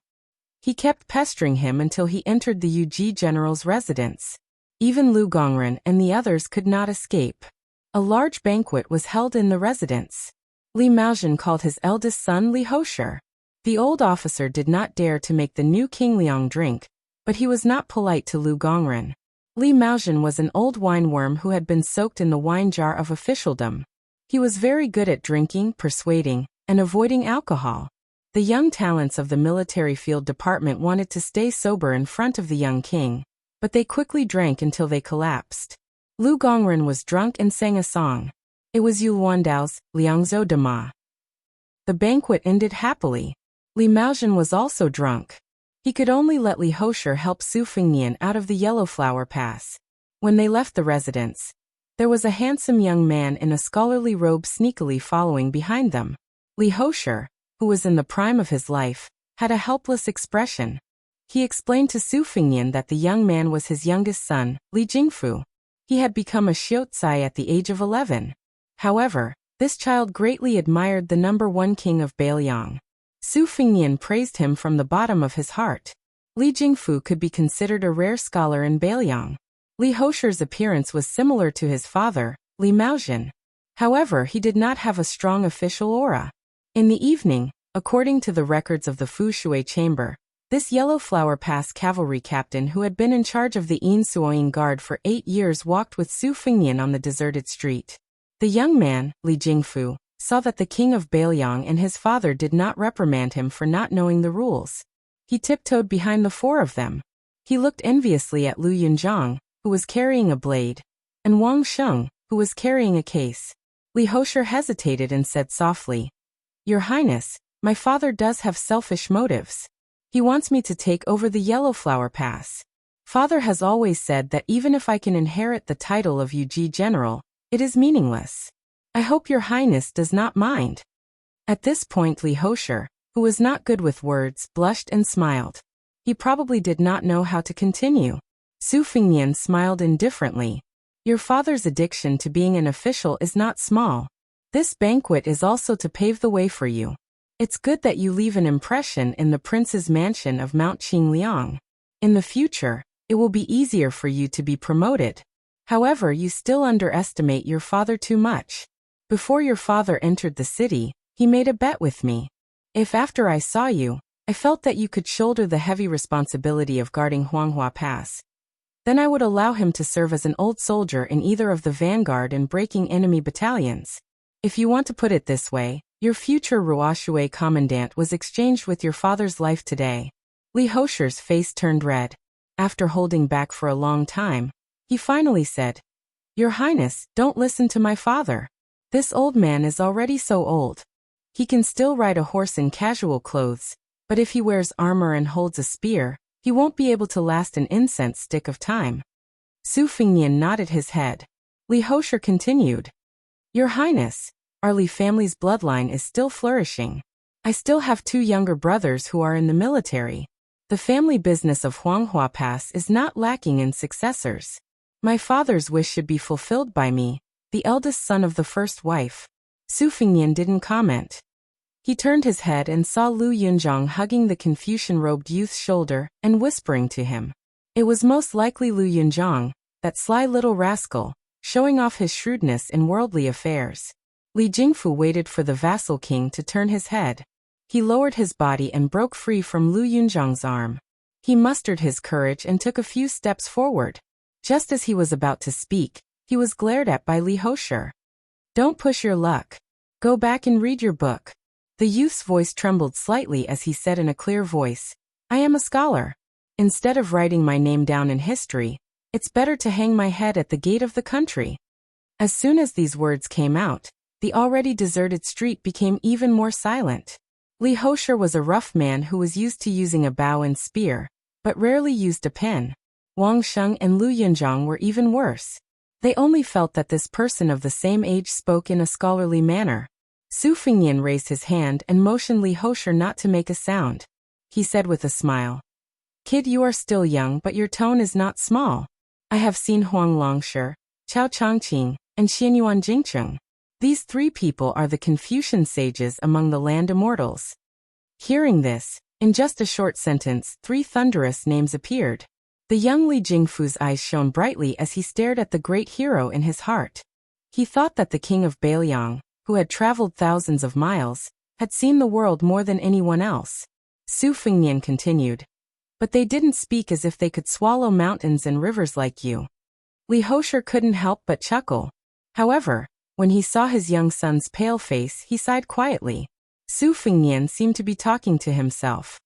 He kept pestering him until he entered the Yuji general's residence. Even Lu Gongren and the others could not escape. A large banquet was held in the residence. Li Maozhen called his eldest son Li Hosher. The old officer did not dare to make the new King Liang drink, but he was not polite to Lu Gongren. Li Maozhen was an old wineworm who had been soaked in the wine jar of officialdom. He was very good at drinking, persuading, and avoiding alcohol. The young talents of the military field department wanted to stay sober in front of the young king, but they quickly drank until they collapsed. Lu Gongren was drunk and sang a song. It was Yu Luandao's Liangzhou de Ma. The banquet ended happily. Li Maozhen was also drunk. He could only let Li Hosher help Su Fengnian out of the Yellow Flower Pass. When they left the residence, there was a handsome young man in a scholarly robe sneakily following behind them. Li Hosher, who was in the prime of his life, had a helpless expression. He explained to Su Fengnian that the young man was his youngest son, Li Jingfu. He had become a Xiozai at the age of 11. However, this child greatly admired the number 1 king of Beiliang. Su Fengnian praised him from the bottom of his heart. Li Jingfu could be considered a rare scholar in Beiliang. Li Hosher's appearance was similar to his father, Li Maozhen. However, he did not have a strong official aura. In the evening, according to the records of the Fu Shui chamber, this Yellow Flower Pass cavalry captain who had been in charge of the Yin Suoying Guard for 8 years walked with Su Fengnian on the deserted street. The young man, Li Jingfu, saw that the king of Beiliang and his father did not reprimand him for not knowing the rules. He tiptoed behind the 4 of them. He looked enviously at Lu Yunzhang, who was carrying a blade, and Wang Sheng, who was carrying a case. Li Hosher hesitated and said softly, Your Highness, my father does have selfish motives. He wants me to take over the Yellow Flower Pass. Father has always said that even if I can inherit the title of Yuji General, it is meaningless. I hope your Highness does not mind. At this point Li Hosher, who was not good with words, blushed and smiled. He probably did not know how to continue. Su Fengnian smiled indifferently. Your father's addiction to being an official is not small. This banquet is also to pave the way for you. It's good that you leave an impression in the prince's mansion of Mount Qingliang. In the future, it will be easier for you to be promoted. However, you still underestimate your father too much. Before your father entered the city, he made a bet with me. If after I saw you, I felt that you could shoulder the heavy responsibility of guarding Huanghua Pass, then I would allow him to serve as an old soldier in either of the vanguard and breaking enemy battalions. If you want to put it this way, your future Ruoshui commandant was exchanged with your father's life today. Li Hosher's face turned red. After holding back for a long time, he finally said, Your Highness, don't listen to my father. This old man is already so old. He can still ride a horse in casual clothes, but if he wears armor and holds a spear, he won't be able to last an incense stick of time. Su Fengnian nodded his head. Li Hosher continued, Your Highness, our Li family's bloodline is still flourishing. I still have 2 younger brothers who are in the military. The family business of Huanghua Pass is not lacking in successors. My father's wish should be fulfilled by me, the eldest son of the first wife. Su Fengnian didn't comment. He turned his head and saw Lu Yunzhang hugging the Confucian-robed youth's shoulder and whispering to him. It was most likely Lu Yunzhang, that sly little rascal, showing off his shrewdness in worldly affairs. Li Jingfu waited for the vassal king to turn his head. He lowered his body and broke free from Lu Yunzhang's arm. He mustered his courage and took a few steps forward. Just as he was about to speak, he was glared at by Li Hosher. Don't push your luck. Go back and read your book. The youth's voice trembled slightly as he said in a clear voice, I am a scholar. Instead of writing my name down in history, it's better to hang my head at the gate of the country. As soon as these words came out, the already deserted street became even more silent. Li Hosher was a rough man who was used to using a bow and spear, but rarely used a pen. Wang Sheng and Lu Yunzhang were even worse. They only felt that this person of the same age spoke in a scholarly manner. Su Fingyan raised his hand and motioned Li Hosher not to make a sound. He said with a smile, "Kid, you are still young, but your tone is not small. I have seen Huang Longshi, Chao Chongqing, and Xianyuan Jingcheng. These three people are the Confucian sages among the land immortals." Hearing this, in just a short sentence, three thunderous names appeared. The young Li Jingfu's eyes shone brightly as he stared at the great hero in his heart. He thought that the king of Bailiang, who had traveled thousands of miles, had seen the world more than anyone else. Su Fingyan continued, "But they didn't speak as if they could swallow mountains and rivers like you." Li Hosher couldn't help but chuckle. However, when he saw his young son's pale face, he sighed quietly. Su Fingyan seemed to be talking to himself.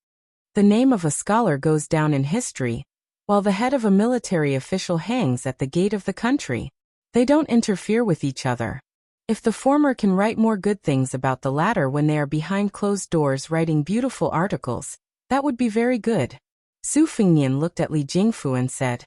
The name of a scholar goes down in history, while the head of a military official hangs at the gate of the country. They don't interfere with each other. If the former can write more good things about the latter when they are behind closed doors writing beautiful articles, that would be very good. Su Fingyan looked at Li Jingfu and said,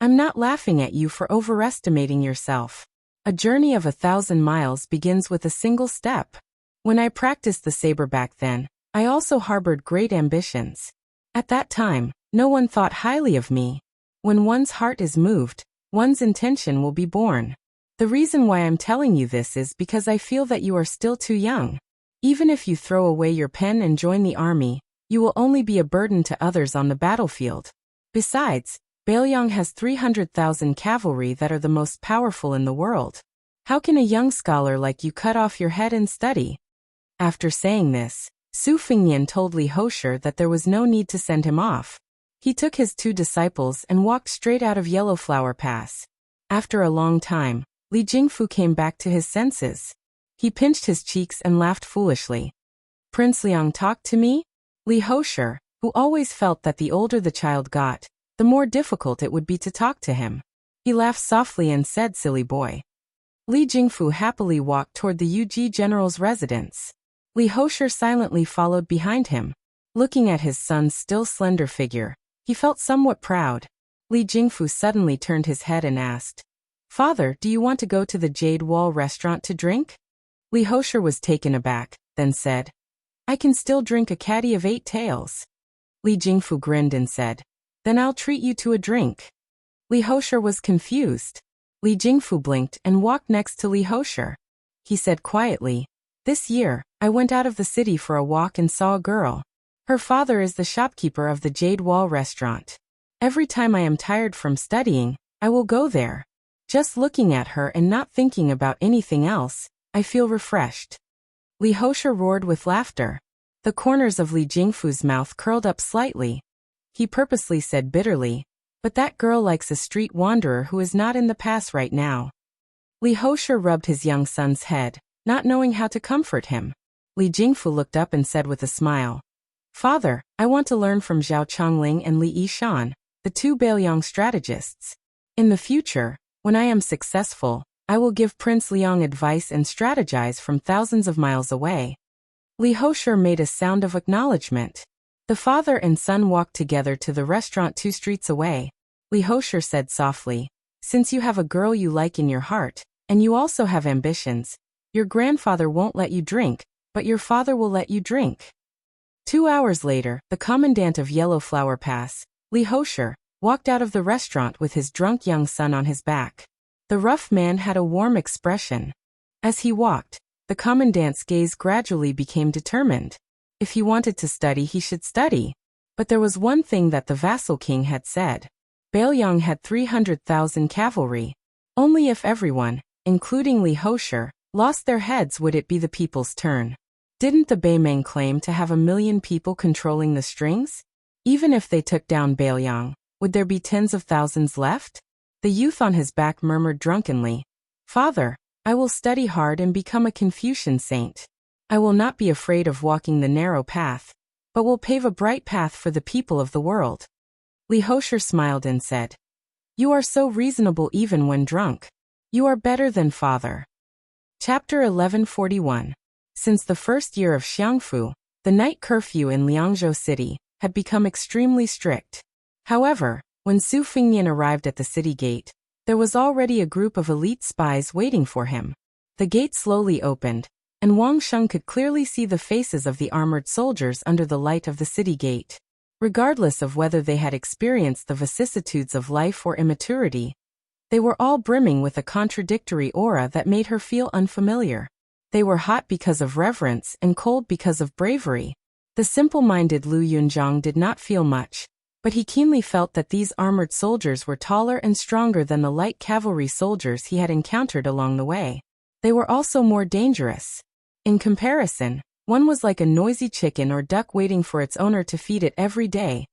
"I'm not laughing at you for overestimating yourself. A journey of 1,000 miles begins with a single step. When I practiced the saber back then, I also harbored great ambitions. At that time, no one thought highly of me. When one's heart is moved, one's intention will be born. The reason why I'm telling you this is because I feel that you are still too young. Even if you throw away your pen and join the army, you will only be a burden to others on the battlefield. Besides, Bailiang has 300,000 cavalry that are the most powerful in the world. How can a young scholar like you cut off your head and study?" After saying this, Su Fingyan told Li Hosher that there was no need to send him off. He took his two disciples and walked straight out of Yellow Flower Pass. After a long time, Li Jingfu came back to his senses. He pinched his cheeks and laughed foolishly. "Prince Liang talked to me?" Li Hosher, who always felt that the older the child got, the more difficult it would be to talk to him. He laughed softly and said, "Silly boy." Li Jingfu happily walked toward the Yuji general's residence. Li Hosher silently followed behind him. Looking at his son's still slender figure, he felt somewhat proud. Li Jingfu suddenly turned his head and asked, "Father, do you want to go to the Jade Wall restaurant to drink?" Li Hosher was taken aback, then said, "I can still drink a caddy of 8 taels." Li Jingfu grinned and said, "Then I'll treat you to a drink." Li Hosher was confused. Li Jingfu blinked and walked next to Li Hosher. He said quietly, "This year, I went out of the city for a walk and saw a girl. Her father is the shopkeeper of the Jade Wall restaurant. Every time I am tired from studying, I will go there. Just looking at her and not thinking about anything else, I feel refreshed." Li Hosher roared with laughter. The corners of Li Jingfu's mouth curled up slightly. He purposely said bitterly, "But that girl likes a street wanderer who is not in the pass right now." Li Hosher rubbed his young son's head, not knowing how to comfort him. Li Jingfu looked up and said with a smile, "Father, I want to learn from Zhao Chongling and Li Yishan, the two Bailiang strategists. In the future, when I am successful, I will give Prince Liang advice and strategize from thousands of miles away." Li Hosher made a sound of acknowledgement. The father and son walked together to the restaurant 2 streets away. Li Hosher said softly, "Since you have a girl you like in your heart, and you also have ambitions, your grandfather won't let you drink, but your father will let you drink." 2 hours later, the commandant of Yellow Flower Pass, Li Hosher, walked out of the restaurant with his drunk young son on his back. The rough man had a warm expression. As he walked, the commandant's gaze gradually became determined. If he wanted to study, he should study. But there was one thing that the vassal king had said. Bailiang had 300,000 cavalry. Only if everyone, including Li Hosher, lost their heads would it be the people's turn. Didn't the Baimeng claim to have 1,000,000 people controlling the strings? Even if they took down Bailiang, would there be tens of thousands left? The youth on his back murmured drunkenly, "Father, I will study hard and become a Confucian saint. I will not be afraid of walking the narrow path, but will pave a bright path for the people of the world." Li Hosher smiled and said, "You are so reasonable even when drunk. You are better than father." Chapter 1141. Since the first year of Xiangfu, the night curfew in Liangzhou City had become extremely strict. However, when Su Fingnian arrived at the city gate, there was already a group of elite spies waiting for him. The gate slowly opened, and Wang Sheng could clearly see the faces of the armored soldiers under the light of the city gate. Regardless of whether they had experienced the vicissitudes of life or immaturity, they were all brimming with a contradictory aura that made her feel unfamiliar. They were hot because of reverence and cold because of bravery. The simple-minded Lu Yunzhang did not feel much, but he keenly felt that these armored soldiers were taller and stronger than the light cavalry soldiers he had encountered along the way. They were also more dangerous. In comparison, one was like a noisy chicken or duck waiting for its owner to feed it every day,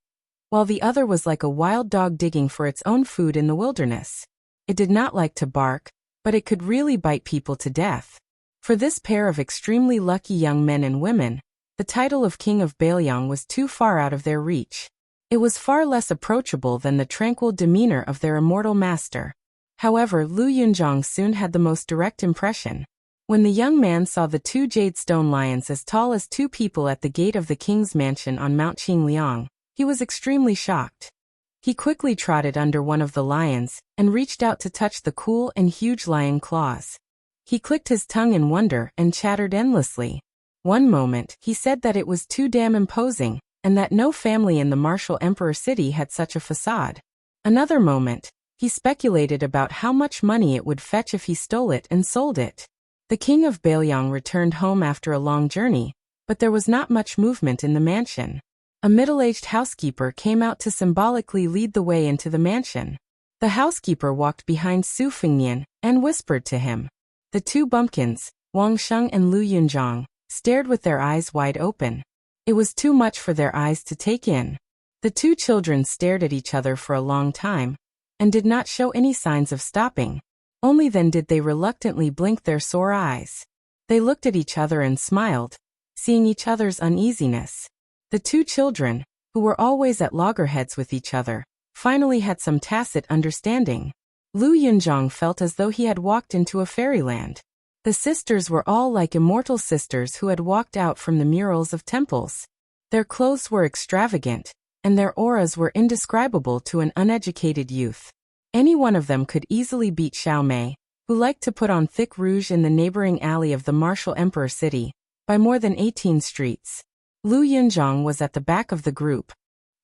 while the other was like a wild dog digging for its own food in the wilderness. It did not like to bark, but it could really bite people to death. For this pair of extremely lucky young men and women, the title of King of Bailiang was too far out of their reach. It was far less approachable than the tranquil demeanor of their immortal master. However, Lu Yunzhang soon had the most direct impression. When the young man saw the two jade stone lions as tall as two people at the gate of the king's mansion on Mount Qingliang, he was extremely shocked. He quickly trotted under one of the lions and reached out to touch the cool and huge lion claws. He clicked his tongue in wonder and chattered endlessly. One moment, he said that it was too damn imposing, and that no family in the martial emperor city had such a facade. Another moment, he speculated about how much money it would fetch if he stole it and sold it. The king of Bailiang returned home after a long journey, but there was not much movement in the mansion. A middle-aged housekeeper came out to symbolically lead the way into the mansion. The housekeeper walked behind Su Fingnian and whispered to him. The two bumpkins, Wang Sheng and Lu Yunzhang, stared with their eyes wide open. It was too much for their eyes to take in. The two children stared at each other for a long time, and did not show any signs of stopping. Only then did they reluctantly blink their sore eyes. They looked at each other and smiled, seeing each other's uneasiness. The two children, who were always at loggerheads with each other, finally had some tacit understanding. Lu Yunzhang felt as though he had walked into a fairyland. The sisters were all like immortal sisters who had walked out from the murals of temples. Their clothes were extravagant, and their auras were indescribable to an uneducated youth. Any one of them could easily beat Xiao Mei, who liked to put on thick rouge in the neighboring alley of the martial emperor city, by more than 18 streets. Lu Yunzhang was at the back of the group.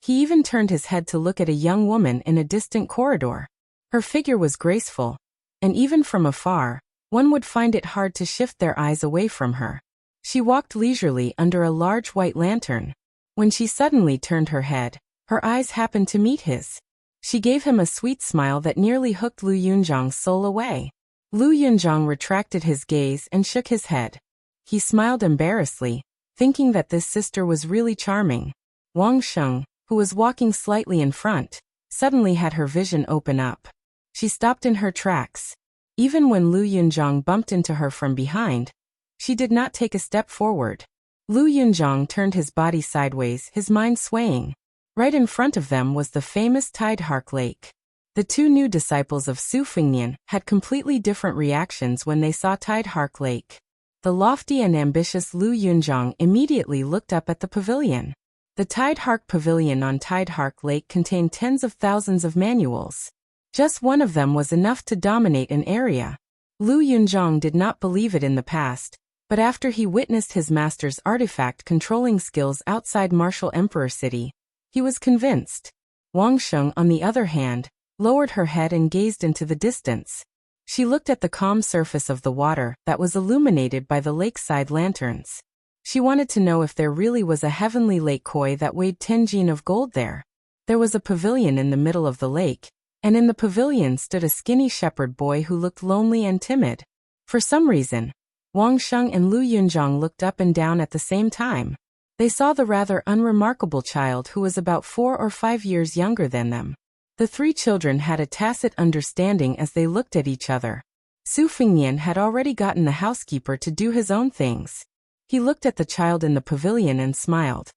He even turned his head to look at a young woman in a distant corridor. Her figure was graceful, and even from afar, one would find it hard to shift their eyes away from her. She walked leisurely under a large white lantern. When she suddenly turned her head, her eyes happened to meet his. She gave him a sweet smile that nearly hooked Lu Yunzhang's soul away. Lu Yunzhang retracted his gaze and shook his head. He smiled embarrassedly, thinking that this sister was really charming. Wang Sheng, who was walking slightly in front, suddenly had her vision open up. She stopped in her tracks. Even when Lu Yunzhang bumped into her from behind, she did not take a step forward. Lu Yunzhang turned his body sideways, his mind swaying. Right in front of them was the famous Tidehark Lake. The two new disciples of Su Fingnian had completely different reactions when they saw Tidehark Lake. The lofty and ambitious Lu Yunzhang immediately looked up at the pavilion. The Tidehark Pavilion on Tidehark Lake contained tens of thousands of manuals. Just one of them was enough to dominate an area. Lu Yunzhang did not believe it in the past, but after he witnessed his master's artifact controlling skills outside Martial Emperor City, he was convinced. Wang Sheng, on the other hand, lowered her head and gazed into the distance. She looked at the calm surface of the water that was illuminated by the lakeside lanterns. She wanted to know if there really was a heavenly lake koi that weighed 10 jin of gold there. There was a pavilion in the middle of the lake, and in the pavilion stood a skinny shepherd boy who looked lonely and timid. For some reason, Wang Sheng and Lu Yunzhang looked up and down at the same time. They saw the rather unremarkable child who was about 4 or 5 years younger than them. The three children had a tacit understanding as they looked at each other. Su Fingnian had already gotten the housekeeper to do his own things. He looked at the child in the pavilion and smiled.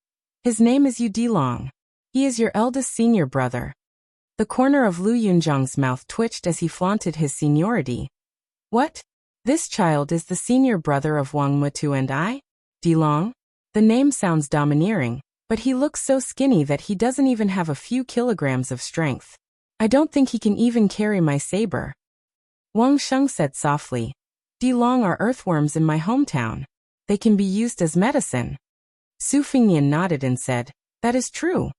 His name is Yu Dilong. He is your eldest senior brother. The corner of Lu Yunzhang's mouth twitched as he flaunted his seniority. What? This child is the senior brother of Wang Mutu and I? Dilong? The name sounds domineering, but he looks so skinny that he doesn't even have a few kilograms of strength. I don't think he can even carry my saber. Wang Sheng said softly. Dilong are earthworms in my hometown. They can be used as medicine. Su Fingnian nodded and said, that is true.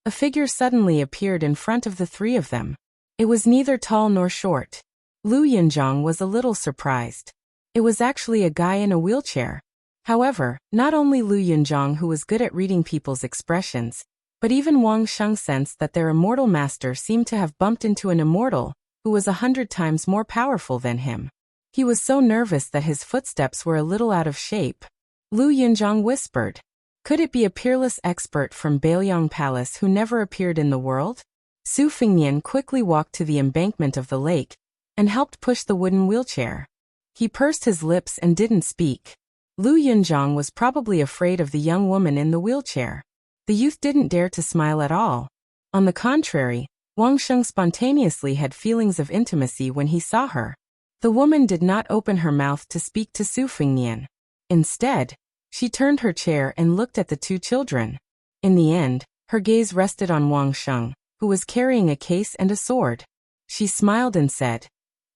A figure suddenly appeared in front of the three of them. It was neither tall nor short. Lu Yunzhang was a little surprised. It was actually a guy in a wheelchair. However, not only Lu Yunzhang, who was good at reading people's expressions, but even Wang Sheng sensed that their immortal master seemed to have bumped into an immortal who was 100 times more powerful than him. He was so nervous that his footsteps were a little out of shape. Lu Yunzhang whispered, could it be a peerless expert from Bailiang Palace who never appeared in the world? Su Fingnian quickly walked to the embankment of the lake and helped push the wooden wheelchair. He pursed his lips and didn't speak. Lu Yunzhang was probably afraid of the young woman in the wheelchair. The youth didn't dare to smile at all. On the contrary, Wang Sheng spontaneously had feelings of intimacy when he saw her. The woman did not open her mouth to speak to Su Fingnian. Instead, she turned her chair and looked at the two children. In the end, her gaze rested on Wang Sheng, who was carrying a case and a sword. She smiled and said,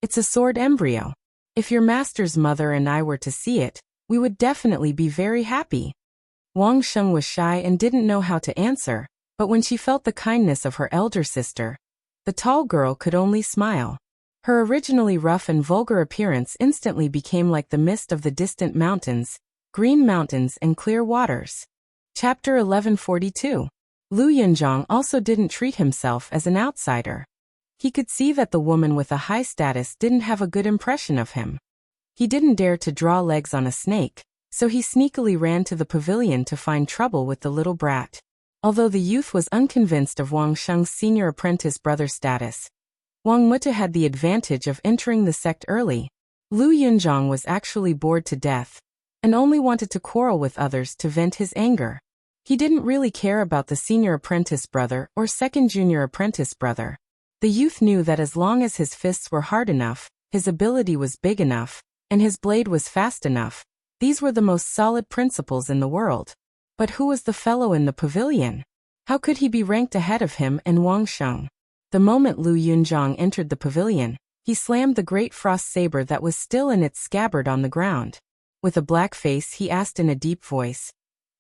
it's a sword embryo. If your master's mother and I were to see it, we would definitely be very happy. Wang Sheng was shy and didn't know how to answer, but when she felt the kindness of her elder sister, the tall girl could only smile. Her originally rough and vulgar appearance instantly became like the mist of the distant mountains, green mountains and clear waters. Chapter 1142. Lu Yunzhang also didn't treat himself as an outsider. He could see that the woman with a high status didn't have a good impression of him. He didn't dare to draw legs on a snake, so he sneakily ran to the pavilion to find trouble with the little brat. Although the youth was unconvinced of Wang Sheng's senior apprentice brother status, Wang Mutu had the advantage of entering the sect early. Lu Yunzhang was actually bored to death and only wanted to quarrel with others to vent his anger. He didn't really care about the senior apprentice brother or second junior apprentice brother. The youth knew that as long as his fists were hard enough, his ability was big enough, and his blade was fast enough, these were the most solid principles in the world. But who was the fellow in the pavilion? How could he be ranked ahead of him and Wang Sheng? The moment Lu Yunzhang entered the pavilion, he slammed the great frost saber that was still in its scabbard on the ground. With a black face, he asked in a deep voice,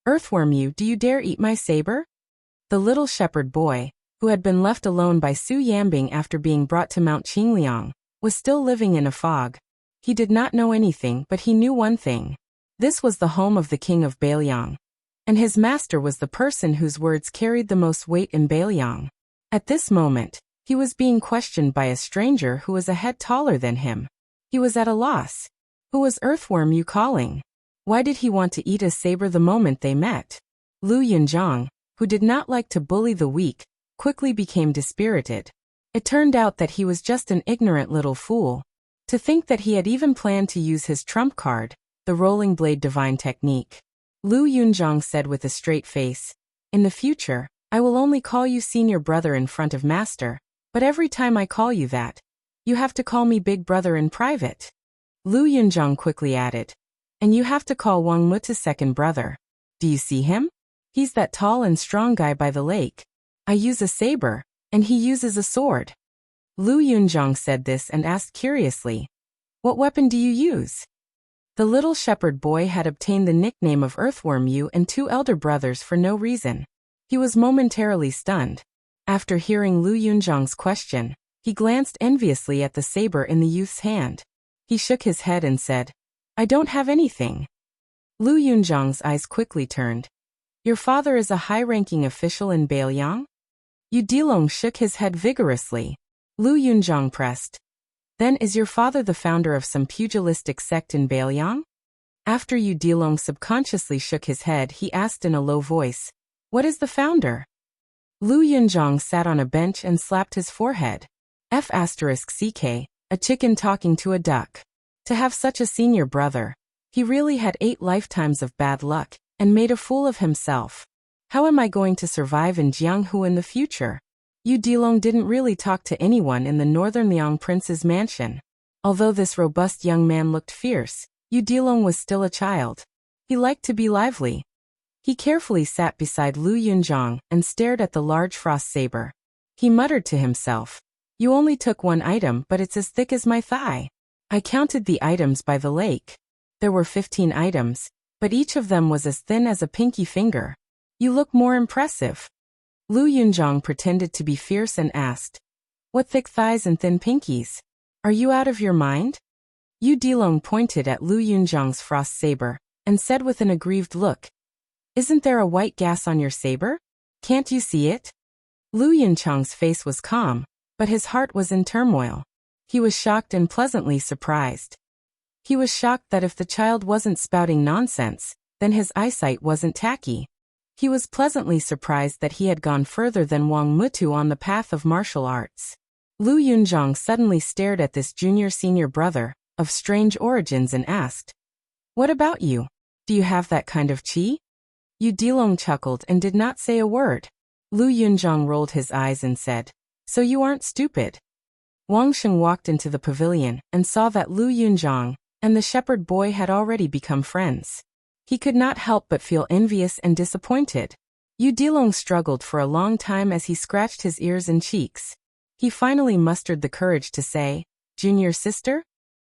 Earthworm, do you dare eat my saber? The little shepherd boy, who had been left alone by Su Yambing after being brought to Mount Qingliang, was still living in a fog. He did not know anything, but he knew one thing. This was the home of the king of Bailiang, and his master was the person whose words carried the most weight in Bailiang. At this moment, he was being questioned by a stranger who was a head taller than him. He was at a loss. Who was Earthworm calling? Why did he want to eat a saber the moment they met? Lu Yunzhang, who did not like to bully the weak, quickly became dispirited. It turned out that he was just an ignorant little fool. To think that he had even planned to use his trump card, the rolling blade divine technique. Lu Yunzhang said with a straight face, in the future, I will only call you senior brother in front of master, but every time I call you that, you have to call me big brother in private. Lu Yunzhang quickly added, and you have to call Wang Mutu second brother. Do you see him? He's that tall and strong guy by the lake. I use a saber, and he uses a sword. Lu Yunzhang said this and asked curiously, what weapon do you use? The little shepherd boy had obtained the nickname of Earthworm and two elder brothers for no reason. He was momentarily stunned. After hearing Lu Yunzhang's question, he glanced enviously at the saber in the youth's hand. He shook his head and said, I don't have anything. Lu Yunzhang's eyes quickly turned. Your father is a high-ranking official in Bailiang? Yu Dilong shook his head vigorously. Lu Yunzhang pressed. Then is your father the founder of some pugilistic sect in Bailiang? After Yu Dilong subconsciously shook his head, he asked in a low voice, what is the founder? Lu Yunzhang sat on a bench and slapped his forehead. F***ck, a chicken talking to a duck. To have such a senior brother, he really had 8 lifetimes of bad luck, and made a fool of himself. How am I going to survive in Jianghu in the future? Yu Dilong didn't really talk to anyone in the northern Liang prince's mansion. Although this robust young man looked fierce, Yu Dilong was still a child. He liked to be lively. He carefully sat beside Lu Yunzhang and stared at the large frost saber. He muttered to himself, "You only took one item, but it's as thick as my thigh." I counted the items by the lake. There were 15 items, but each of them was as thin as a pinky finger. You look more impressive. Lu Yunzhang pretended to be fierce and asked, "What thick thighs and thin pinkies? Are you out of your mind?" Yu Dilong pointed at Lu Yunzhang's frost saber and said with an aggrieved look, "Isn't there a white gas on your saber? Can't you see it?" Lu Yunzhang's face was calm, but his heart was in turmoil. He was shocked and pleasantly surprised. He was shocked that if the child wasn't spouting nonsense, then his eyesight wasn't tacky. He was pleasantly surprised that he had gone further than Wang Mutu on the path of martial arts. Lu Yunzhang suddenly stared at this junior-senior brother, of strange origins, and asked, "What about you? Do you have that kind of qi?" Yu Dilong chuckled and did not say a word. Lu Yunzhang rolled his eyes and said, "So you aren't stupid." Wang Sheng walked into the pavilion and saw that Lu Yunzhang and the shepherd boy had already become friends. He could not help but feel envious and disappointed. Yu Dilong struggled for a long time as he scratched his ears and cheeks. He finally mustered the courage to say, "Junior sister?"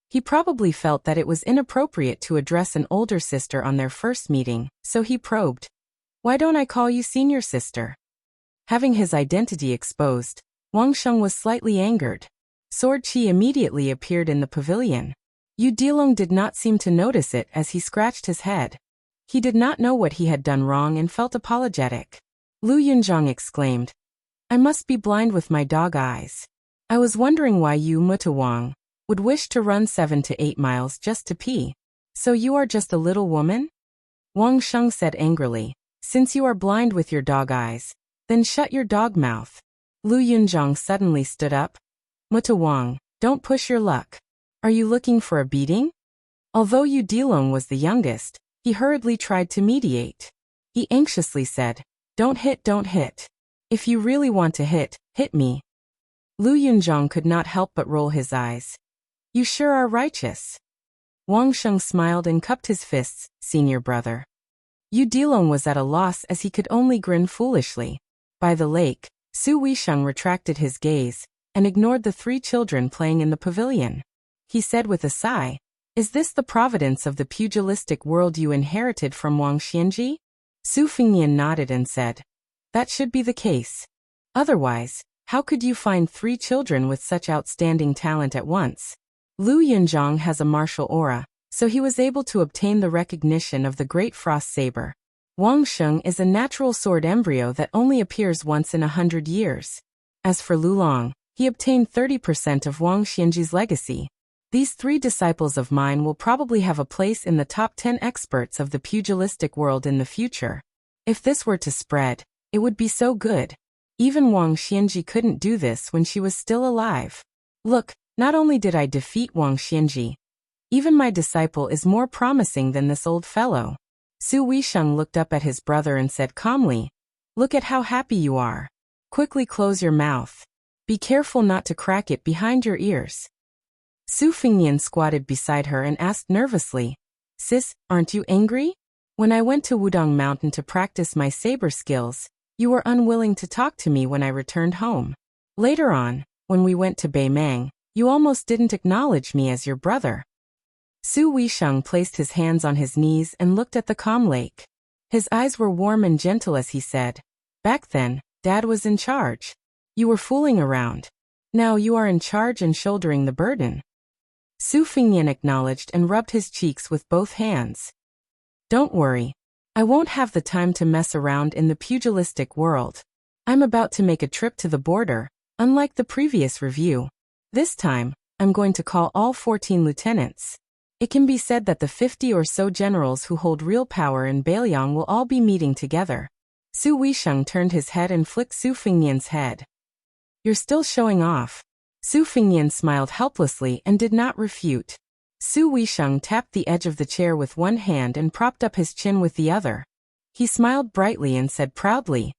He probably felt that it was inappropriate to address an older sister on their first meeting, so he probed, "Why don't I call you senior sister?" Having his identity exposed, Wang Sheng was slightly angered. Sword Qi immediately appeared in the pavilion. Yu Dilong did not seem to notice it as he scratched his head. He did not know what he had done wrong and felt apologetic. Lu Yunzhang exclaimed, "I must be blind with my dog eyes. I was wondering why you, Mutu Wang, would wish to run 7 to 8 miles just to pee. So you are just a little woman?" Wang Sheng said angrily, "Since you are blind with your dog eyes, then shut your dog mouth." Lu Yunzhang suddenly stood up. "Mutu Wang, don't push your luck. Are you looking for a beating?" Although Yu Dilong was the youngest, he hurriedly tried to mediate. He anxiously said, don't hit. If you really want to hit me." Lu Yunzhang could not help but roll his eyes. "You sure are righteous." Wang Sheng smiled and cupped his fists, "Senior brother." Yu Dilong was at a loss as he could only grin foolishly. By the lake, Su Weisheng retracted his gaze and ignored the 3 children playing in the pavilion. He said with a sigh, "Is this the providence of the pugilistic world you inherited from Wang Xianji?" Su Fingnian nodded and said, "That should be the case. Otherwise, how could you find 3 children with such outstanding talent at once?" Lu Yunzhang has a martial aura, so he was able to obtain the recognition of the great frost saber. Wang Sheng is a natural sword embryo that only appears once in 100 years. As for Lu Long, he obtained 30% of Wang Xianji's legacy. These 3 disciples of mine will probably have a place in the top 10 experts of the pugilistic world in the future. If this were to spread, it would be so good. Even Wang Xianji couldn't do this when she was still alive. Look, not only did I defeat Wang Xianji, even my disciple is more promising than this old fellow. Su Weisheng looked up at his brother and said calmly, "Look at how happy you are. Quickly close your mouth. Be careful not to crack it behind your ears." Su Fingnian squatted beside her and asked nervously, "Sis, aren't you angry? When I went to Wudong Mountain to practice my saber skills, you were unwilling to talk to me when I returned home. Later on, when we went to Beimang, you almost didn't acknowledge me as your brother." Su Weisheng placed his hands on his knees and looked at the calm lake. His eyes were warm and gentle as he said, "Back then, Dad was in charge. You were fooling around. Now you are in charge and shouldering the burden." Su Fingnian acknowledged and rubbed his cheeks with both hands. "Don't worry. I won't have the time to mess around in the pugilistic world. I'm about to make a trip to the border, unlike the previous review. This time, I'm going to call all 14 lieutenants. It can be said that the 50 or so generals who hold real power in Beiliang will all be meeting together." Su Weisheng turned his head and flicked Su Fingnian's head. "You're still showing off." Su Fingnian smiled helplessly and did not refute. Su Weisheng tapped the edge of the chair with one hand and propped up his chin with the other. He smiled brightly and said proudly,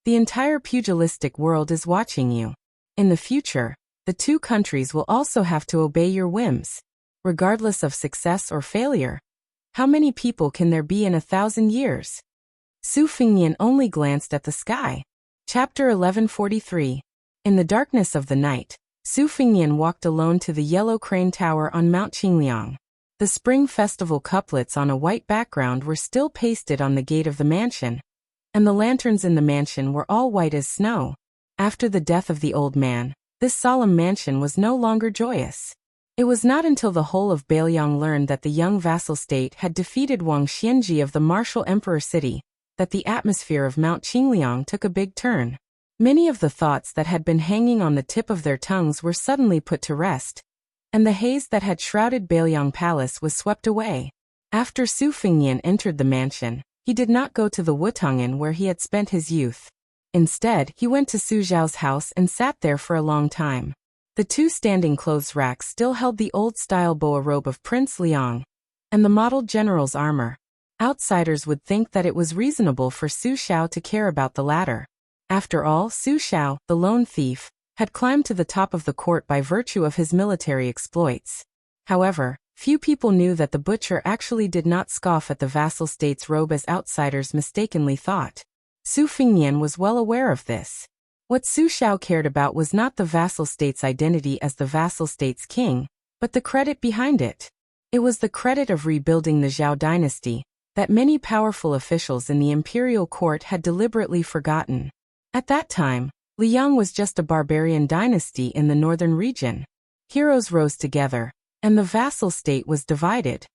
"The entire pugilistic world is watching you. In the future, the two countries will also have to obey your whims, regardless of success or failure. How many people can there be in 1,000 years? Su Fengnian only glanced at the sky. Chapter 1143. In the darkness of the night, Su Fengnian walked alone to the yellow crane tower on Mount Qingliang. The Spring Festival couplets on a white background were still pasted on the gate of the mansion, and the lanterns in the mansion were all white as snow. After the death of the old man, this solemn mansion was no longer joyous. It was not until the whole of Bailiang learned that the young vassal state had defeated Wang Xianji of the martial emperor city that the atmosphere of Mount Qingliang took a big turn. Many of the thoughts that had been hanging on the tip of their tongues were suddenly put to rest, and the haze that had shrouded Bailiang Palace was swept away. After Su Fengnian entered the mansion, he did not go to the Wutong'an where he had spent his youth. Instead, he went to Su Zhao's house and sat there for a long time. The two standing clothes racks still held the old-style boa robe of Prince Liang and the modeled general's armor. Outsiders would think that it was reasonable for Su Xiao to care about the latter. After all, Su Xiao, the lone thief, had climbed to the top of the court by virtue of his military exploits. However, few people knew that the butcher actually did not scoff at the vassal state's robe as outsiders mistakenly thought. Su Fengnian was well aware of this. What Su Xiao cared about was not the vassal state's identity as the vassal state's king, but the credit behind it. It was the credit of rebuilding the Zhao dynasty that many powerful officials in the imperial court had deliberately forgotten. At that time, Liang was just a barbarian dynasty in the northern region. Heroes rose together, and the vassal state was divided.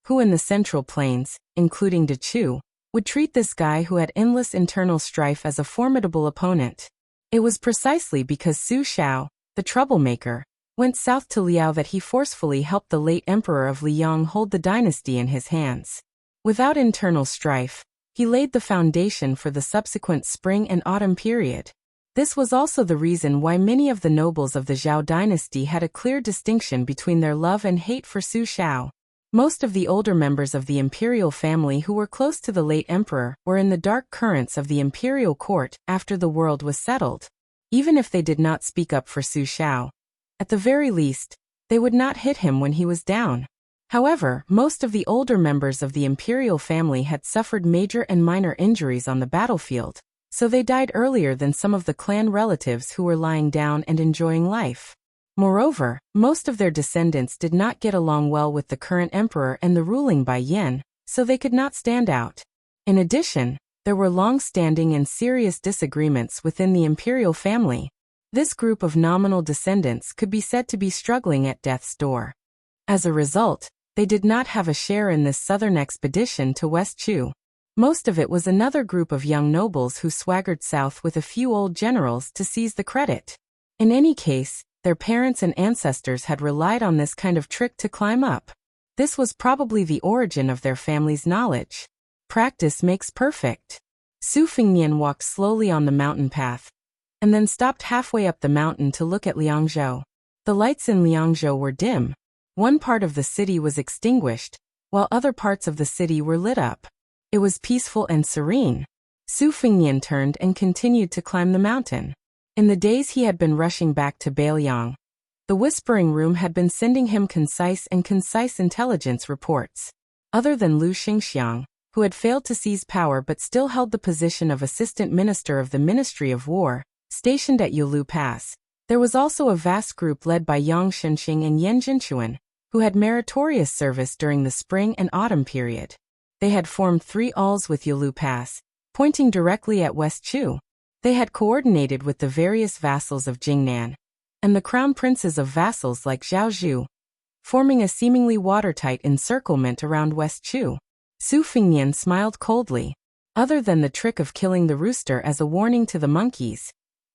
Who in the central plains, including De Chu, would treat this guy who had endless internal strife as a formidable opponent? It was precisely because Su Xiao, the troublemaker, went south to Liao that he forcefully helped the late emperor of Liang hold the dynasty in his hands. Without internal strife, he laid the foundation for the subsequent spring and autumn period. This was also the reason why many of the nobles of the Zhao dynasty had a clear distinction between their love and hate for Su Xiao. Most of the older members of the imperial family who were close to the late emperor were in the dark currents of the imperial court after the world was settled. Even if they did not speak up for Su Xiao, at the very least, they would not hit him when he was down. However, most of the older members of the imperial family had suffered major and minor injuries on the battlefield, so they died earlier than some of the clan relatives who were lying down and enjoying life. Moreover, most of their descendants did not get along well with the current emperor and the ruling Bai Yin, so they could not stand out. In addition, there were long-standing and serious disagreements within the imperial family. This group of nominal descendants could be said to be struggling at death's door. As a result, they did not have a share in this southern expedition to West Chu. Most of it was another group of young nobles who swaggered south with a few old generals to seize the credit. In any case, their parents and ancestors had relied on this kind of trick to climb up. This was probably the origin of their family's knowledge. Practice makes perfect. Su Fengnian walked slowly on the mountain path, and then stopped halfway up the mountain to look at Liangzhou. The lights in Liangzhou were dim. One part of the city was extinguished, while other parts of the city were lit up. It was peaceful and serene. Su Fengnian turned and continued to climb the mountain. In the days he had been rushing back to Bailiang, the Whispering Room had been sending him concise intelligence reports. Other than Lu Xingxiang, who had failed to seize power but still held the position of Assistant Minister of the Ministry of War, stationed at Yulu Pass, there was also a vast group led by Yang Shenxing and Yan Jinchuan, who had meritorious service during the spring and autumn period. They had formed 3 alls with Yulu Pass, pointing directly at West Chu. They had coordinated with the various vassals of Jingnan, and the crown princes of vassals like Zhao Zhu, forming a seemingly watertight encirclement around West Chu. Su Fengnian smiled coldly. Other than the trick of killing the rooster as a warning to the monkeys,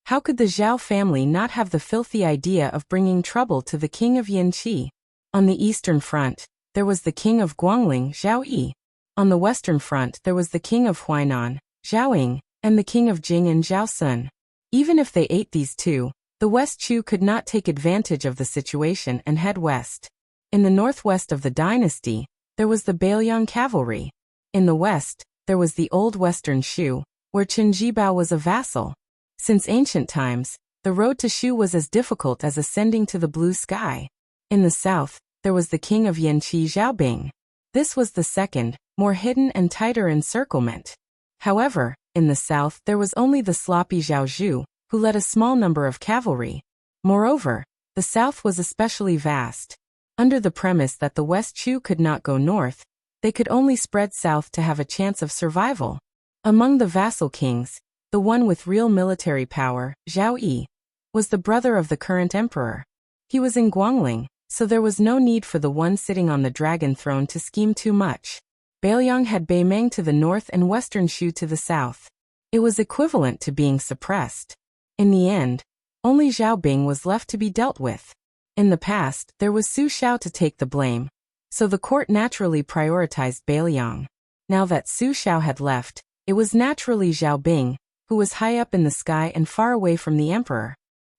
how could the Zhao family not have the filthy idea of bringing trouble to the king of Yanqi? On the eastern front, there was the king of Guangling, Zhao Yi. On the western front there was the king of Huainan, Zhao Ying, and the king of Jing and Zhao Sun. Even if they ate these two, the West Chu could not take advantage of the situation and head west. In the northwest of the dynasty, there was the Bailiang cavalry. In the west, there was the old western Shu, where Chen Jibao was a vassal. Since ancient times, The road to Shu was as difficult as ascending to the blue sky. In the south, there was the king of Yanqi Xiaobing. This was the second, more hidden and tighter encirclement. However, in the south there was only the sloppy Zhao Zhu, who led a small number of cavalry. Moreover, the south was especially vast. Under the premise that the West Chu could not go north, they could only spread south to have a chance of survival. Among the vassal kings, the one with real military power, Zhao Yi, was the brother of the current emperor. He was in Guangling, so there was no need for the one sitting on the dragon throne to scheme too much. Bailiang had Beimeng to the north and western Shu to the south. It was equivalent to being suppressed. In the end, only Xiaobing was left to be dealt with. In the past, there was Su Xiao to take the blame, so the court naturally prioritized Bailiang. Now that Su Xiao had left, it was naturally Xiaobing, who was high up in the sky and far away from the emperor.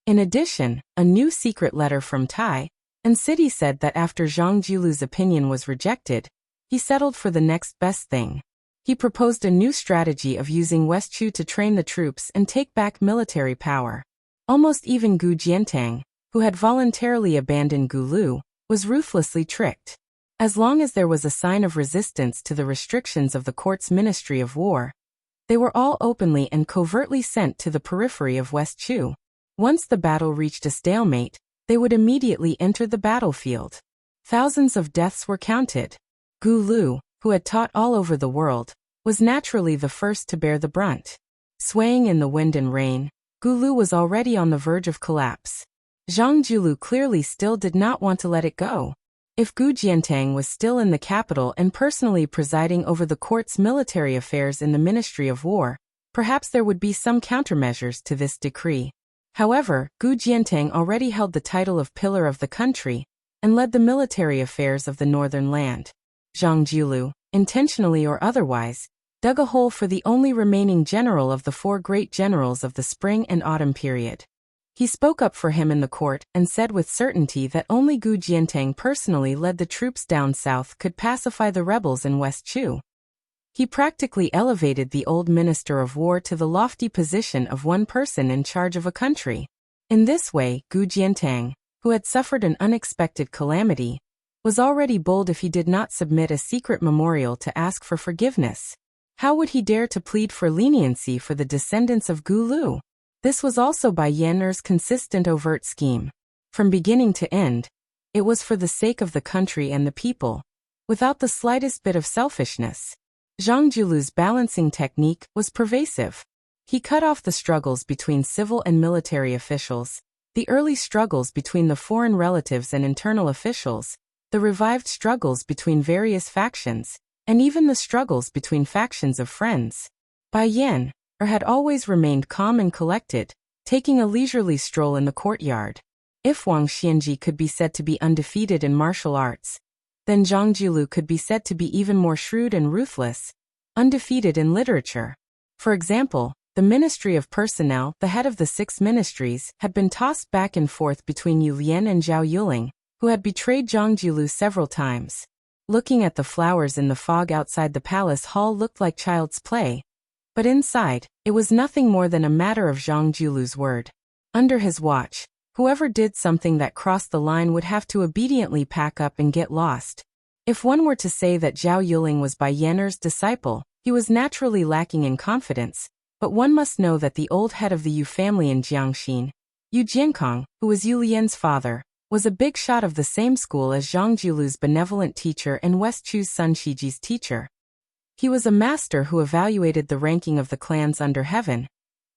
In addition, a new secret letter from Tai and City said that after Zhang Jiulu's opinion was rejected, he settled for the next best thing. He proposed a new strategy of using West Chu to train the troops and take back military power. Almost even Gu Jiantang, who had voluntarily abandoned Gulu, was ruthlessly tricked. As long as there was a sign of resistance to the restrictions of the court's Ministry of War, they were all openly and covertly sent to the periphery of West Chu. Once the battle reached a stalemate, they would immediately enter the battlefield. Thousands of deaths were counted. Gu Lu, who had taught all over the world, was naturally the first to bear the brunt. Swaying in the wind and rain, Gu Lu was already on the verge of collapse. Zhang Jiulu clearly still did not want to let it go. If Gu Jiantang was still in the capital and personally presiding over the court's military affairs in the Ministry of War, perhaps there would be some countermeasures to this decree. However, Gu Jiantang already held the title of pillar of the country and led the military affairs of the northern land. Zhang Jiulu, intentionally or otherwise, dug a hole for the only remaining general of the four great generals of the spring and autumn period. He spoke up for him in the court and said with certainty that only Gu Jiantang personally led the troops down south could pacify the rebels in West Chu. He practically elevated the old Minister of War to the lofty position of one person in charge of a country. In this way, Gu Jiantang, who had suffered an unexpected calamity, was already bold if he did not submit a secret memorial to ask for forgiveness. How would he dare to plead for leniency for the descendants of Gu Lu? This was also Bai Yan'er's consistent overt scheme. From beginning to end, it was for the sake of the country and the people, without the slightest bit of selfishness. Zhang Jiulu's balancing technique was pervasive. He cut off the struggles between civil and military officials, the early struggles between the foreign relatives and internal officials, the revived struggles between various factions, and even the struggles between factions of friends. Bai Yan had always remained calm and collected, taking a leisurely stroll in the courtyard. If Wang Xianji could be said to be undefeated in martial arts, then Zhang Jiulu could be said to be even more shrewd and ruthless, undefeated in literature. For example, the Ministry of Personnel, the head of the 6 ministries, had been tossed back and forth between Yu Lian and Zhao Yuling, who had betrayed Zhang Jiulu several times. Looking at the flowers in the fog outside the palace hall looked like child's play, but inside, it was nothing more than a matter of Zhang Jiulu's word. Under his watch, whoever did something that crossed the line would have to obediently pack up and get lost. If one were to say that Zhao Yuling was Bai Yan'er's disciple, he was naturally lacking in confidence, but one must know that the old head of the Yu family in Jiangxin, Yu Jiankong, who was Yu Lian's father, was a big shot of the same school as Zhang Jiulu's benevolent teacher and West Chu's son Shiji's teacher. He was a master who evaluated the ranking of the clans under heaven,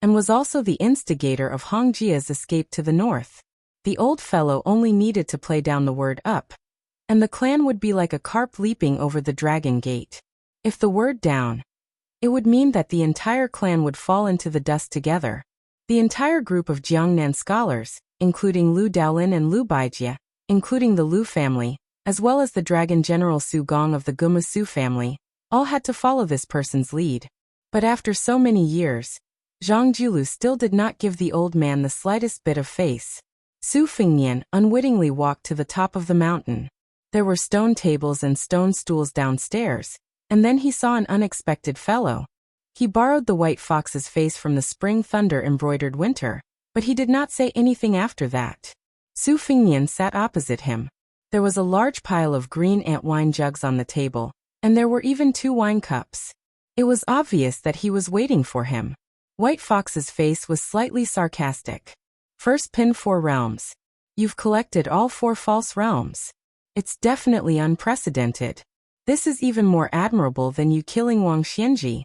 and was also the instigator of Hong Jia's escape to the north. The old fellow only needed to play down the word up, and the clan would be like a carp leaping over the dragon gate. If the word down, it would mean that the entire clan would fall into the dust together. The entire group of Jiangnan scholars, including Lu Daolin and Lu Baijie, including the Lu family, as well as the dragon general Su Gong of the Gumusu family, all had to follow this person's lead. But after so many years, Zhang Jiulu still did not give the old man the slightest bit of face. Su Fengnian unwittingly walked to the top of the mountain. There were stone tables and stone stools downstairs, and then he saw an unexpected fellow. He borrowed the white fox's face from the spring thunder-embroidered winter, But he did not say anything after that. Su Fingnian sat opposite him. There was a large pile of green ant wine jugs on the table, and there were even 2 wine cups. It was obvious that he was waiting for him. White Fox's face was slightly sarcastic. First pin 4 realms. You've collected all 4 false realms. It's definitely unprecedented. This is even more admirable than you killing Wang Xianji.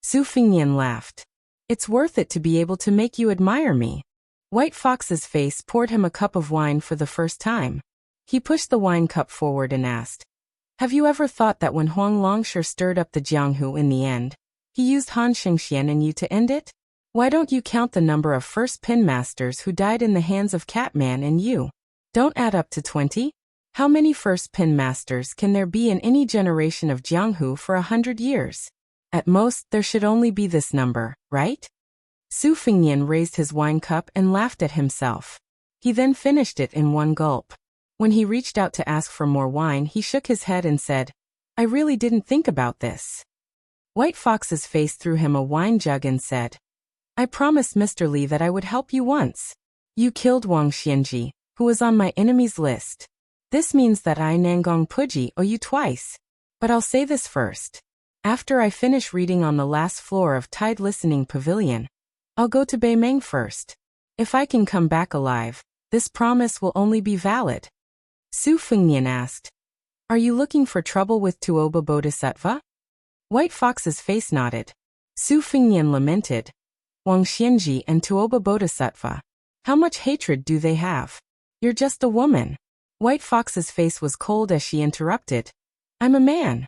Su Fingnian laughed. It's worth it to be able to make you admire me. White Fox's face poured him a cup of wine for the first time. He pushed the wine cup forward and asked, have you ever thought that when Huang Longsher stirred up the Jianghu in the end, he used Han Xingxian and you to end it? Why don't you count the number of first pin masters who died in the hands of Catman and you? Don't add up to 20? How many first pin masters can there be in any generation of Jianghu for 100 years? At most, there should only be this number, right? Su Fingnian raised his wine cup and laughed at himself. He then finished it in one gulp. When he reached out to ask for more wine, he shook his head and said, I really didn't think about this. White Fox's face threw him a wine jug and said, I promised Mr. Li that I would help you once. You killed Wang Xianji, who was on my enemy's list. This means that I Nangong Puji owe you twice. But I'll say this first. After I finish reading on the last floor of Tide Listening Pavilion, I'll go to Beimeng first. If I can come back alive, this promise will only be valid. Su Fingnian asked, are you looking for trouble with Tuoba Bodhisattva? White Fox's face nodded. Su Fingnian lamented, Wang Xianji and Tuoba Bodhisattva. How much hatred do they have? You're just a woman. White Fox's face was cold as she interrupted, I'm a man.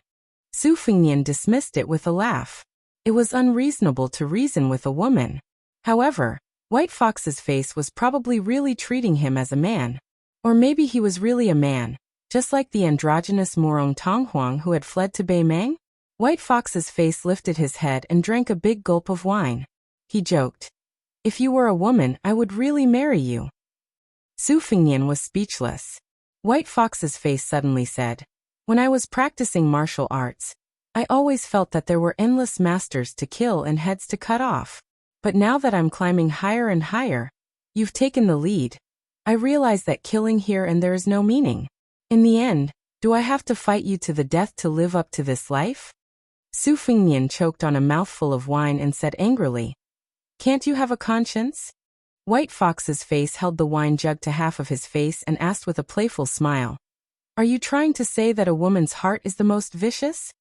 Su Fingnian dismissed it with a laugh. It was unreasonable to reason with a woman. However, White Fox's face was probably really treating him as a man. Or maybe he was really a man, just like the androgynous Morong Tonghuang who had fled to Beimeng? White Fox's face lifted his head and drank a big gulp of wine. He joked, if you were a woman, I would really marry you. Su Fingnian was speechless. White Fox's face suddenly said, when I was practicing martial arts, I always felt that there were endless masters to kill and heads to cut off. But now that I'm climbing higher and higher, you've taken the lead. I realize that killing here and there is no meaning. In the end, do I have to fight you to the death to live up to this life? Su Fingnian choked on a mouthful of wine and said angrily, can't you have a conscience? White Fox's face held the wine jug to half of his face and asked with a playful smile, are you trying to say that a woman's heart is the most vicious?